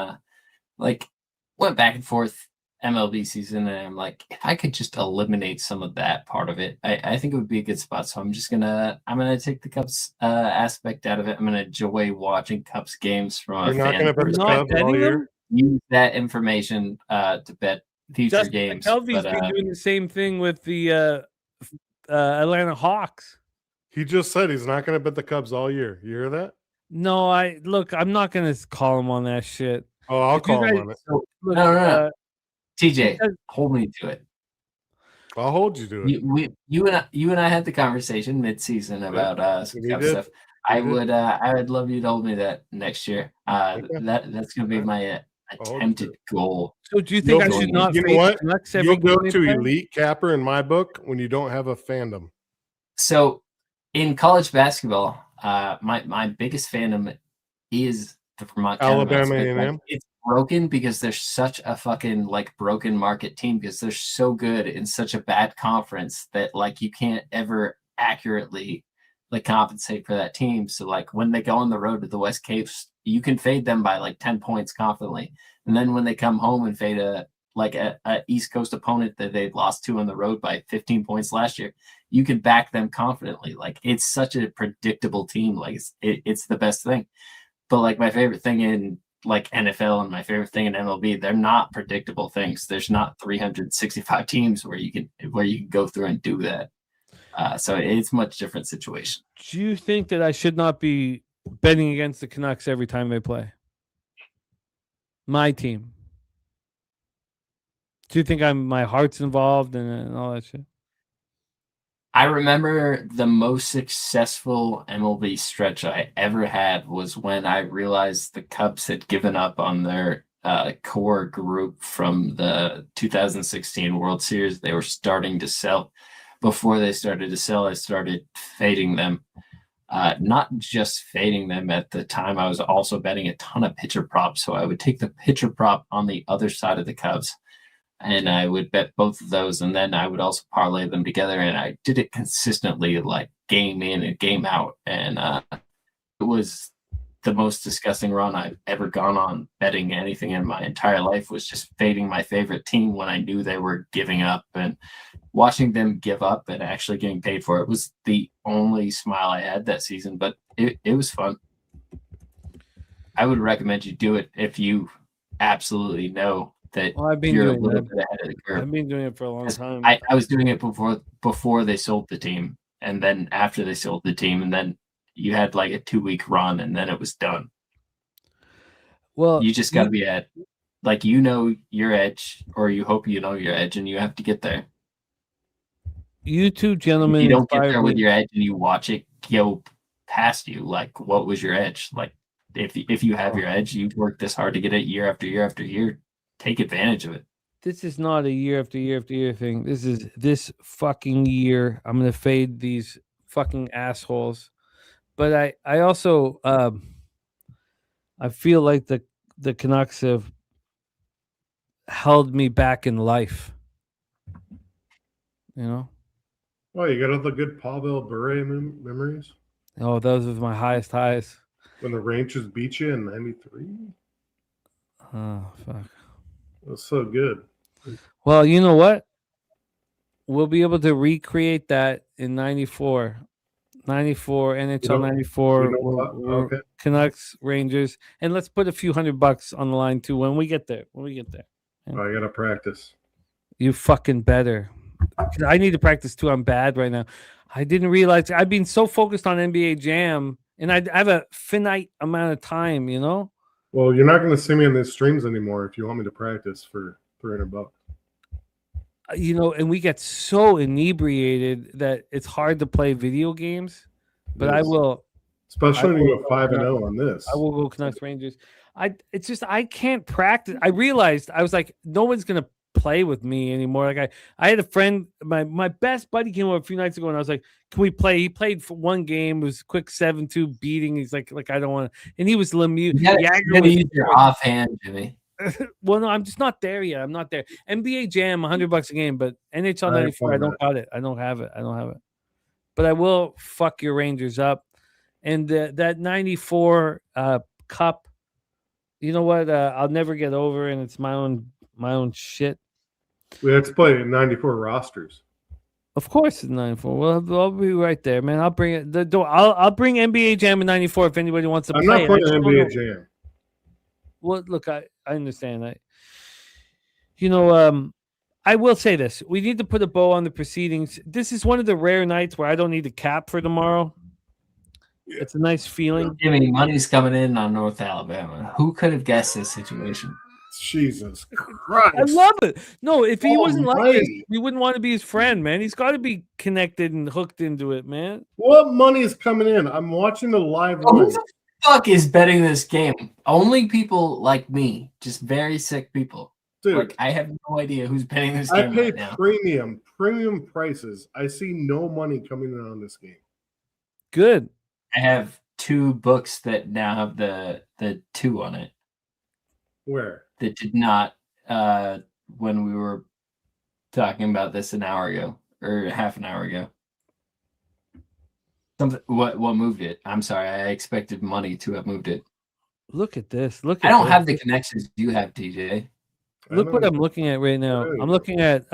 went back and forth MLB season, and I'm like, if I could just eliminate some of that part of it, I think it would be a good spot. So I'm gonna take the Cubs aspect out of it. I'm gonna enjoy watching Cubs games from a fan. Gonna bet the Cubs all year? Use that information to bet future games. Kelvy's been doing the same thing with the Atlanta Hawks. He just said he's not gonna bet the Cubs all year. You hear that? No, I'm not gonna call him on that shit. Oh, I'll call him on it. No. TJ, hold me to it. I'll hold you to it. You and I had the conversation mid-season about some Cubs stuff. I would love you to hold me that next year. That's gonna be my attempted goal. So do you think I You'll- should not You know fade what? the Canucks You'll go game they to play? elite capper in my book when you don't have a fandom. So in college basketball, my biggest fandom is the Vermont Catamounts. Alabama But, like, A&M? it's broken because they're such a fucking like broken market team because they're so good in such a bad conference that like you can't ever accurately like compensate for that team. So like when they go on the road to the West Coast, you can fade them by like 10 points confidently. And then when they come home and fade a East Coast opponent that they lost to on the road by 15 points last year, you can back them confidently. Like it's such a predictable team. Like it's the best thing. But like my favorite thing in like NFL and my favorite thing in MLB, they're not predictable things. There's not 365 teams where you can go through and do that. So it's much different situation. Do you think that I should not be betting against the Canucks every time they play? My team. Do you think my heart's involved and all that shit? I remember the most successful MLB stretch I ever had was when I realized the Cubs had given up on their core group from the 2016 World Series. They were starting to sell. Before they started to sell, I started fading them. Not just fading them at the time. I was also betting a ton of pitcher props. So I would take the pitcher prop on the other side of the Cubs. And I would bet both of those, and then I would also parlay them together. And I did it consistently, like game in and game out. And it was the most disgusting run I've ever gone on betting anything in my entire life. Was just fading my favorite team when I knew they were giving up, and watching them give up and actually getting paid for it was the only smile I had that season. But it was fun. I would recommend you do it if you absolutely know that you're a little bit ahead of the curve. I've been doing it for a long time. I was doing it before they sold the team, and then after they sold the team, and then you had like a 2-week run, and then it was done. Well, you just got to be at like your edge, or you hope you know your edge, and you have to get there. You two gentlemen, if you don't get there with your edge, and you watch it go past you. Like, what was your edge? Like, if you have your edge, you've worked this hard to get it year after year after year. Take advantage of it. This is not a year after year after year thing. This is this fucking year. I'm gonna fade these fucking assholes. But I also I feel like the Canucks have held me back in life. You know? Oh, you got all the good Pavel Bure memories? Oh, those are my highest highs. When the Rangers beat you in 93? Oh, fuck. It was so good. Well, you know what? We'll be able to recreate that in 94. 94, NHL 94, okay. Canucks, Rangers. And let's put a few $100 on the line, too, when we get there. Yeah. I got to practice. You fucking better. I need to practice, too. I'm bad right now. I didn't realize. I've been so focused on NBA Jam, and I have a finite amount of time, you know? Well, you're not going to see me in these streams anymore if you want me to practice for $300. You know, and we get so inebriated that it's hard to play video games. But I will, especially when you go 5-0 on this. I will go Canucks Rangers. It's just I can't practice. I realized I was like, no one's gonna play with me anymore. Like I had a friend, my best buddy came over a few nights ago, and I was like, can we play? He played for one game, it was quick 7-2 beating. He's like I don't want to, and he was Lemieux. You gotta use your offhand, Jimmy. Well, no, I'm just not there yet. I'm not there. NBA Jam, $100 a game, but NHL 94, I don't got it. I don't have it. But I will fuck your Rangers up. And that 94 cup, you know what? I'll never get over, and it's my own shit. We have to play 94 rosters. Of course, it's 94. Well, I'll be right there, man. I'll bring it. I'll bring NBA Jam in 94 if anybody wants to play. I'm not playing NBA Jam. Well, look, I understand that. You know, I will say this. We need to put a bow on the proceedings. This is one of the rare nights where I don't need a cap for tomorrow. Yeah. It's a nice feeling. Jimmy, money's coming in on North Alabama. Who could have guessed this situation? Jesus Christ. I love it. No, if he wasn't like this, we wouldn't want to be his friend, man. He's got to be connected and hooked into it, man. What money is coming in? I'm watching the live. fuck is betting this game? Only people like me, just very sick people. Dude, Like I have no idea who's betting this I game pay right now. premium prices. I see no money coming in on this game. Good. I have 2 books that now have the 2 on it Where? that did not when we were talking about this an hour ago or half an hour ago. What moved it? I'm sorry, I expected money to have moved it. Look at this. I don't have the connections you have, TJ. Look what I'm looking at right now. I'm looking at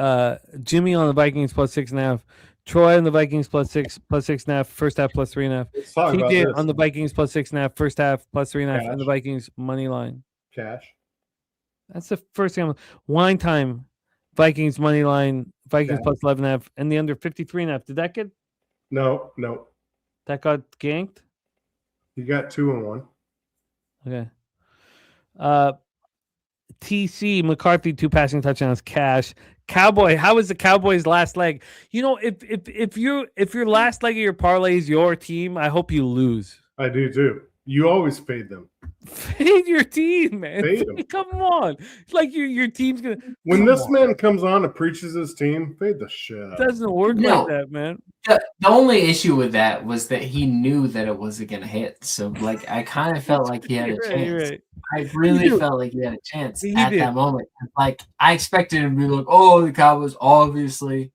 Jimmy on the Vikings plus 6.5. Troy on the Vikings plus 6.5. First half plus 3.5. TJ on the Vikings plus 6.5. First half plus 3.5. And the Vikings money line. Cash. That's the first thing. Wine time. Vikings money line. Vikings plus 11.5. And the under 53.5. Did that get? No. That got ganked? You got 2 and 1. Okay. TC McCarthy 2 passing touchdowns. Cash. Cowboy. How is the Cowboys' last leg? You know, if your last leg of your parlay is your team, I hope you lose. I do too. You always fade them. Fade your team, man. Fade them. Come on. It's like your team's gonna. When this man comes on and preaches his team, fade the shit out. It doesn't work like that, man. The only issue with that was that he knew that it wasn't going to hit. So, like, I kind of felt like he had a chance. Right. I really felt like he had a chance at that moment. Like, I expected him to be like, oh, the Cowboys, obviously.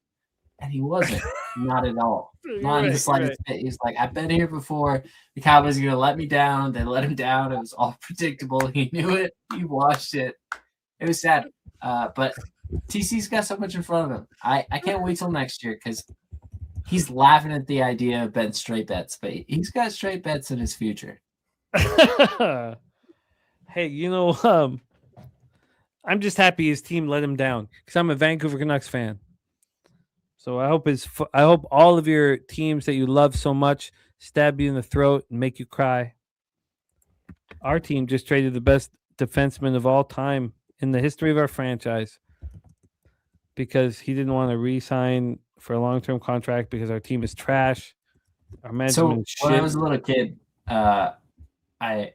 And he wasn't. Not at all. Not in the slightest bit. He's like, I've been here before. The Cowboys are going to let me down. They let him down. It was all predictable. He knew it. He watched it. It was sad. But TC's got so much in front of him. I can't wait till next year because he's laughing at the idea of betting straight bets, but he's got straight bets in his future. Hey, you know, I'm just happy his team let him down because I'm a Vancouver Canucks fan. So I hope all of your teams that you love so much stab you in the throat and make you cry. Our team just traded the best defenseman of all time in the history of our franchise because he didn't want to re-sign for a long-term contract because our team is trash. Our management is shit. When I was a little kid, I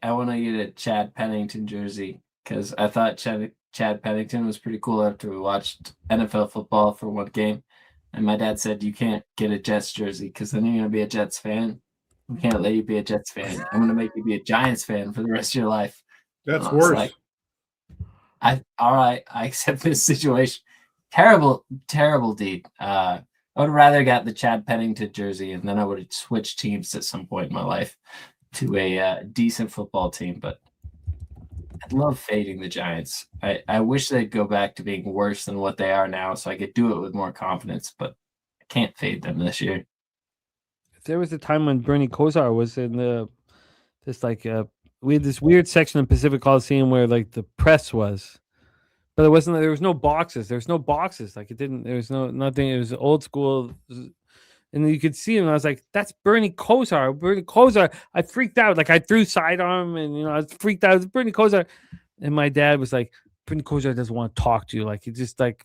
want to get a Chad Pennington jersey because I thought Chad Pennington was pretty cool after we watched NFL football for one game. And my dad said, you can't get a Jets jersey because then you're going to be a Jets fan. We can't let you be a Jets fan. I'm going to make you be a Giants fan for the rest of your life. That's worse. Like, all right, I accept this situation. Terrible, terrible deed. I would have rather got the Chad Pennington jersey, and then I would have switched teams at some point in my life to a decent football team. But I love fading the Giants. I wish they'd go back to being worse than what they are now so I could do it with more confidence, but I can't fade them this year. If there was a time when Bernie Kosar was in we had this weird section in Pacific Coliseum where like the press was, but there was no boxes. There's no boxes. Like there was nothing. It was old school. And you could see him. And I was like, that's Bernie Kosar. Bernie Kosar. I freaked out. Like I threw sidearm and, I was freaked out. It's Bernie Kosar. And my dad was like, Bernie Kosar doesn't want to talk to you. Like he just like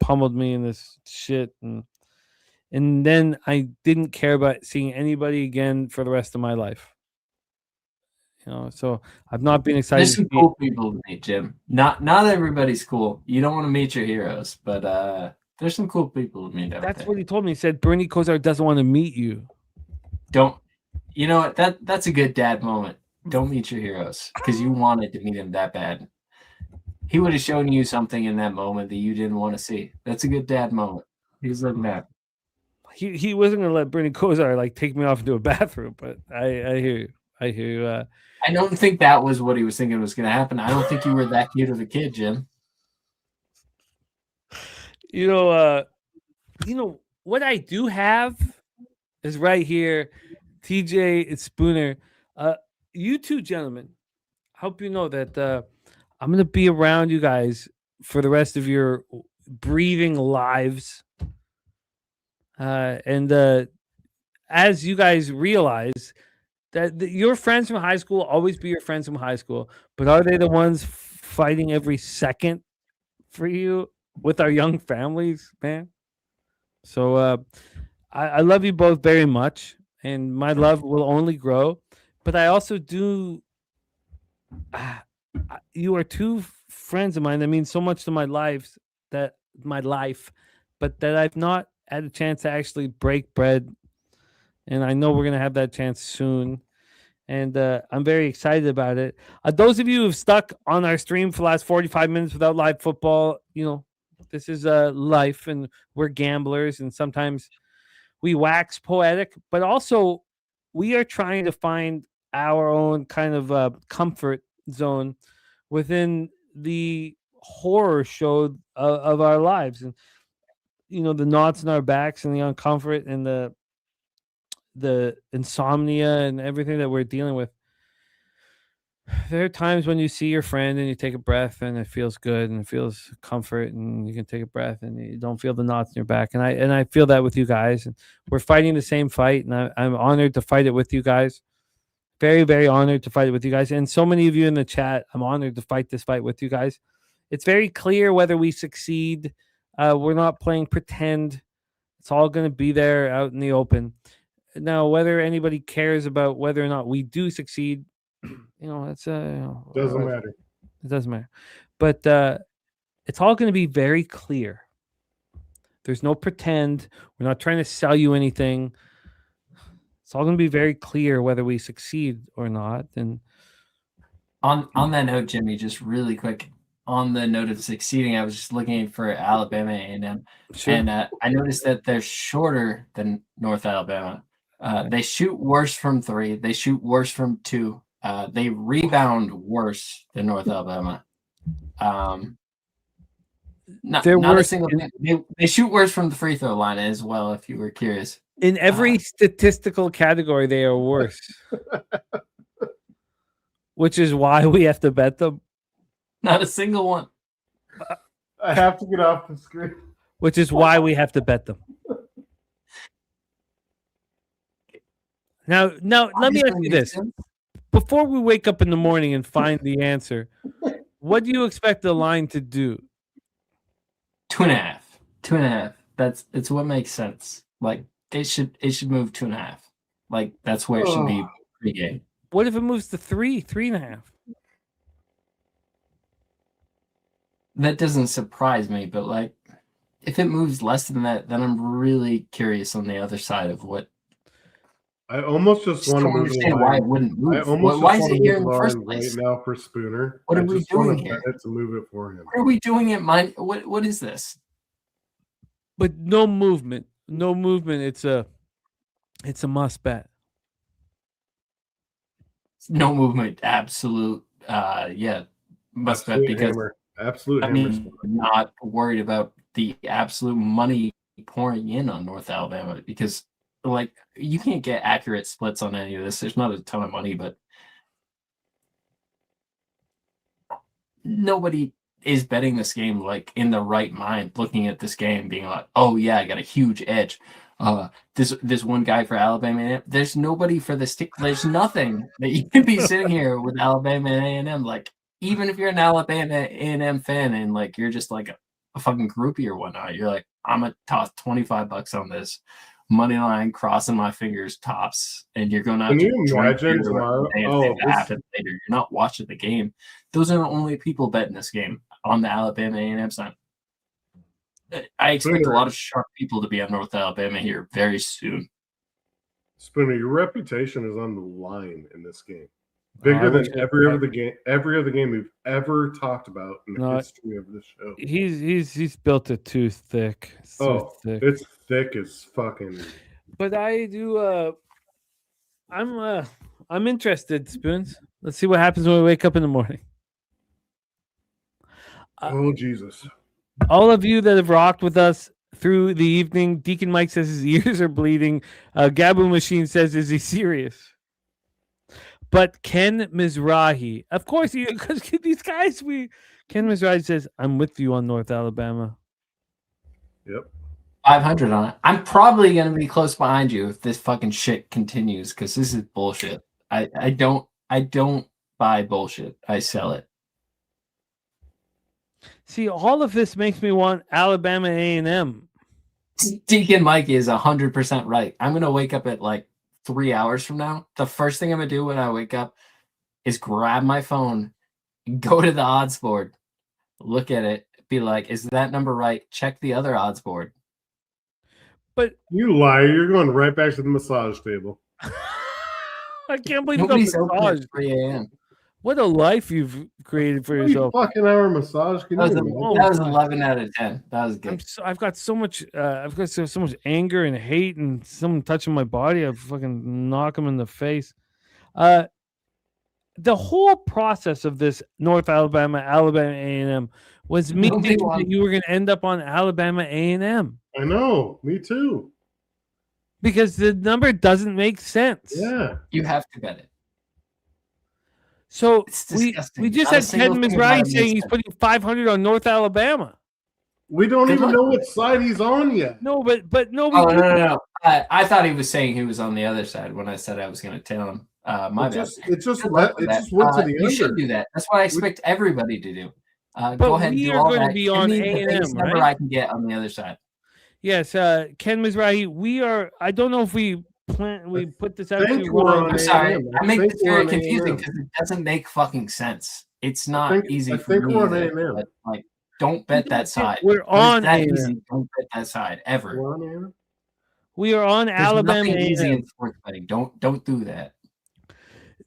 pummeled me in this shit. And then I didn't care about seeing anybody again for the rest of my life. So I've not been excited. There's some cool people to meet, Jim. Not everybody's cool. You don't want to meet your heroes, but there's some cool people to meet. That's what he told me. He said Bernie Kosar doesn't want to meet you. Don't. You know what? That's a good dad moment. Don't meet your heroes because you wanted to meet him that bad. He would have shown you something in that moment that you didn't want to see. That's a good dad moment. He's looking at. He wasn't gonna let Bernie Kosar like take me off into a bathroom, but I hear you. I hear you. I don't think that was what he was thinking was going to happen. I don't think you were that cute of a kid, Jim. What I do have is right here. TJ and Spooner. You two gentlemen, I hope you know that I'm going to be around you guys for the rest of your breathing lives. And as you guys realize that your friends from high school always be your friends from high school, but are they the ones fighting every second for you with our young families, man? So I love you both very much, and my love will only grow. but I also do. You are two friends of mine that mean so much to my life, but that I've not had a chance to actually break bread, and I know we're gonna have that chance soon. And I'm very excited about it. Those of you who've stuck on our stream for the last 45 minutes without live football, this is life, and we're gamblers, and sometimes we wax poetic, but also we are trying to find our own kind of comfort zone within the horror show of our lives, and the knots in our backs and the uncomfort and the insomnia and everything that we're dealing with. There are times when you see your friend and you take a breath and it feels good and it feels comfort, and you can take a breath and you don't feel the knots in your back. And I feel that with you guys, and we're fighting the same fight, and I'm honored to fight it with you guys. Very, very honored to fight it with you guys. And so many of you in the chat, I'm honored to fight this fight with you guys. It's very clear whether we succeed. We're not playing pretend. It's all going to be there out in the open. Now, whether anybody cares about whether or not we do succeed, it's Doesn't matter. It doesn't matter. But it's all going to be very clear. There's no pretend. We're not trying to sell you anything. It's all going to be very clear whether we succeed or not. And on that note, Jimmy, just really quick, on the note of succeeding, I was just looking for Alabama A&M, Sure. and I noticed that they're shorter than North Alabama. They shoot worse from 3. They shoot worse from 2. They rebound worse than North Alabama. Not a single thing. They shoot worse from the free throw line as well, if you were curious. In every statistical category, they are worse. Which is why we have to bet them. Not a single one. I have to get off the screen. Which is why we have to bet them. Now, let me ask you this. Before we wake up in the morning and find the answer, what do you expect the line to do? 2.5. 2.5. It's what makes sense. Like it should move 2.5. Like that's where it should be pregame. What if it moves to 3.5? That doesn't surprise me, but like if it moves less than that, then I'm really curious on the other side of what. I almost just want to understand why it wouldn't move. I almost why just is it want to here in move the the first line place? right now for Spooner. What I are we just want doing to here? bet it to move it for him. What are we doing at mine? What is this? But no movement. No movement. It's a must bet. No movement. Absolute. Yeah. Must bet because hammer. Absolute I hammer. mean, I'm not worried about the absolute money pouring in on North Alabama because like you can't get accurate splits on any of this. There's not a ton of money, but nobody is betting this game like in the right mind, looking at this game, being like, "Oh yeah, I got a huge edge." This one guy for Alabama. There's nobody for this team. There's nothing that you can be sitting here with Alabama and A&M. Like even if you're an Alabama A&M fan and like you're just like a fucking groupie or whatnot, you're like, I'm gonna toss $25 on this money line, crossing my fingers, tops, and you're going out Can to you drink imagine beer tomorrow? and Oh, see what happens later. You're not watching the game. Those are the only people betting this game on the Alabama A&M side. I expect a lot of sharp people to be on North Alabama here very soon. Spooner, your reputation is on the line in this game. Bigger than every other game we've ever talked about in the history of this show. He's built it too thick. It's thick as fucking. But I do. I'm interested, Spoons. Let's see what happens when we wake up in the morning. Oh Jesus! All of you that have rocked with us through the evening, Deacon Mike says his ears are bleeding. Gabu Machine says, "Is he serious?" But Ken Mizrahi, of course, because these guys, Ken Mizrahi says, "I'm with you on North Alabama." Yep. 500 on it. I'm probably going to be close behind you if this fucking shit continues because this is bullshit. I don't buy bullshit. I sell it. See, all of this makes me want Alabama A&M. Deacon Mike is 100% right. I'm going to wake up at like 3 hours from now, the first thing I'm gonna do when I wake up is grab my phone, go to the odds board, look at it, be like, is that number right? Check the other odds board. But You liar! You're going right back to the massage table. I can't believe Nobody's you open got at massage. 3 a.m. What a life you've created for yourself. Fucking hour massage. Can That you was, imagine? that was 11 out of 10. That was good. I've got so much. I've got so much anger and hate, and someone touching my body, I fucking knock them in the face. The whole process of this North Alabama A&M was me Nobody thinking wants- that you were going to end up on Alabama A&M I know. Me too. because the number doesn't make sense. Yeah. You have to bet it. So It's we disgusting. just Not a had single Ken thing about Mizrahi it saying makes he's sense. putting 500 on North Alabama. We don't Good even luck. know what side he's on yet. No, but no, we Oh, didn't. no. I thought he was saying he was on the other side when I said I was going to tell him. My bad. It just Good luck with it that. just went to the You should under. do that. That's what I expect everybody to do. Go But ahead and we do are all going to that. be Give on me the A&M, biggest number right? I can get on the other side. Yes, Ken Mizrahi, we are. I don't know if we put this out think to we're Ron. on I'm sorry. A&M. I make think this we're very on confusing A&M. because it doesn't make fucking sense. It's not think- easy I for think me we're on either, A&M. but, like, don't bet that side. We're When it's on that A&M. easy. Don't bet that side ever. We're on A&M. We are on There's Alabama nothing easy A&M. in sports betting. Don't do that.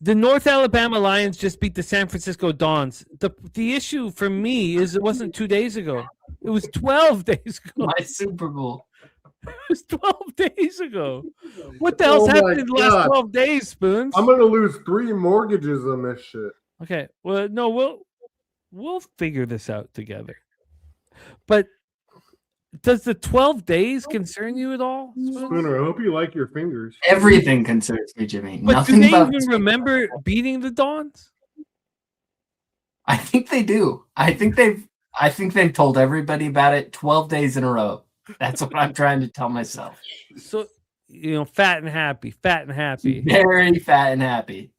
The North Alabama Lions just beat the San Francisco Dons. The issue for me is it wasn't 2 days ago. It was 12 days ago. My Super Bowl. It was 12 days ago. What the hell's Oh my happened in the last God. 12 days, Spoons? I'm gonna lose 3 mortgages on this shit. Okay. Well, no, we'll figure this out together. But does the 12 days concern you at all? Spoons? Spooner, I hope you like your fingers. Everything concerns me, Jimmy. But Nothing do they about even remember beating the Dons? I think they do. I think they've told everybody about it 12 days in a row. That's what I'm trying to tell myself. So, fat and happy. Very fat and happy.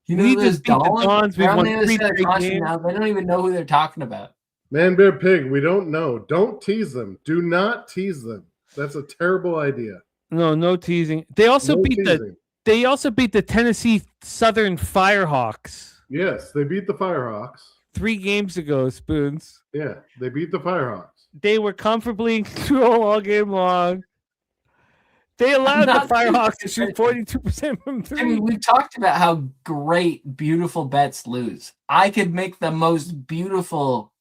You know, We those just beat the Dons. they're We've on won the other 3 side of straight caution games. now. They don't even know who they're talking about. Man, bear, pig. We don't know. Don't tease them. Do not tease them. That's a terrible idea. No teasing. They also No beat teasing. the Tennessee Southern Firehawks Yes, they beat the Firehawks. 3 games ago, Spoons. Yeah, they beat the Firehawks. They were comfortably in control all game long. They allowed the not Firehawks to saying- shoot 42% from 3. I mean, we've talked about how great beautiful bets lose. I could make the most beautiful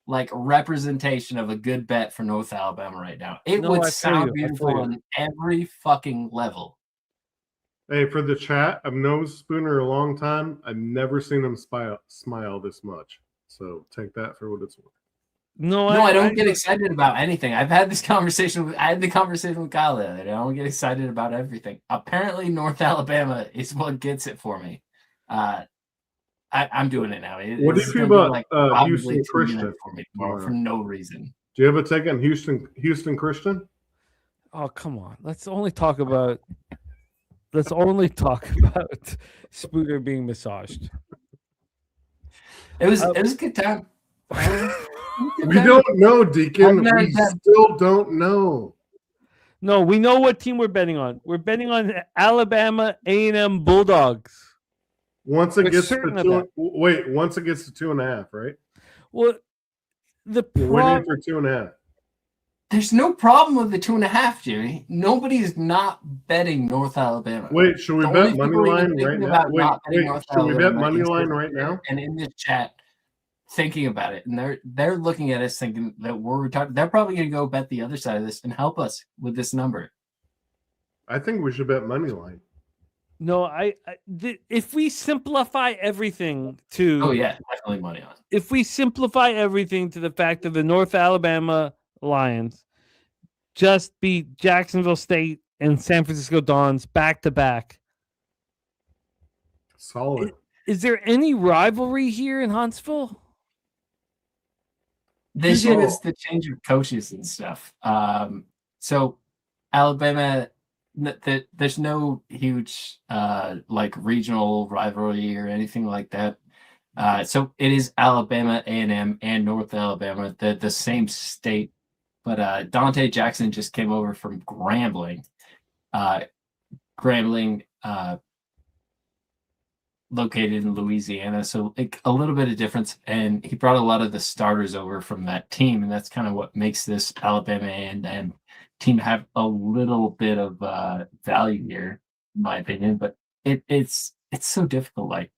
representation of a good bet for North Alabama right now. It No, I would feel sound you. I beautiful feel you. on every fucking level. Hey, for the chat, I've known Spooner a long time. I've never seen him smile this much. So take that for what it's worth. No, I don't get excited about anything. I had the conversation with Kyle the other day. I don't get excited about everything. Apparently, North Alabama is what gets it for me. I'm doing it now. What do you It's feel gonna be, about probably Houston 2 minutes Christian for me tomorrow tomorrow? for no reason? Do you have a take on Houston Christian? Oh, come on. Let's only talk about Spooner being massaged. It was a good time. We don't know, Deacon. I've never We done- still don't know. No, we know what team we're betting on. We're betting on Alabama A&M Bulldogs. Once it We're gets certain to of that. once it gets to 2.5, right? Well, the We're waiting problem. for 2.5. There's no problem with the 2.5, Jimmy. Nobody's not betting North Alabama. Wait, should we The bet only money people even line right thinking now? about Wait, not betting wait. North Should we bet Alabama money is line just right there now? And in the chat, thinking about it, and they're looking at us thinking that we're retarded. They're probably going to go bet the other side of this and help us with this number. I think we should bet money line. No, if we simplify everything to Oh yeah, definitely money on. if we simplify everything to the fact that the North Alabama Lions just beat Jacksonville State and San Francisco Dons back to back. Solid. Is there any rivalry here in Huntsville? This year No. is the change of coaches and stuff. So Alabama, there's no huge regional rivalry or anything like that. So it is Alabama A&M and North Alabama, the same state. But Dante Jackson just came over from Grambling. Grambling, located in Louisiana, so like a little bit of difference. And he brought a lot of the starters over from that team, and that's kind of what makes this Alabama and team have a little bit of value here, in my opinion. But it's so difficult. Like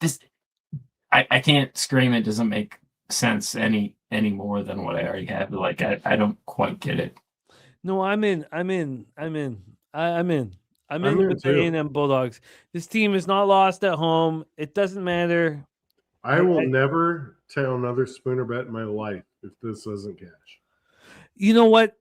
this, I can't scream. It doesn't make sense any more than what I already have. Like I don't quite get it. No, I'm in in with the too. A&M Bulldogs. This team is not lost at home. It doesn't matter. I will never tell another Spooner bet in my life if this doesn't cash. You know what?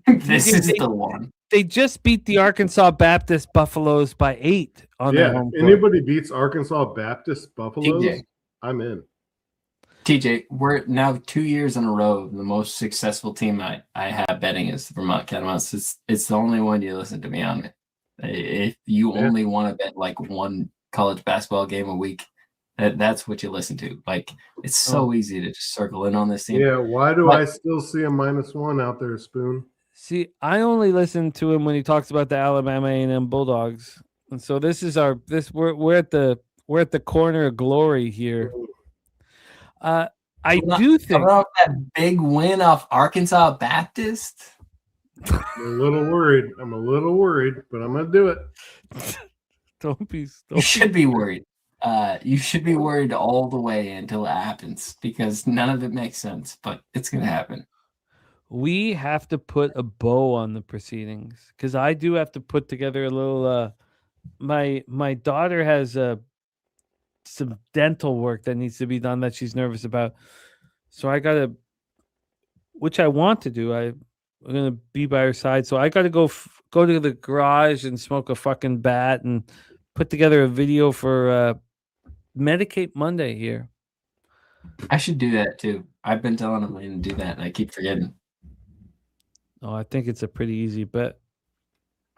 This is the one. They just beat the Arkansas Baptist Buffaloes by 8 on their home court. Anybody beats Arkansas Baptist Buffaloes, TJ. I'm in. TJ, we're now 2 years in a row. The most successful team I have betting is the Vermont Catamounts. It's the only one you listen to me on. If you only want to bet like one college basketball game a week, that's what you listen to. Like it's so easy to just circle in on this team. Yeah, why do I still see a -1 out there, Spoon? See, I only listen to him when he talks about the Alabama A&M Bulldogs, and so this is we're at the corner of glory here. I do think coming off that big win off Arkansas Baptist. I'm a little worried, but I'm gonna do it. You should be worried. You should be worried all the way until it happens because none of it makes sense, but it's gonna happen. We have to put a bow on the proceedings because I do have to put together a little. My daughter has some dental work that needs to be done that she's nervous about, so I gotta, which I want to do. I'm gonna be by her side, so I gotta go to the garage and smoke a fucking bat and put together a video for Medicate Monday here. I should do that too. I've been telling him to do that, and I keep forgetting. Oh, I think it's a pretty easy bet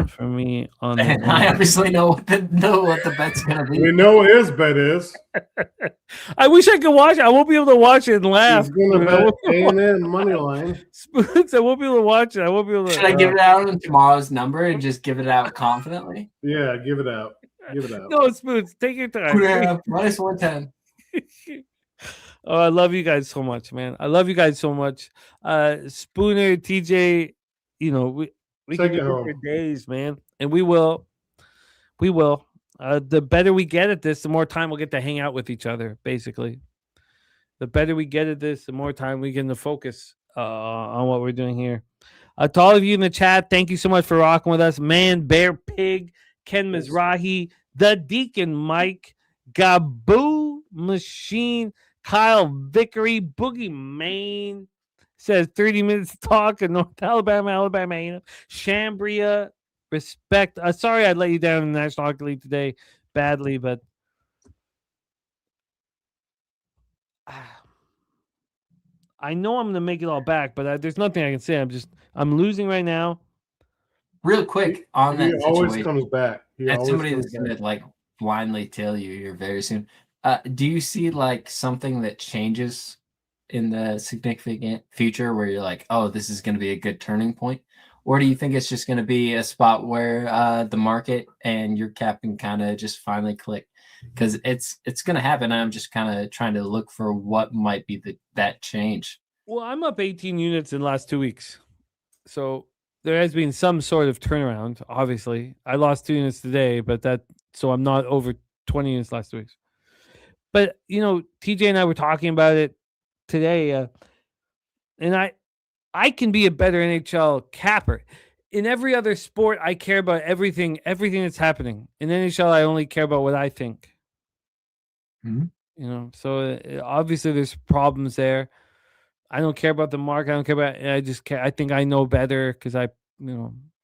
for me. On and I obviously know what the bet's gonna be. We know what his bet is. I wish I could watch it. I won't be able to watch it and laugh. He's gonna bet A&M money line. Spoons, I won't be able to watch it. I won't be able to. Should I give it out on tomorrow's number and just give it out confidently? Yeah, give it out. Give it out. No, Spoons, take your time. Yeah, -110. Oh, I love you guys so much, man. I love you guys so much. Spooner, TJ, we can do it for days, man. And we will. The better we get at this, the more time we'll get to hang out with each other, basically. The better we get at this, the more time we get to focus on what we're doing here. To all of you in the chat, thank you so much for rocking with us. Man, Bear Pig, Ken Mizrahi, The Deacon Mike, Gaboo Machine, Kyle Vickery, Boogie Main says 30 minutes to talk in North Alabama, Shambria, respect. Sorry I let you down in the National Hockey League today badly, but I know I'm going to make it all back, but there's nothing I can say. I'm losing right now. Real quick on that situation. Always comes back. As somebody that's going to like blindly tell you here very soon. Do you see like something that changes in the significant future where you're like, oh, this is going to be a good turning point? Or do you think it's just going to be a spot where the market and your cap can kind of just finally click? Because it's going to happen. I'm just kind of trying to look for what might be that change. Well, I'm up 18 units in the last 2 weeks. So there has been some sort of turnaround, obviously. I lost 2 units today, so I'm not over 20 units last 2 weeks. But, TJ and I were talking about it today, and I can be a better NHL capper. In every other sport, I care about everything that's happening. In NHL, I only care about what I think. Mm-hmm. So obviously there's problems there. I don't care about the market. I don't care about. I just care. I think I know better because I,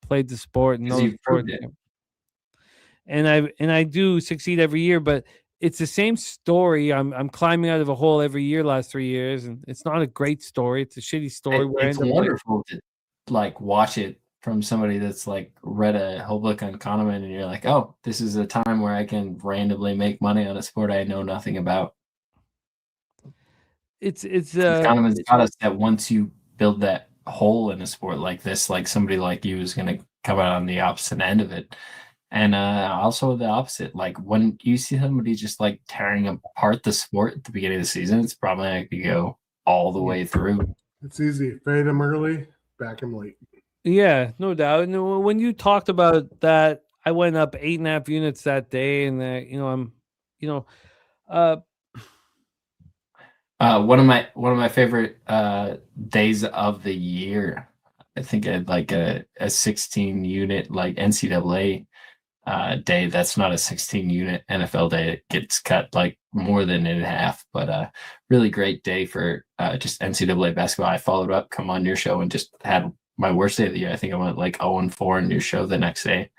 played the sport and know the sport. And I do succeed every year, but it's the same story. I'm climbing out of a hole every year last 3 years, and it's not a great story. It's a shitty story. It's wonderful to like watch it from somebody that's like read a whole book on Kahneman, and you're like, oh, this is a time where I can randomly make money on a sport I know nothing about. It's Kahneman's taught us that once you build that hole in a sport like this, like somebody like you is going to come out on the opposite end of it. And also the opposite, like when you see somebody just like tearing apart the sport at the beginning of the season, it's probably not going to go all the way through. It's easy. Fade him early, back him late. Yeah, no doubt. And when you talked about that, I went up 8.5 units that day, and I'm, one of my favorite days of the year. I think I had like a 16 unit like NCAA day. That's not a 16 unit NFL day. It gets cut like more than in half, but really great day for just NCAA basketball. I followed up, come on your show, and just had my worst day of the year. I think I went like 0-4 in your show the next day.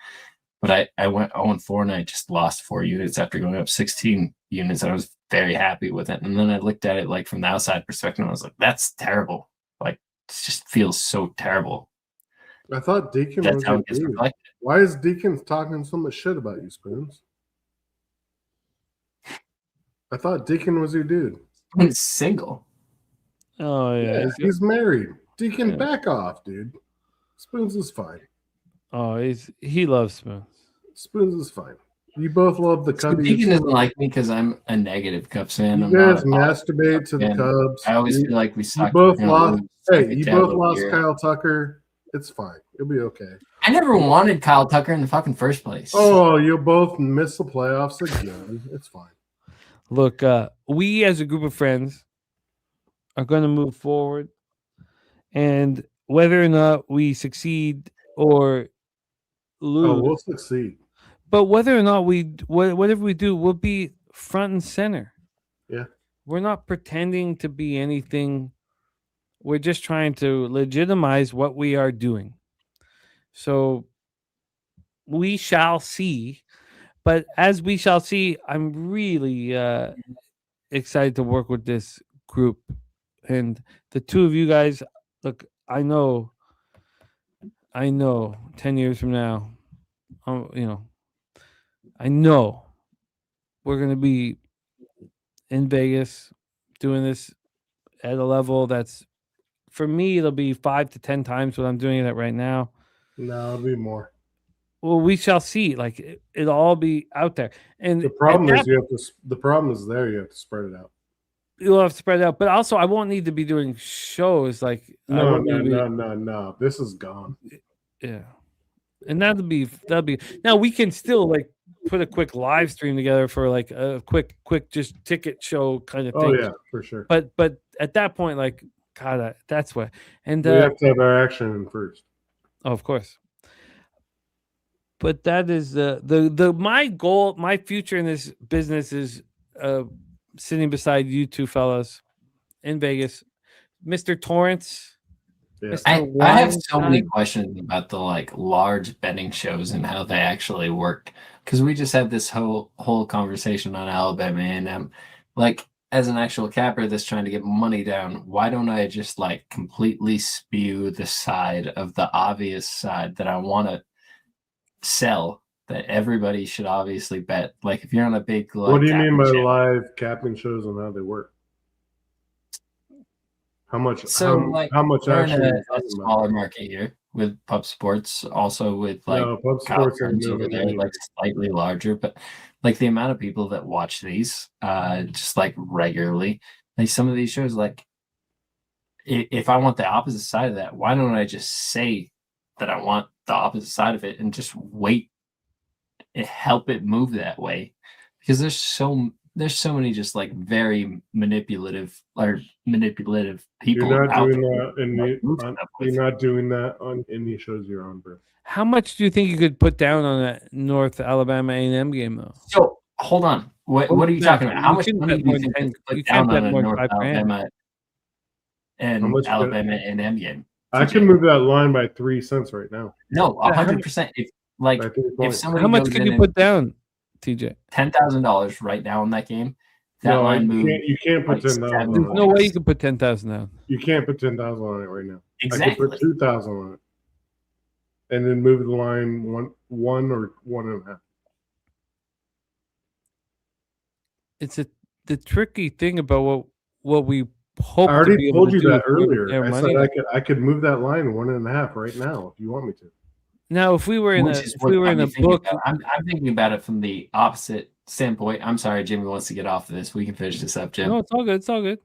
But I went 0-4 and I just lost 4 units after going up 16 units. And I was very happy with it. And then I looked at it like from the outside perspective and I was like, that's terrible. Like, it just feels so terrible. I thought Deacon That's was how your it gets dude. reflected. Why is Deacon talking so much shit about you, Spoons? I thought Deacon was your dude. He's single. Oh yeah, He's married. Deacon, Yeah. back off, dude. Spoons is fine. Oh, he loves Spoons. Spoons is fine. You both love the Cubs. Deacon doesn't like me because I'm a negative Cubs fan. You I'm not guys a masturbate to the fan. Cubs. I always You- feel like we You suck. both We're gonna lost. lose. Hey, Take you it down both over lost here. Kyle Tucker. It's fine. You'll be okay. I never wanted Kyle Tucker in the fucking first place. Oh, you'll both miss the playoffs again. It's fine. Look, we as a group of friends are going to move forward, and whether or not we succeed or lose, Oh, we'll succeed. but whether or not whatever we do, we'll be front and center. Yeah. We're not pretending to be anything. We're just trying to legitimize what we are doing. So we shall see. But as we shall see, I'm really excited to work with this group. And the two of you guys, look, I know 10 years from now, I know we're going to be in Vegas doing this at a level that's, for me, it'll be 5 to 10 times what I'm doing it at right now. No, it'll be more. Well, we shall see. Like it'll all be out there. And The problem at is you have to. The problem is there. You have to spread it out. you'll have to spread it out. But also, I won't need to be doing shows like I No, won't need to be- no. This is gone. Yeah, and that'll be now we can still like put a quick live stream together for like a quick just ticket show kind of thing. Oh yeah, for sure. But at that point, like God, that's what. And We have to have our action in first. oh, of course. But that is the my goal, my future in this business is sitting beside you two fellas in Vegas, Mr. Torrance. Yeah. Mr. I have so many Weinstein. questions about the like large betting shows and how they actually work, because we just had this whole conversation on Alabama A&M. Like, as an actual capper that's trying to get money down, why don't I just like completely spew the side of the obvious side that I want to sell, that everybody should obviously bet? Like, if you're on a big like, What do you mean by capping channel- live capping shows and how they work? How much? So like how much we're in action? are you a talking about? smaller market here with Pub Sports, also with like No, Pub Kyle Sports ain't Burns over moving there, either. like slightly larger, but like the amount of people that watch these just like regularly, like some of these shows, like if I want the opposite side of that, why don't I just say that I want the opposite side of it and just wait and help it move that way? Because there's so many just like very manipulative people. You're not out doing there that in like, move the. stuff with. You're not doing that on any shows you're on, bro. How much do you think you could put down on that North Alabama A&M game though? So hold on. What are you talking about? How much You money can't do you bet think more you than put 10 you down can't bet on a more than North 5 grand. Alabama How and much bet- Alabama A&M game? I can move that line by 3 cents right now. No, Yeah, how 100%. If like By 3 if points. somebody How much goes could in you and put down, TJ? $10,000 right now on that game, that No, line you moved. can't. You can't put like 10,000 7 on There's it. no way you could put 10,000 down. You can't put 10,000 on it right now. I Exactly. could put 2,000 on it, and then move the line one or 1.5. It's the tricky thing about what we hope. I to already be able told to you do that is move earlier. their I money. said I could move that line 1.5 right now if you want me to. Now, if we were in Which a is if what we were got in me a thinking book, about it. I'm thinking about it from the opposite standpoint. I'm sorry, Jimmy wants to get off of this. We can finish this up, Jim. no, it's all good. It's all good.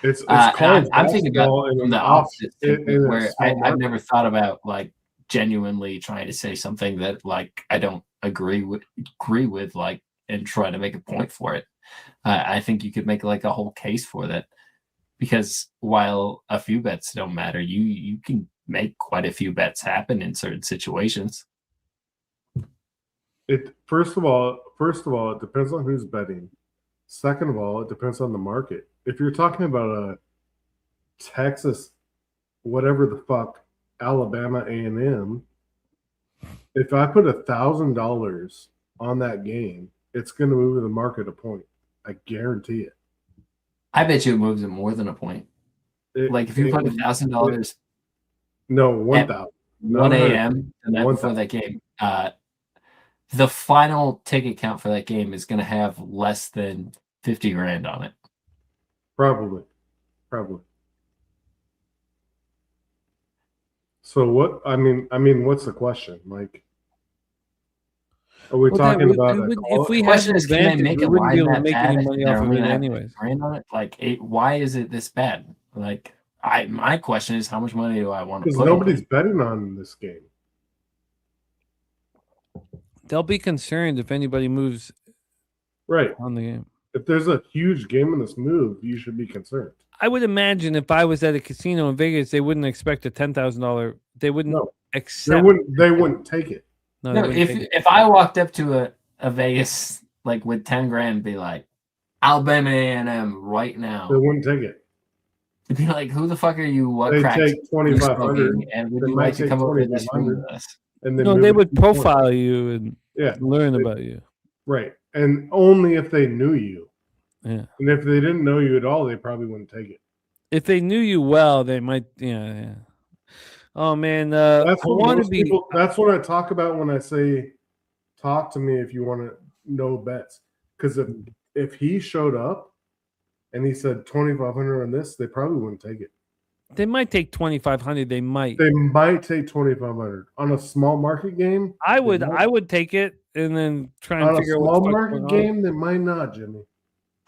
It's And college I'm thinking about basketball it in from an the off opposite in standpoint, a where small I've market. never thought about like genuinely trying to say something that like I don't agree with, like, and try to make a point for it. I think you could make like a whole case for that, because while a few bets don't matter, you can make quite a few bets happen in certain situations. It first of all, it depends on who's betting. Second of all, it depends on the market. If you're talking about a Texas, whatever the fuck, Alabama A&M, if I put $1,000 on that game, it's going to move the market a point. I guarantee it. I bet you it moves it more than a point. Like if you put $1,000, no, 1,000, 1 a.m. the night before that game, the final ticket count for that game is going to have less than 50 grand on it. Probably. So what? I mean, what's the question? Like, are we talking about if we The had question an is, can they advantage, make we it wouldn't be wide able to that make any bad? money They're off of only it gonna have anyways. grand on it. Like, why is it this bad? Like, my question is, how much money do I want to because put? nobody's betting on this game. They'll be concerned if anybody moves right on the game. If there's a huge game in this move, you should be concerned. I would imagine if I was at a casino in Vegas, they wouldn't expect a $10,000. They wouldn't accept. They wouldn't take it. No, if I walked up to a Vegas like with 10 grand, and be like, Alabama A&M right now, They wouldn't take it. It'd be like, who the fuck are you? What They cracks? take 2,500, and would they you might like to take come over to this room 2,500, with us? and then No, move they it would 2 points. profile you and learn they- about you. Right, and only if they knew you. Yeah. And if they didn't know you at all, they probably wouldn't take it. If they knew you well, they might. Yeah. Oh man, That's I what want to most be. people. That's what I talk about when I say, "Talk to me if you want to know bets." Because if he showed up and he said 2,500 on this, they probably wouldn't take it. They might take 2,500. They might. They might take 2,500 on a small market game. I would take it and then try and On a figure out small what market game, they might not, Jimmy.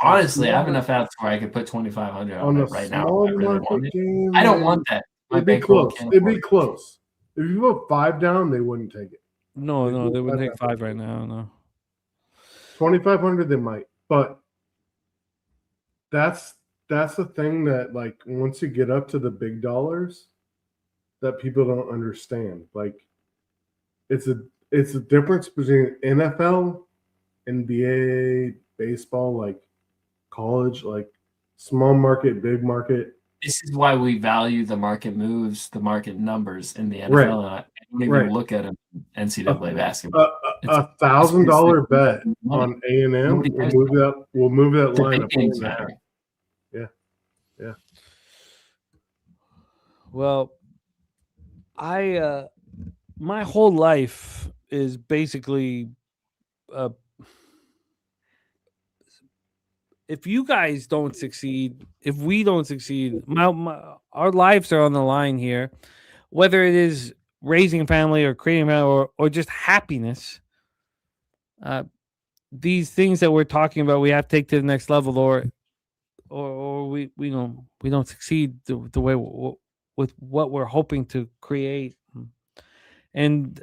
Honestly, I have enough outs where I could put 2,500 on On it a right now. small If I really market wanted. game, I don't want that. My It'd be bankroll close. can't It'd be afford it. close. If you put 5 down, they wouldn't take it. No, they wouldn't take 5 right now. No. 2,500, they might, but that's the thing that, like, once you get up to the big dollars, that people don't understand. Like, it's a difference between NFL, NBA, baseball, like college, like small market, big market. This is why we value the market moves, the market numbers in the NFL. Right. And I don't even Right. look at them in NCAA basketball. A $1,000 bet money. on A&M Nobody cares will move that The line big up. games matter. Yeah. Well, my whole life is basically, if you guys don't succeed, if we don't succeed, our lives are on the line here, whether it is raising a family or creating a family or just happiness. These things that we're talking about, we have to take to the next level, or we don't succeed the way with what we're hoping to create. And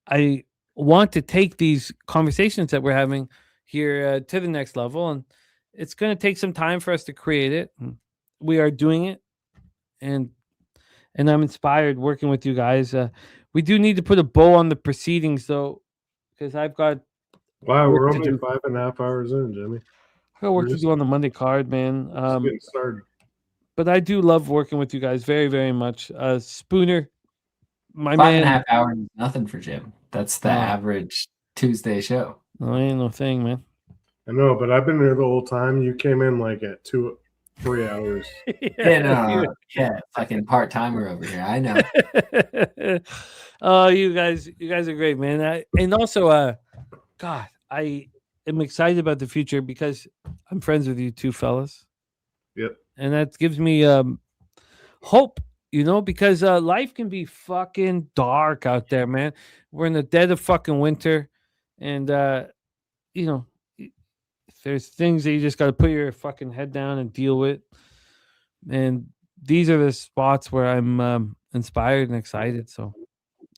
I want to take these conversations that we're having here to the next level, and it's going to take some time for us to create it. We are doing it, and I'm inspired working with you guys. We do need to put a bow on the proceedings, though, because I've got We're work to only do. 5.5 hours in, Jimmy. I got work to do on the Monday card, man. Just getting started. But I do love working with you guys very, very much. Spooner, my 5.5 man. hours is nothing for Jim. That's the average Tuesday show. No, ain't no thing, man. I know, but I've been there the whole time. You came in like at 3 hours. Yeah, fucking part timer over here. I know. Oh, you guys are great, man. And also, God, I am excited about the future because I'm friends with you two fellas. Yep. And that gives me hope because life can be fucking dark out there, man. We're in the dead of fucking winter, and there's things that you just got to put your fucking head down and deal with. And these are the spots where I'm inspired and excited. So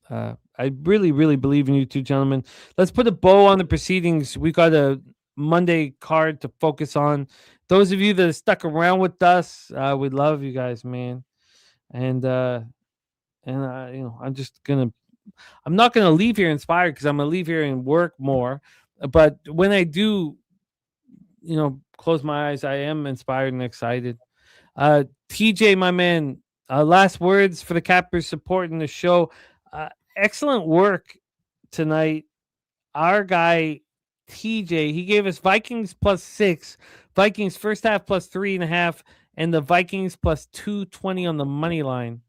I really, really believe in you two gentlemen. Let's put a bow on the proceedings. We got a Monday card to focus on. Those of you that have stuck around with us, we love you guys, man. And I'm not gonna leave here inspired, because I'm gonna leave here and work more. But when I do, close my eyes, I am inspired and excited. TJ, my man, last words for the Cappers supporting the show. Excellent work tonight. Our guy TJ, he gave us Vikings +6, Vikings first half +3.5, and the Vikings +220 on the money line.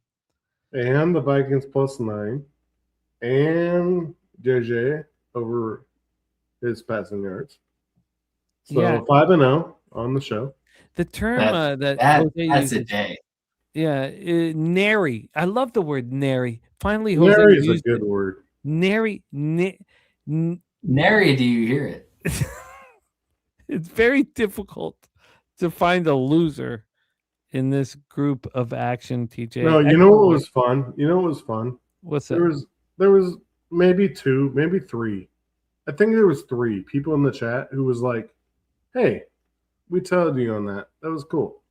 And the Vikings +9, and JJ over his passing yards. So 5-0 on the show. The term that's a day. Yeah, nary. I love the word nary. Finally, nary is a good word. Nary. Nary, do you hear it? It's very difficult to find a loser in this group of action, TJ. No, you know what was fun? What's that? There was maybe 2, maybe 3. I think there was 3 people in the chat who was like, "Hey, we told you on that. That was cool.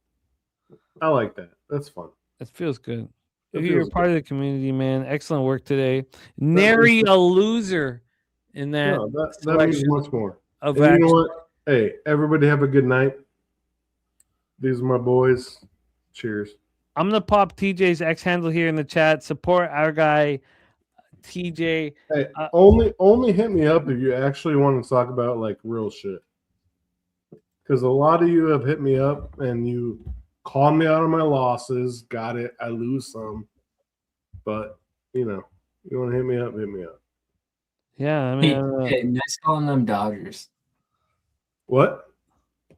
I like that. That's fun. It feels good. You're part of the community, man. Excellent work today. Nary a loser in that. No, that means much more. And you know what? Hey, everybody have a good night. These are my boys. Cheers. I'm going to pop TJ's X handle here in the chat. Support our guy, TJ. Hey, only hit me up if you actually want to talk about like real shit. Because a lot of you have hit me up and you called me out on my losses. Got it. I lose some. But, you want to hit me up, hit me up. Yeah, I mean, hey, nice calling them Dodgers. What?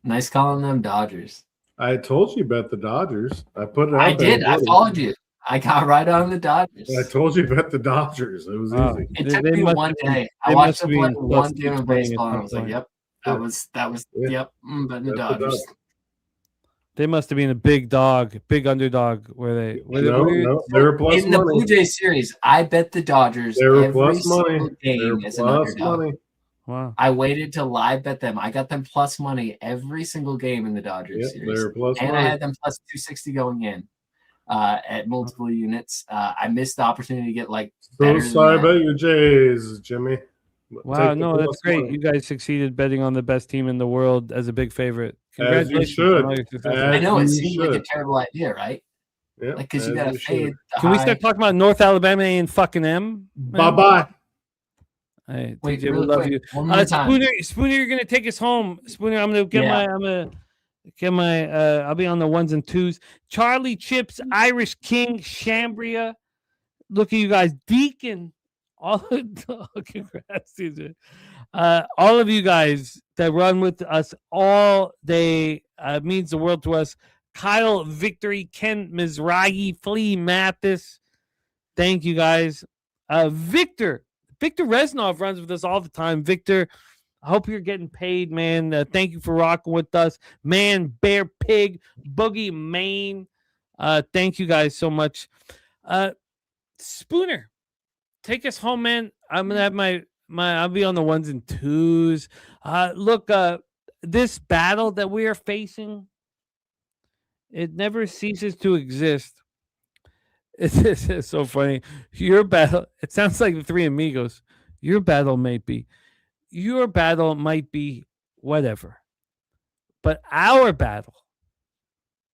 Nice calling them Dodgers. I told you about the Dodgers. I put it out. I did. I followed you. I got right on the Dodgers. I told you about the Dodgers. It was easy. It took me one day. I watched them play one game of baseball, and I was like, "Yep, that was yep." But the Dodgers. They must have been a big underdog. Were they? No, they were plus in the money. Blue Jays series. I bet the Dodgers. They were every plus money. single game as an underdog. Wow! I waited to live bet them. I got them plus money every single game in the Dodgers series, they were plus and money. I had them plus 260 going in at multiple units. I missed the opportunity to get like. So sorry about your Jays, Jimmy. Wow, no, that's great. Money. You guys succeeded betting on the best team in the world as a big favorite. Congratulations! I know it seemed like a terrible idea, right? Yeah, like because you got to fade. Can we start talking about North Alabama and fucking M? Bye bye. Hey, wait, TJ, really we love quick, you. One more time. Spooner, you're gonna take us home. Spooner, I'm gonna get my. I'll be on the 1s and 2s. Charlie Chips, Irish King, Shambria. Look at you guys, Deacon. Congrats, TJ. All of you guys that run with us all day means the world to us. Kyle, Victory, Ken, Mizrahi, Flea, Mathis. Thank you guys. Victor Reznov runs with us all the time. Victor, I hope you're getting paid, man. Thank you for rocking with us. Man, Bear, Pig, Boogie, Maine. Thank you guys so much. Spooner, take us home, man. I'm gonna have my I'll be on the 1s and 2s. Look, this battle that we are facing, it never ceases to exist. It's so funny. Your battle, it sounds like the Three Amigos. Your battle might be whatever. But our battle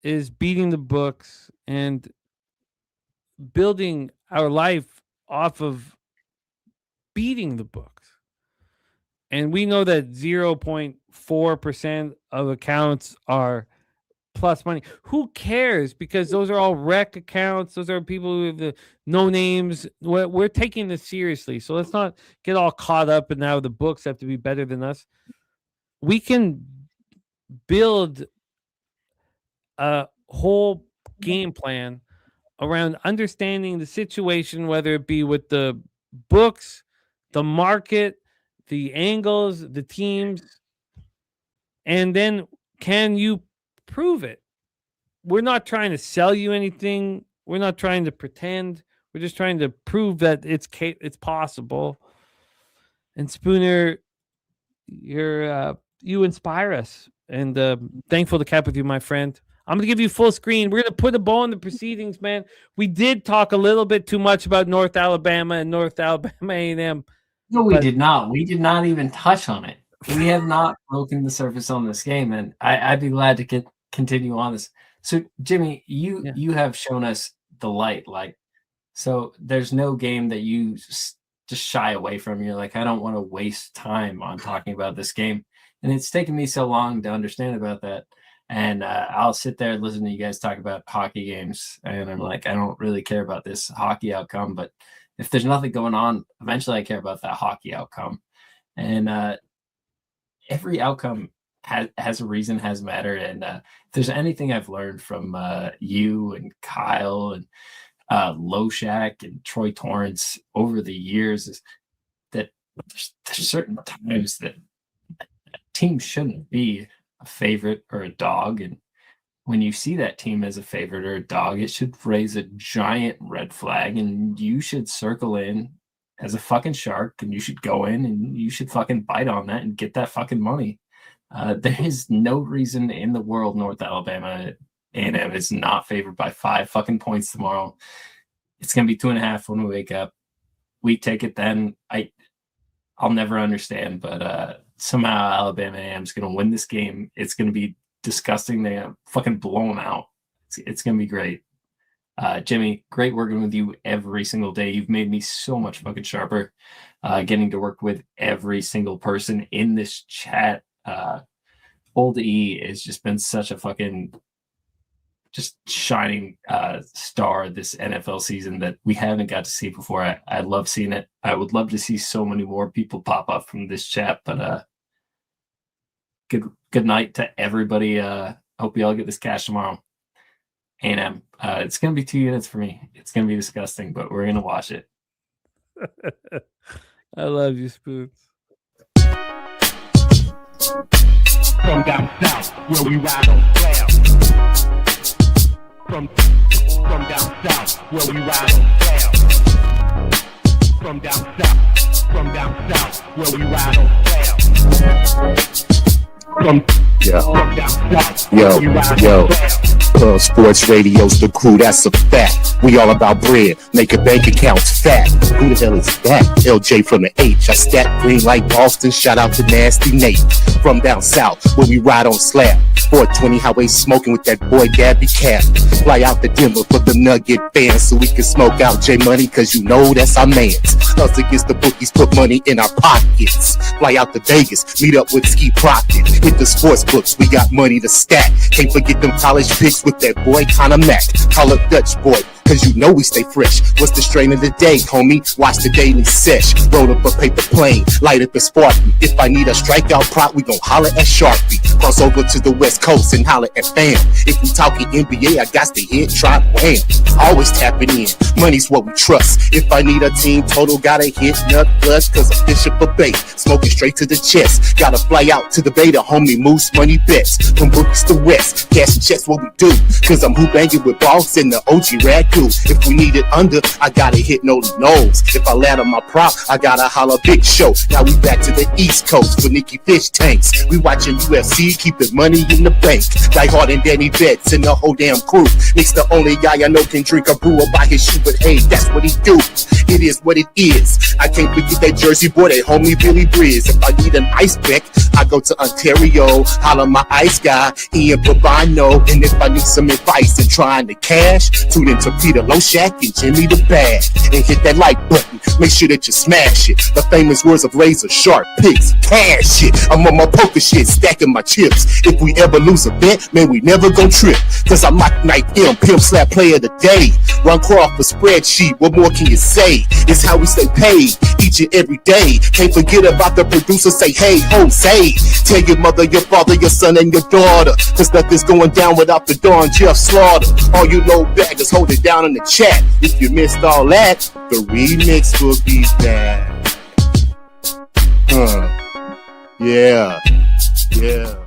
is beating the books and building our life off of beating the books. And we know that 0.4% of accounts are plus money. Who cares? Because those are all rec accounts. Those are people who have the no names. We're taking this seriously. So let's not get all caught up and now the books have to be better than us. We can build a whole game plan around understanding the situation, whether it be with the books, the market, the angles, the teams, and then can you prove it? We're not trying to sell you anything. We're not trying to pretend. We're just trying to prove that it's possible. And Spooner, you inspire us, and thankful to cap with you, my friend. I'm going to give you full screen. We're going to put a bow in the proceedings, man. We did talk a little bit too much about North Alabama and North Alabama A&M. No, we did not. We did not even touch on it. We have not broken the surface on this game, and I'd be glad to continue on this. So, Jimmy, you have shown us the light. Like, so there's no game that you just shy away from. You're like, I don't want to waste time on talking about this game. And it's taken me so long to understand about that. And I'll sit there and listen to you guys talk about hockey games. And I'm like, I don't really care about this hockey outcome. But if there's nothing going on, eventually I care about that hockey outcome. And every outcome has a reason, has matter. And if there's anything I've learned from you and Kyle and Loshak and Troy Torrance over the years is that there's certain times that a team shouldn't be a favorite or a dog, and when you see that team as a favorite or a dog, it should raise a giant red flag, and you should circle in as a fucking shark, and you should go in and you should fucking bite on that and get that fucking money. There is no reason in the world North Alabama A&M is not favored by 5 fucking points tomorrow. It's gonna be 2.5 when we wake up. We take it then. I'll never understand, but somehow Alabama A&M is going to win this game. It's going to be disgusting. They fucking blow them out. It's going to be great. Jimmy, great working with you every single day. You've made me so much fucking sharper. Getting to work with every single person in this chat. Old E has just been such a fucking just shining star this NFL season that we haven't got to see before. I love seeing it. I would love to see so many more people pop up from this chat, but good night to everybody. Hope you all get this cash tomorrow. A&M, it's going to be 2 units for me. It's going to be disgusting, but we're going to watch it. I love you, Spoons. From down south, where we ride on flares. From down south, where we ride on flares. From down south, where we ride on flares. From down south, where we ride on flares. Sports radio's the crew, that's a fact. We all about bread, making bank accounts fat. Who the hell is that? LJ from the H. I stack green like Boston, shout out to Nasty Nate. From down south, where we ride on slab. 420 highway smoking with that boy Gabby Cap. Fly out to Denver for the Nugget fans so we can smoke out J Money, cause you know that's our mans. Us against the bookies, put money in our pockets. Fly out to Vegas, meet up with Ski Profit. Hit the sports books, we got money to stack. Can't forget them college picks with that boy Conor Mack. Call up Dutch boy, cause you know we stay fresh. What's the strain of the day, homie? Watch the daily sesh. Roll up a paper plane, light up a Sparky. If I need a strikeout prop, we gon' holler at Sharpie. Cross over to the West Coast and holler at Fam. If we talking NBA, I got to hit Trot Wham. Always tapping in, money's what we trust. If I need a team total, gotta hit Nut Plus, cause I'm fishing for bait. Smoking straight to the chest. Gotta fly out to the Beta, homie, Moose Money Bets. From bookies to West, cash and checks what we do. Cause I'm who banging with Boss and the OG Ragu. If we need it under, I gotta hit Noli Knowles. If I land on my prop, I gotta holler Big Show. Now we back to the East Coast for Nicky Fish tanks. We watching UFC, keeping money in the bank. Die Hard and Danny Betts and the whole damn crew. Nick's the only guy I know can drink a brew or buy his shoe, but hey, that's what he do. It is what it is. I can't forget that Jersey boy, that homie Billy Briz. If I need an ice pick, I go to Ontario, holler my ice guy, Ian Bobino. And if I need some advice in trying to cash, tune into Peter Loshak and Jimmy the Bad. And hit that like button, make sure that you smash it. The famous words of Razor Sharp picks, cash it. I'm on my poker shit, stacking my chips. If we ever lose a bet, man, we never gon' trip. Cause I'm Mike Knight M, Pimp Slap Player of the Day. Ron Crawford spreadsheet, what more can you say? It's how we stay paid. each and every day. Can't forget about the producer, say, hey, Jose. Tell your mother, your father, your son, and your daughter, cause nothing's going down without the Don Jeff Slaughter. All you low baggers, hold it down in the chat. If you missed all that, the remix will be back. Yeah.